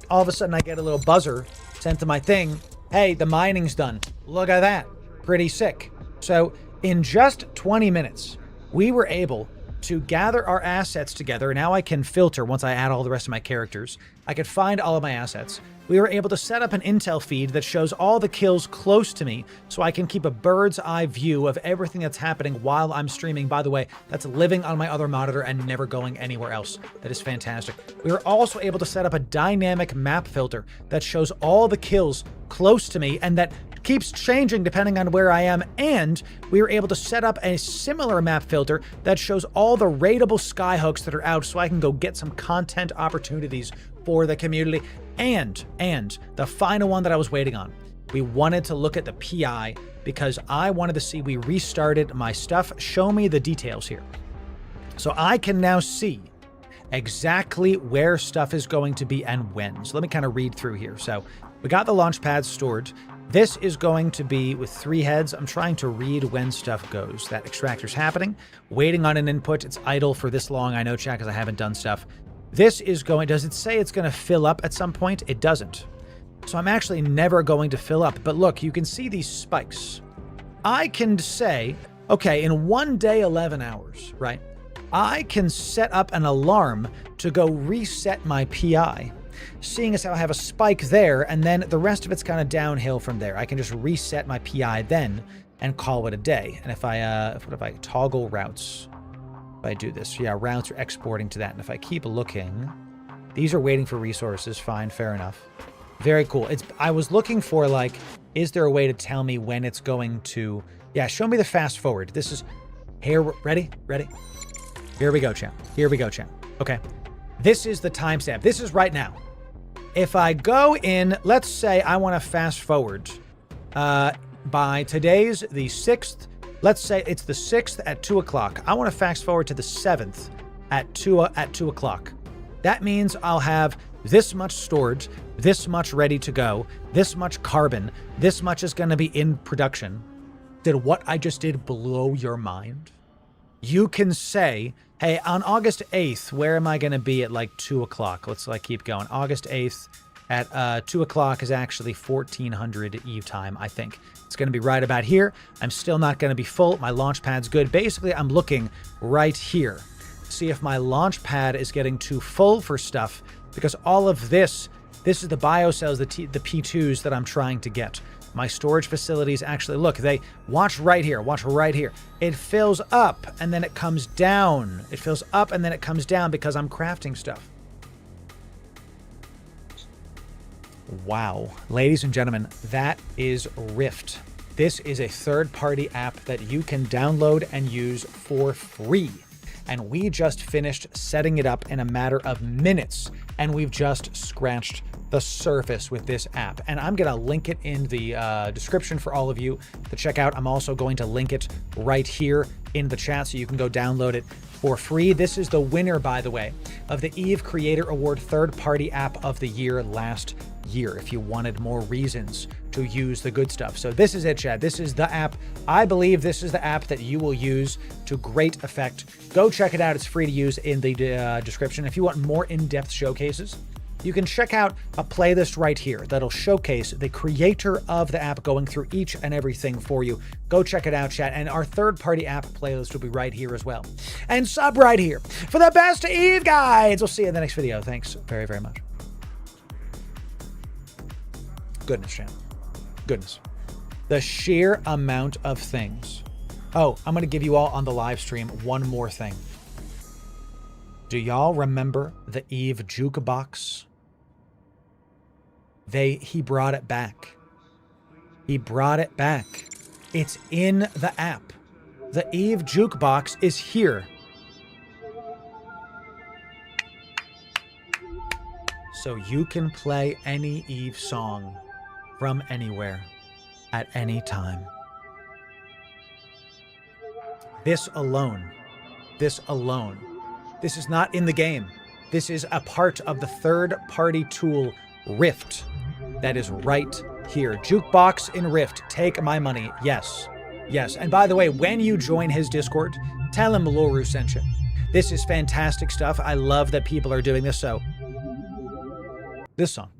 all of a sudden I get a little buzzer sent to my thing. Hey, the mining's done. Look at that. Pretty sick. So in just 20 minutes, we were able to gather our assets together. Now I can filter once I add all the rest of my characters. I could find all of my assets. We were able to set up an intel feed that shows all the kills close to me so I can keep a bird's eye view of everything that's happening while I'm streaming. By the way, that's living on my other monitor and never going anywhere else. That is fantastic. We were also able to set up a dynamic map filter that shows all the kills close to me and that keeps changing depending on where I am, and we were able to set up a similar map filter that shows all the raidable skyhooks that are out so I can go get some content opportunities for the community. And the final one that I was waiting on, we wanted to look at the PI because I wanted to see, we restarted my stuff. Show me the details here. So I can now see exactly where stuff is going to be and when. So let me kind of read through here. So we got the launch pads stored. This is going to be with 3 heads. I'm trying to read when stuff goes. That extractor's happening. Waiting on an input. It's idle for this long. I know, chat, because I haven't done stuff. This is going... Does it say it's going to fill up at some point? It doesn't. So I'm actually never going to fill up. But look, you can see these spikes. I can say, okay, in 1 day, 11 hours, right? I can set up an alarm to go reset my PI. Seeing as how I have a spike there, and then the rest of it's kind of downhill from there. I can just reset my PI then and call it a day. And if I, what if I toggle routes? If I do this, yeah, routes are exporting to that. And if I keep looking, these are waiting for resources. Fine, fair enough. Very cool. I was looking for, like, is there a way to tell me when it's going to, yeah, show me the fast forward. This is, here, ready? Here we go, champ. Here we go, champ. Okay. This is the timestamp. This is right now. If I go in, let's say I want to fast forward by today's the 6th Let's say it's the 6th at 2 o'clock. I want to fast forward to the 7th at 2 o'clock. That means I'll have this much stored, this much ready to go, this much carbon, this much is going to be in production. Did what I just did blow your mind? You can say, hey, on August 8th, where am I going to be at like 2 o'clock? Let's like keep going. August 8th at 2 o'clock is actually 1400 Eve time, I think. It's going to be right about here. I'm still not going to be full. My launch pad's good. Basically, I'm looking right here. See if my launch pad is getting too full for stuff, because all of this is the biocells, the P2s that I'm trying to get. My storage facilities actually, look, they watch right here. It fills up and then it comes down. It fills up and then it comes down because I'm crafting stuff. Wow. Ladies and gentlemen, that is Rift. This is a third-party app that you can download and use for free. And we just finished setting it up in a matter of minutes, and we've just scratched the surface with this app. And I'm going to link it in the description for all of you to check out. I'm also going to link it right here in the chat so you can go download it for free. This is the winner, by the way, of the Eve Creator Award third-party app of the year last year, if you wanted more reasons to use the good stuff. So this is it, Chad. This is the app. I believe this is the app that you will use to great effect. Go check it out. It's free to use in the description. If you want more in-depth showcases, you can check out a playlist right here that'll showcase the creator of the app going through each and everything for you. Go check it out, chat. And our third-party app playlist will be right here as well. And sub right here for the best Eve guides. We'll see you in the next video. Thanks very, very much. Goodness, Chan. Goodness. The sheer amount of things. Oh, I'm going to give you all on the live stream one more thing. Do y'all remember the Eve jukebox? He brought it back. He brought it back. It's in the app. The Eve jukebox is here. So you can play any Eve song from anywhere at any time. This alone, this is not in the game. This is a part of the third-party tool Rift that is right here. Jukebox in Rift. Take my money. Yes. Yes. And by the way, when you join his Discord, tell him Loru sent you. This is fantastic stuff. I love that people are doing this. So this song,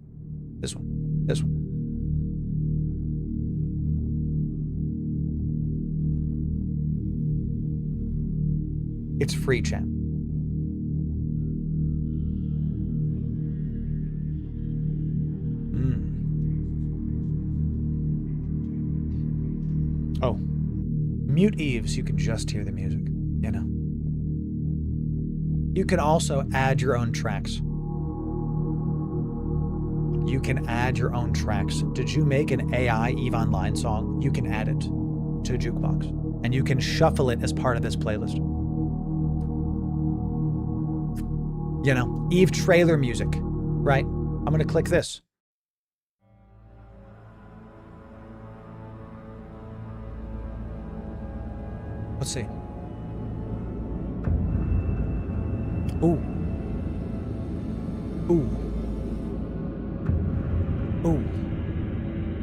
this one. It's free, chat. Oh, mute Eve so you can just hear the music, you know. You can also add your own tracks. You can add your own tracks. Did you make an AI Eve Online song? You can add it to a jukebox, and you can shuffle it as part of this playlist. You know, Eve trailer music, right? I'm going to click this. Let's see. Ooh. Ooh. Ooh.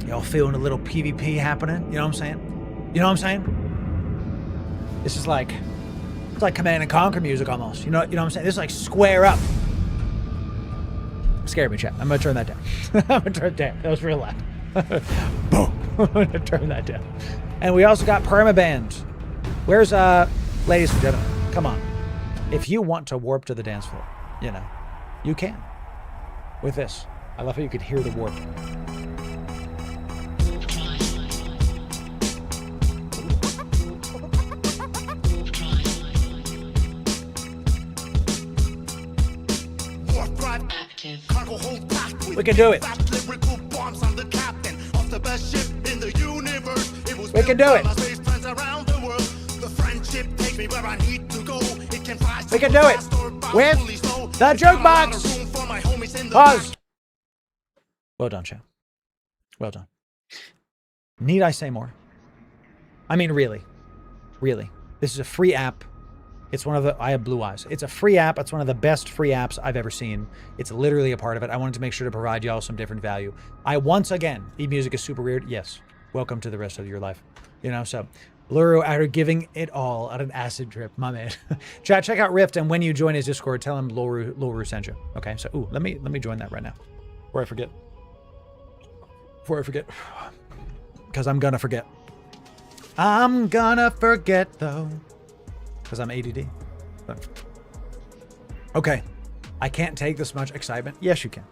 Y'all feeling a little PvP happening? You know what I'm saying? You know what I'm saying? This is like, it's like Command and Conquer music almost. You know what I'm saying? This is like square up. Scared me, chat. I'm gonna turn that down. I'm gonna turn it down. That was real loud. Boom. I'm gonna turn that down. And we also got permaband. Where's ladies and gentlemen? Come on. If you want to warp to the dance floor, you know, you can. With this. I love how you could hear the warp. We can do it. We can do it. We can do it with the jukebox. Pause. Well done, Chow. Well done. Need I say more? I mean, really. Really. This is a free app. It's one of the... I have blue eyes. It's a free app. It's one of the best free apps I've ever seen. It's literally a part of it. I wanted to make sure to provide y'all some different value. Once again, e-music is super weird. Yes. Welcome to the rest of your life. You know, so... Loru, after giving it all on an acid trip, my man. Chat, check out Rift, and when you join his Discord, tell him Loru sent you. Okay, so let me join that right now. Before I forget. Because I'm gonna forget. I'm gonna forget though. Because I'm ADD. But. Okay. I can't take this much excitement. Yes, you can.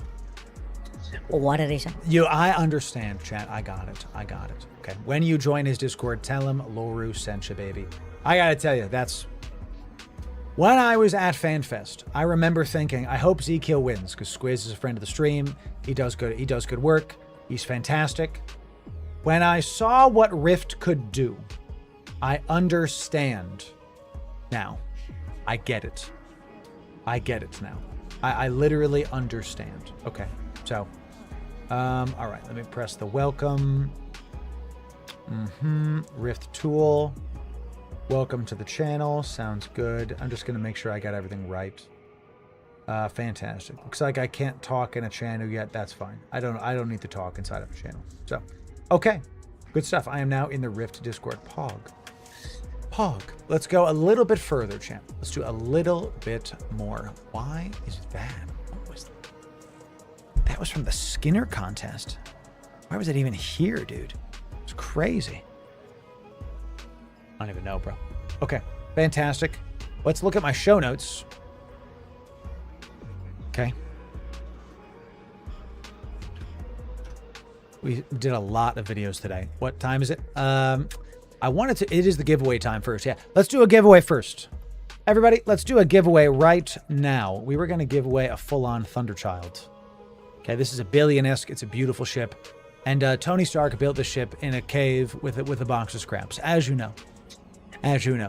Well, what did he say? I understand, chat. I got it. Okay. When you join his Discord, tell him Loru sent you, baby. I gotta tell you, that's... When I was at FanFest, I remember thinking, I hope Zekiel wins, because Squiz is a friend of the stream. He does good work. He's fantastic. When I saw what Rift could do, I understand now. I get it. I get it now. I literally understand. Okay, so... all right, let me press the welcome. Rift tool. Welcome to the channel. Sounds good. I'm just going to make sure I got everything right. Fantastic. Looks like I can't talk in a channel yet. That's fine. I don't need to talk inside of a channel. So, okay. Good stuff. I am now in the Rift Discord. Pog. Let's go a little bit further, champ. Let's do a little bit more. Why is that? What was that? That was from the Skinner contest. Why was it even here, dude? It's crazy. I don't even know, bro. Okay, fantastic. Let's look at my show notes. Okay. We did a lot of videos today. What time is it? It is the giveaway time first. Yeah, let's do a giveaway first. Everybody, let's do a giveaway right now. We were going to give away a full-on Thunderchild. Okay, this is a Billion-esque. It's a beautiful ship. And Tony Stark built the ship in a cave with a box of scraps, as you know.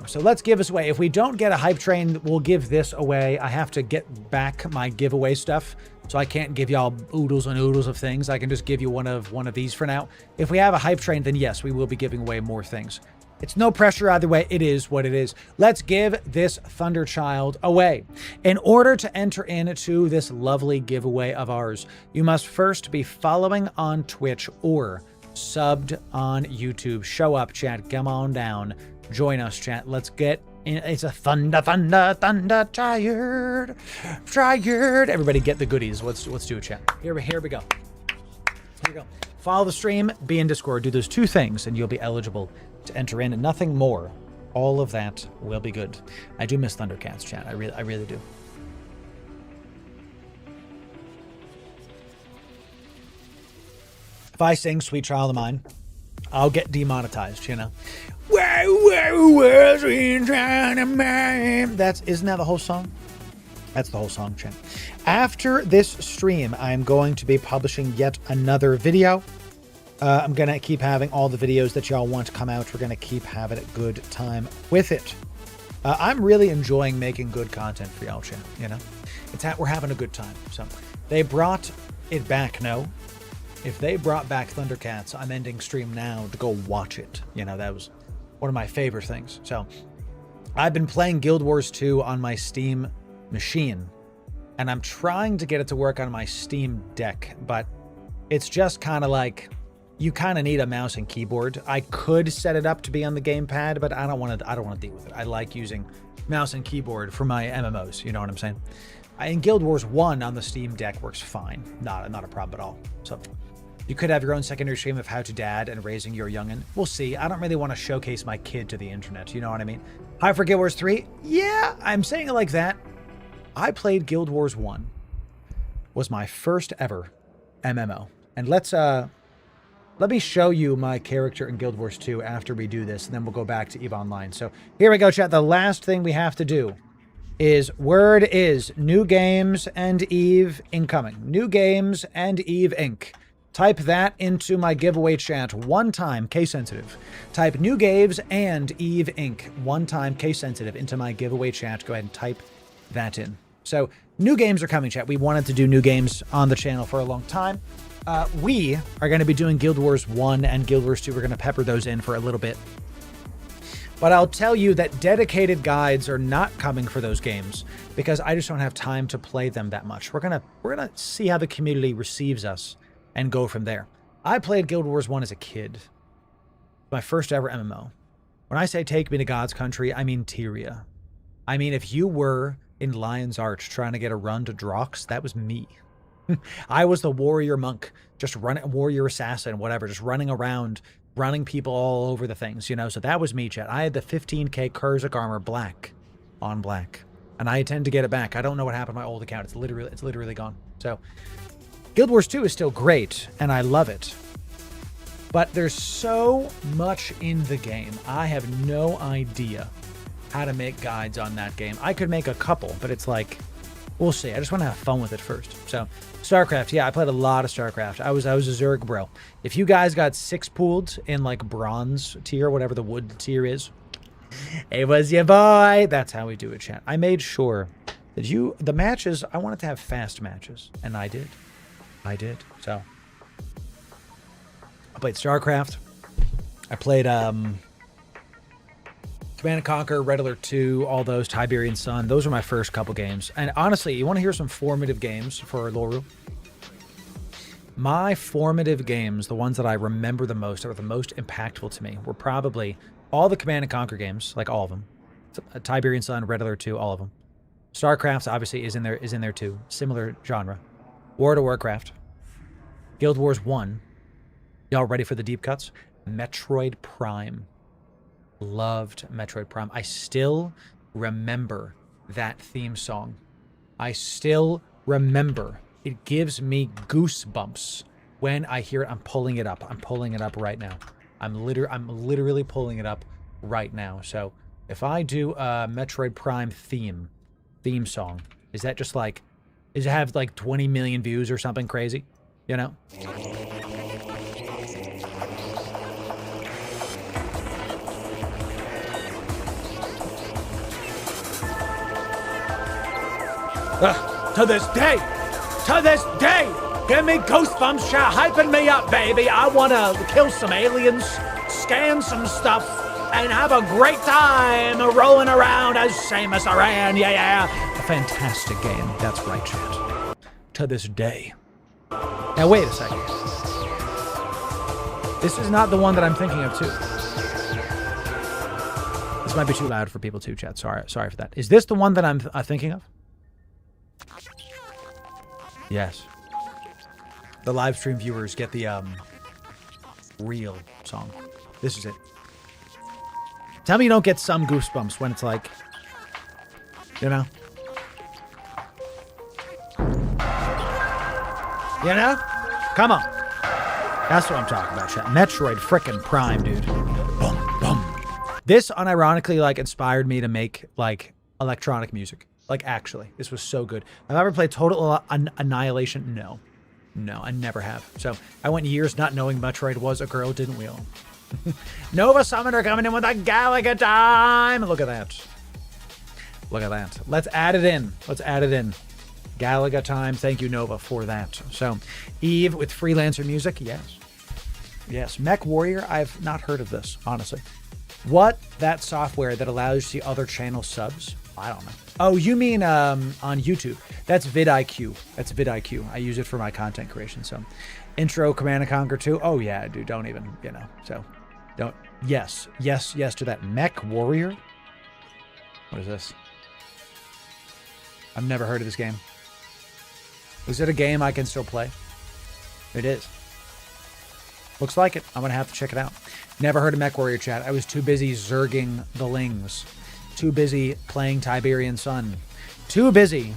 So let's give this away. If we don't get a hype train, we'll give this away. I have to get back my giveaway stuff, so I can't give y'all oodles and oodles of things. I can just give you one of these for now. If we have a hype train, then yes, we will be giving away more things. It's no pressure either way. It is what it is. Let's give this Thunderchild away. In order to enter into this lovely giveaway of ours, you must first be following on Twitch or subbed on YouTube. Show up, chat. Come on down. Join us, chat. Let's get in. It's a thunder tired. Everybody get the goodies. Let's do it, chat. Here we go. Follow the stream, be in Discord, do those two things, and you'll be eligible to enter in, and nothing more. All of that will be good. I do miss Thundercats, chat. I really do. If I sing Sweet Child of Mine, I'll get demonetized, you know. Isn't that the whole song? That's the whole song, chat. After this stream, I'm going to be publishing yet another video. I'm going to keep having all the videos that y'all want to come out. We're going to keep having a good time with it. I'm really enjoying making good content for y'all, chat, you know? We're having a good time. So they brought it back, no? If they brought back Thundercats, I'm ending stream now to go watch it. You know, that was one of my favorite things. So I've been playing Guild Wars 2 on my Steam machine, and I'm trying to get it to work on my Steam Deck, but it's just kind of like, you kind of need a mouse and keyboard. I could set it up to be on the gamepad, but I don't want to deal with it. I like using mouse and keyboard for my MMOs. You know what I'm saying? In Guild Wars 1 on the Steam Deck works fine. Not a problem at all. So you could have your own secondary stream of how to dad and raising your youngin'. We'll see. I don't really want to showcase my kid to the internet. You know what I mean? Hi for Guild Wars 3. Yeah, I'm saying it like that. I played Guild Wars 1. Was my first ever MMO. And let me show you my character in Guild Wars 2 after we do this, and then we'll go back to EVE Online. So here we go, chat. The last thing we have to do is word is new games and EVE incoming. New games and EVE Inc. Type that into my giveaway chat one time, case sensitive. Type new games and EVE Inc. one time, case sensitive, into my giveaway chat. Go ahead and type that in. So new games are coming, chat. We wanted to do new games on the channel for a long time. We are going to be doing Guild Wars 1 and Guild Wars 2. We're going to pepper those in for a little bit. But I'll tell you that dedicated guides are not coming for those games because I just don't have time to play them that much. We're gonna see how the community receives us and go from there. I played Guild Wars 1 as a kid. My first ever MMO. When I say take me to God's country, I mean Tyria. I mean, if you were in Lion's Arch trying to get a run to Drox, that was me. I was the warrior monk, just running, warrior assassin, whatever, just running around, running people all over the things, you know? So that was me, chat. I had the 15k Kurzik armor black on black, and I intend to get it back. I don't know what happened to my old account. It's literally gone. So Guild Wars 2 is still great, and I love it. But there's so much in the game. I have no idea how to make guides on that game. I could make a couple, but it's like, we'll see. I just want to have fun with it first. So, StarCraft. Yeah, I played a lot of StarCraft. I was a Zerg bro. If you guys got 6 pooled in like bronze tier, whatever the wood tier is, it was your boy. That's how we do it, chat. I made sure that the matches, I wanted to have fast matches, and I did. So, I played StarCraft. I played Command & Conquer, Red Alert 2, all those, Tiberian Sun. Those are my first couple games. And honestly, you want to hear some formative games for Loru? My formative games, the ones that I remember the most, that were the most impactful to me, were probably all the Command & Conquer games, like all of them. Tiberian Sun, Red Alert 2, all of them. StarCraft obviously is in there too. Similar genre. World of Warcraft. Guild Wars 1. Y'all ready for the deep cuts? Metroid Prime. Loved Metroid Prime. I still remember that theme song. I still remember. It gives me goosebumps when I hear it. I'm pulling it up. I'm pulling it up right now. I'm literally pulling it up right now. So if I do a Metroid Prime theme song, is that just like, does it have like 20 million views or something crazy? You know? To this day, give me goosebumps, hyping me up, baby. I want to kill some aliens, scan some stuff, and have a great time rolling around as Samus Aran. Yeah. A fantastic game. That's right, chat. To this day. Now, wait a second. This is not the one that I'm thinking of, too. This might be too loud for people, too, chat. Sorry for that. Is this the one that I'm thinking of? Yes. The live stream viewers get the real song. This is it. Tell me you don't get some goosebumps when it's like, you know? You know? Come on. That's what I'm talking about, chat. Metroid frickin' Prime, dude. Boom, boom. This unironically like inspired me to make like electronic music. Like, actually, this was so good. Have I ever played Total Annihilation? No. No, I never have. So, I went years not knowing Metroid was a girl, didn't we all? Nova Summoner coming in with a Galaga time! Look at that. Look at that. Let's add it in. Galaga time. Thank you, Nova, for that. So, Eve with freelancer music. Yes. Mech Warrior. I've not heard of this, honestly. What? That software that allows you to see other channel subs? I don't know. Oh, you mean on YouTube? That's vidIQ. I use it for my content creation. So, intro Command & Conquer 2. Oh yeah, dude. Don't even, you know. So, don't. Yes to that. Mech Warrior. What is this? I've never heard of this game. Is it a game I can still play? It is. Looks like it. I'm gonna have to check it out. Never heard of Mech Warrior, chat. I was too busy zerging the lings. Too busy playing Tiberian Sun. Too busy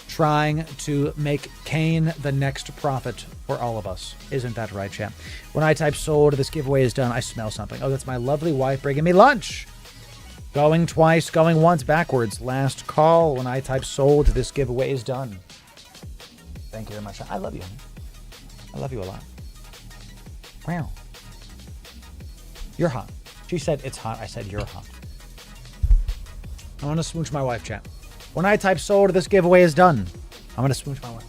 trying to make Cain the next prophet for all of us. Isn't that right, chat? When I type sold, this giveaway is done. I smell something. Oh, that's my lovely wife bringing me lunch. Going twice, going once, backwards. Last call. When I type sold, this giveaway is done. Thank you very much. I love you. I love you a lot. Wow. You're hot. She said it's hot. I said you're hot. I want to smooch my wife, chat. When I type sold, this giveaway is done. I'm going to smooch my wife.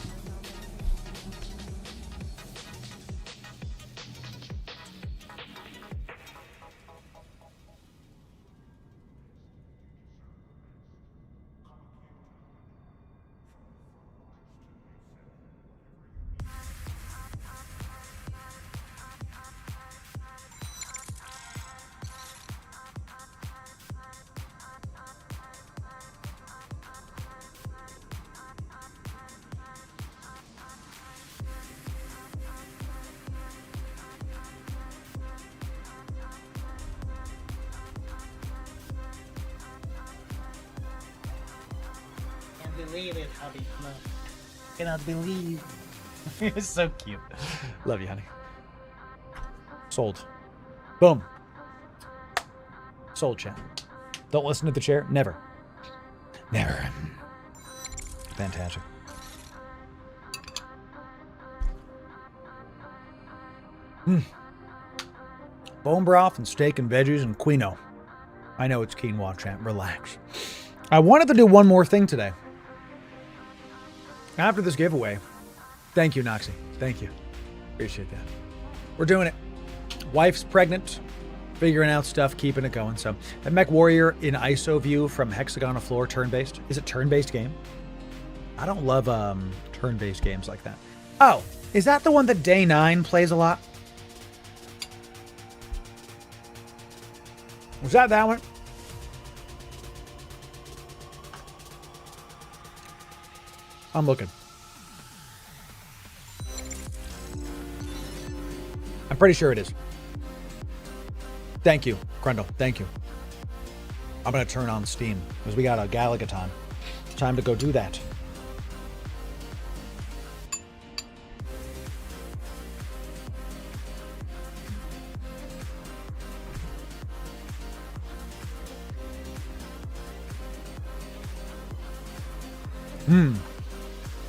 believe it, hubby. No. Cannot believe. It's so cute. Love you, honey. Sold. Boom. Sold, chat. Don't listen to the chair. Never. Never. Fantastic. Bone broth and steak and veggies and quinoa. I know it's quinoa, chat. Relax. I wanted to do one more thing today. After this giveaway. Thank you, Noxie. Thank you. Appreciate that. We're doing it. Wife's pregnant. Figuring out stuff, keeping it going. So, a Mech Warrior in ISO view from hexagonal floor, turn-based. Is it turn-based game? I don't love turn-based games like that. Oh, is that the one that Day 9 plays a lot? Was that one? I'm looking. I'm pretty sure it is. Thank you, Grundle. Thank you. I'm going to turn on Steam because we got a Galaga time. Time to go do that.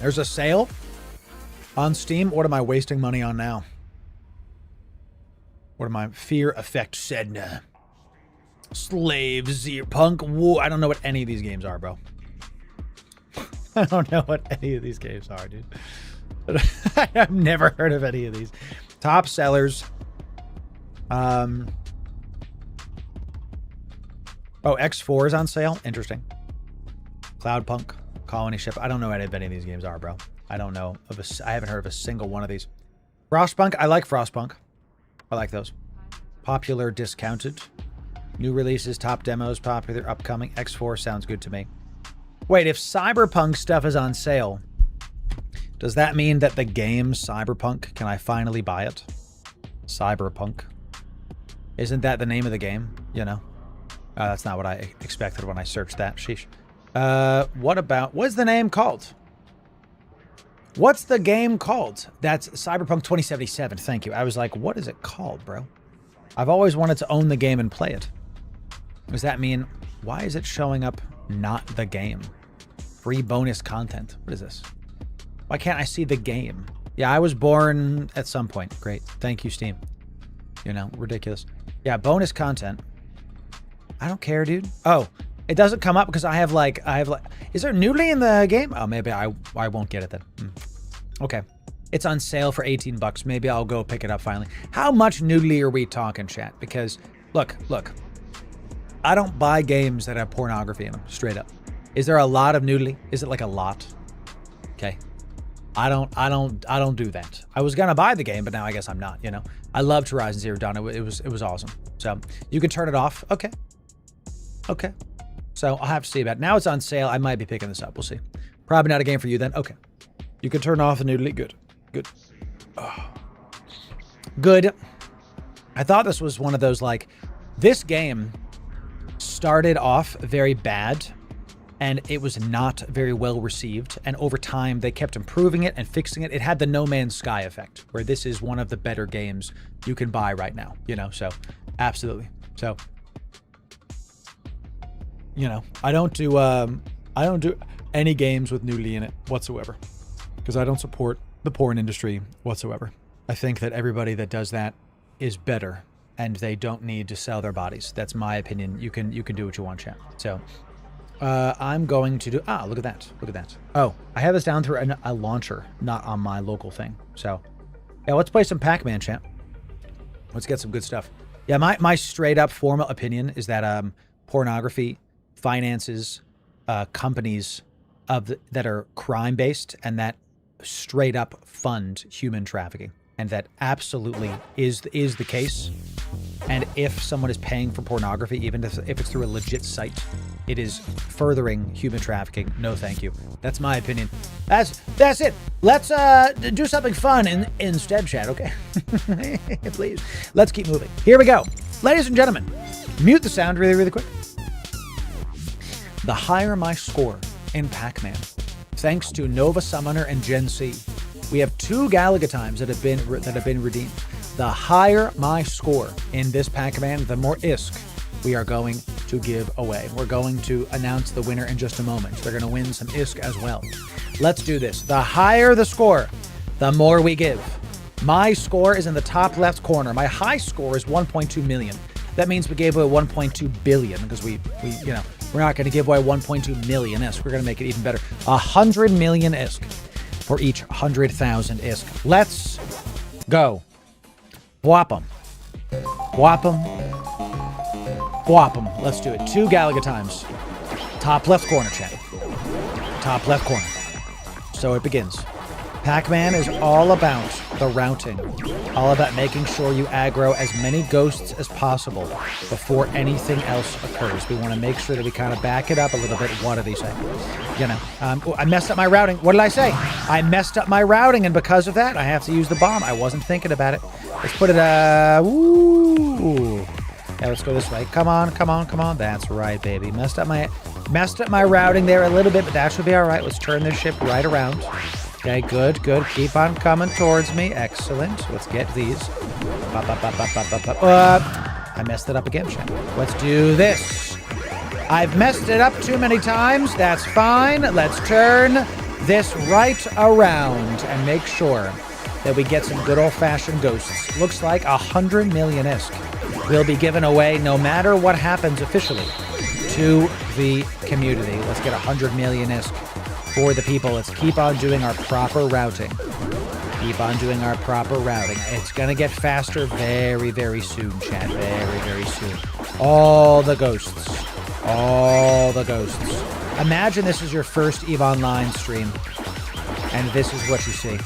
There's a sale on Steam. What am I wasting money on now? What am I? Fear Effect Sedna. Slave Zero Punk. Whoa, I don't know what any of these games are, bro. I don't know what any of these games are, dude. I've never heard of any of these. Top sellers. Oh, X4 is on sale. Interesting. Cloud Punk. Colony Ship. I don't know what any of these games are, bro. I don't know. I haven't heard of a single one of these. Frostpunk. I like Frostpunk. I like those. Popular, discounted. New releases, top demos, popular, upcoming. X4 sounds good to me. Wait, if Cyberpunk stuff is on sale, does that mean that the game Cyberpunk, can I finally buy it? Cyberpunk. Isn't that the name of the game? You know? That's not what I expected when I searched that. Sheesh. What's the name called? What's the game called? That's Cyberpunk 2077. Thank you. I was like, what is it called, bro? I've always wanted to own the game and play it. Does that mean, why is it showing up not the game? Free bonus content. What is this? Why can't I see the game? Yeah, I was born at some point. Great. Thank you, Steam. You know, ridiculous. Yeah, bonus content. I don't care, dude. Oh, it doesn't come up because I have like, is there nudity in the game? Oh, maybe I won't get it then. Okay. It's on sale for 18 bucks. Maybe I'll go pick it up finally. How much nudity are we talking, chat? Because look, I don't buy games that have pornography in them, straight up. Is there a lot of nudity? Is it like a lot? Okay. I don't do that. I was gonna buy the game, but now I guess I'm not, you know. I loved Horizon Zero Dawn. It was awesome. So you can turn it off. Okay. Okay. So I'll have to see about it. Now it's on sale. I might be picking this up. We'll see. Probably not a game for you then. Okay. You can turn off the nudity. Good. Good. Oh. Good. I thought this was one of those, like, this game started off very bad and it was not very well received. And over time, they kept improving it and fixing it. It had the No Man's Sky effect, where this is one of the better games you can buy right now, you know? So absolutely. So, you know, I don't do any games with nudity in it whatsoever, because I don't support the porn industry whatsoever. I think that everybody that does that is better and they don't need to sell their bodies. That's my opinion. You can do what you want, chat. So I'm going to do, look at that. Look at that. Oh, I have this down through a launcher, not on my local thing. So yeah, let's play some Pac-Man, chat. Let's get some good stuff. Yeah, my straight up formal opinion is that pornography finances companies that are crime based and that straight up fund human trafficking, and that absolutely is the case. And if someone is paying for pornography, even if it's through a legit site, it is furthering human trafficking. No, thank you. That's my opinion. That's it. Let's do something fun instead, chat. Okay, please. Let's keep moving. Here we go, ladies and gentlemen. Mute the sound really quick. The higher my score in Pac-Man, thanks to Nova Summoner and Gen C. We have 2 Galaga times that have been redeemed. The higher my score in this Pac-Man, the more ISK we are going to give away. We're going to announce the winner in just a moment. They're going to win some ISK as well. Let's do this. The higher the score, the more we give. My score is in the top left corner. My high score is 1.2 million. That means we gave away 1.2 billion because we're not going to give away 1.2 million ISK. We're going to make it even better. 100 million ISK for each 100,000 ISK. Let's go. Whop 'em. Whop 'em. Whop 'em. Let's do it. 2 Galaga times. Top left corner, chat. Top left corner. So it begins. Pac-Man is all about the routing. All about making sure you aggro as many ghosts as possible before anything else occurs. We want to make sure that we kind of back it up a little bit. What did he say? I messed up my routing. What did I say? I messed up my routing, and because of that, I have to use the bomb. I wasn't thinking about it. Let's put it, ooh. Yeah, let's go this way. Come on, come on, come on. That's right, baby. Messed up my routing there a little bit, but that should be all right. Let's turn this ship right around. Okay, good, good. Keep on coming towards me. Excellent. Let's get these. I messed it up again, chat. Let's do this. I've messed it up too many times. That's fine. Let's turn this right around and make sure that we get some good old-fashioned ghosts. Looks like 100 million ISK will be given away no matter what happens officially to the community. Let's get 100 million ISK for the people. Let's keep on doing our proper routing. Keep on doing our proper routing. It's going to get faster very, very soon, chat. Very, very soon. All the ghosts. All the ghosts. Imagine this is your first EVE Online stream, and this is what you see.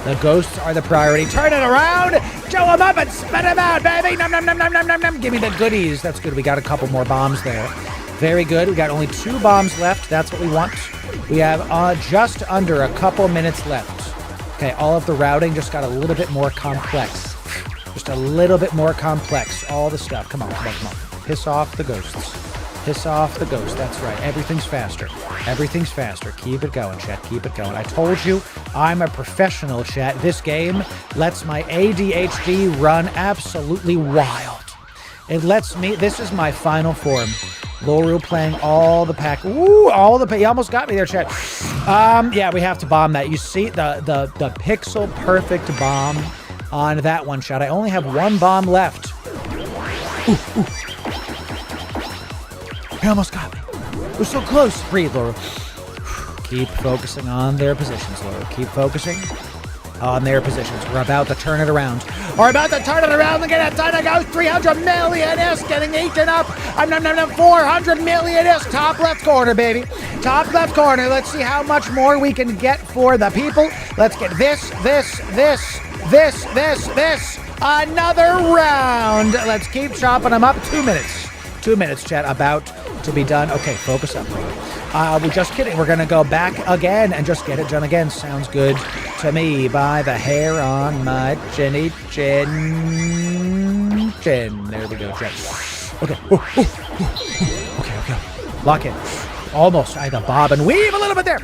The ghosts are the priority. Turn it around! Show them up and spit them out, baby! Nom, nom, nom, nom, nom, nom, nom. Give me the goodies. That's good. We got a couple more bombs there. Very good. We got only 2 bombs left. That's what we want. We have just under a couple minutes left. Okay, all of the routing just got a little bit more complex. Just a little bit more complex. All the stuff. Come on, come on, come on. Piss off the ghosts. Piss off the ghosts. That's right. Everything's faster. Everything's faster. Keep it going, chat. Keep it going. I told you, I'm a professional, chat. This game lets my ADHD run absolutely wild. It lets me... This is my final form. Loru playing all the pack. Ooh, all the pack. You almost got me there, chat. Yeah, we have to bomb that. You see the pixel perfect bomb on that one shot. I only have 1 bomb left. Ooh, ooh. You almost got me. We're so close. Breathe, Loru. Keep focusing on their positions, Loru. Keep focusing on their positions. We're about to turn it around. We're about to turn it around and get a ton of ghosts. 300 million ISK getting eaten up. 400 million ISK. Top left corner, baby. Top left corner. Let's see how much more we can get for the people. Let's get this. Another round. Let's keep chopping them up. 2 minutes. 2 minutes, chat. About to be done. Okay, focus up. We're just kidding. We're going to go back again and just get it done again. Sounds good to me. By the hair on my chinny chin. There we go, chat. Okay. Okay. Lock in. Almost. I had to bob and weave a little bit there.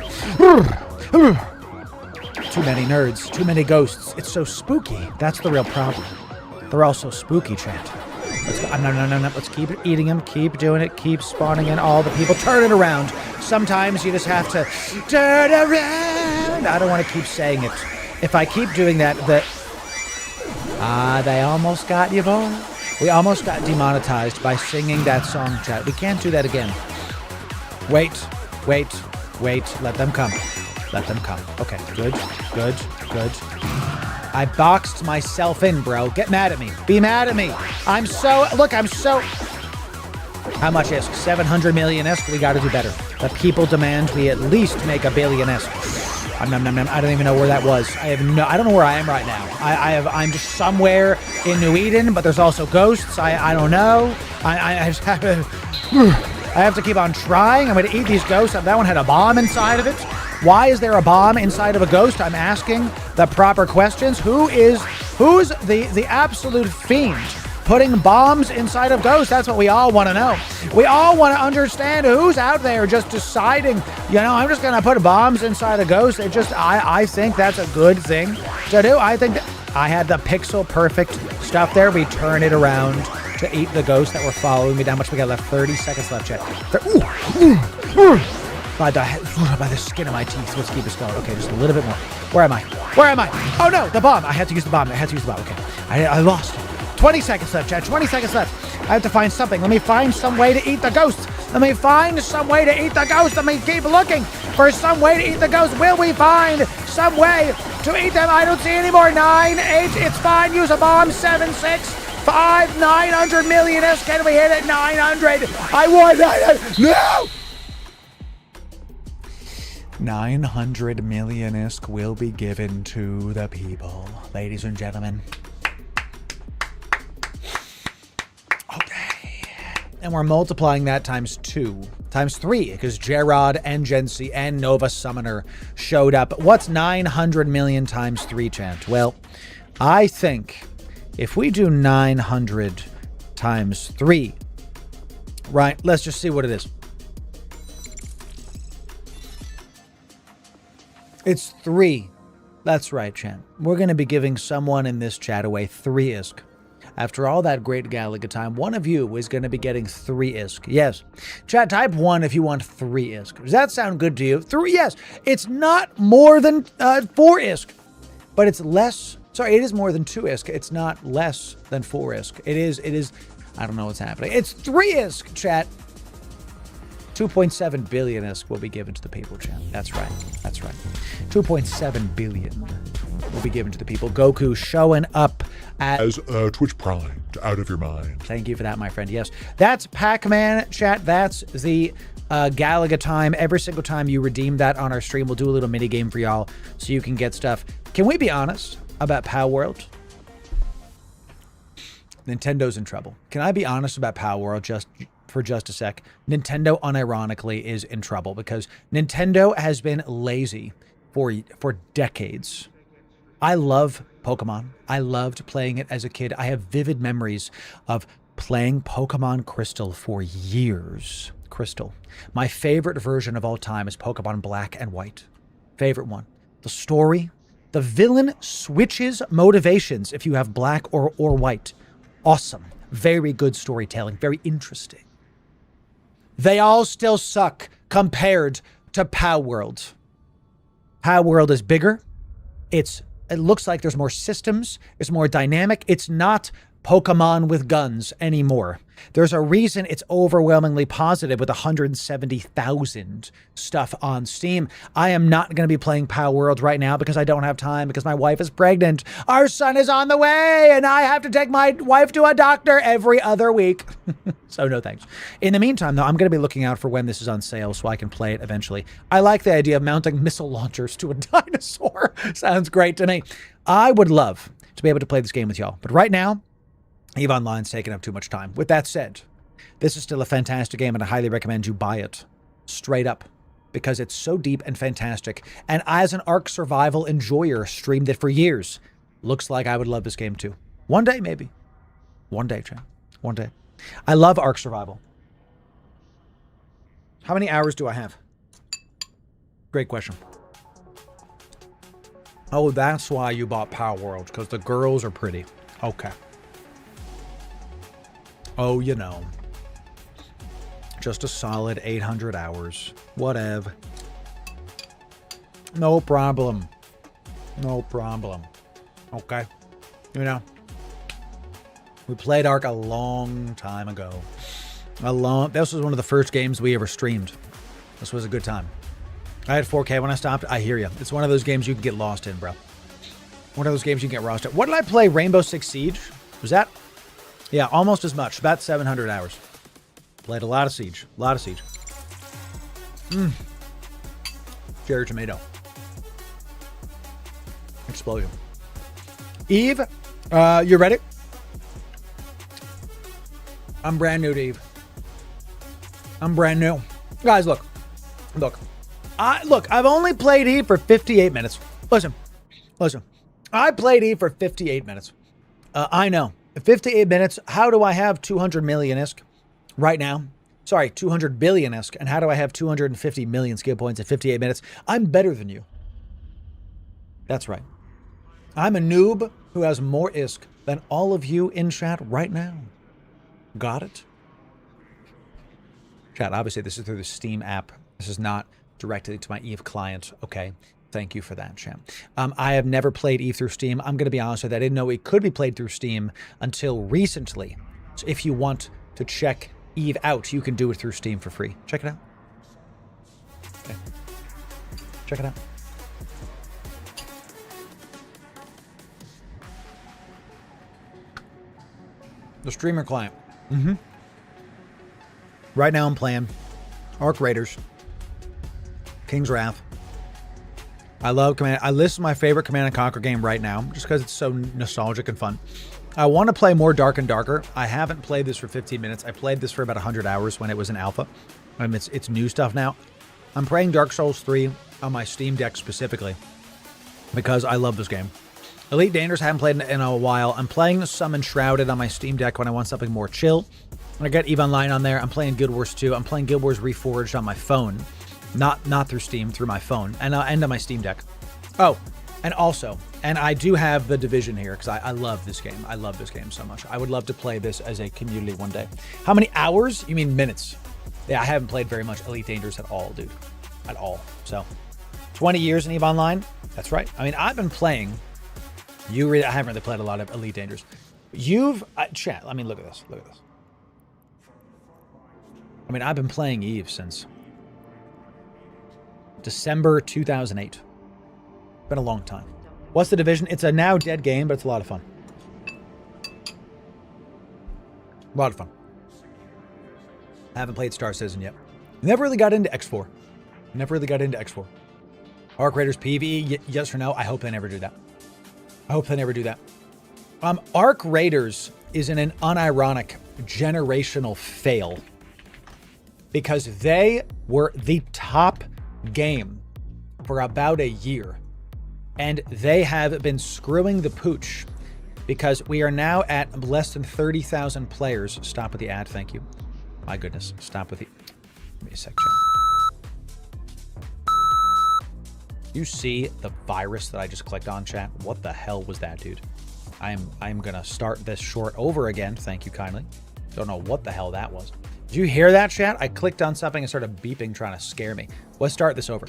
Too many nerds. Too many ghosts. It's so spooky. That's the real problem. They're all so spooky, chat. Let's go. No. Let's keep eating them. Keep doing it. Keep spawning in all the people. Turn it around. Sometimes you just have to turn around. I don't want to keep saying it. If I keep doing that, they almost got you, boy. We almost got demonetized by singing that song, chat. We can't do that again. Wait. Let them come. Okay, good. I boxed myself in, bro. Get mad at me. Be mad at me. How much ISK? 700 million ISK? We gotta do better. The people demand we at least make 1 billion ISK. I don't even know where that was. I don't know where I am right now. I'm just somewhere in New Eden, but there's also ghosts. I don't know. I just have to... I have to keep on trying. I'm going to eat these ghosts. That one had a bomb inside of it. Why is there a bomb inside of a ghost? I'm asking the proper questions. Who's the absolute fiend putting bombs inside of ghosts? That's what we all want to know. We all want to understand who's out there just deciding, you know, I'm just going to put bombs inside a ghost. It just, I think that's a good thing to do. I think that I had the pixel perfect stuff there. We turn it around to eat the ghosts that were following me down. Much we got left? 30 seconds left, chat. By the skin of my teeth. Let's keep this going. Okay, just a little bit more. Where am I? Where am I? Oh no, the bomb. I had to use the bomb. Okay. I lost. 20 seconds left, chat. 20 seconds left. I have to find something. Let me find some way to eat the ghost. Let me find some way to eat the ghost. Let me keep looking for some way to eat the ghost. Will we find some way to eat them? I don't see any more. 9, 8. It's fine. Use a bomb. 7, 6, 5, 900 million. Can we hit it? 900. I want 900. No! 900 million-isk will be given to the people, ladies and gentlemen. Okay. And we're multiplying that times 2, times 3, because Gerard and Gency and Nova Summoner showed up. What's 900 million times 3, chat? Well, I think if we do 900 times 3, right, let's just see what it is. It's 3. That's right, chat. We're going to be giving someone in this chat away 3 ISK. After all that great Galaga time, one of you is going to be getting 3 ISK. Yes. Chat, type 1 if you want 3 ISK. Does that sound good to you? 3, yes. It's not more than 4 ISK, but it's less. Sorry, it is more than 2 ISK. It's not less than 4 ISK. It is. I don't know what's happening. It's 3 ISK, chat. 2.7 billion ISK will be given to the people, chat. That's right. 2.7 billion will be given to the people. Goku showing up as Twitch Prime, out of your mind. Thank you for that, my friend. Yes, that's Pac-Man, chat. That's the Galaga time. Every single time you redeem that on our stream, we'll do a little mini game for y'all so you can get stuff. Can we be honest about Pow World? Nintendo's in trouble. Can I be honest about Pow World for just a sec? Nintendo unironically is in trouble because Nintendo has been lazy for decades. I love Pokemon. I loved playing it as a kid. I have vivid memories of playing Pokemon Crystal for years. Crystal. My favorite version of all time is Pokemon Black and White. Favorite one. The story. The villain switches motivations if you have black or white. Awesome. Very good storytelling. Very interesting. They all still suck compared to Pow World. Pow World is bigger. It looks like there's more systems. It's more dynamic. It's not Pokemon with guns anymore. There's a reason it's overwhelmingly positive with 170,000 stuff on Steam. I am not going to be playing Pow World right now because I don't have time because my wife is pregnant. Our son is on the way and I have to take my wife to a doctor every other week. So no thanks. In the meantime, though, I'm going to be looking out for when this is on sale so I can play it eventually. I like the idea of mounting missile launchers to a dinosaur. Sounds great to me. I would love to be able to play this game with y'all. But right now, EVE Online's taking up too much time. With that said, this is still a fantastic game and I highly recommend you buy it. Straight up. Because it's so deep and fantastic. And as an Ark Survival enjoyer, streamed it for years. Looks like I would love this game too. One day, maybe. One day, Chan. One day. I love Ark Survival. How many hours do I have? Great question. Oh, that's why you bought Power World. Because the girls are pretty. Okay. Oh, you know, just a solid 800 hours. Whatever. No problem. No problem. Okay. You know, we played Ark a long time ago. This was one of the first games we ever streamed. This was a good time. I had 4K when I stopped. I hear you. It's one of those games you can get lost in, bro. One of those games you can get lost in. What did I play? Rainbow Six Siege? Was that? Yeah, almost as much. About 700 hours. Played a lot of Siege. A lot of Siege. Cherry tomato. Explosion. Eve, you ready? I'm brand new to Eve. I'm brand new. Guys, look. I've only played Eve for 58 minutes. Listen. I played Eve for 58 minutes. I know. 58 minutes. How do I have 200 million-isk right now? Sorry, 200 billion-isk. And how do I have 250 million skill points in 58 minutes? I'm better than you. That's right. I'm a noob who has more isk than all of you in chat right now. Got it? Chat, obviously this is through the Steam app. This is not directly to my Eve client. Okay. Thank you for that, chat. I have never played Eve through Steam. I'm going to be honest with you. I didn't know it could be played through Steam until recently. So if you want to check Eve out, you can do it through Steam for free. Check it out. Okay. Check it out. The streamer client. Right now I'm playing Arc Raiders, King's Wrath. I love Command. I list my favorite Command & Conquer game right now just because it's so nostalgic and fun. I want to play more Dark and Darker. I haven't played this for 15 minutes. I played this for about 100 hours when it was in alpha. It's new stuff now. I'm playing Dark Souls 3 on my Steam Deck specifically because I love this game. Elite Dangerous, I haven't played in a while. I'm playing some Enshrouded on my Steam Deck when I want something more chill. I got EVE Online on there. I'm playing Guild Wars 2. I'm playing Guild Wars Reforged on my phone. Not through Steam, through my phone. And on my Steam Deck. Oh, and also, and I do have The Division here because I love this game. I love this game so much. I would love to play this as a community one day. How many hours? You mean minutes? Yeah, I haven't played very much Elite Dangerous at all, dude. At all. So, 20 years in EVE Online? That's right. I mean, I've been playing... I haven't really played a lot of Elite Dangerous. Chat, I mean, look at this. Look at this. I mean, I've been playing EVE since December 2008. Been a long time. What's The Division? It's a now dead game, but it's a lot of fun. A lot of fun. I haven't played Star Citizen yet. Never really got into X4. Never really got into X4. Arc Raiders PvE, yes or no? I hope they never do that. I hope they never do that. Arc Raiders is an unironic generational fail because they were the top game for about a year. And they have been screwing the pooch because we are now at less than 30,000 players. Stop with the ad, thank you. My goodness, stop with the... Give me a sec, chat. You see the virus that I just clicked on, chat? What the hell was that, dude? I'm gonna start this short over again. Thank you kindly. Don't know what the hell that was. Did you hear that, chat? I clicked on something and started beeping, trying to scare me. Let's start this over.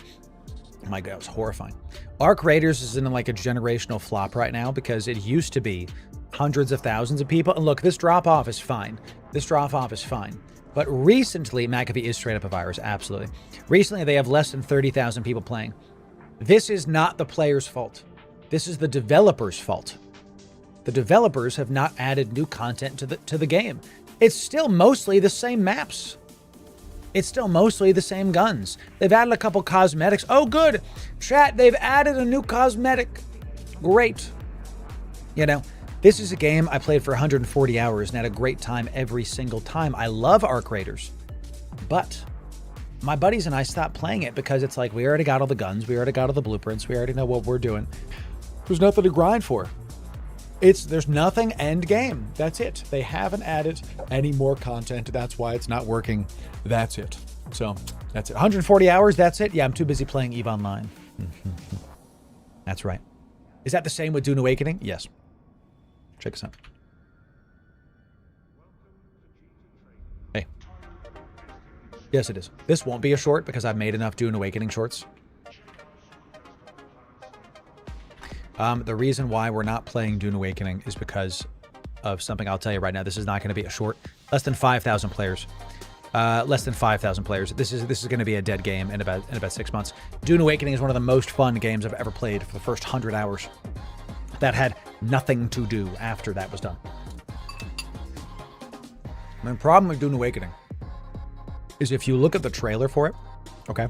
Oh my God, it was horrifying. Arc Raiders is in like a generational flop right now because it used to be hundreds of thousands of people. And look, this drop-off is fine. This drop-off is fine. But recently, McAfee is straight up a virus, absolutely. Recently, they have less than 30,000 people playing. This is not the player's fault. This is the developer's fault. The developers have not added new content to the game. It's still mostly the same maps. It's still mostly the same guns. They've added a couple cosmetics. Oh, good. Chat, they've added a new cosmetic. Great. You know, this is a game I played for 140 hours and had a great time every single time. I love Arc Raiders. But my buddies and I stopped playing it because it's like, we already got all the guns. We already got all the blueprints. We already know what we're doing. There's nothing to grind for. There's nothing end game. That's it. They haven't added any more content. That's why it's not working. That's it. So that's it. 140 hours. That's it. Yeah, I'm too busy playing EVE Online. That's right. Is that the same with Dune Awakening? Yes. Check us out. Hey. Yes, it is. This won't be a short because I've made enough Dune Awakening shorts. The reason why we're not playing Dune Awakening is because of something I'll tell you right now. This is not going to be a short. Less than 5,000 players. Less than 5,000 players. This is going to be a dead game in about 6 months. Dune Awakening is one of the most fun games I've ever played for the first 100 hours. That had nothing to do after that was done. The problem with Dune Awakening is if you look at the trailer for it, okay?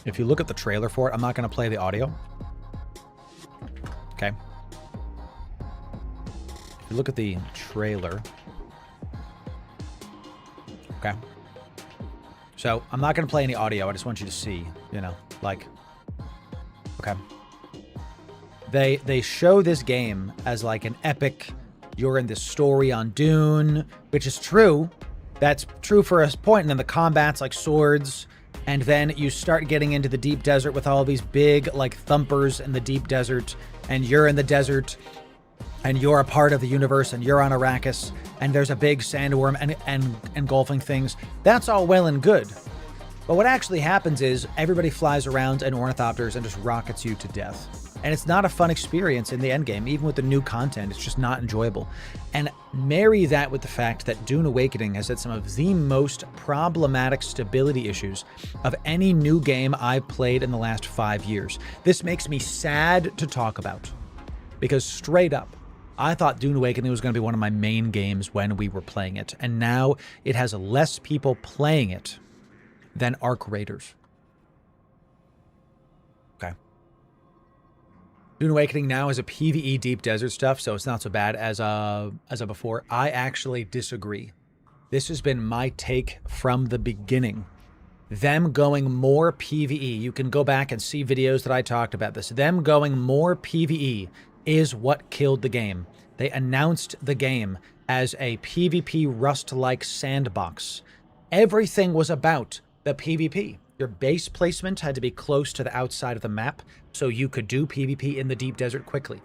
If you look at the trailer for it, I'm not going to play the audio. Okay. If you look at the trailer. Okay. So, I'm not going to play any audio. I just want you to see, you know, like, okay. They show this game as like an epic, you're in this story on Dune, which is true. That's true for a point, and then the combat's like swords, and then you start getting into the deep desert with all these big like thumpers in the deep desert, and you're in the desert, and you're a part of the universe, and you're on Arrakis, and there's a big sandworm and engulfing things. That's all well and good. But what actually happens is everybody flies around in ornithopters and just rockets you to death. And it's not a fun experience in the endgame. Even with the new content, it's just not enjoyable. And marry that with the fact that Dune Awakening has had some of the most problematic stability issues of any new game I've played in the last 5 years. This makes me sad to talk about. Because straight up, I thought Dune Awakening was going to be one of my main games when we were playing it. And now it has less people playing it than Arc Raiders. Okay. Dune Awakening now is a PvE deep desert stuff, so it's not so bad as a before. I actually disagree. This has been my take from the beginning. Them going more PvE. You can go back and see videos that I talked about this. Them going more PvE is what killed the game. They announced the game as a PvP Rust-like sandbox. Everything was about the PvP. Your base placement had to be close to the outside of the map so you could do PvP in the deep desert quickly.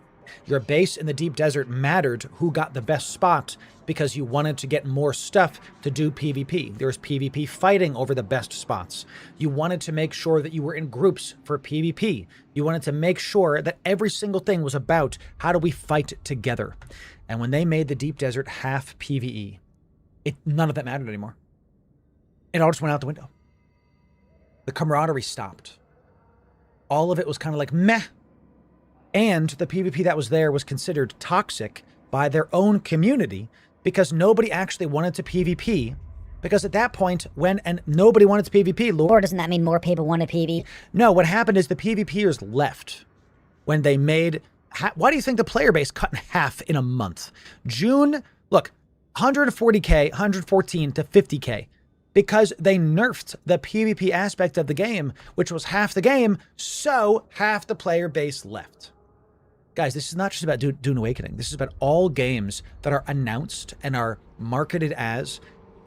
Your base in the deep desert mattered who got the best spot because you wanted to get more stuff to do PvP. There was PvP fighting over the best spots. You wanted to make sure that you were in groups for PvP. You wanted to make sure that every single thing was about how do we fight together. And when they made the deep desert half PvE, none of that mattered anymore. It all just went out the window. The camaraderie stopped. All of it was kind of like meh. And the PvP that was there was considered toxic by their own community because nobody actually wanted to PvP. Because at that point, nobody wanted to PvP, Or doesn't that mean more people want to PvP? No, what happened is the PvPers left when they made... Why do you think the player base cut in half in a month? June, look, 140K, 114 to 50K. Because they nerfed the PvP aspect of the game, which was half the game, so half the player base left. Guys, this is not just about Dune Awakening. This is about all games that are announced and are marketed as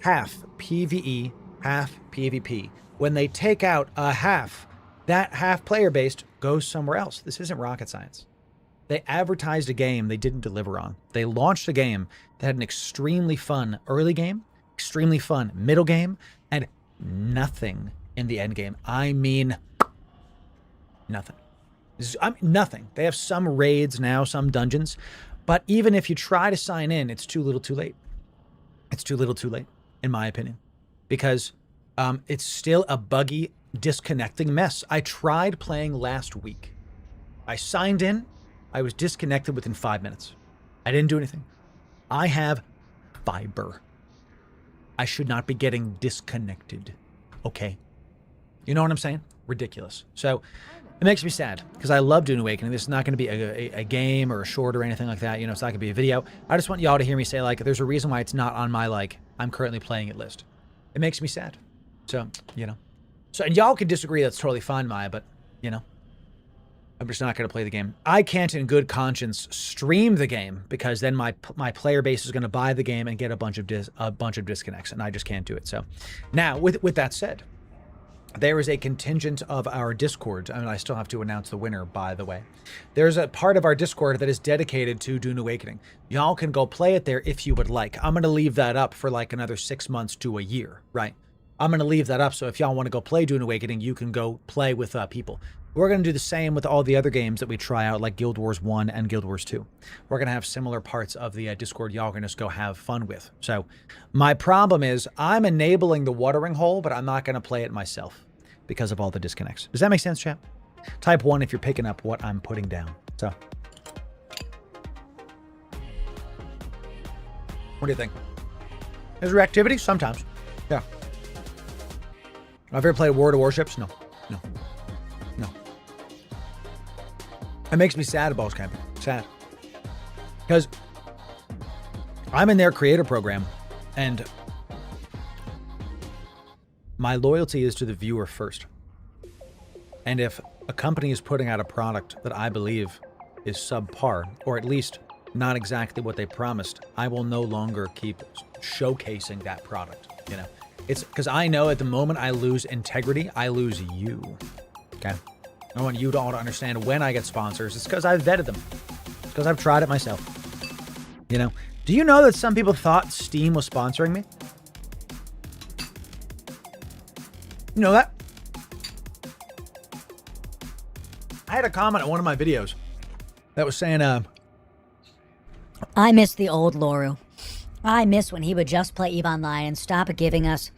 half PvE, half PvP. When they take out a half, that half player base goes somewhere else. This isn't rocket science. They advertised a game they didn't deliver on. They launched a game that had an extremely fun early game, extremely fun middle game, and nothing in the end game. I mean, nothing. Nothing. They have some raids now, some dungeons, but even if you try to sign in, it's too little too late. It's too little too late, in my opinion, because it's still a buggy, disconnecting mess. I tried playing last week. I signed in. I was disconnected within 5 minutes. I didn't do anything. I have fiber. I should not be getting disconnected. Okay. You know what I'm saying? Ridiculous. So it makes me sad because I love Dune Awakening. This is not going to be a game or a short or anything like that. You know, it's not going to be a video. I just want y'all to hear me say, like, there's a reason why it's not on my, like, I'm currently playing it list. It makes me sad. So, you know. So, and y'all can disagree. That's totally fine, Maya, but, you know, I'm just not going to play the game. I can't in good conscience stream the game because then my player base is going to buy the game and get a bunch of disconnects, and I just can't do it. So now, with that said, there is a contingent of our Discord. I mean, I still have to announce the winner, by the way. There's a part of our Discord that is dedicated to Dune Awakening. Y'all can go play it there if you would like. I'm going to leave that up for like another 6 months to a year, right? I'm going to leave that up, so if y'all want to go play Dune Awakening, you can go play with people. We're going to do the same with all the other games that we try out, like Guild Wars 1 and Guild Wars 2. We're going to have similar parts of the Discord y'all can just go have fun with. So my problem is I'm enabling the watering hole, but I'm not going to play it myself because of all the disconnects. Does that make sense, chat? Type 1 if you're picking up what I'm putting down. So what do you think? Is there activity? Sometimes. Yeah. Have you ever played World of Warships? No. No. No. It makes me sad about camping. Sad. Because I'm in their creator program and my loyalty is to the viewer first. And if a company is putting out a product that I believe is subpar, or at least not exactly what they promised, I will no longer keep showcasing that product, you know? It's because I know at the moment I lose integrity, I lose you, okay? I want you to all to understand when I get sponsors, it's because I've vetted them. It's because I've tried it myself, you know? Do you know that some people thought Steam was sponsoring me? You know that? I had a comment on one of my videos that was saying, I miss the old Loru. I miss when he would just play EVE Online and stop giving us,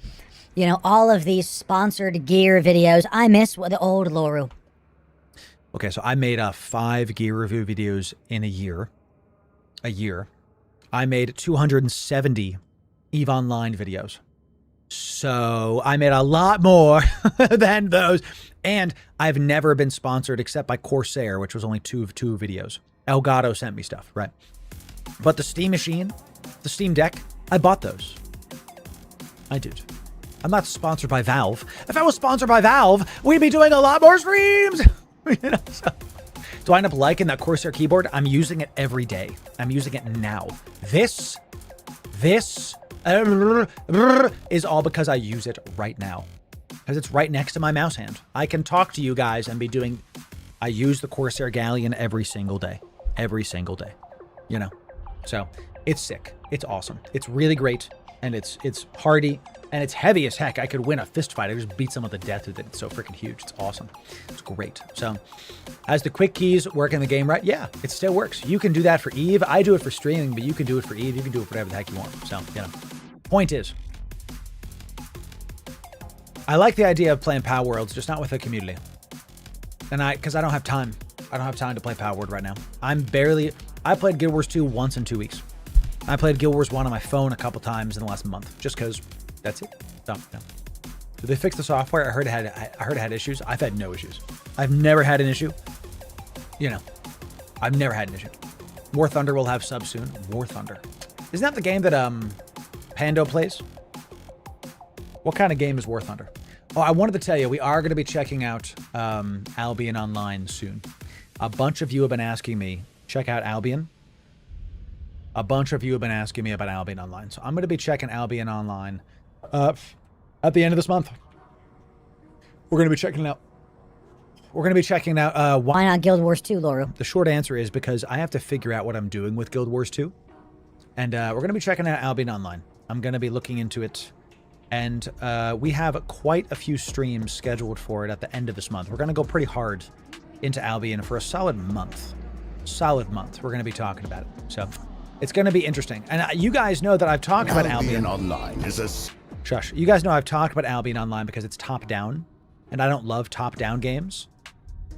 you know, all of these sponsored gear videos. I miss the old Loru. Okay, so I made 5 gear review videos in a year. I made 270 EVE Online videos. So I made a lot more than those. And I've never been sponsored except by Corsair, which was only two videos. Elgato sent me stuff, right? But the Steam machine, the Steam Deck, I bought those. I did. I'm not sponsored by Valve. If I was sponsored by Valve, we'd be doing a lot more streams. You know, so. Do I end up liking that Corsair keyboard? I'm using it every day. I'm using it now. This is all because I use it right now. Because it's right next to my mouse hand. I can talk to you guys and be doing... I use the Corsair Galleon every single day. Every single day. You know? So, it's sick. It's awesome. It's really great. And it's hardy. And it's heavy as heck. I could win a fist fight. I just beat someone to death with it. It's so freaking huge. It's awesome. It's great. So, as the quick keys work in the game right? Yeah, it still works. You can do that for EVE. I do it for streaming, but you can do it for EVE. You can do it for whatever the heck you want. So, you know. Point is, I like the idea of playing Power Worlds, just not with a community. And because I don't have time. I don't have time to play Power World right now. I played Guild Wars 2 once in 2 weeks. I played Guild Wars 1 on my phone a couple times in the last month, just because that's it. No. Did they fix the software? I heard it had issues. I've had no issues. I've never had an issue. You know, I've never had an issue. War Thunder will have subs soon. War Thunder. Isn't that the game that Pando plays? What kind of game is War Thunder? Oh, I wanted to tell you, we are going to be checking out Albion Online soon. A bunch of you have been asking me, check out Albion. A bunch of you have been asking me about Albion Online. So I'm going to be checking Albion Online at the end of this month. We're going to be checking it out. We're going to be checking out... Why not Guild Wars 2, Loru? The short answer is because I have to figure out what I'm doing with Guild Wars 2. And we're going to be checking out Albion Online. I'm going to be looking into it. And we have quite a few streams scheduled for it at the end of this month. We're going to go pretty hard into Albion for a solid month. Solid month. We're going to be talking about it. So it's going to be interesting. And you guys know that I've talked about Albion Online is a... Shush. You guys know I've talked about Albion Online because it's top-down. And I don't love top-down games.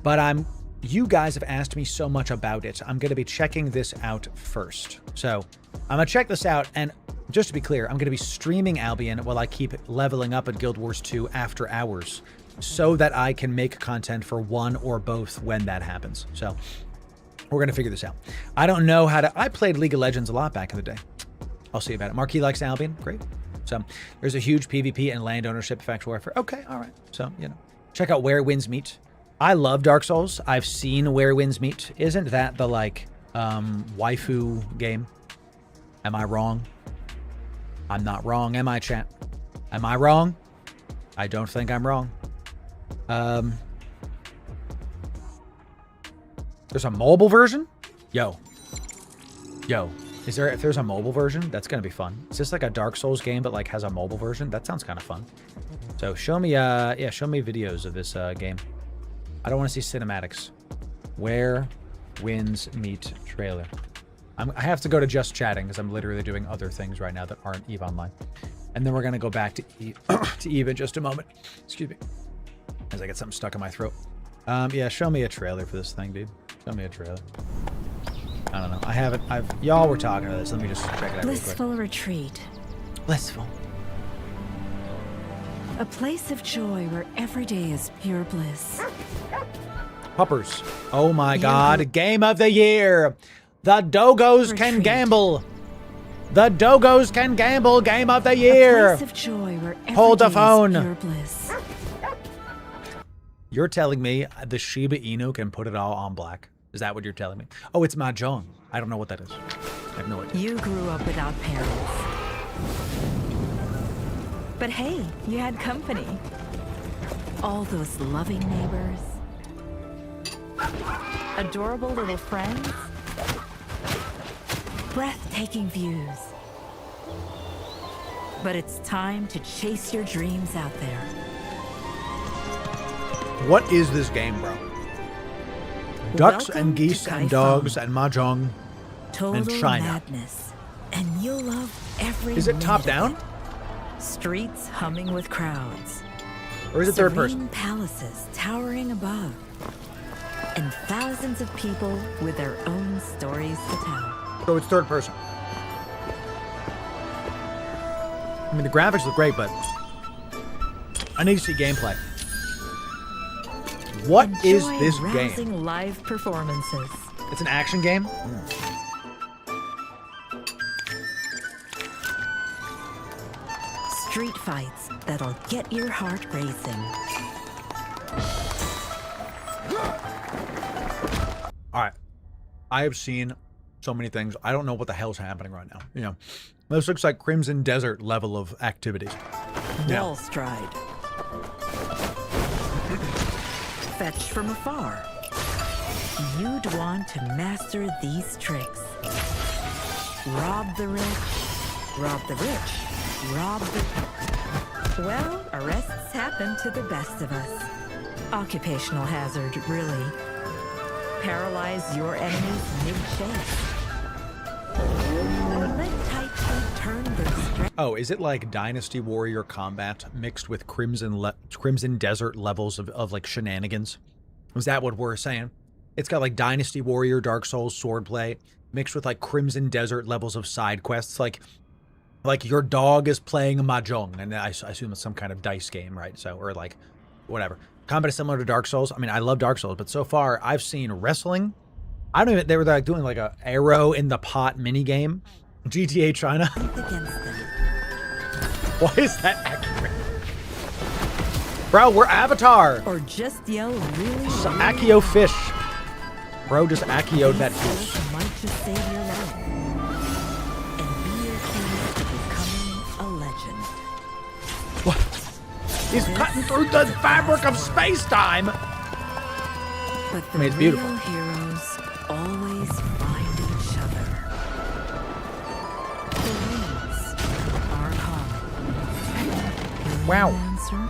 But you guys have asked me so much about it. I'm going to be checking this out first. So I'm going to check this out. And just to be clear, I'm going to be streaming Albion while I keep leveling up at Guild Wars 2 after hours so that I can make content for one or both when that happens. So we're going to figure this out. I don't know how to... I played League of Legends a lot back in the day. I'll see about it. Marquis likes Albion. Great. So there's a huge PvP and land ownership effect warfare. Okay, all right. So, you know, check out Where Winds Meet. I love Dark Souls. I've seen Where Winds Meet. Isn't that the, like, waifu game? Am I wrong? I'm not wrong, am I, chat? Am I wrong? I don't think I'm wrong. There's a mobile version? Yo. If there's a mobile version, that's gonna be fun. Is this like a Dark Souls game but like has a mobile version? That sounds kind of fun. So show me show me videos of this game. I don't want to see cinematics. Where Winds Meet trailer. I have to go to just chatting because I'm literally doing other things right now that aren't EVE Online. And then we're going to go back to EVE in just a moment. Excuse me. As I get something stuck in my throat. Yeah, show me a trailer for this thing, dude. Show me a trailer. I don't know. Y'all were talking about this. Let me just check it out real quick. Blissful retreat. Blissful. A place of joy where every day is pure bliss. Puppers. Oh my god. Game of the year. The Dogos can gamble. The Dogos can gamble. Game of the year. A place of joy where every Hold the day phone. is pure bliss. You're telling me the Shiba Inu can put it all on black? Is that what you're telling me? Oh, it's mahjong. I don't know what that is. I have no idea. You grew up without parents. But hey, you had company. All those loving neighbors. Adorable little friends. Breathtaking views. But it's time to chase your dreams out there. What is this game, bro? Ducks Welcome and geese to and Kaifeng. dogs and mahjong. Total China. madness. And you'll love every Is it minute top of down? it. Streets humming with crowds. Or is it third Serene person? palaces towering above. And thousands of people with their own stories to tell. So it's third person. I mean, the graphics look great, but I need to see gameplay. What is Enjoy this rousing game? live performances. It's an action game? Street fights that'll get your heart racing. All right. I have seen so many things. I don't know what the hell's happening right now. You know, this looks like Crimson Desert level of activities. Yeah. Wall stride. Fetch from afar. You'd want to master these tricks. Rob the rich. Rob the rich. Rob the... Well, arrests happen to the best of us. Occupational hazard, really. Paralyze your enemies mid-chase. Or let tight feet turn their strength. Oh, is it like Dynasty Warrior combat mixed with Crimson Desert levels of like shenanigans? Was that what we're saying? It's got like Dynasty Warrior, Dark Souls, swordplay mixed with like Crimson Desert levels of side quests. Like your dog is playing a mahjong, and I assume it's some kind of dice game, right? So, or like whatever. Combat is similar to Dark Souls. I mean, I love Dark Souls, but so far I've seen wrestling. I don't even, they were like doing like a arrow in the pot mini game. GTA China. Against them. Why is that accurate? Bro, we're Avatar. Or just yell really Some really Accio fish. Bro just Accio'd that These fish. skills might just save your life. And be your key to becoming a legend. What? He's cutting through the fabric of space-time. But the I mean, it's real beautiful. heroes always find each other. The winds are calm. Wow. Answer?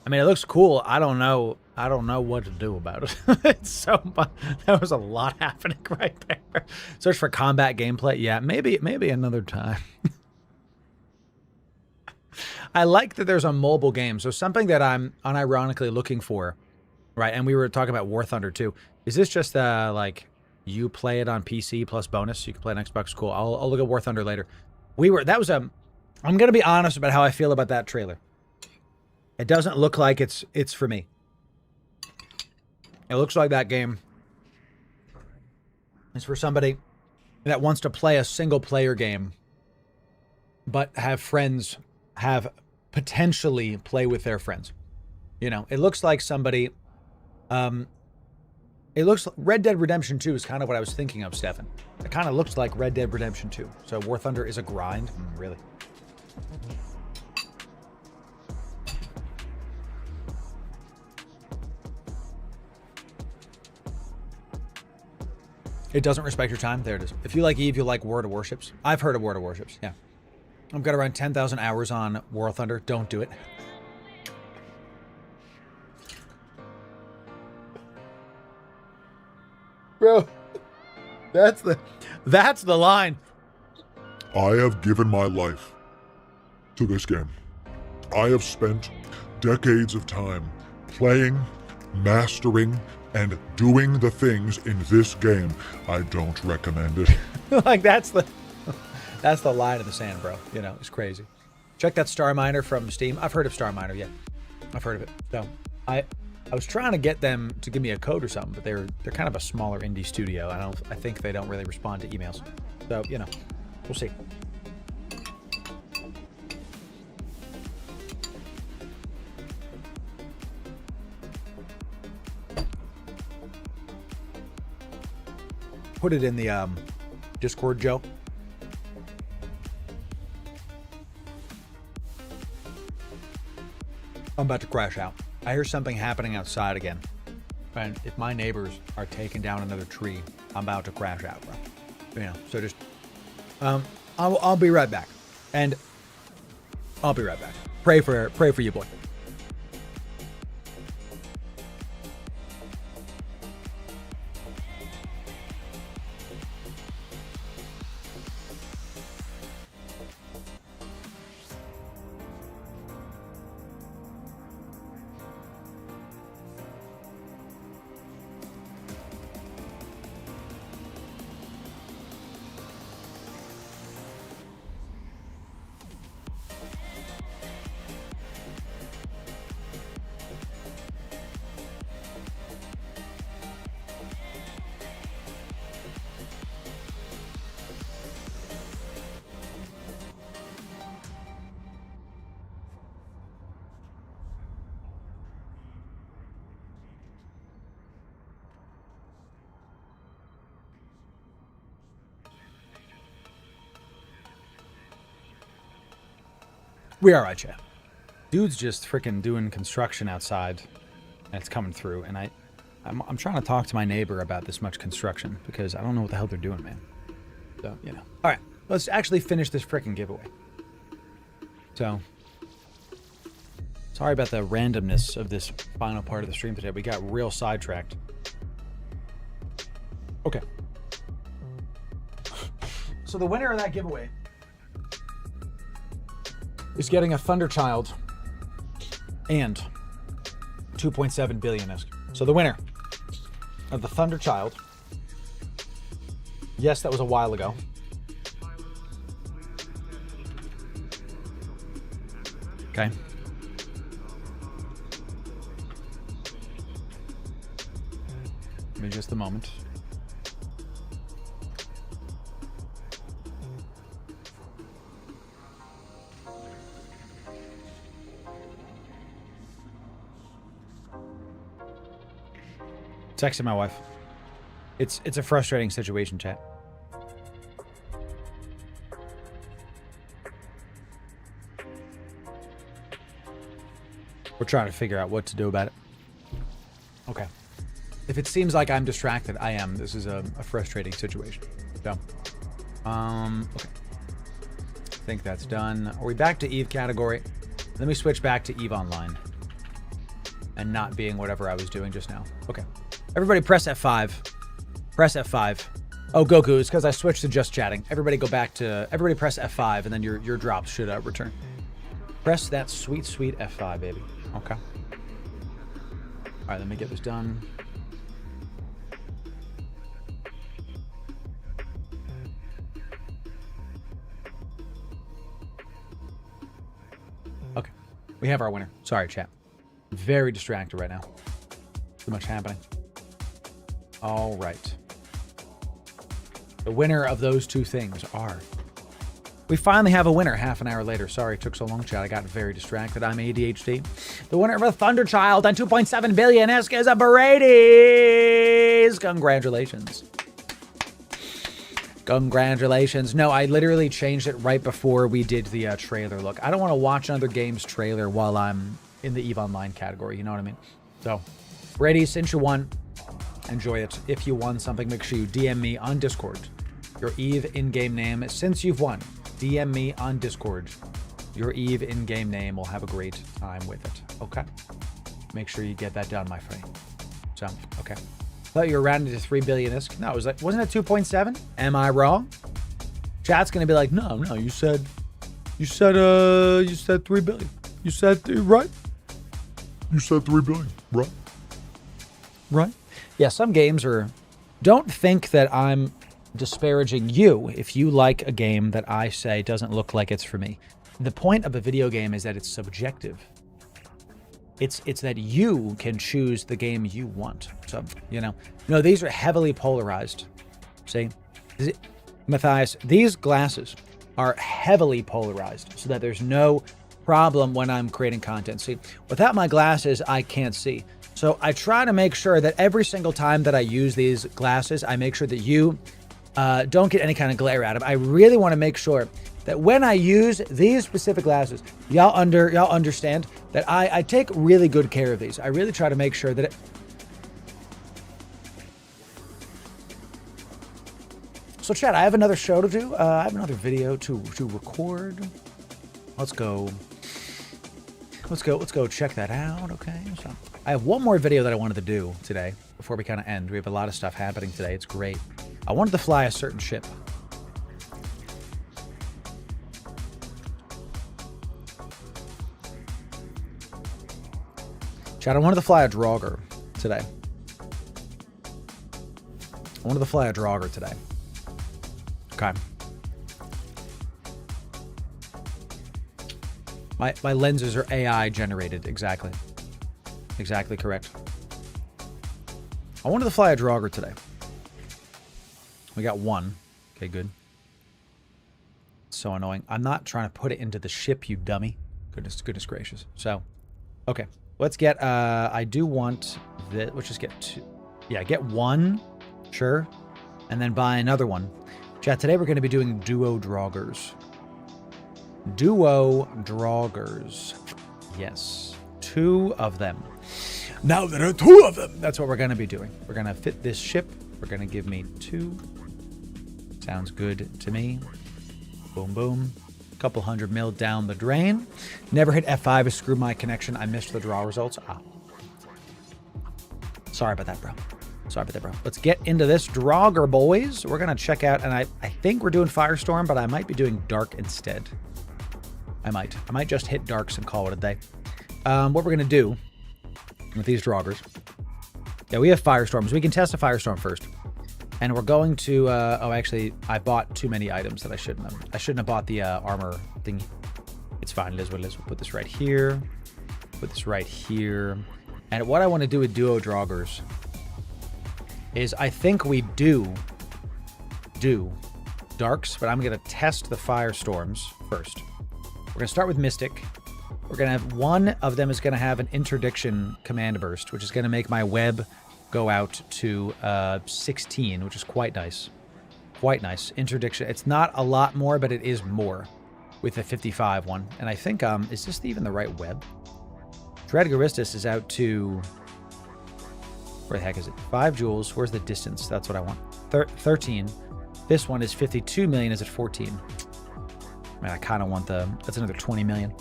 I mean, it looks cool. I don't know what to do about it. It's so much. That was a lot happening right there. Search for combat gameplay. Yeah, maybe another time. I like that there's a mobile game. So something that I'm unironically looking for, right? And we were talking about War Thunder too. Is this just like you play it on PC plus bonus? You can play on Xbox. Cool. I'll look at War Thunder later. I'm gonna be honest about how I feel about that trailer. It doesn't look like it's for me. It looks like that game is for somebody that wants to play a single player game, but have friends potentially play with their friends. You know, it looks like somebody, Red Dead Redemption 2 is kind of what I was thinking of, Stefan. It kind of looks like Red Dead Redemption 2. So War Thunder is a grind? Really? It doesn't respect your time? There it is. If you like Eve, you'll like War of Warships. I've heard of War of Warships, yeah. I've got around 10,000 hours on War Thunder. Don't do it. Bro, that's the line. I have given my life to this game. I have spent decades of time playing, mastering, and doing the things in this game. I don't recommend it. Like that's the line in the sand, bro. You know, it's crazy. Check that Star Miner from Steam. I've heard of Star Miner, yeah. I've heard of it. So I was trying to get them to give me a code or something, but they're kind of a smaller indie studio. I think they don't really respond to emails. So, you know, we'll see. put it in the Discord, Joe. I'm about to crash out. I hear something happening outside again. And if my neighbors are taking down another tree, I'm about to crash out, bro. You know, so just, I'll be right back. And I'll be right back. Pray for you, boy. We all right, chat. Dude's just freaking doing construction outside, and it's coming through. And I'm trying to talk to my neighbor about this much construction because I don't know what the hell they're doing, man. So, you know. All right, let's actually finish this freaking giveaway. So, sorry about the randomness of this final part of the stream today. We got real sidetracked. Okay. So the winner of that giveaway is getting a Thunder Child and 2.7 billion ISK. So the winner of the Thunder Child, yes, that was a while ago. Okay. Give me just a moment. Texted my wife. It's a frustrating situation, chat. We're trying to figure out what to do about it. Okay. If it seems like I'm distracted, I am. This is a frustrating situation. So, okay. I think that's done. Are we back to Eve category? Let me switch back to Eve Online. And not being whatever I was doing just now. Okay. Everybody press F5. Press F5. Oh, Goku, it's because I switched to just chatting. Everybody go back to... Everybody press F5, and then your drops should return. Press that sweet, sweet F5, baby. Okay. All right, let me get this done. Okay. We have our winner. Sorry, chat. Very distracted right now. Too much happening. All right. The winner of those two things are... We finally have a winner half an hour later. Sorry it took so long, chat. I got very distracted. I'm ADHD. The winner of a Thunder Child and 2.7 billion ISK is a Brady's. Congratulations. Congratulations. No, I literally changed it right before we did the trailer. Look, I don't want to watch another game's trailer while I'm in the EVE Online category. You know what I mean? So, Brady, since you won, enjoy it. If you won something, make sure you DM me on Discord your EVE in-game name. Since you've won, DM me on Discord your EVE in-game name. We'll have a great time with it. Okay? Make sure you get that done, my friend. So, okay. Thought you were rounding to 3 billion ISK. No, wasn't it 2.7? Am I wrong? Chat's gonna be like, no, you said 3 billion. You said right. You said 3 billion, right? Right. Yeah, some games are... Don't think that I'm disparaging you if you like a game that I say doesn't look like it's for me. The point of a video game is that it's subjective. It's that you can choose the game you want. So, you know. No, these are heavily polarized. See? Matthias, these glasses are heavily polarized so that there's no problem when I'm creating content. See, without my glasses, I can't see. So I try to make sure that every single time that I use these glasses, I make sure that you don't get any kind of glare out of them. I really want to make sure that when I use these specific glasses, y'all understand that I take really good care of these. I really try to make sure that So chat, I have another show to do. I have another video to record. Let's go check that out, okay? So I have one more video that I wanted to do today before we kind of end. We have a lot of stuff happening today. It's great. I wanted to fly a certain ship. Chat, I wanted to fly a Draugr today. Okay. My lenses are AI generated. Exactly. Exactly correct. I wanted to fly a Draugr today. We got one. Okay, good. So annoying. I'm not trying to put it into the ship, you dummy. Goodness gracious. So, okay. Let's get, I do want this. Let's just get two. Yeah, get one. Sure. And then buy another one. Chat, today we're going to be doing duo Draugrs. Duo Draugrs. Yes. 2 of them. Now there are 2 of them. That's what we're going to be doing. We're going to fit this ship. We're going to give me 2. Sounds good to me. Boom, boom. Couple 100 mil down the drain. Never hit F5 to screw my connection. I missed the draw results. Sorry about that, bro. Let's get into this Draugr, boys. We're going to check out, and I think we're doing Firestorm, but I might be doing Dark instead. I might just hit Darks and call it a day. What we're going to do with these Draugrs. Yeah, we have Firestorms. We can test a Firestorm first. And we're going to, actually, I bought too many items that I shouldn't have. I shouldn't have bought the armor thing. It's fine. It is what it is. We'll put this right here. Put this right here. And what I want to do with duo Draugrs is I think we do Darks, but I'm going to test the Firestorms first. We're going to start with Mystic. We're going to have one of them is going to have an interdiction command burst, which is going to make my web go out to 16, which is quite nice. Quite nice. Interdiction. It's not a lot more, but it is more with the 55 one. And I think, is this even the right web? Dreadgaristus is out to... Where the heck is it? 5 joules. Where's the distance? That's what I want. 13. This one is 52 million. Is it 14? Man, I kind of want the... That's another 20 million.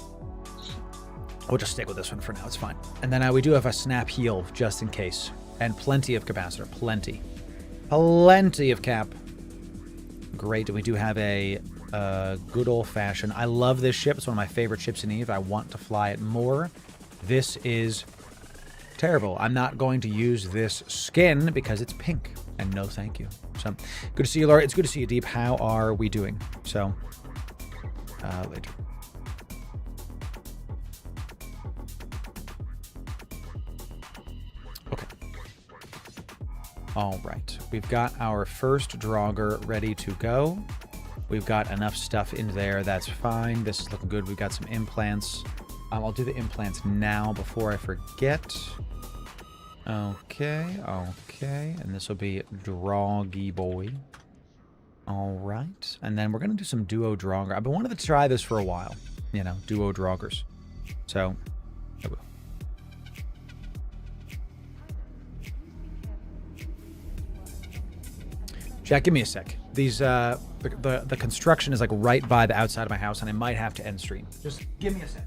We'll just stick with this one for now. It's fine. And then we do have a snap heal just in case. And plenty of capacitor. Plenty. Plenty of cap. Great. And we do have a good old-fashioned... I love this ship. It's one of my favorite ships in EVE. I want to fly it more. This is terrible. I'm not going to use this skin because it's pink. And no thank you. So, good to see you, Laura. It's good to see you, Deep. How are we doing? So, later. Okay. All right. We've got our first Draugr ready to go. We've got enough stuff in there. That's fine. This is looking good. We've got some implants. I'll do the implants now before I forget. Okay. And this will be Droggy boy. All right. And then we're going to do some duo Draugr. I've been wanting to try this for a while. You know, duo Draugrs. So, I will. Jack, give me a sec. These, the construction is like right by the outside of my house, and I might have to end stream. Just give me a sec.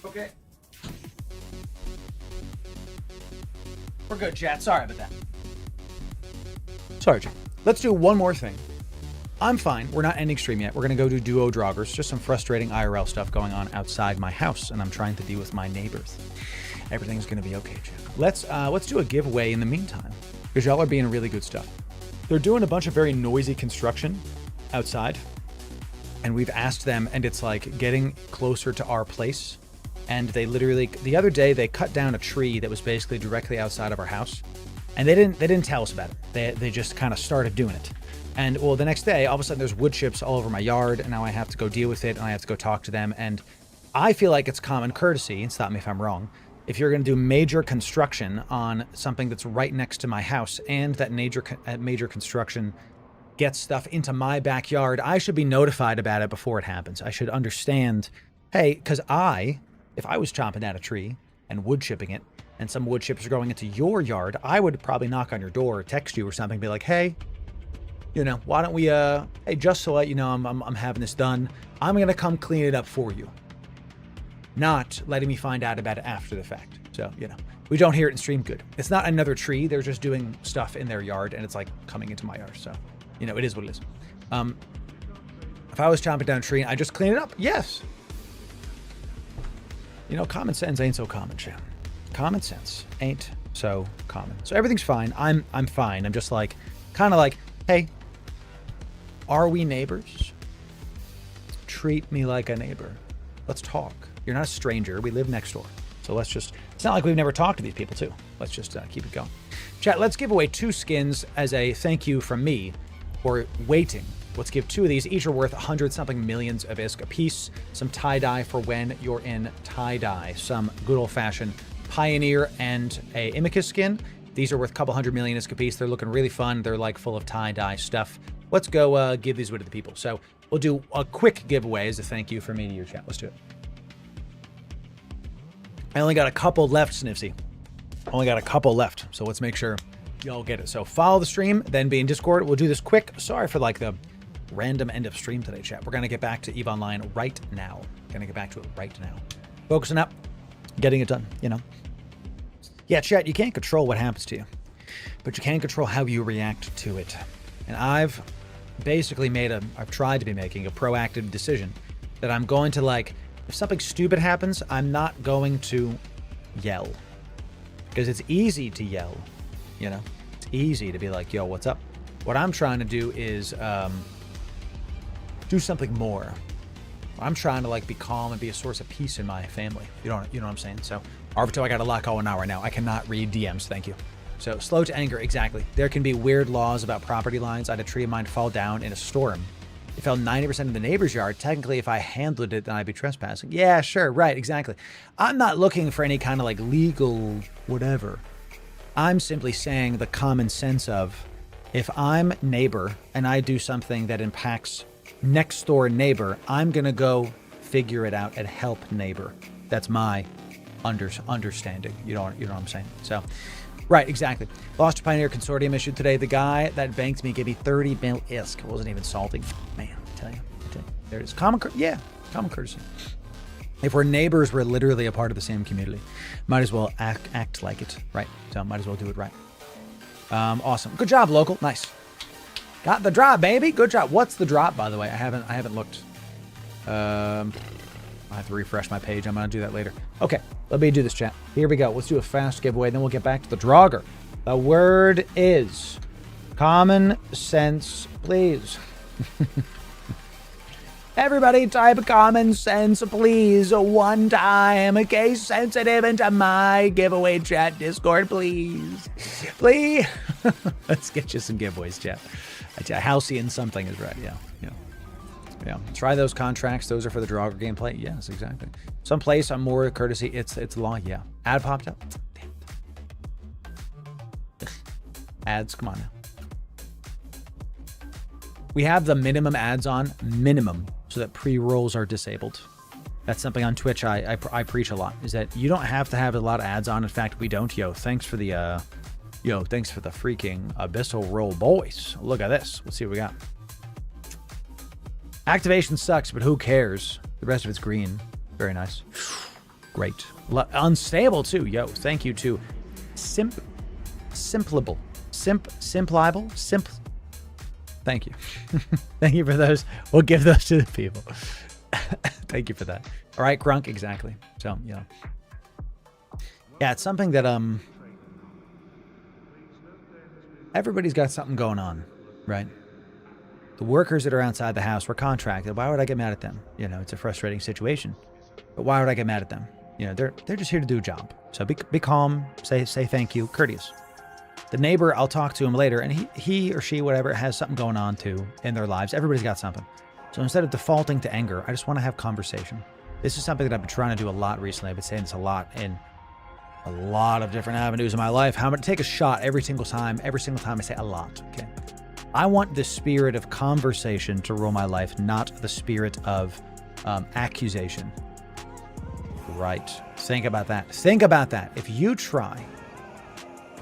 Okay. We're good, chat. Sorry about that. Sorry, chat. Let's do one more thing. I'm fine. We're not ending stream yet. We're going to go do duo droggers. Just some frustrating IRL stuff going on outside my house, and I'm trying to deal with my neighbors. Everything's going to be okay, chat. Let's do a giveaway in the meantime, because y'all are being really good stuff. They're doing a bunch of very noisy construction outside, and we've asked them, and it's like getting closer to our place. And they literally, the other day, they cut down a tree that was basically directly outside of our house, and they didn't tell us about it. They just kind of started doing it. And well, the next day, all of a sudden, there's wood chips all over my yard, and now I have to go deal with it, and I have to go talk to them. And I feel like it's common courtesy, and stop me if I'm wrong, if you're going to do major construction on something that's right next to my house, and that major construction gets stuff into my backyard, I should be notified about it before it happens. I should understand, hey, because if I was chopping down a tree and wood chipping it, and some wood chips are going into your yard, I would probably knock on your door or text you or something, be like, hey, why don't we, hey, just to let you know, I'm having this done, I'm going to come clean it up for you. Not letting me find out about it after the fact. So, we don't hear it in stream, good. It's not another tree. They're just doing stuff in their yard, and it's like coming into my yard. So, it is what it is. If I was chopping down a tree and I just clean it up, yes. Common sense ain't so common, Jim. Common sense ain't so common. So everything's fine. I'm fine. I'm just like, kind of like, hey, are we neighbors? Treat me like a neighbor. Let's talk. You're not a stranger. We live next door. So let's just, it's not like we've never talked to these people too. Let's just keep it going. Chat, let's give away 2 skins as a thank you from me for waiting. Let's give 2 of these. Each are worth 100-something millions of ISK apiece. Some tie-dye for when you're in tie-dye. Some good old-fashioned Pioneer and a Imicus skin. These are worth a couple 100 million ISK apiece. They're looking really fun. They're like full of tie-dye stuff. Let's go give these away to the people. So we'll do a quick giveaway as a thank you from me to your chat. Let's do it. I only got a couple left, Snifsy. Only got a couple left. So let's make sure y'all get it. So follow the stream, then be in Discord. We'll do this quick. Sorry for like the random end of stream today, chat. We're going to get back to EVE Online right now. Going to get back to it right now. Focusing up, getting it done, Yeah, chat, you can't control what happens to you, but you can control how you react to it. And I've basically I've tried to be making a proactive decision that I'm going to, like, if something stupid happens, I'm not going to yell. Because it's easy to yell, It's easy to be like, yo, what's up? What I'm trying to do is do something more. I'm trying to like be calm and be a source of peace in my family. You know what I'm saying? So, Arvito, I got a lot going on right now. I cannot read DMs. Thank you. So, slow to anger. Exactly. There can be weird laws about property lines. I had a tree of mine fall down in a storm. It fell 90% of the neighbor's yard. Technically, if I handled it, then I'd be trespassing. Yeah, sure. Right. Exactly. I'm not looking for any kind of like legal whatever. I'm simply saying the common sense of, if I'm neighbor and I do something that impacts next door neighbor, I'm going to go figure it out and help neighbor. That's my understanding. You know what I'm saying? So, right, exactly. Lost to Pioneer Consortium issued today. The guy that banked me gave me 30 mil ISK. It wasn't even salty. Man, I tell you. There it is. Common courtesy. If we're neighbors, we're literally a part of the same community. Might as well act like it, right? So might as well do it right. Awesome. Good job, local. Nice. Got the drop, baby. Good job. What's the drop, by the way? I haven't looked. I have to refresh my page. I'm going to do that later. Okay, let me do this, chat. Here we go. Let's do a fast giveaway, then we'll get back to the drogger. The word is common sense, please. Everybody type common sense, please, one time. Case sensitive into my giveaway chat Discord, please. Please. Let's get you some giveaways, chat. Halcyon something is right, yeah. Try those contracts. Those are for the Draugr gameplay. Yes, exactly. Someplace on more courtesy. It's law. Yeah. Ad popped up. Damn it. Ads. Come on now. We have the minimum ads on so that pre-rolls are disabled. That's something on Twitch I preach a lot, is that you don't have to have a lot of ads on. In fact, we don't. Thanks for the freaking Abyssal Roll, boys. Look at this. Let's see what we got. Activation sucks, but who cares? The rest of it's green. Very nice. Great. Unstable too. Yo, thank you to Simplible. Thank you. Thank you for those. We'll give those to the people. Thank you for that. All right, Grunk, exactly. So, you know. Yeah, it's something that everybody's got something going on, right? The workers that are outside the house were contracted. Why would I get mad at them? You know, it's a frustrating situation. But why would I get mad at them? You know, they're just here to do a job. So be calm, say thank you, courteous. The neighbor, I'll talk to him later, and he or she, whatever, has something going on too in their lives. Everybody's got something. So instead of defaulting to anger, I just want to have conversation. This is something that I've been trying to do a lot recently. I've been saying this a lot in a lot of different avenues in my life. How I'm going to take a shot every single time I say a lot, okay? I want the spirit of conversation to rule my life, not the spirit of accusation. Right. Think about that. Think about that. If you try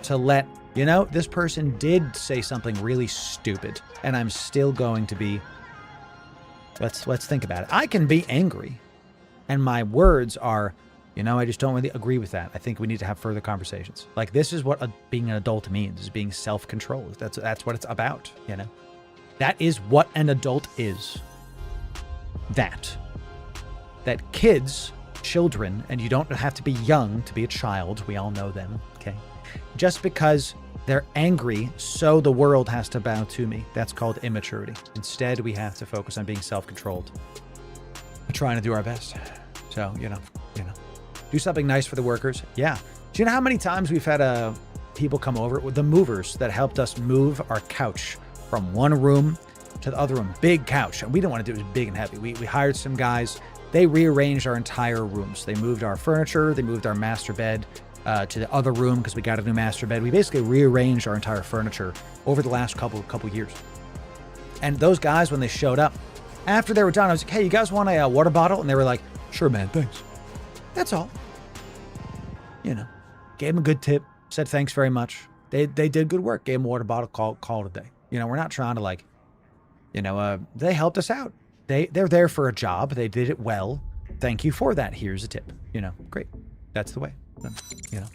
to let, you know, this person did say something really stupid, and I'm still going to be, let's think about it. I can be angry, and my words are, you know, I just don't really agree with that. I think we need to have further conversations. Like, this is what being an adult means, is being self-controlled. That's what it's about, you know? That is what an adult is. That kids, children, and you don't have to be young to be a child. We all know them, okay? Just because they're angry, so the world has to bow to me. That's called immaturity. Instead, we have to focus on being self-controlled. We're trying to do our best. So, you know. Do something nice for the workers. Yeah. Do you know how many times we've had people come over with the movers that helped us move our couch from one room to the other room? Big couch. And we didn't want to do it. It was big and heavy. We hired some guys. They rearranged our entire rooms. They moved our furniture. They moved our master bed to the other room because we got a new master bed. We basically rearranged our entire furniture over the last couple years. And those guys, when they showed up, after they were done, I was like, hey, you guys want a water bottle? And they were like, sure, man, thanks. That's all. You know, gave them a good tip, said thanks very much. They did good work, gave them a water bottle, called it a day. You know, we're not trying to, like, you know, they helped us out. They're there for a job. They did it well. Thank you for that. Here's a tip. You know, great. That's the way. You know,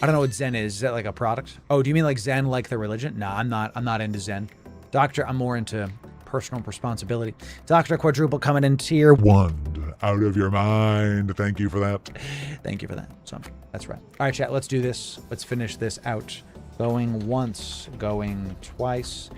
I don't know what Zen is. Is that like a product? Oh, do you mean like Zen, like the religion? No, I'm not into Zen. Doctor, I'm more into personal responsibility. Dr. Quadruple coming in tier 1. Out of your mind. Thank you for that. Thank you for that. So that's right. All right, chat, let's do this. Let's finish this out. Going once, going twice.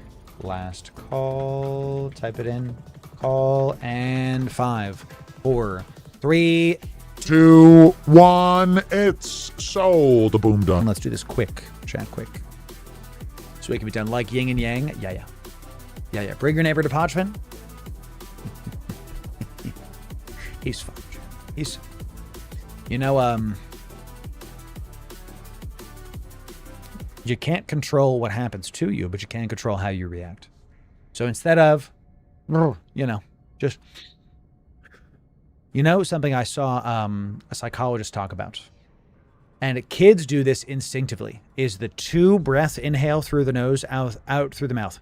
Last call. Type it in. Call and 5, 4, 3, 2, 1. It's sold. Boom, done. Let's do this quick. Chat quick. So we can be done like yin and yang. Yeah. Bring your neighbor to Podfin. He's fun. You know, you can't control what happens to you, but you can control how you react. So instead of, you know, just, you know, something I saw a psychologist talk about, and kids do this instinctively, is the 2 breath inhale through the nose, out through the mouth.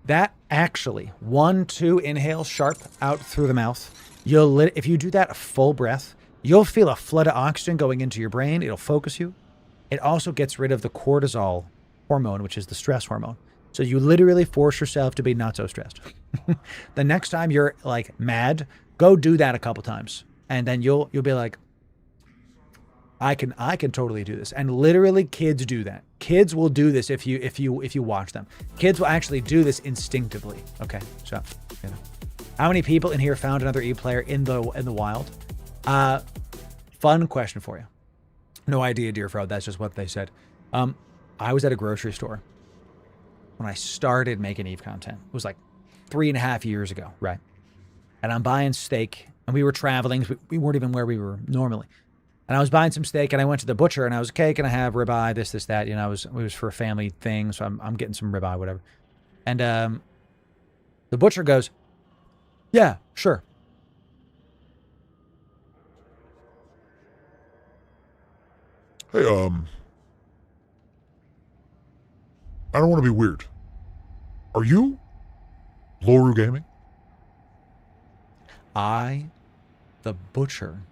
That actually, 1, 2 inhale sharp out through the mouth. If you do that a full breath, you'll feel a flood of oxygen going into your brain. It'll focus you. It also gets rid of the cortisol hormone, which is the stress hormone. So you literally force yourself to be not so stressed. The next time you're like mad, go do that a couple times, and then you'll be like, I can totally do this. And literally, kids do that. Kids will do this if you watch them. Kids will actually do this instinctively. Okay, so you know, how many people in here found another E player in the wild? Fun question for you. No idea, dear Fro. That's just what they said. I was at a grocery store when I started making Eve content. It was like 3.5 years ago, right? And I'm buying steak, and we were traveling. We weren't even where we were normally. And I was buying some steak, and I went to the butcher, and I was, okay, can I have ribeye, this, that? You know, it was for a family thing, so I'm getting some ribeye, whatever. And the butcher goes, yeah, sure. Hey, I don't want to be weird. Are you Loru Gaming? I the butcher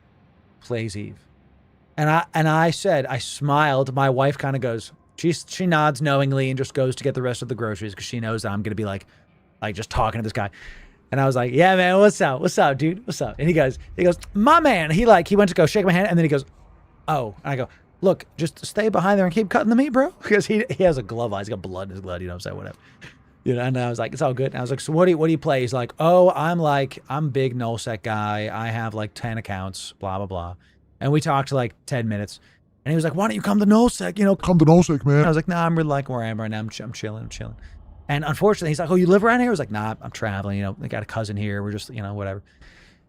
plays Eve. And I said, I smiled. My wife kind of goes, she nods knowingly and just goes to get the rest of the groceries because she knows that I'm going to be like just talking to this guy. And I was like, yeah, man, what's up? What's up, dude? What's up? And he goes, my man. He went to go shake my hand, and then he goes, oh. And I go, look, just stay behind there and keep cutting the meat, bro. Because he has a glove on. He's got blood in his glove, you know what I'm saying? Whatever. You know, and I was like, it's all good. And I was like, so what do you play? He's like, oh, I'm big nullsec guy. I have like 10 accounts, blah, blah, blah. And we talked to like 10 minutes. And he was like, why don't you come to nullsec? You know, Come to nullsec, man. I was like, nah, I'm really like where I am right now. I'm chilling. And unfortunately, he's like, oh, you live around here? I was like, nah, I'm traveling. You know, I got a cousin here. We're just, you know, whatever.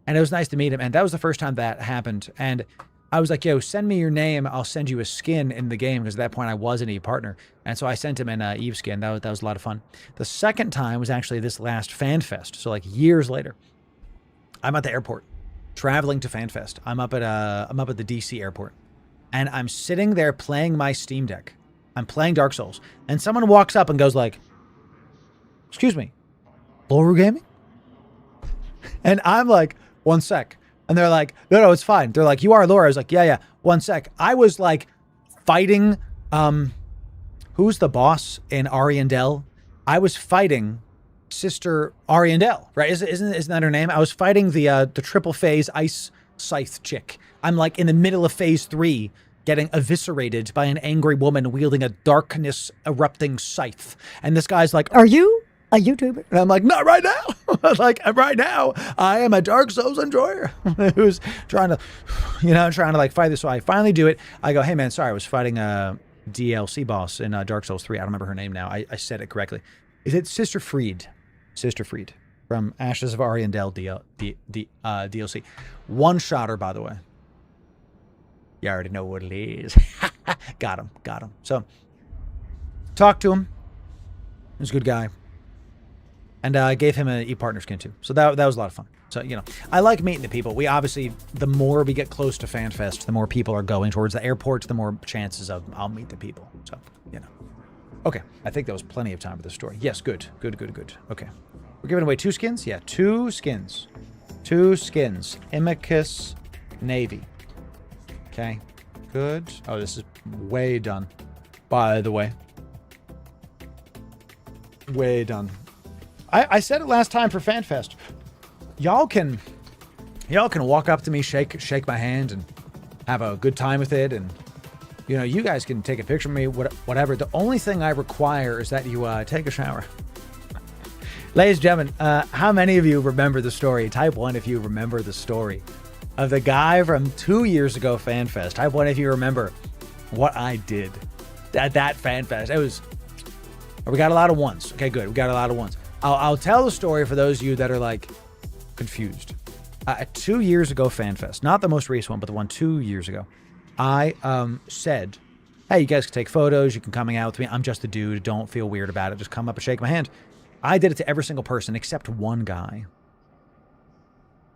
And it was nice to meet him. And that was the first time that happened. And I was like, yo, send me your name. I'll send you a skin in the game. Because at that point, I was an Eve partner. And so I sent him an Eve skin. That was a lot of fun. The second time was actually this last FanFest. So like years later, I'm at the airport, traveling to FanFest. I'm up at the DC airport. And I'm sitting there playing my Steam Deck. I'm playing Dark Souls. And someone walks up and goes like, excuse me, Loru Gaming? And I'm like, one sec. And they're like, no, it's fine. They're like, you are Loru. I was like, yeah, one sec. I was like fighting, who's the boss in Ariandel? I was fighting Sister Ariandel, right? Isn't that her name? I was fighting the triple phase ice scythe chick. I'm like in the middle of phase 3, getting eviscerated by an angry woman wielding a darkness erupting scythe. And this guy's like, are you a YouTuber? And I'm like, not right now. Like, right now, I am a Dark Souls enjoyer who's trying to like fight this. So I finally do it. I go, hey man, sorry, I was fighting a DLC boss in Dark Souls 3. I don't remember her name now. I said it correctly. Is it Sister Fried? Sister Fried from Ashes of Ariandel DLC. One-shotter, by the way. You already know what it is. Got him. So, talked to him. He was a good guy. And I gave him an e-partner skin too. So that was a lot of fun. So, you know, I like meeting the people. We obviously, the more we get close to FanFest, the more people are going towards the airport, the more chances of I'll meet the people. So, you know. Okay, I think that was plenty of time for the story. Yes, good. Okay. We're giving away 2 skins? Yeah, 2 skins. 2 skins. Imicus Navy. Okay, good. Oh, this is way done. By the way. Way done. I said it last time for FanFest. Y'all can walk up to me, shake my hand, and have a good time with it, and you know, you guys can take a picture of me, whatever. The only thing I require is that you take a shower. Ladies and gentlemen, how many of you remember the story? Type 1 if you remember the story of the guy from 2 years ago FanFest. Type 1 if you remember what I did at that FanFest. It was. We got a lot of ones. Okay, good. We got a lot of ones. I'll tell the story for those of you that are like confused. 2 years ago FanFest, not the most recent one, but the one 2 years ago, I said, hey, you guys can take photos. You can come out with me. I'm just a dude. Don't feel weird about it. Just come up and shake my hand. I did it to every single person except one guy.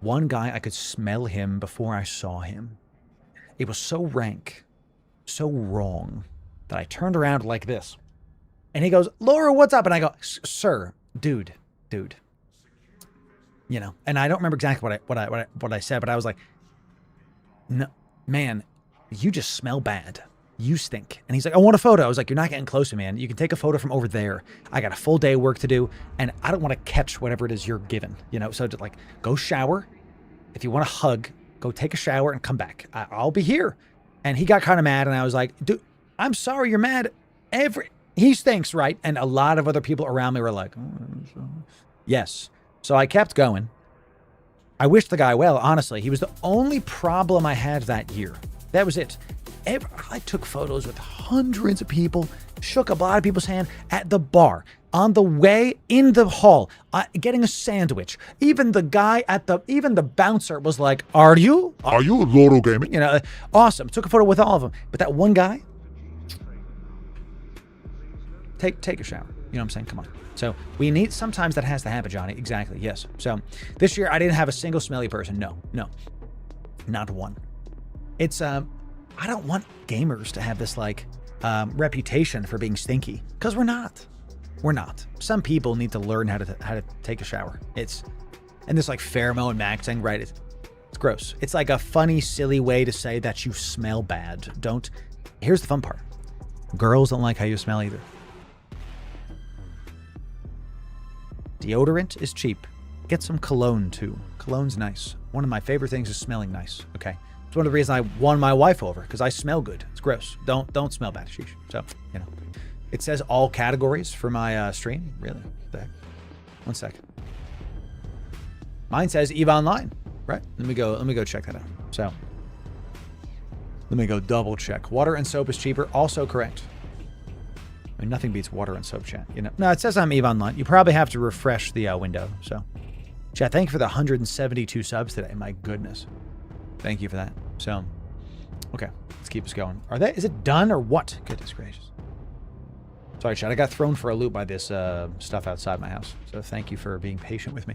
One guy, I could smell him before I saw him. It was so rank, so wrong, that I turned around like this. And he goes, Loru, what's up? And I go, sir, dude. You know, and I don't remember exactly what I said, but I was like, no, man, you just smell bad. You stink. And he's like, I want a photo. I was like, you're not getting close to me, man. You can take a photo from over there. I got a full day of work to do, and I don't want to catch whatever it is you're given, you know? So just like, go shower. If you want to hug, go take a shower and come back. I'll be here. And he got kind of mad, and I was like, dude, I'm sorry you're mad. He stinks, right? And a lot of other people around me were like, oh, yes. So I kept going. I wished the guy well, honestly. He was the only problem I had that year. That was it. I took photos with hundreds of people, shook a lot of people's hand at the bar, on the way in the hall, getting a sandwich. Even the bouncer was like, Are you Loru Gaming? You know, awesome. Took a photo with all of them. But that one guy, take a shower. You know what I'm saying? Come on. So we need, sometimes that has to happen, Johnny. Exactly. Yes. So this year I didn't have a single smelly person. No, not one. It's, I don't want gamers to have this like, reputation for being stinky, because we're not. Some people need to learn how to take a shower. And this like pheromone maxing, right? It's gross. It's like a funny, silly way to say that you smell bad. Don't. Here's the fun part. Girls don't like how you smell either. Deodorant is cheap. Get some cologne too. Cologne's nice. One of my favorite things is smelling nice. Okay. It's one of the reasons I won my wife over, because I smell good. It's gross. Don't smell bad. Sheesh. So, you know. It says all categories for my stream. Really? What the heck? 1 second. Mine says EVE Online. Right? Let me go check that out. So let me go double check. Water and soap is cheaper. Also correct. I mean, nothing beats water and soap, chat. You know. No, it says I'm EVE Online. You probably have to refresh the window. So, chat, thank you for the 172 subs today. My goodness. Thank you for that. So, okay, let's keep us going. Is it done or what? Goodness gracious. Sorry, chat. I got thrown for a loop by this stuff outside my house. So thank you for being patient with me.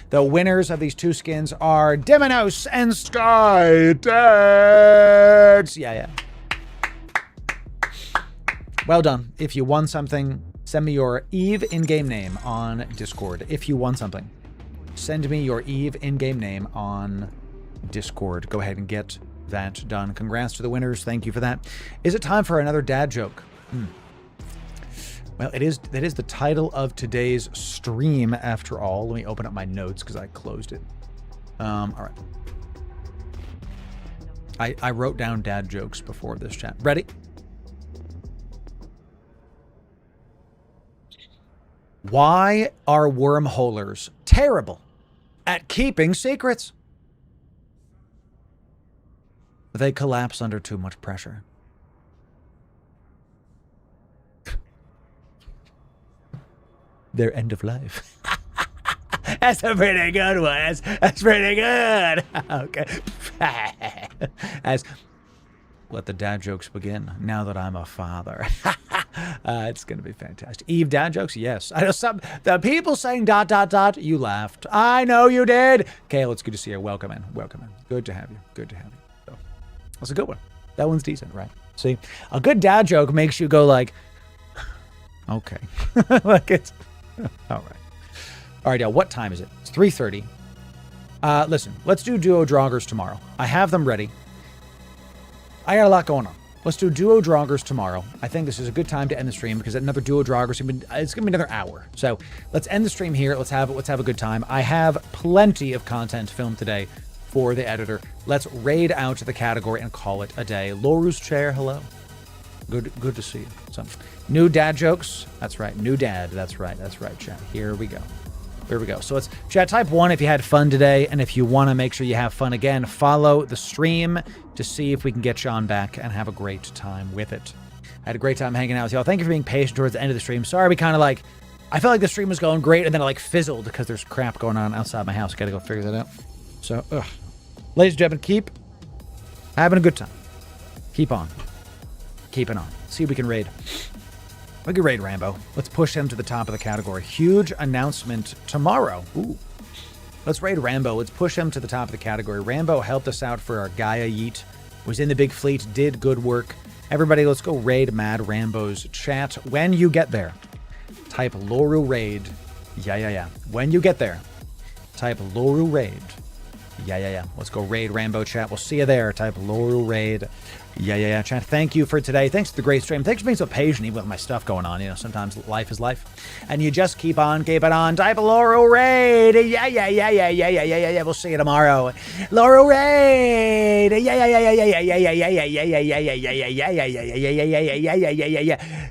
The winners of these two skins are Diminos and Skydex. Yeah. Well done. If you won something, send me your EVE in-game name on Discord. If you won something, send me your EVE in-game name on Discord. Go ahead and get that done. Congrats to the winners. Thank you for that. Is it time for another dad joke? Well, that is the title of today's stream, after all. Let me open up my notes because I closed it. All right. I wrote down dad jokes before this chat. Ready? Why are wormholers terrible at keeping secrets? They collapse under too much pressure. Their end of life. That's a pretty good one. That's pretty good. Okay. Let the dad jokes begin now that I'm a father. It's going to be fantastic. Eve, dad jokes? Yes. I know the people saying ... you laughed. I know you did. Kale, it's good to see you. Welcome in. Good to have you. So, that's a good one. That one's decent, right? See, a good dad joke makes you go like, okay. Like it's... All right, y'all. What time is it? It's 3:30. Listen, let's do duo droggers tomorrow. I have them ready. I got a lot going on. Let's do duo droggers tomorrow. I think this is a good time to end the stream because another duo droggers, it's gonna be another hour. So let's end the stream here. Let's have a good time. I have plenty of content filmed today for the editor. Let's raid out the category and call it a day. Loru's chair, hello. Good to see you. So, new dad jokes. That's right. New dad. That's right, chat. Here we go. So let's chat. Type 1 if you had fun today, and if you want to make sure you have fun again, follow the stream to see if we can get Sean back and have a great time with it. I had a great time hanging out with y'all. Thank you for being patient towards the end of the stream. Sorry, we kind of I felt like the stream was going great, and then it fizzled because there's crap going on outside my house. Got to go figure that out. So, ladies and gentlemen, keep having a good time. Keep on. Keeping on. See if we can raid. We can raid Rambo. Let's push him to the top of the category. Huge announcement tomorrow. Ooh. Let's raid Rambo. Let's push him to the top of the category. Rambo helped us out for our Gaia Yeet. Was in the big fleet. Did good work. Everybody, let's go raid Mad Rambo's chat. When you get there, type Loru raid. Yeah. When you get there, type Loru raid. Yeah. Let's go raid Rambo chat. We'll see you there. Type Loru raid. Yeah, chat. Thank you for today. Thanks for the great stream. Thanks for being so patient even with my stuff going on. You know, sometimes life is life. And you just keep on keeping on. Type Loru raid. Yeah. We'll see you tomorrow. Loru raid. Yeah.